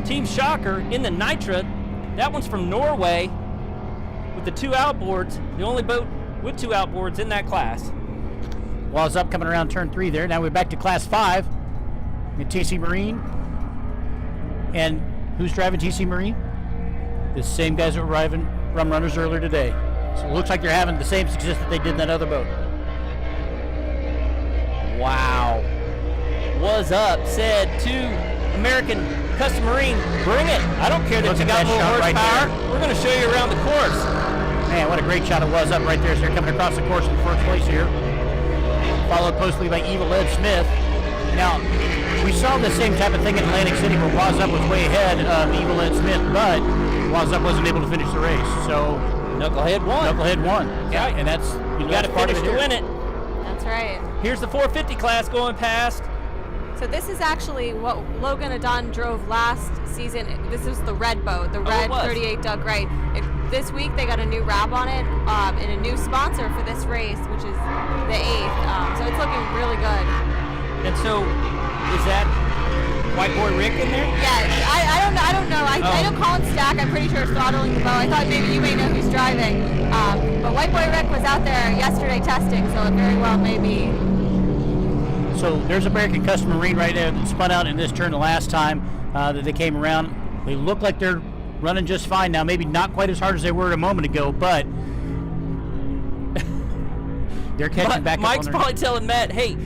Team Shocker in the Nitra. That one's from Norway with the 2 outboards. The only boat with 2 outboards in that class. Waz Up coming around turn 3 there. Now we're back to Class 5. In TC Marine. And who's driving TC Marine? The same guys that were driving Rum Runners earlier today. So it looks like they're having the same success that they did in that other boat. Wow. Was Up said to American Custom Marine, bring it. I don't care that you got more horsepower. We're going to show you around the course. Man, what a great shot it was up right there as they're coming across the course in first place here. Followed closely by Evil Ed Smith. Now, we saw the same type of thing in Atlantic City where Waz Up was way ahead of Evil Ed Smith, but Waz Up wasn't able to finish the race. So Knucklehead won. Knucklehead won. Yeah, Right. and that's You got to finish to win it. That's right. Here's the 450 class going past. So this is actually what Logan Adon drove last season. This is the red boat, the red 38 Doug Wright. this week they got a new wrap on it and a new sponsor for this race, which is the 8th. So it's looking really good. And so, is that White Boy Rick in there? Yeah, I don't know. I know Colin Stack, I'm pretty sure, is throttling the boat. I thought maybe you may know who's driving. But White Boy Rick was out there yesterday testing, so it very well may be. So there's American Custom Marine right there that spun out in this turn the last time that they came around. They look like they're running just fine now. Maybe not quite as hard as they were a moment ago, but they're catching back up. Mike's probably telling Matt, hey,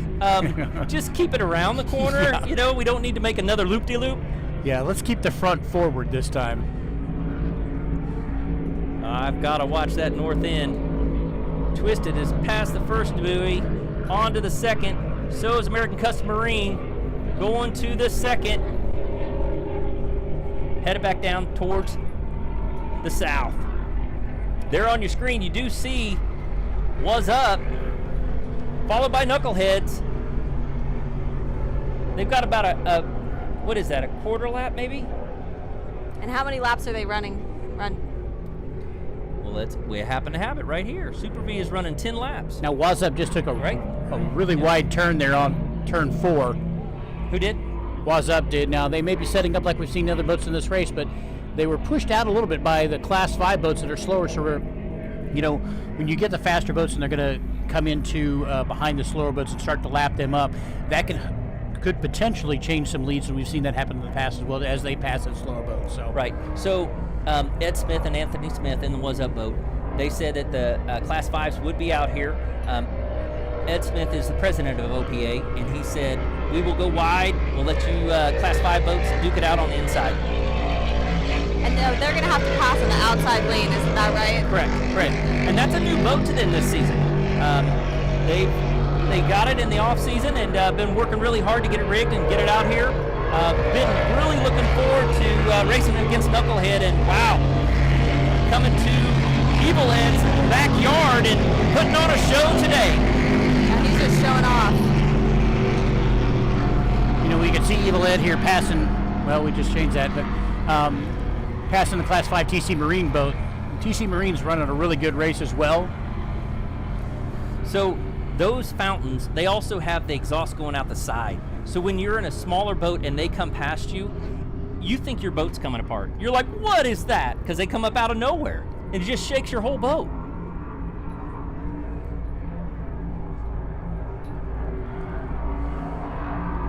just keep it around the corner. Yeah. You know, we don't need to make another loop-de-loop. Yeah, let's keep the front forward this time. I've got to watch that north end. Twisted is past the first buoy, on to the second. So is American Custom Marine, going to the second. Headed back down towards the south. There on your screen, you do see Was Up, followed by Knuckleheads. They've got about a what is that, a quarter lap maybe? And how many laps are they running? Well, we happen to have it right here. Super V is running 10 laps. Now Was Up just took a really wide turn there on turn 4. Who did? Was Up did. Now they may be setting up like we've seen other boats in this race, but they were pushed out a little bit by the Class 5 boats that are slower. So when you get the faster boats and they're going to come into behind the slower boats and start to lap them up, that could potentially change some leads, and we've seen that happen in the past as well as they pass that slower boat. So right. So Ed Smith and Anthony Smith in the Was Up boat, they said that the Class 5s would be out here. Ed Smith is the president of OPA, and he said, we will go wide. We'll let you Class 5 boats duke it out on the inside. And they're going to have to pass on the outside lane, isn't that right? Correct. And that's a new boat to them this season. They got it in the off season and been working really hard to get it rigged and get it out here. Been really looking forward to racing against Knucklehead, and wow, coming to Evil Ed's backyard and putting on a show today. Yeah, he's just showing off. We can see Evil Ed here passing, well, we just changed that, but passing the Class 5 TC Marine boat. TC Marine's running a really good race as well. So those fountains, they also have the exhaust going out the side. So when you're in a smaller boat and they come past you, you think your boat's coming apart. You're like, what is that? Because they come up out of nowhere. It just shakes your whole boat.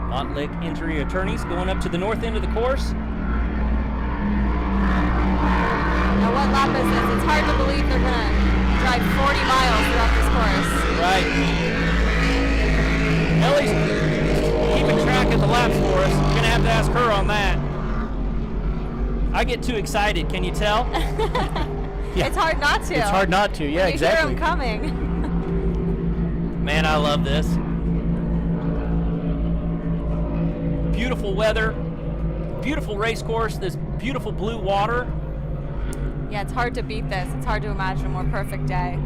Montlick Injury Attorneys going up to the north end of the course. Now what lap is this? It's hard to believe they're going to drive 40 miles throughout this course. Right. Ellie's keeping track of the laps for us. We're going to have to ask her on that. I get too excited, can you tell? Yeah. It's hard not to. It's hard not to, yeah, exactly. You hear them coming. Man, I love this. Beautiful weather, beautiful race course, this beautiful blue water. Yeah, it's hard to beat this. It's hard to imagine a more perfect day.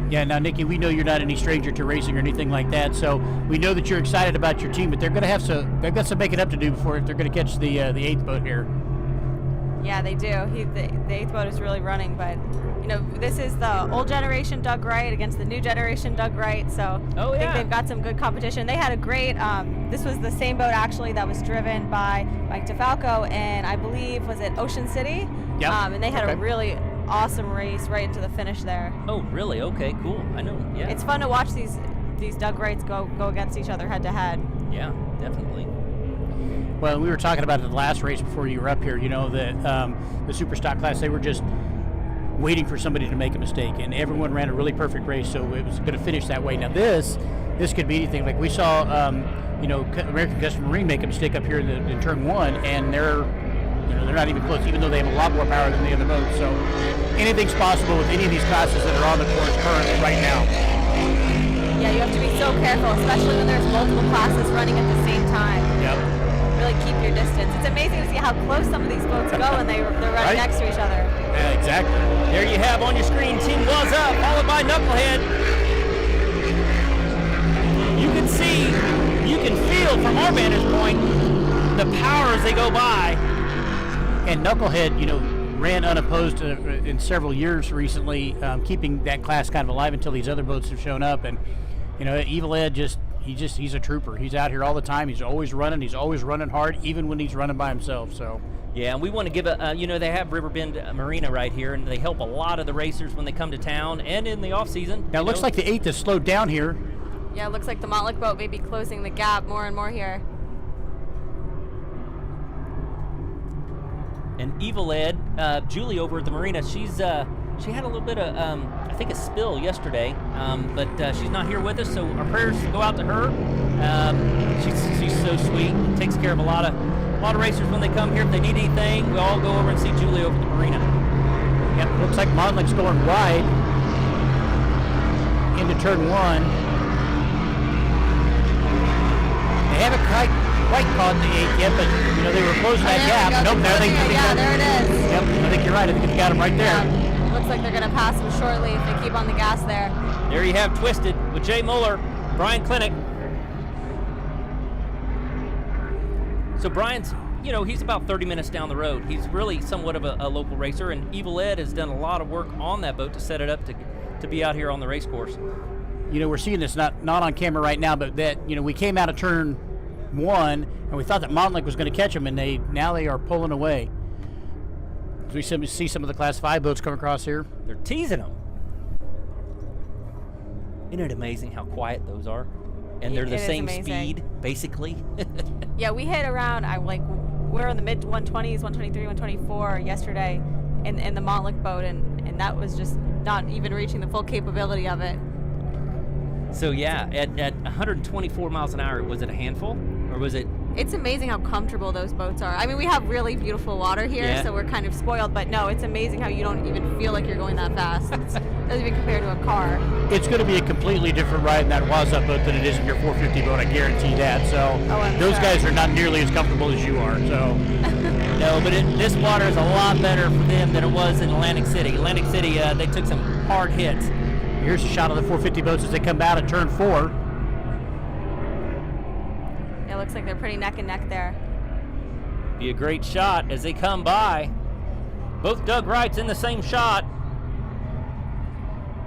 Yeah, now, Nikki, we know you're not any stranger to racing or anything like that, so we know that you're excited about your team, but they've got some making up to do before they're going to catch the 8th boat here. Yeah, they do. The 8th boat is really running, but this is the old generation Doug Wright against the new generation Doug Wright, so I think they've got some good competition. They had a great, this was the same boat actually that was driven by Mike DeFalco, and I believe, was it Ocean City? Yep. And they had a really awesome race right into the finish there. Oh, really? Okay, cool. I know, yeah. It's fun to watch these Doug Wrights go against each other head to head. Yeah, definitely. Well, we were talking about it the last race before you were up here, that the super stock class, they were just waiting for somebody to make a mistake, and everyone ran a really perfect race, so it was going to finish that way. Now this could be anything. Like we saw, American Custom Marine make a mistake up here in turn 1, and they're not even close, even though they have a lot more power than the other boats. So anything's possible with any of these classes that are on the course currently right now. Yeah, you have to be so careful, especially when there's multiple classes running at the same time. Yep. Really keep your distance. It's amazing to see how close some of these boats go when they're running next to each other. Yeah, exactly. There you have on your screen, Team Was Up, followed by Knucklehead. You can see, you can feel from our vantage point the power as they go by. And Knucklehead, ran unopposed in several years recently, keeping that class kind of alive until these other boats have shown up. And Evil Ed he's a trooper. He's out here all the time. He's always running. He's always running hard, even when he's running by himself. So. Yeah, and we want to give they have Riverbend Marina right here, and they help a lot of the racers when they come to town and in the off season. Now it looks like the 8th has slowed down here. Yeah, it looks like the Montlick boat may be closing the gap more and more here. And Evil Ed, Julie over at the marina, she had a little bit of, I think, a spill yesterday, but she's not here with us, so our prayers go out to her. She's so sweet, takes care of a lot of racers when they come here. If they need anything, we all go over and see Julie over at the marina. Yep, looks like Montlick's going wide into turn 1. They haven't quite caught the 8th yet, but they were closing that gap. Nope, there they there it is. Yep, I think you're right. I think you got him right there. Yeah. Looks like they're going to pass him shortly if they keep on the gas there. There you have Twisted with Jay Mueller, Brian Clinic. So Brian's, he's about 30 minutes down the road. He's really somewhat of a local racer, and Evil Ed has done a lot of work on that boat to set it up to be out here on the race course. We're seeing this not on camera right now, but that we came out of turn 1 and we thought that Montlick was going to catch them, and now they are pulling away. We see some of the Class 5 boats come across here. They're teasing them. Isn't it amazing how quiet those are? And they're the same speed, basically. Yeah, we hit around, we're in the mid 120s, 123, 124 yesterday in the Montlick boat, and that was just not even reaching the full capability of it. So yeah, at 124 miles an hour, was it a handful, or was it? It's amazing how comfortable those boats are. I mean, we have really beautiful water here, so we're kind of spoiled, but no, it's amazing how you don't even feel like you're going that fast. It doesn't even compare to a car. It's going to be a completely different ride in that Waza boat than it is in your 450 boat, I guarantee that. So those guys are not nearly as comfortable as you are. So no, but this water is a lot better for them than it was in Atlantic City. Atlantic City, they took some hard hits. Here's a shot of the 450 boats as they come out of turn 4. It looks like they're pretty neck and neck there. Be a great shot as they come by. Both Doug Wrights in the same shot.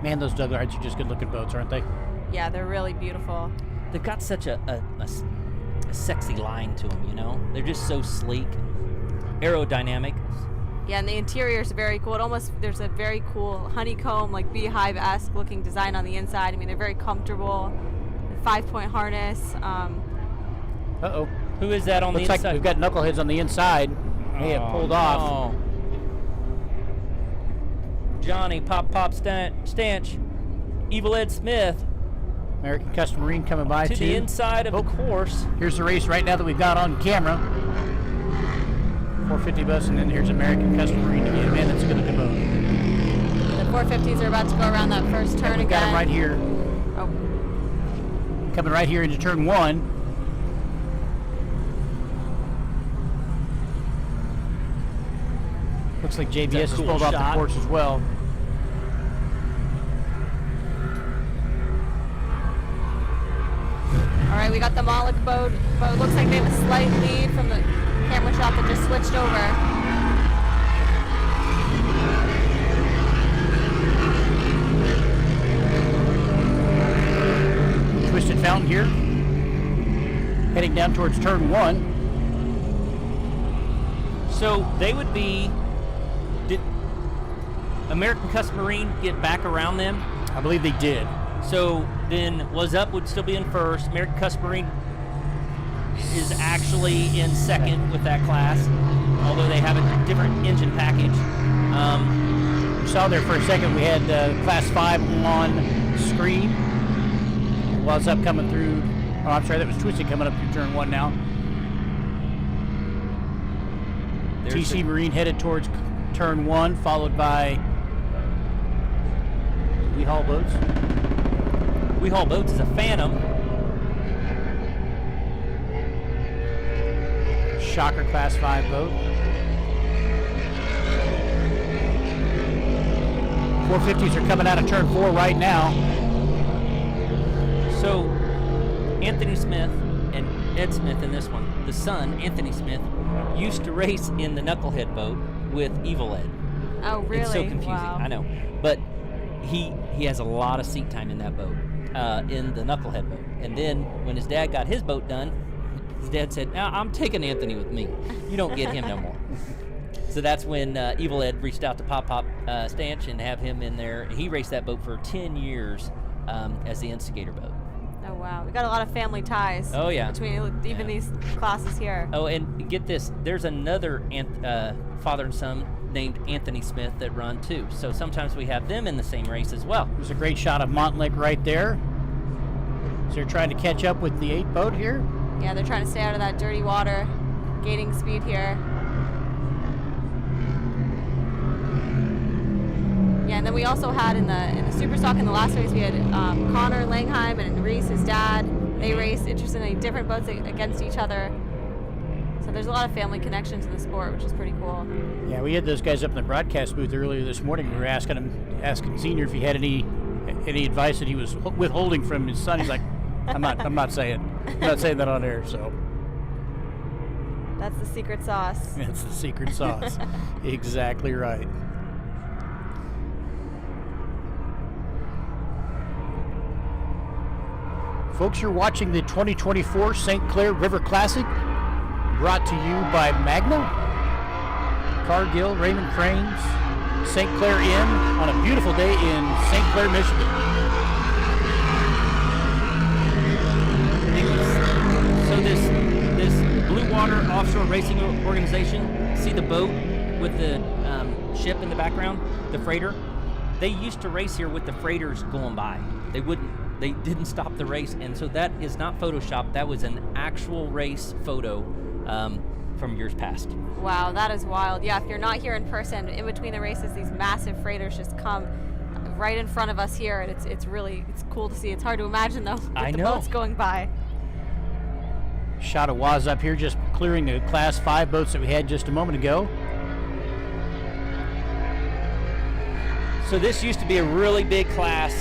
Man, those Doug Wrights are just good-looking boats, aren't they? Yeah, they're really beautiful. They've got such a sexy line to them, They're just so sleek, aerodynamic. Yeah, and the interior is very cool. There's a very cool honeycomb, beehive-esque looking design on the inside. I mean, they're very comfortable. 5-point harness. Uh-oh. Who is that on the inside? Looks like we've got knuckleheads on the inside. They have pulled off. Johnny Pop Stanch. Evil Ed Smith. American Custom Marine coming by to the inside of the course. Here's the race right now that we've got on camera. 450 bus, and then here's American Custom Marine to get man, that's a good looking boat. The 450s are about to go around that first turn again. Got them right here. Oh. Coming right here into turn 1. Looks like JBS has pulled off the course as well. All right, we got the Montlick boat, but it looks like they have a slight lead from the camera shot that just switched over. Twisted Fountain here, heading down towards turn 1. So they would be. Did American Custom Marine get back around them? I believe they did. So then Was Up would still be in first. American Custom Marine is actually in second with that class, although they have a different engine package. We saw there for a second we had Class 5 on screen. Was Up coming through. Oh, I'm sorry, that was Twisted coming up through turn 1 now. There's TC Marine headed towards turn 1, followed by Weehall Boats. Weehall Boats is a Phantom. Shocker Class 5 boat. 450s are coming out of turn 4 right now. So Anthony Smith and Ed Smith in this one, the son, Anthony Smith, used to race in the Knucklehead boat with Evil Ed. Oh, really? It's so confusing. Wow. I know, but he has a lot of seat time in that boat, in the Knucklehead boat. And then when his dad got his boat done, his dad said, "Now I'm taking Anthony with me. You don't get him no more." So that's when Evil Ed reached out to Pop Stanch and have him in there. He raced that boat for 10 years as the instigator boat. Oh, wow. We got a lot of family ties. Oh, yeah. Between even these classes here. Oh, and get this. There's another father and son named Anthony Smith that run too. So sometimes we have them in the same race as well. There's a great shot of Montlake right there. So they're trying to catch up with the 8 boat here. Yeah, they're trying to stay out of that dirty water. Gaining speed here. Yeah, and then we also had in the Super Stock in the last race, we had Connor Langheim and Reese, his dad. They raced, interestingly, different boats against each other. So there's a lot of family connections in the sport, which is pretty cool. Yeah, we had those guys up in the broadcast booth earlier this morning. We were asking Senior if he had any advice that he was withholding from his son. He's like, I'm not saying that on air. So that's the secret sauce. That's the secret sauce. Exactly right. Folks, you're watching the 2024 St. Clair River Classic, brought to you by MAGNA, Cargill, Raymond Cranes, St. Clair Inn, on a beautiful day in St. Clair, Michigan. So this Blue Water Offshore Racing Organization, see the boat with the ship in the background, the freighter? They used to race here with the freighters going by. They didn't stop the race, and so that is not Photoshop. That was an actual race photo from years past. Wow, that is wild. Yeah, if you're not here in person, in between the races, these massive freighters just come right in front of us here, and it's cool to see. It's hard to imagine, though, with the boats going by. Shot of Waz up here, just clearing the Class 5 boats that we had just a moment ago. So this used to be a really big class,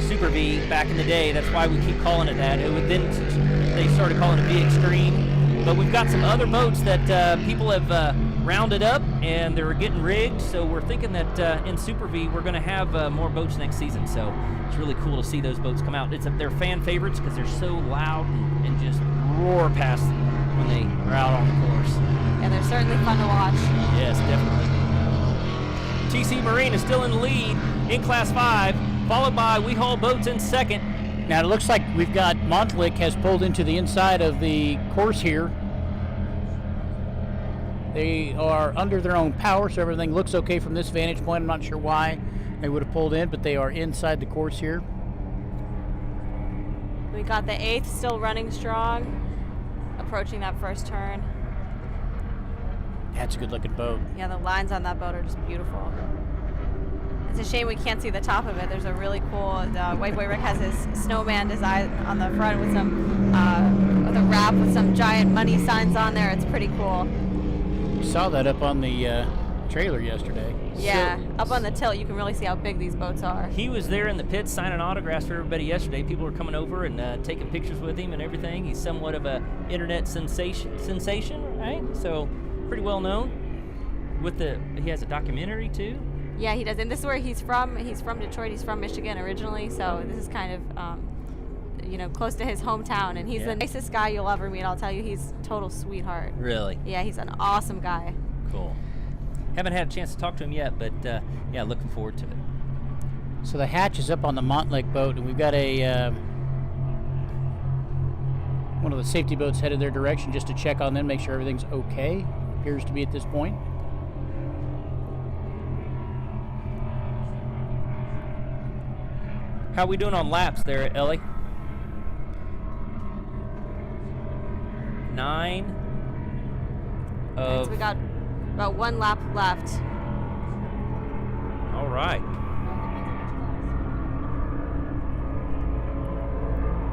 Super V, back in the day. That's why we keep calling it that. Then they started calling it V Extreme. But we've got some other boats that people have rounded up, and they're getting rigged. So we're thinking that in Super V, we're going to have more boats next season. So it's really cool to see those boats come out. They're fan favorites because they're so loud and just roar past when they are out on the course. Yeah, they're certainly fun to watch. Yes, definitely. TC Marine is still in the lead in Class 5, followed by We Haul Boats in second. Now it looks like we've got Montlick has pulled into the inside of the course here. They are under their own power, so everything looks okay from this vantage point. I'm not sure why they would have pulled in, but they are inside the course here. We got the 8th still running strong, approaching that first turn. That's a good looking boat. Yeah, the lines on that boat are just beautiful. It's a shame we can't see the top of it. There's a really cool, White Boy Rick has his snowman design on the front with some, with a wrap with some giant money signs on there. It's pretty cool. We saw that up on the trailer yesterday. Yeah, up on the tilt, you can really see how big these boats are. He was there in the pits signing autographs for everybody yesterday. People were coming over and taking pictures with him and everything. He's somewhat of a internet sensation, right? So pretty well known. He has a documentary too. Yeah, he does, and this is where he's from. He's from Detroit. He's from Michigan originally, so this is kind of, close to his hometown. And he's the nicest guy you'll ever meet. I'll tell you, he's a total sweetheart. Really? Yeah, he's an awesome guy. Cool. Haven't had a chance to talk to him yet, but yeah, looking forward to it. So the hatch is up on the Montlake boat, and we've got a one of the safety boats headed their direction just to check on them, make sure everything's okay. Appears to be at this point. How we doing on laps there, Ellie? 9 of... So we got about 1 lap left. All right.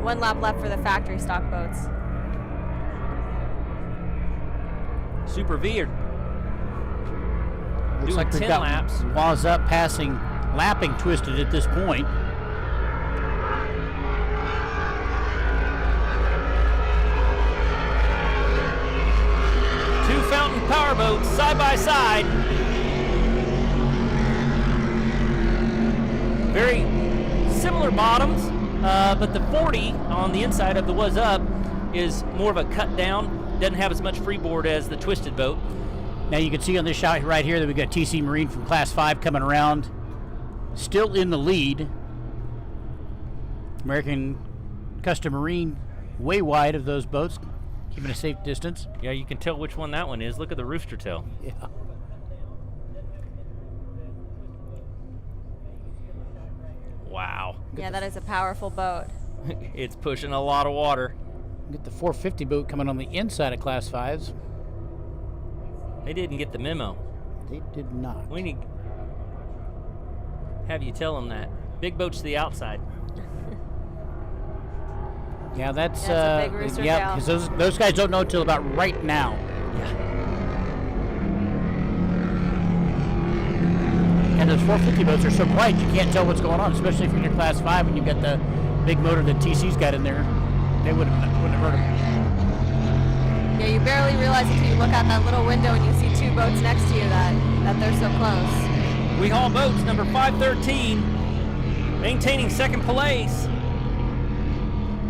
1 lap left for the factory stock boats. Super V are Looks doing like we've 10 got laps. Waz up passing lapping Twisted at this point. Two Fountain power boats side by side. very similar bottoms, but the 40 on the inside of the Was Up is more of a cut down, doesn't have as much freeboard as the Twisted boat. Now you can see on this shot right here that we've got TC Marine from Class 5 coming around, still in the lead. American Custom Marine way wide of those boats, keeping a safe distance. Yeah, you can tell which one that one is. Look at the rooster tail. Yeah. Wow. Yeah, that is a powerful boat. It's pushing a lot of water. Get the 450 boat coming on the inside of Class 5s. They didn't get the memo. They did not. We need have you tell them that. Big boats to the outside. Yeah, that's a big rooster tail. because those guys don't know until about right now. And those 450 boats are so bright you can't tell what's going on, especially if you're in your Class 5 and you've got the big motor that TC's got in there. They wouldn't have heard them. Yeah, you barely realize until you look out that little window and you see two boats next to you that they're so close. We haul boats number 513, maintaining second place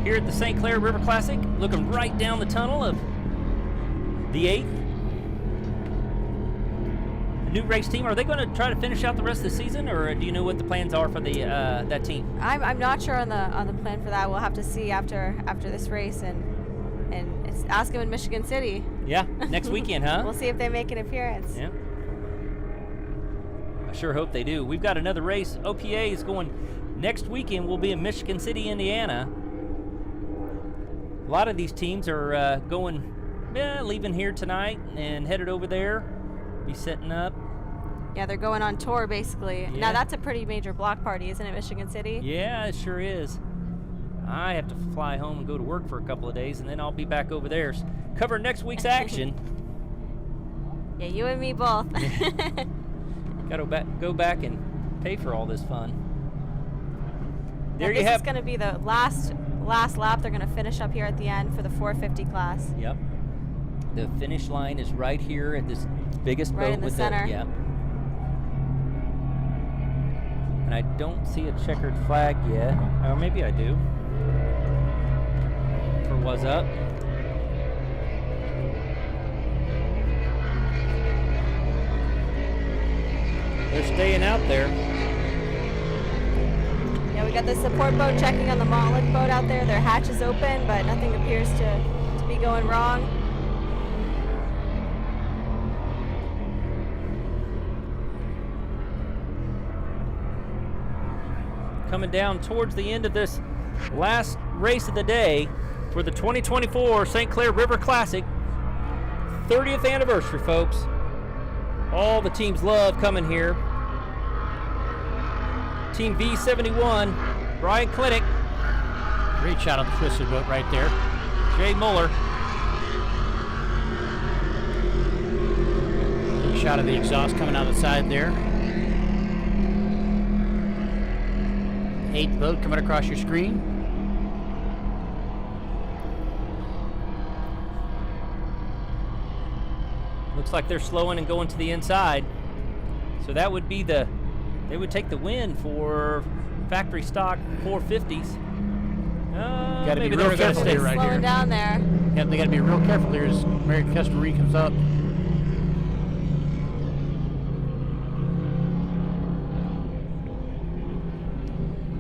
here at the St. Clair River Classic, looking right down the tunnel of the 8th. The new race team, are they going to try to finish out the rest of the season, or do you know what the plans are for the that team? I'm not sure on the plan for that. We'll have to see after this race and it's ask them in Michigan City. Yeah, next weekend, huh? We'll see if they make an appearance. Yeah. I sure hope they do. We've got another race. OPA is going next weekend. We'll be in Michigan City, Indiana. A lot of these teams are leaving here tonight and headed over there. Be setting up. Yeah, they're going on tour basically. Yeah. Now that's a pretty major block party, isn't it, Michigan City? Yeah, it sure is. I have to fly home and go to work for a couple of days, and then I'll be back over there covering next week's action. Yeah, you and me both. Got to go back and pay for all this fun. There This you have. is going to be the last lap. They're going to finish up here at the end for the 450 class. Yep. The finish line is right here at this biggest Right boat in the with center. Yep. And I don't see a checkered flag yet. Or maybe I do. For Was Up. They're staying out there. Yeah, we got the support boat checking on the Montlick boat out there. Their hatch is open, but nothing appears to be going wrong. Coming down towards the end of this last race of the day for the 2024 St. Clair River Classic. 30th anniversary, folks. All the teams love coming here. Team V71, Brian Klinick. Great shot on the twisted boat right there. Jay Muller. Big shot of the exhaust coming out the side there. 8th boat coming across your screen. Looks like they're slowing and going to the inside. So that would be they would take the win for factory stock 450s. Got to be maybe real they're gonna careful stay here right Slowing here. down there. Yeah, they got to be real careful here as American Custom Marine comes up.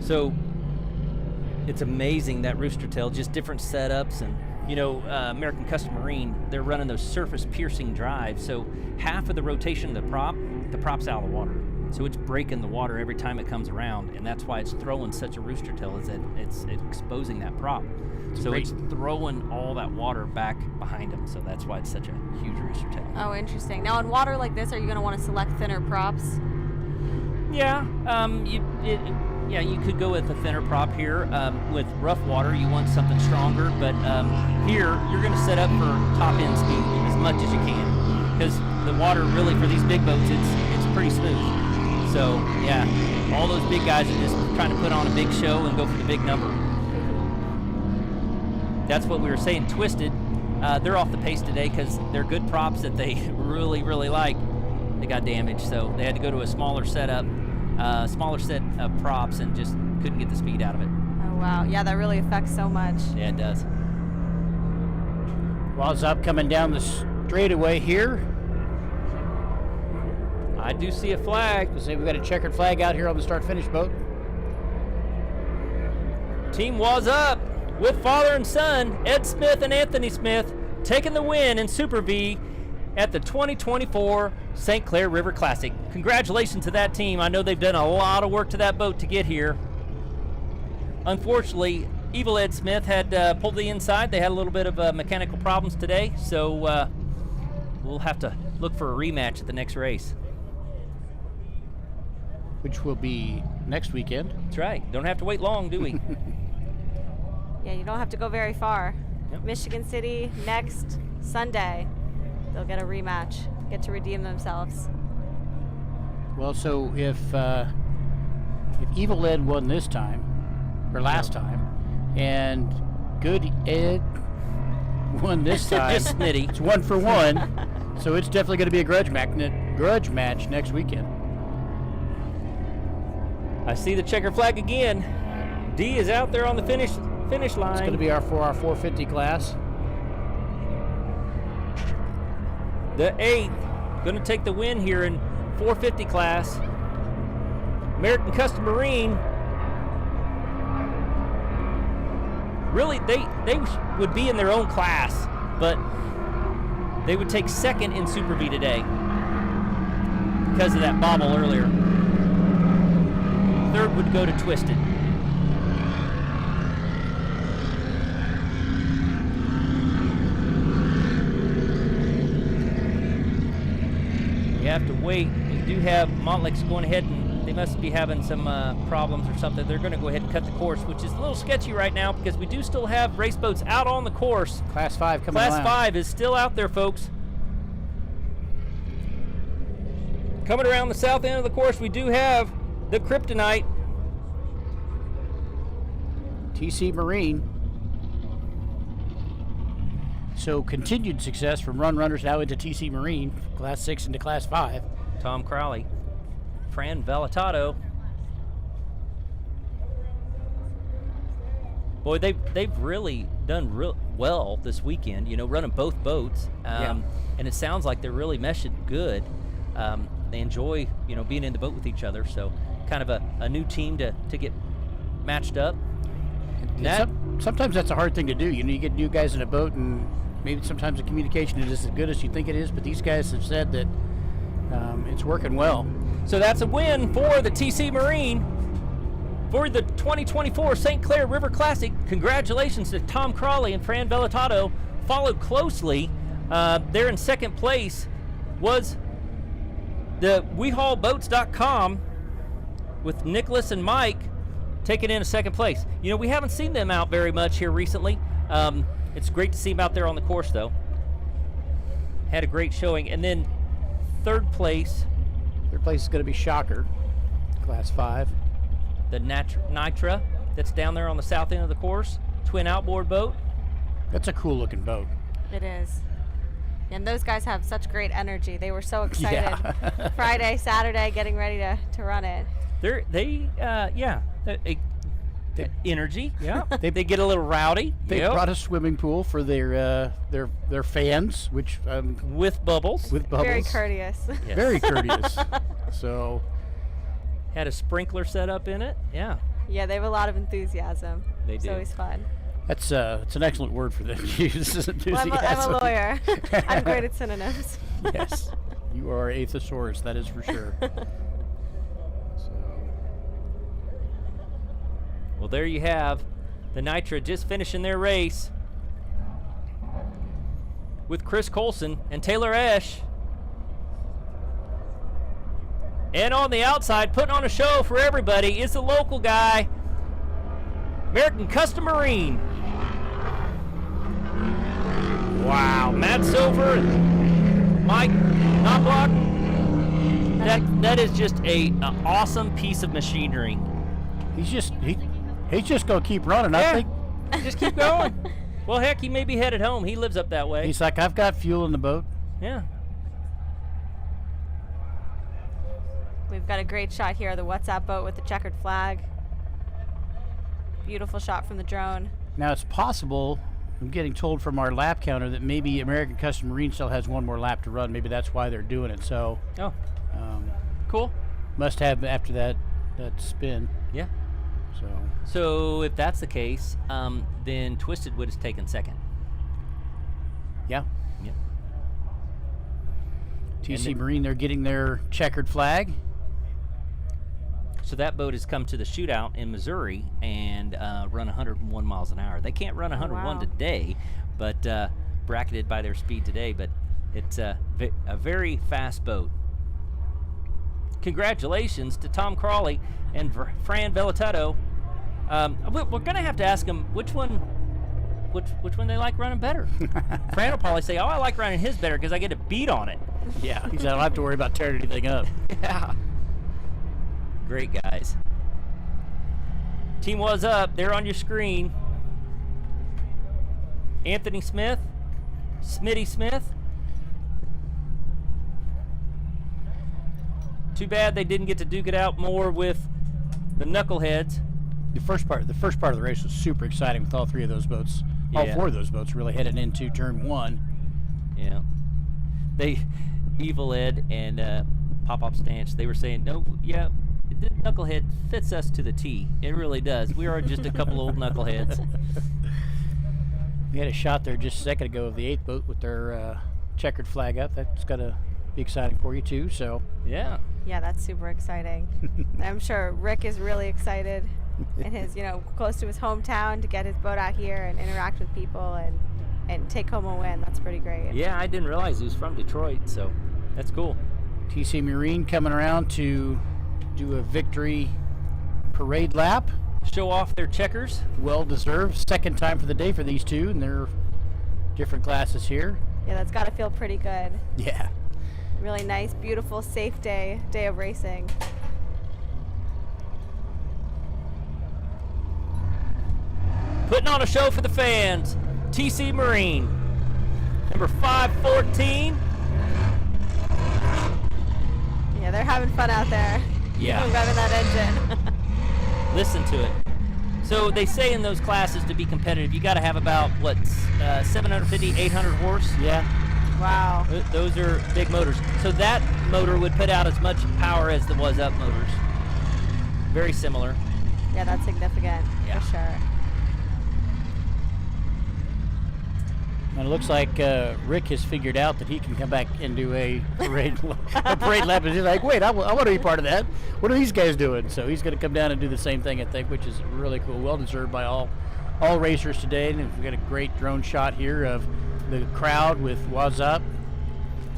So it's amazing that rooster tail, just different setups. And you know, American Custom Marine, they're running those surface piercing drives, so half of the rotation of the prop's out of the water, so it's breaking the water every time it comes around, and that's why it's throwing such a rooster tail, is that it's exposing that prop. So it's throwing all that water back behind them, so that's why it's such a huge rooster tail. Oh, interesting. Now, in water like this, are you going to want to select thinner props? Yeah, you could go with a thinner prop here. With rough water, you want something stronger, but here you're going to set up for top end speed as much as you can, because the water really for these big boats, it's pretty smooth. So yeah, all those big guys are just trying to put on a big show and go for the big number. That's what we were saying. Twisted, they're off the pace today because they're good props that they really, really like. They got damaged, so they had to go to a smaller setup. smaller set of props and just couldn't get the speed out of it. Oh, wow. Yeah, that really affects so much. Yeah, it does. Waz up coming down the straightaway here. I do see a flag. We've got a checkered flag out here on the start-finish boat. Team Was Up with father and son, Ed Smith and Anthony Smith, taking the win in Super V at the 2024 St. Clair River Classic. Congratulations to that team. I know they've done a lot of work to that boat to get here. Unfortunately, Evil Ed Smith had pulled the inside. They had a little bit of mechanical problems today, so we'll have to look for a rematch at the next race. Which will be next weekend. That's right. Don't have to wait long, do we? Yeah, you don't have to go very far. Yep. Michigan City next Sunday. They'll get a rematch, get to redeem themselves. Well, so if Evil Ed won this time, or last time, and Good Ed won this time, Just Smitty. it's 1 for 1. So it's definitely going to be a grudge match next weekend. I see the checker flag again. D is out there on the finish line. It's going to be our 450 class. The 8th, going to take the win here in 450 class. American Custom Marine. Really, they would be in their own class, but they would take second in Super V today because of that bobble earlier. Third would go to Twisted. We have to wait. We do have Montlick's going ahead, and they must be having some problems or something. They're going to go ahead and cut the course, which is a little sketchy right now because we do still have race boats out on the course. Class 5 coming Class around. 5 is still out there, folks. Coming around the south end of the course, we do have the Kryptonite. TC Marine. So continued success from Run Runners now into TC Marine, Class 6 into Class 5. Tom Crowley. Fran Velatato. Boy, they've really done well this weekend, running both boats. And it sounds like they're really meshing good. They enjoy, being in the boat with each other. So kind of a new team to get matched up. Sometimes that's a hard thing to do. You get new guys in a boat, and maybe sometimes the communication is as good as you think it is, but these guys have said that it's working well. So that's a win for the TC Marine for the 2024 St. Clair River Classic. Congratulations to Tom Crawley and Fran Velatato. Followed closely there in second place was the WeHaulBoats.com with Nicholas and Mike taking in a second place. We haven't seen them out very much here recently. It's great to see them out there on the course, though. Had a great showing. And then third place. Third place is going to be Shocker, Class 5. The Nitra that's down there on the south end of the course. Twin outboard boat. That's a cool looking boat. It is. And those guys have such great energy. They were so excited Friday, Saturday, getting ready to run it. Energy. Yeah. they get a little rowdy. They brought a swimming pool for their fans, which with bubbles. Very courteous. Yes. Very courteous. So had a sprinkler set up in it. Yeah. Yeah, they have a lot of enthusiasm. They do. It's always fun. It's an excellent word for them to use. Well, I'm a lawyer. I'm great at synonyms. Yes. You are a thesaurus, that is for sure. Well, there you have the Nitra just finishing their race with Chris Colson and Taylor Esch. And on the outside, putting on a show for everybody, is the local guy, American Custom Marine. Wow, Matt Silver and Mike Knobloch. That is just an awesome piece of machinery. He's just going to keep running, Yeah. I think. Just keep going. Well, heck, he may be headed home. He lives up that way. He's like, I've got fuel in the boat. Yeah. We've got a great shot here of the WhatsApp boat with the checkered flag. Beautiful shot from the drone. Now it's possible, I'm getting told from our lap counter that maybe American Custom Marine still has one more lap to run. Maybe that's why they're doing it. So, Cool. must have after that spin. Yeah. So if that's the case, then Twisted Wood has taken second. yeah, Yep. TC Marine, they're getting their checkered flag. So that boat has come to the shootout in Missouri and run 101 miles an hour. They can't run 101 wow. today, but bracketed by their speed today. But it's a very fast boat. Congratulations to Tom Crawley and Fran Vellitato. We're going to have to ask them which one they like running better. Fran will probably say, "Oh, I like running his better because I get a beat on it." Yeah, he said I don't have to worry about tearing anything up. Yeah. Great guys. Team was up. They're on your screen. Anthony Smith, Smitty Smith. Too bad they didn't get to duke it out more with the knuckleheads. The first part of the race was super exciting with all three of those boats. All Yeah. four of those boats really headed into turn one. Yeah. Evil Ed and Pop-Up Stanch, they were saying, no, yeah, the knucklehead fits us to the T. It really does. We are just a couple old knuckleheads. We had a shot there just a second ago of the 8th boat with their checkered flag up. That's got to be exciting for you too. So Yeah. Yeah, that's super exciting. I'm sure Rick is really excited in his, close to his hometown to get his boat out here and interact with people and take home a win. That's pretty great. Yeah, I didn't realize he was from Detroit, so that's cool. TC Marine coming around to do a victory parade lap. Show off their checkers. Well deserved. Second time for the day for these two, and they're different classes here. Yeah, that's got to feel pretty good. Yeah. Really nice, beautiful, safe day of racing. Putting on a show for the fans. TC Marine. Number 514. Yeah, they're having fun out there. Yeah. Revving that engine. Listen to it. So they say in those classes to be competitive, you got to have about, 750, 800 horse? Yeah. Wow. Those are big motors. So that motor would put out as much power as the Was Up motors. Very similar. Yeah, that's significant Yeah. for sure. And it looks like Rick has figured out that he can come back and do a parade lap. And he's like, wait, I want to be part of that. What are these guys doing? So he's going to come down and do the same thing, I think, which is really cool. Well deserved by all racers today. And we've got a great drone shot here of the crowd with Was Up.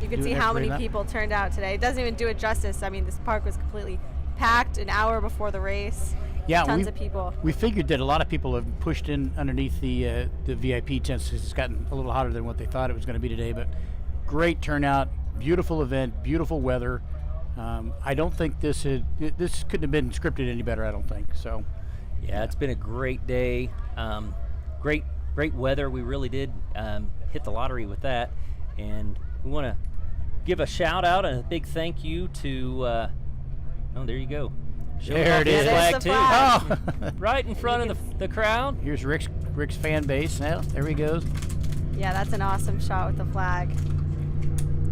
You can Doing see their how parade many lap. people turned out today. It doesn't even do it justice. I mean, this park was completely packed an hour before the race. Yeah, Tons of people. We figured that a lot of people have pushed in underneath the VIP tents because it's gotten a little hotter than what they thought it was going to be today. But great turnout, beautiful event, beautiful weather. I don't think this couldn't have been scripted any better. I don't think so. Yeah, it's been a great day. Great weather. We really did hit the lottery with that. And we want to give a shout out and a big thank you to, there you go. There it is. There's the flag. Oh, Right in front of the crowd. here's Rick's fan base. Now there he goes. Yeah, that's an awesome shot with the flag.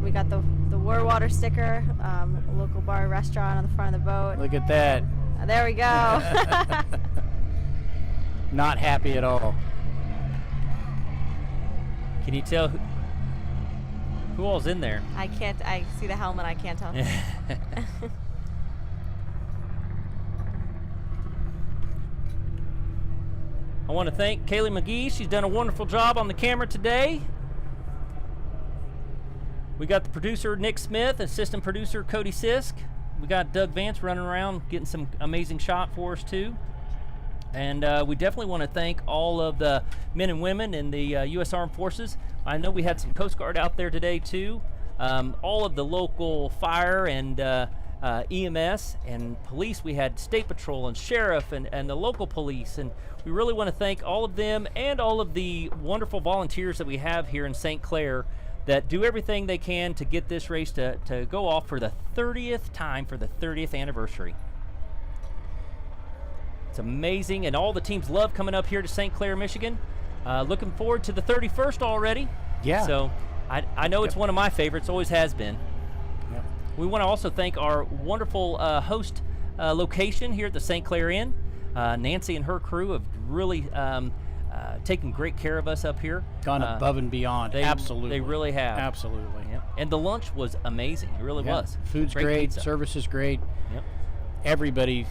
We got the Warwater sticker, local bar restaurant on the front of the boat. Look at that. There we go. Not happy at all. Can you tell who all's in there? I see the helmet. I can't tell. I want to thank Kaylee McGee. She's done a wonderful job on the camera today. We got the producer, Nick Smith, assistant producer, Cody Sisk. We got Doug Vance running around getting some amazing shot for us, too. And we definitely want to thank all of the men and women in the U.S. Armed Forces. I know we had some Coast Guard out there today, too. All of the local fire and EMS and police. We had State Patrol and Sheriff and the local police. And we really want to thank all of them and all of the wonderful volunteers that we have here in St. Clair that do everything they can to get this race to go off for the 30th time, for the 30th anniversary. It's amazing, and all the teams love coming up here to St. Clair, Michigan. Looking forward to the 31st already. Yeah. So I know it's one of my favorites, always has been. Yep. We want to also thank our wonderful host location here at the St. Clair Inn. Nancy and her crew have really taken great care of us up here. Gone above and beyond. Absolutely. They really have. Absolutely. Yep. And the lunch was amazing. It really was. Food's great. Pizza. Service is great. Yep. Everybody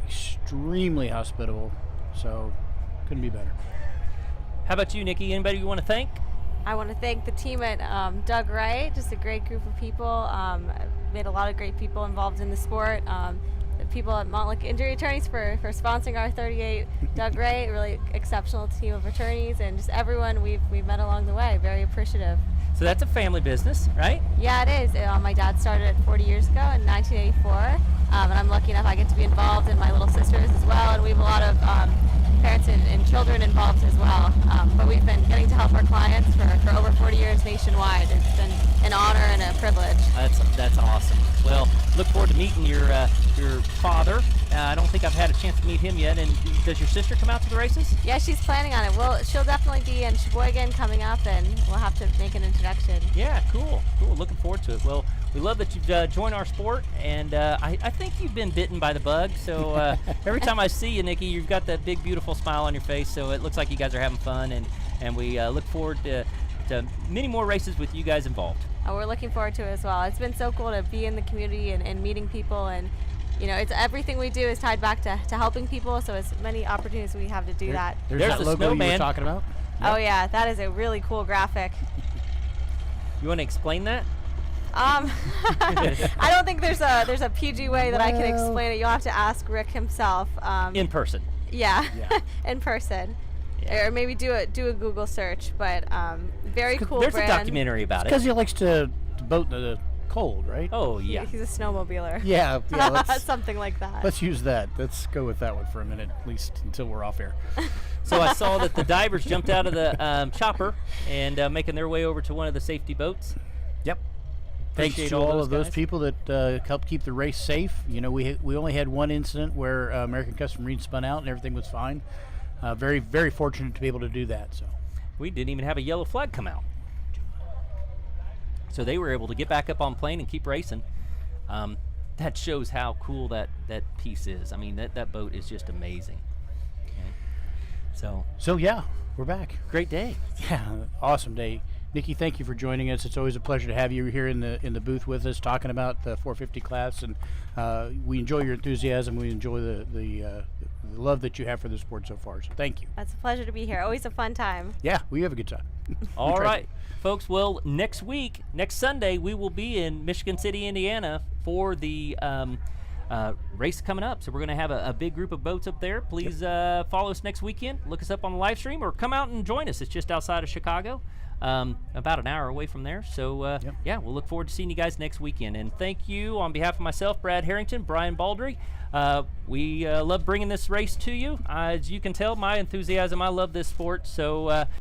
extremely hospitable. So couldn't be better. How about you, Nikki? Anybody you want to thank? I want to thank the team at Doug Wright, just a great group of people. Made a lot of great people involved in the sport. The people at Montlick Injury Attorneys for sponsoring our 38 Doug Wright, really exceptional team of attorneys, and just everyone we've met along the way. Very appreciative. So that's a family business, right? Yeah, it is. My dad started it 40 years ago in 1984, and I'm lucky enough I get to be involved, and my little sisters as well, and we have a lot of parents and children involved as well. But we've been getting to help our clients for over 40 years nationwide. It's been an honor and a privilege. That's awesome. Well, look forward to meeting your father. I don't think I've had a chance to meet him yet. And does your sister come out to the races? Yeah, she's planning on it. She'll definitely be in Sheboygan coming up, and we'll have to make an introduction. Yeah, cool. Looking forward to it. Well, we love that you've joined our sport, and I think you've been bitten by the bug. So every time I see you, Nikki, you've got that big, beautiful smile on your face. So it looks like you guys are having fun, and we look forward to many more races with you guys involved. Oh, we're looking forward to it as well. It's been so cool to be in the community and meeting people, and it's everything we do is tied back to helping people. So as many opportunities we have to do that. There's There's that the logo you snowman were talking about. Oh yeah, that is a really cool graphic. You want to explain that? I don't think there's a PG way that I can explain it. You'll have to ask Rick himself. In person. Yeah. In person. Or maybe do a Google search, but very cool There's brand. a documentary about it. Because he likes to boat in the cold, right? Oh, yeah. He's a snowmobiler. Yeah, let's, something like that. let's use that. Let's go with that one for a minute, at least until we're off air. So I saw that the divers jumped out of the chopper and making their way over to one of the safety boats. Yep. Thanks Appreciate to all of those guys. people that helped keep the race safe. We only had one incident where American Custom Marine spun out and everything was fine. Very, very fortunate to be able to do that. So We didn't even have a yellow flag come out. So they were able to get back up on plane and keep racing. That shows how cool that piece is. I mean, that boat is just amazing. Okay. So yeah, we're back. Great day. Yeah, awesome day. Nikki, thank you for joining us. It's always a pleasure to have you here in the booth with us, talking about the 450 class, and we enjoy your enthusiasm. We enjoy the love that you have for the sport so far. So thank you. That's a pleasure to be here. Always a fun time. Yeah, we have a good time. All right, folks. Well, next Sunday, we will be in Michigan City, Indiana for the race coming up. So we're going to have a big group of boats up there. Please follow us next weekend. Look us up on the live stream or come out and join us. It's just outside of Chicago, about an hour away from there. So, yeah, we'll look forward to seeing you guys next weekend. And thank you on behalf of myself, Brad Harrington, Brian Baldry. We love bringing this race to you. As you can tell, my enthusiasm, I love this sport. So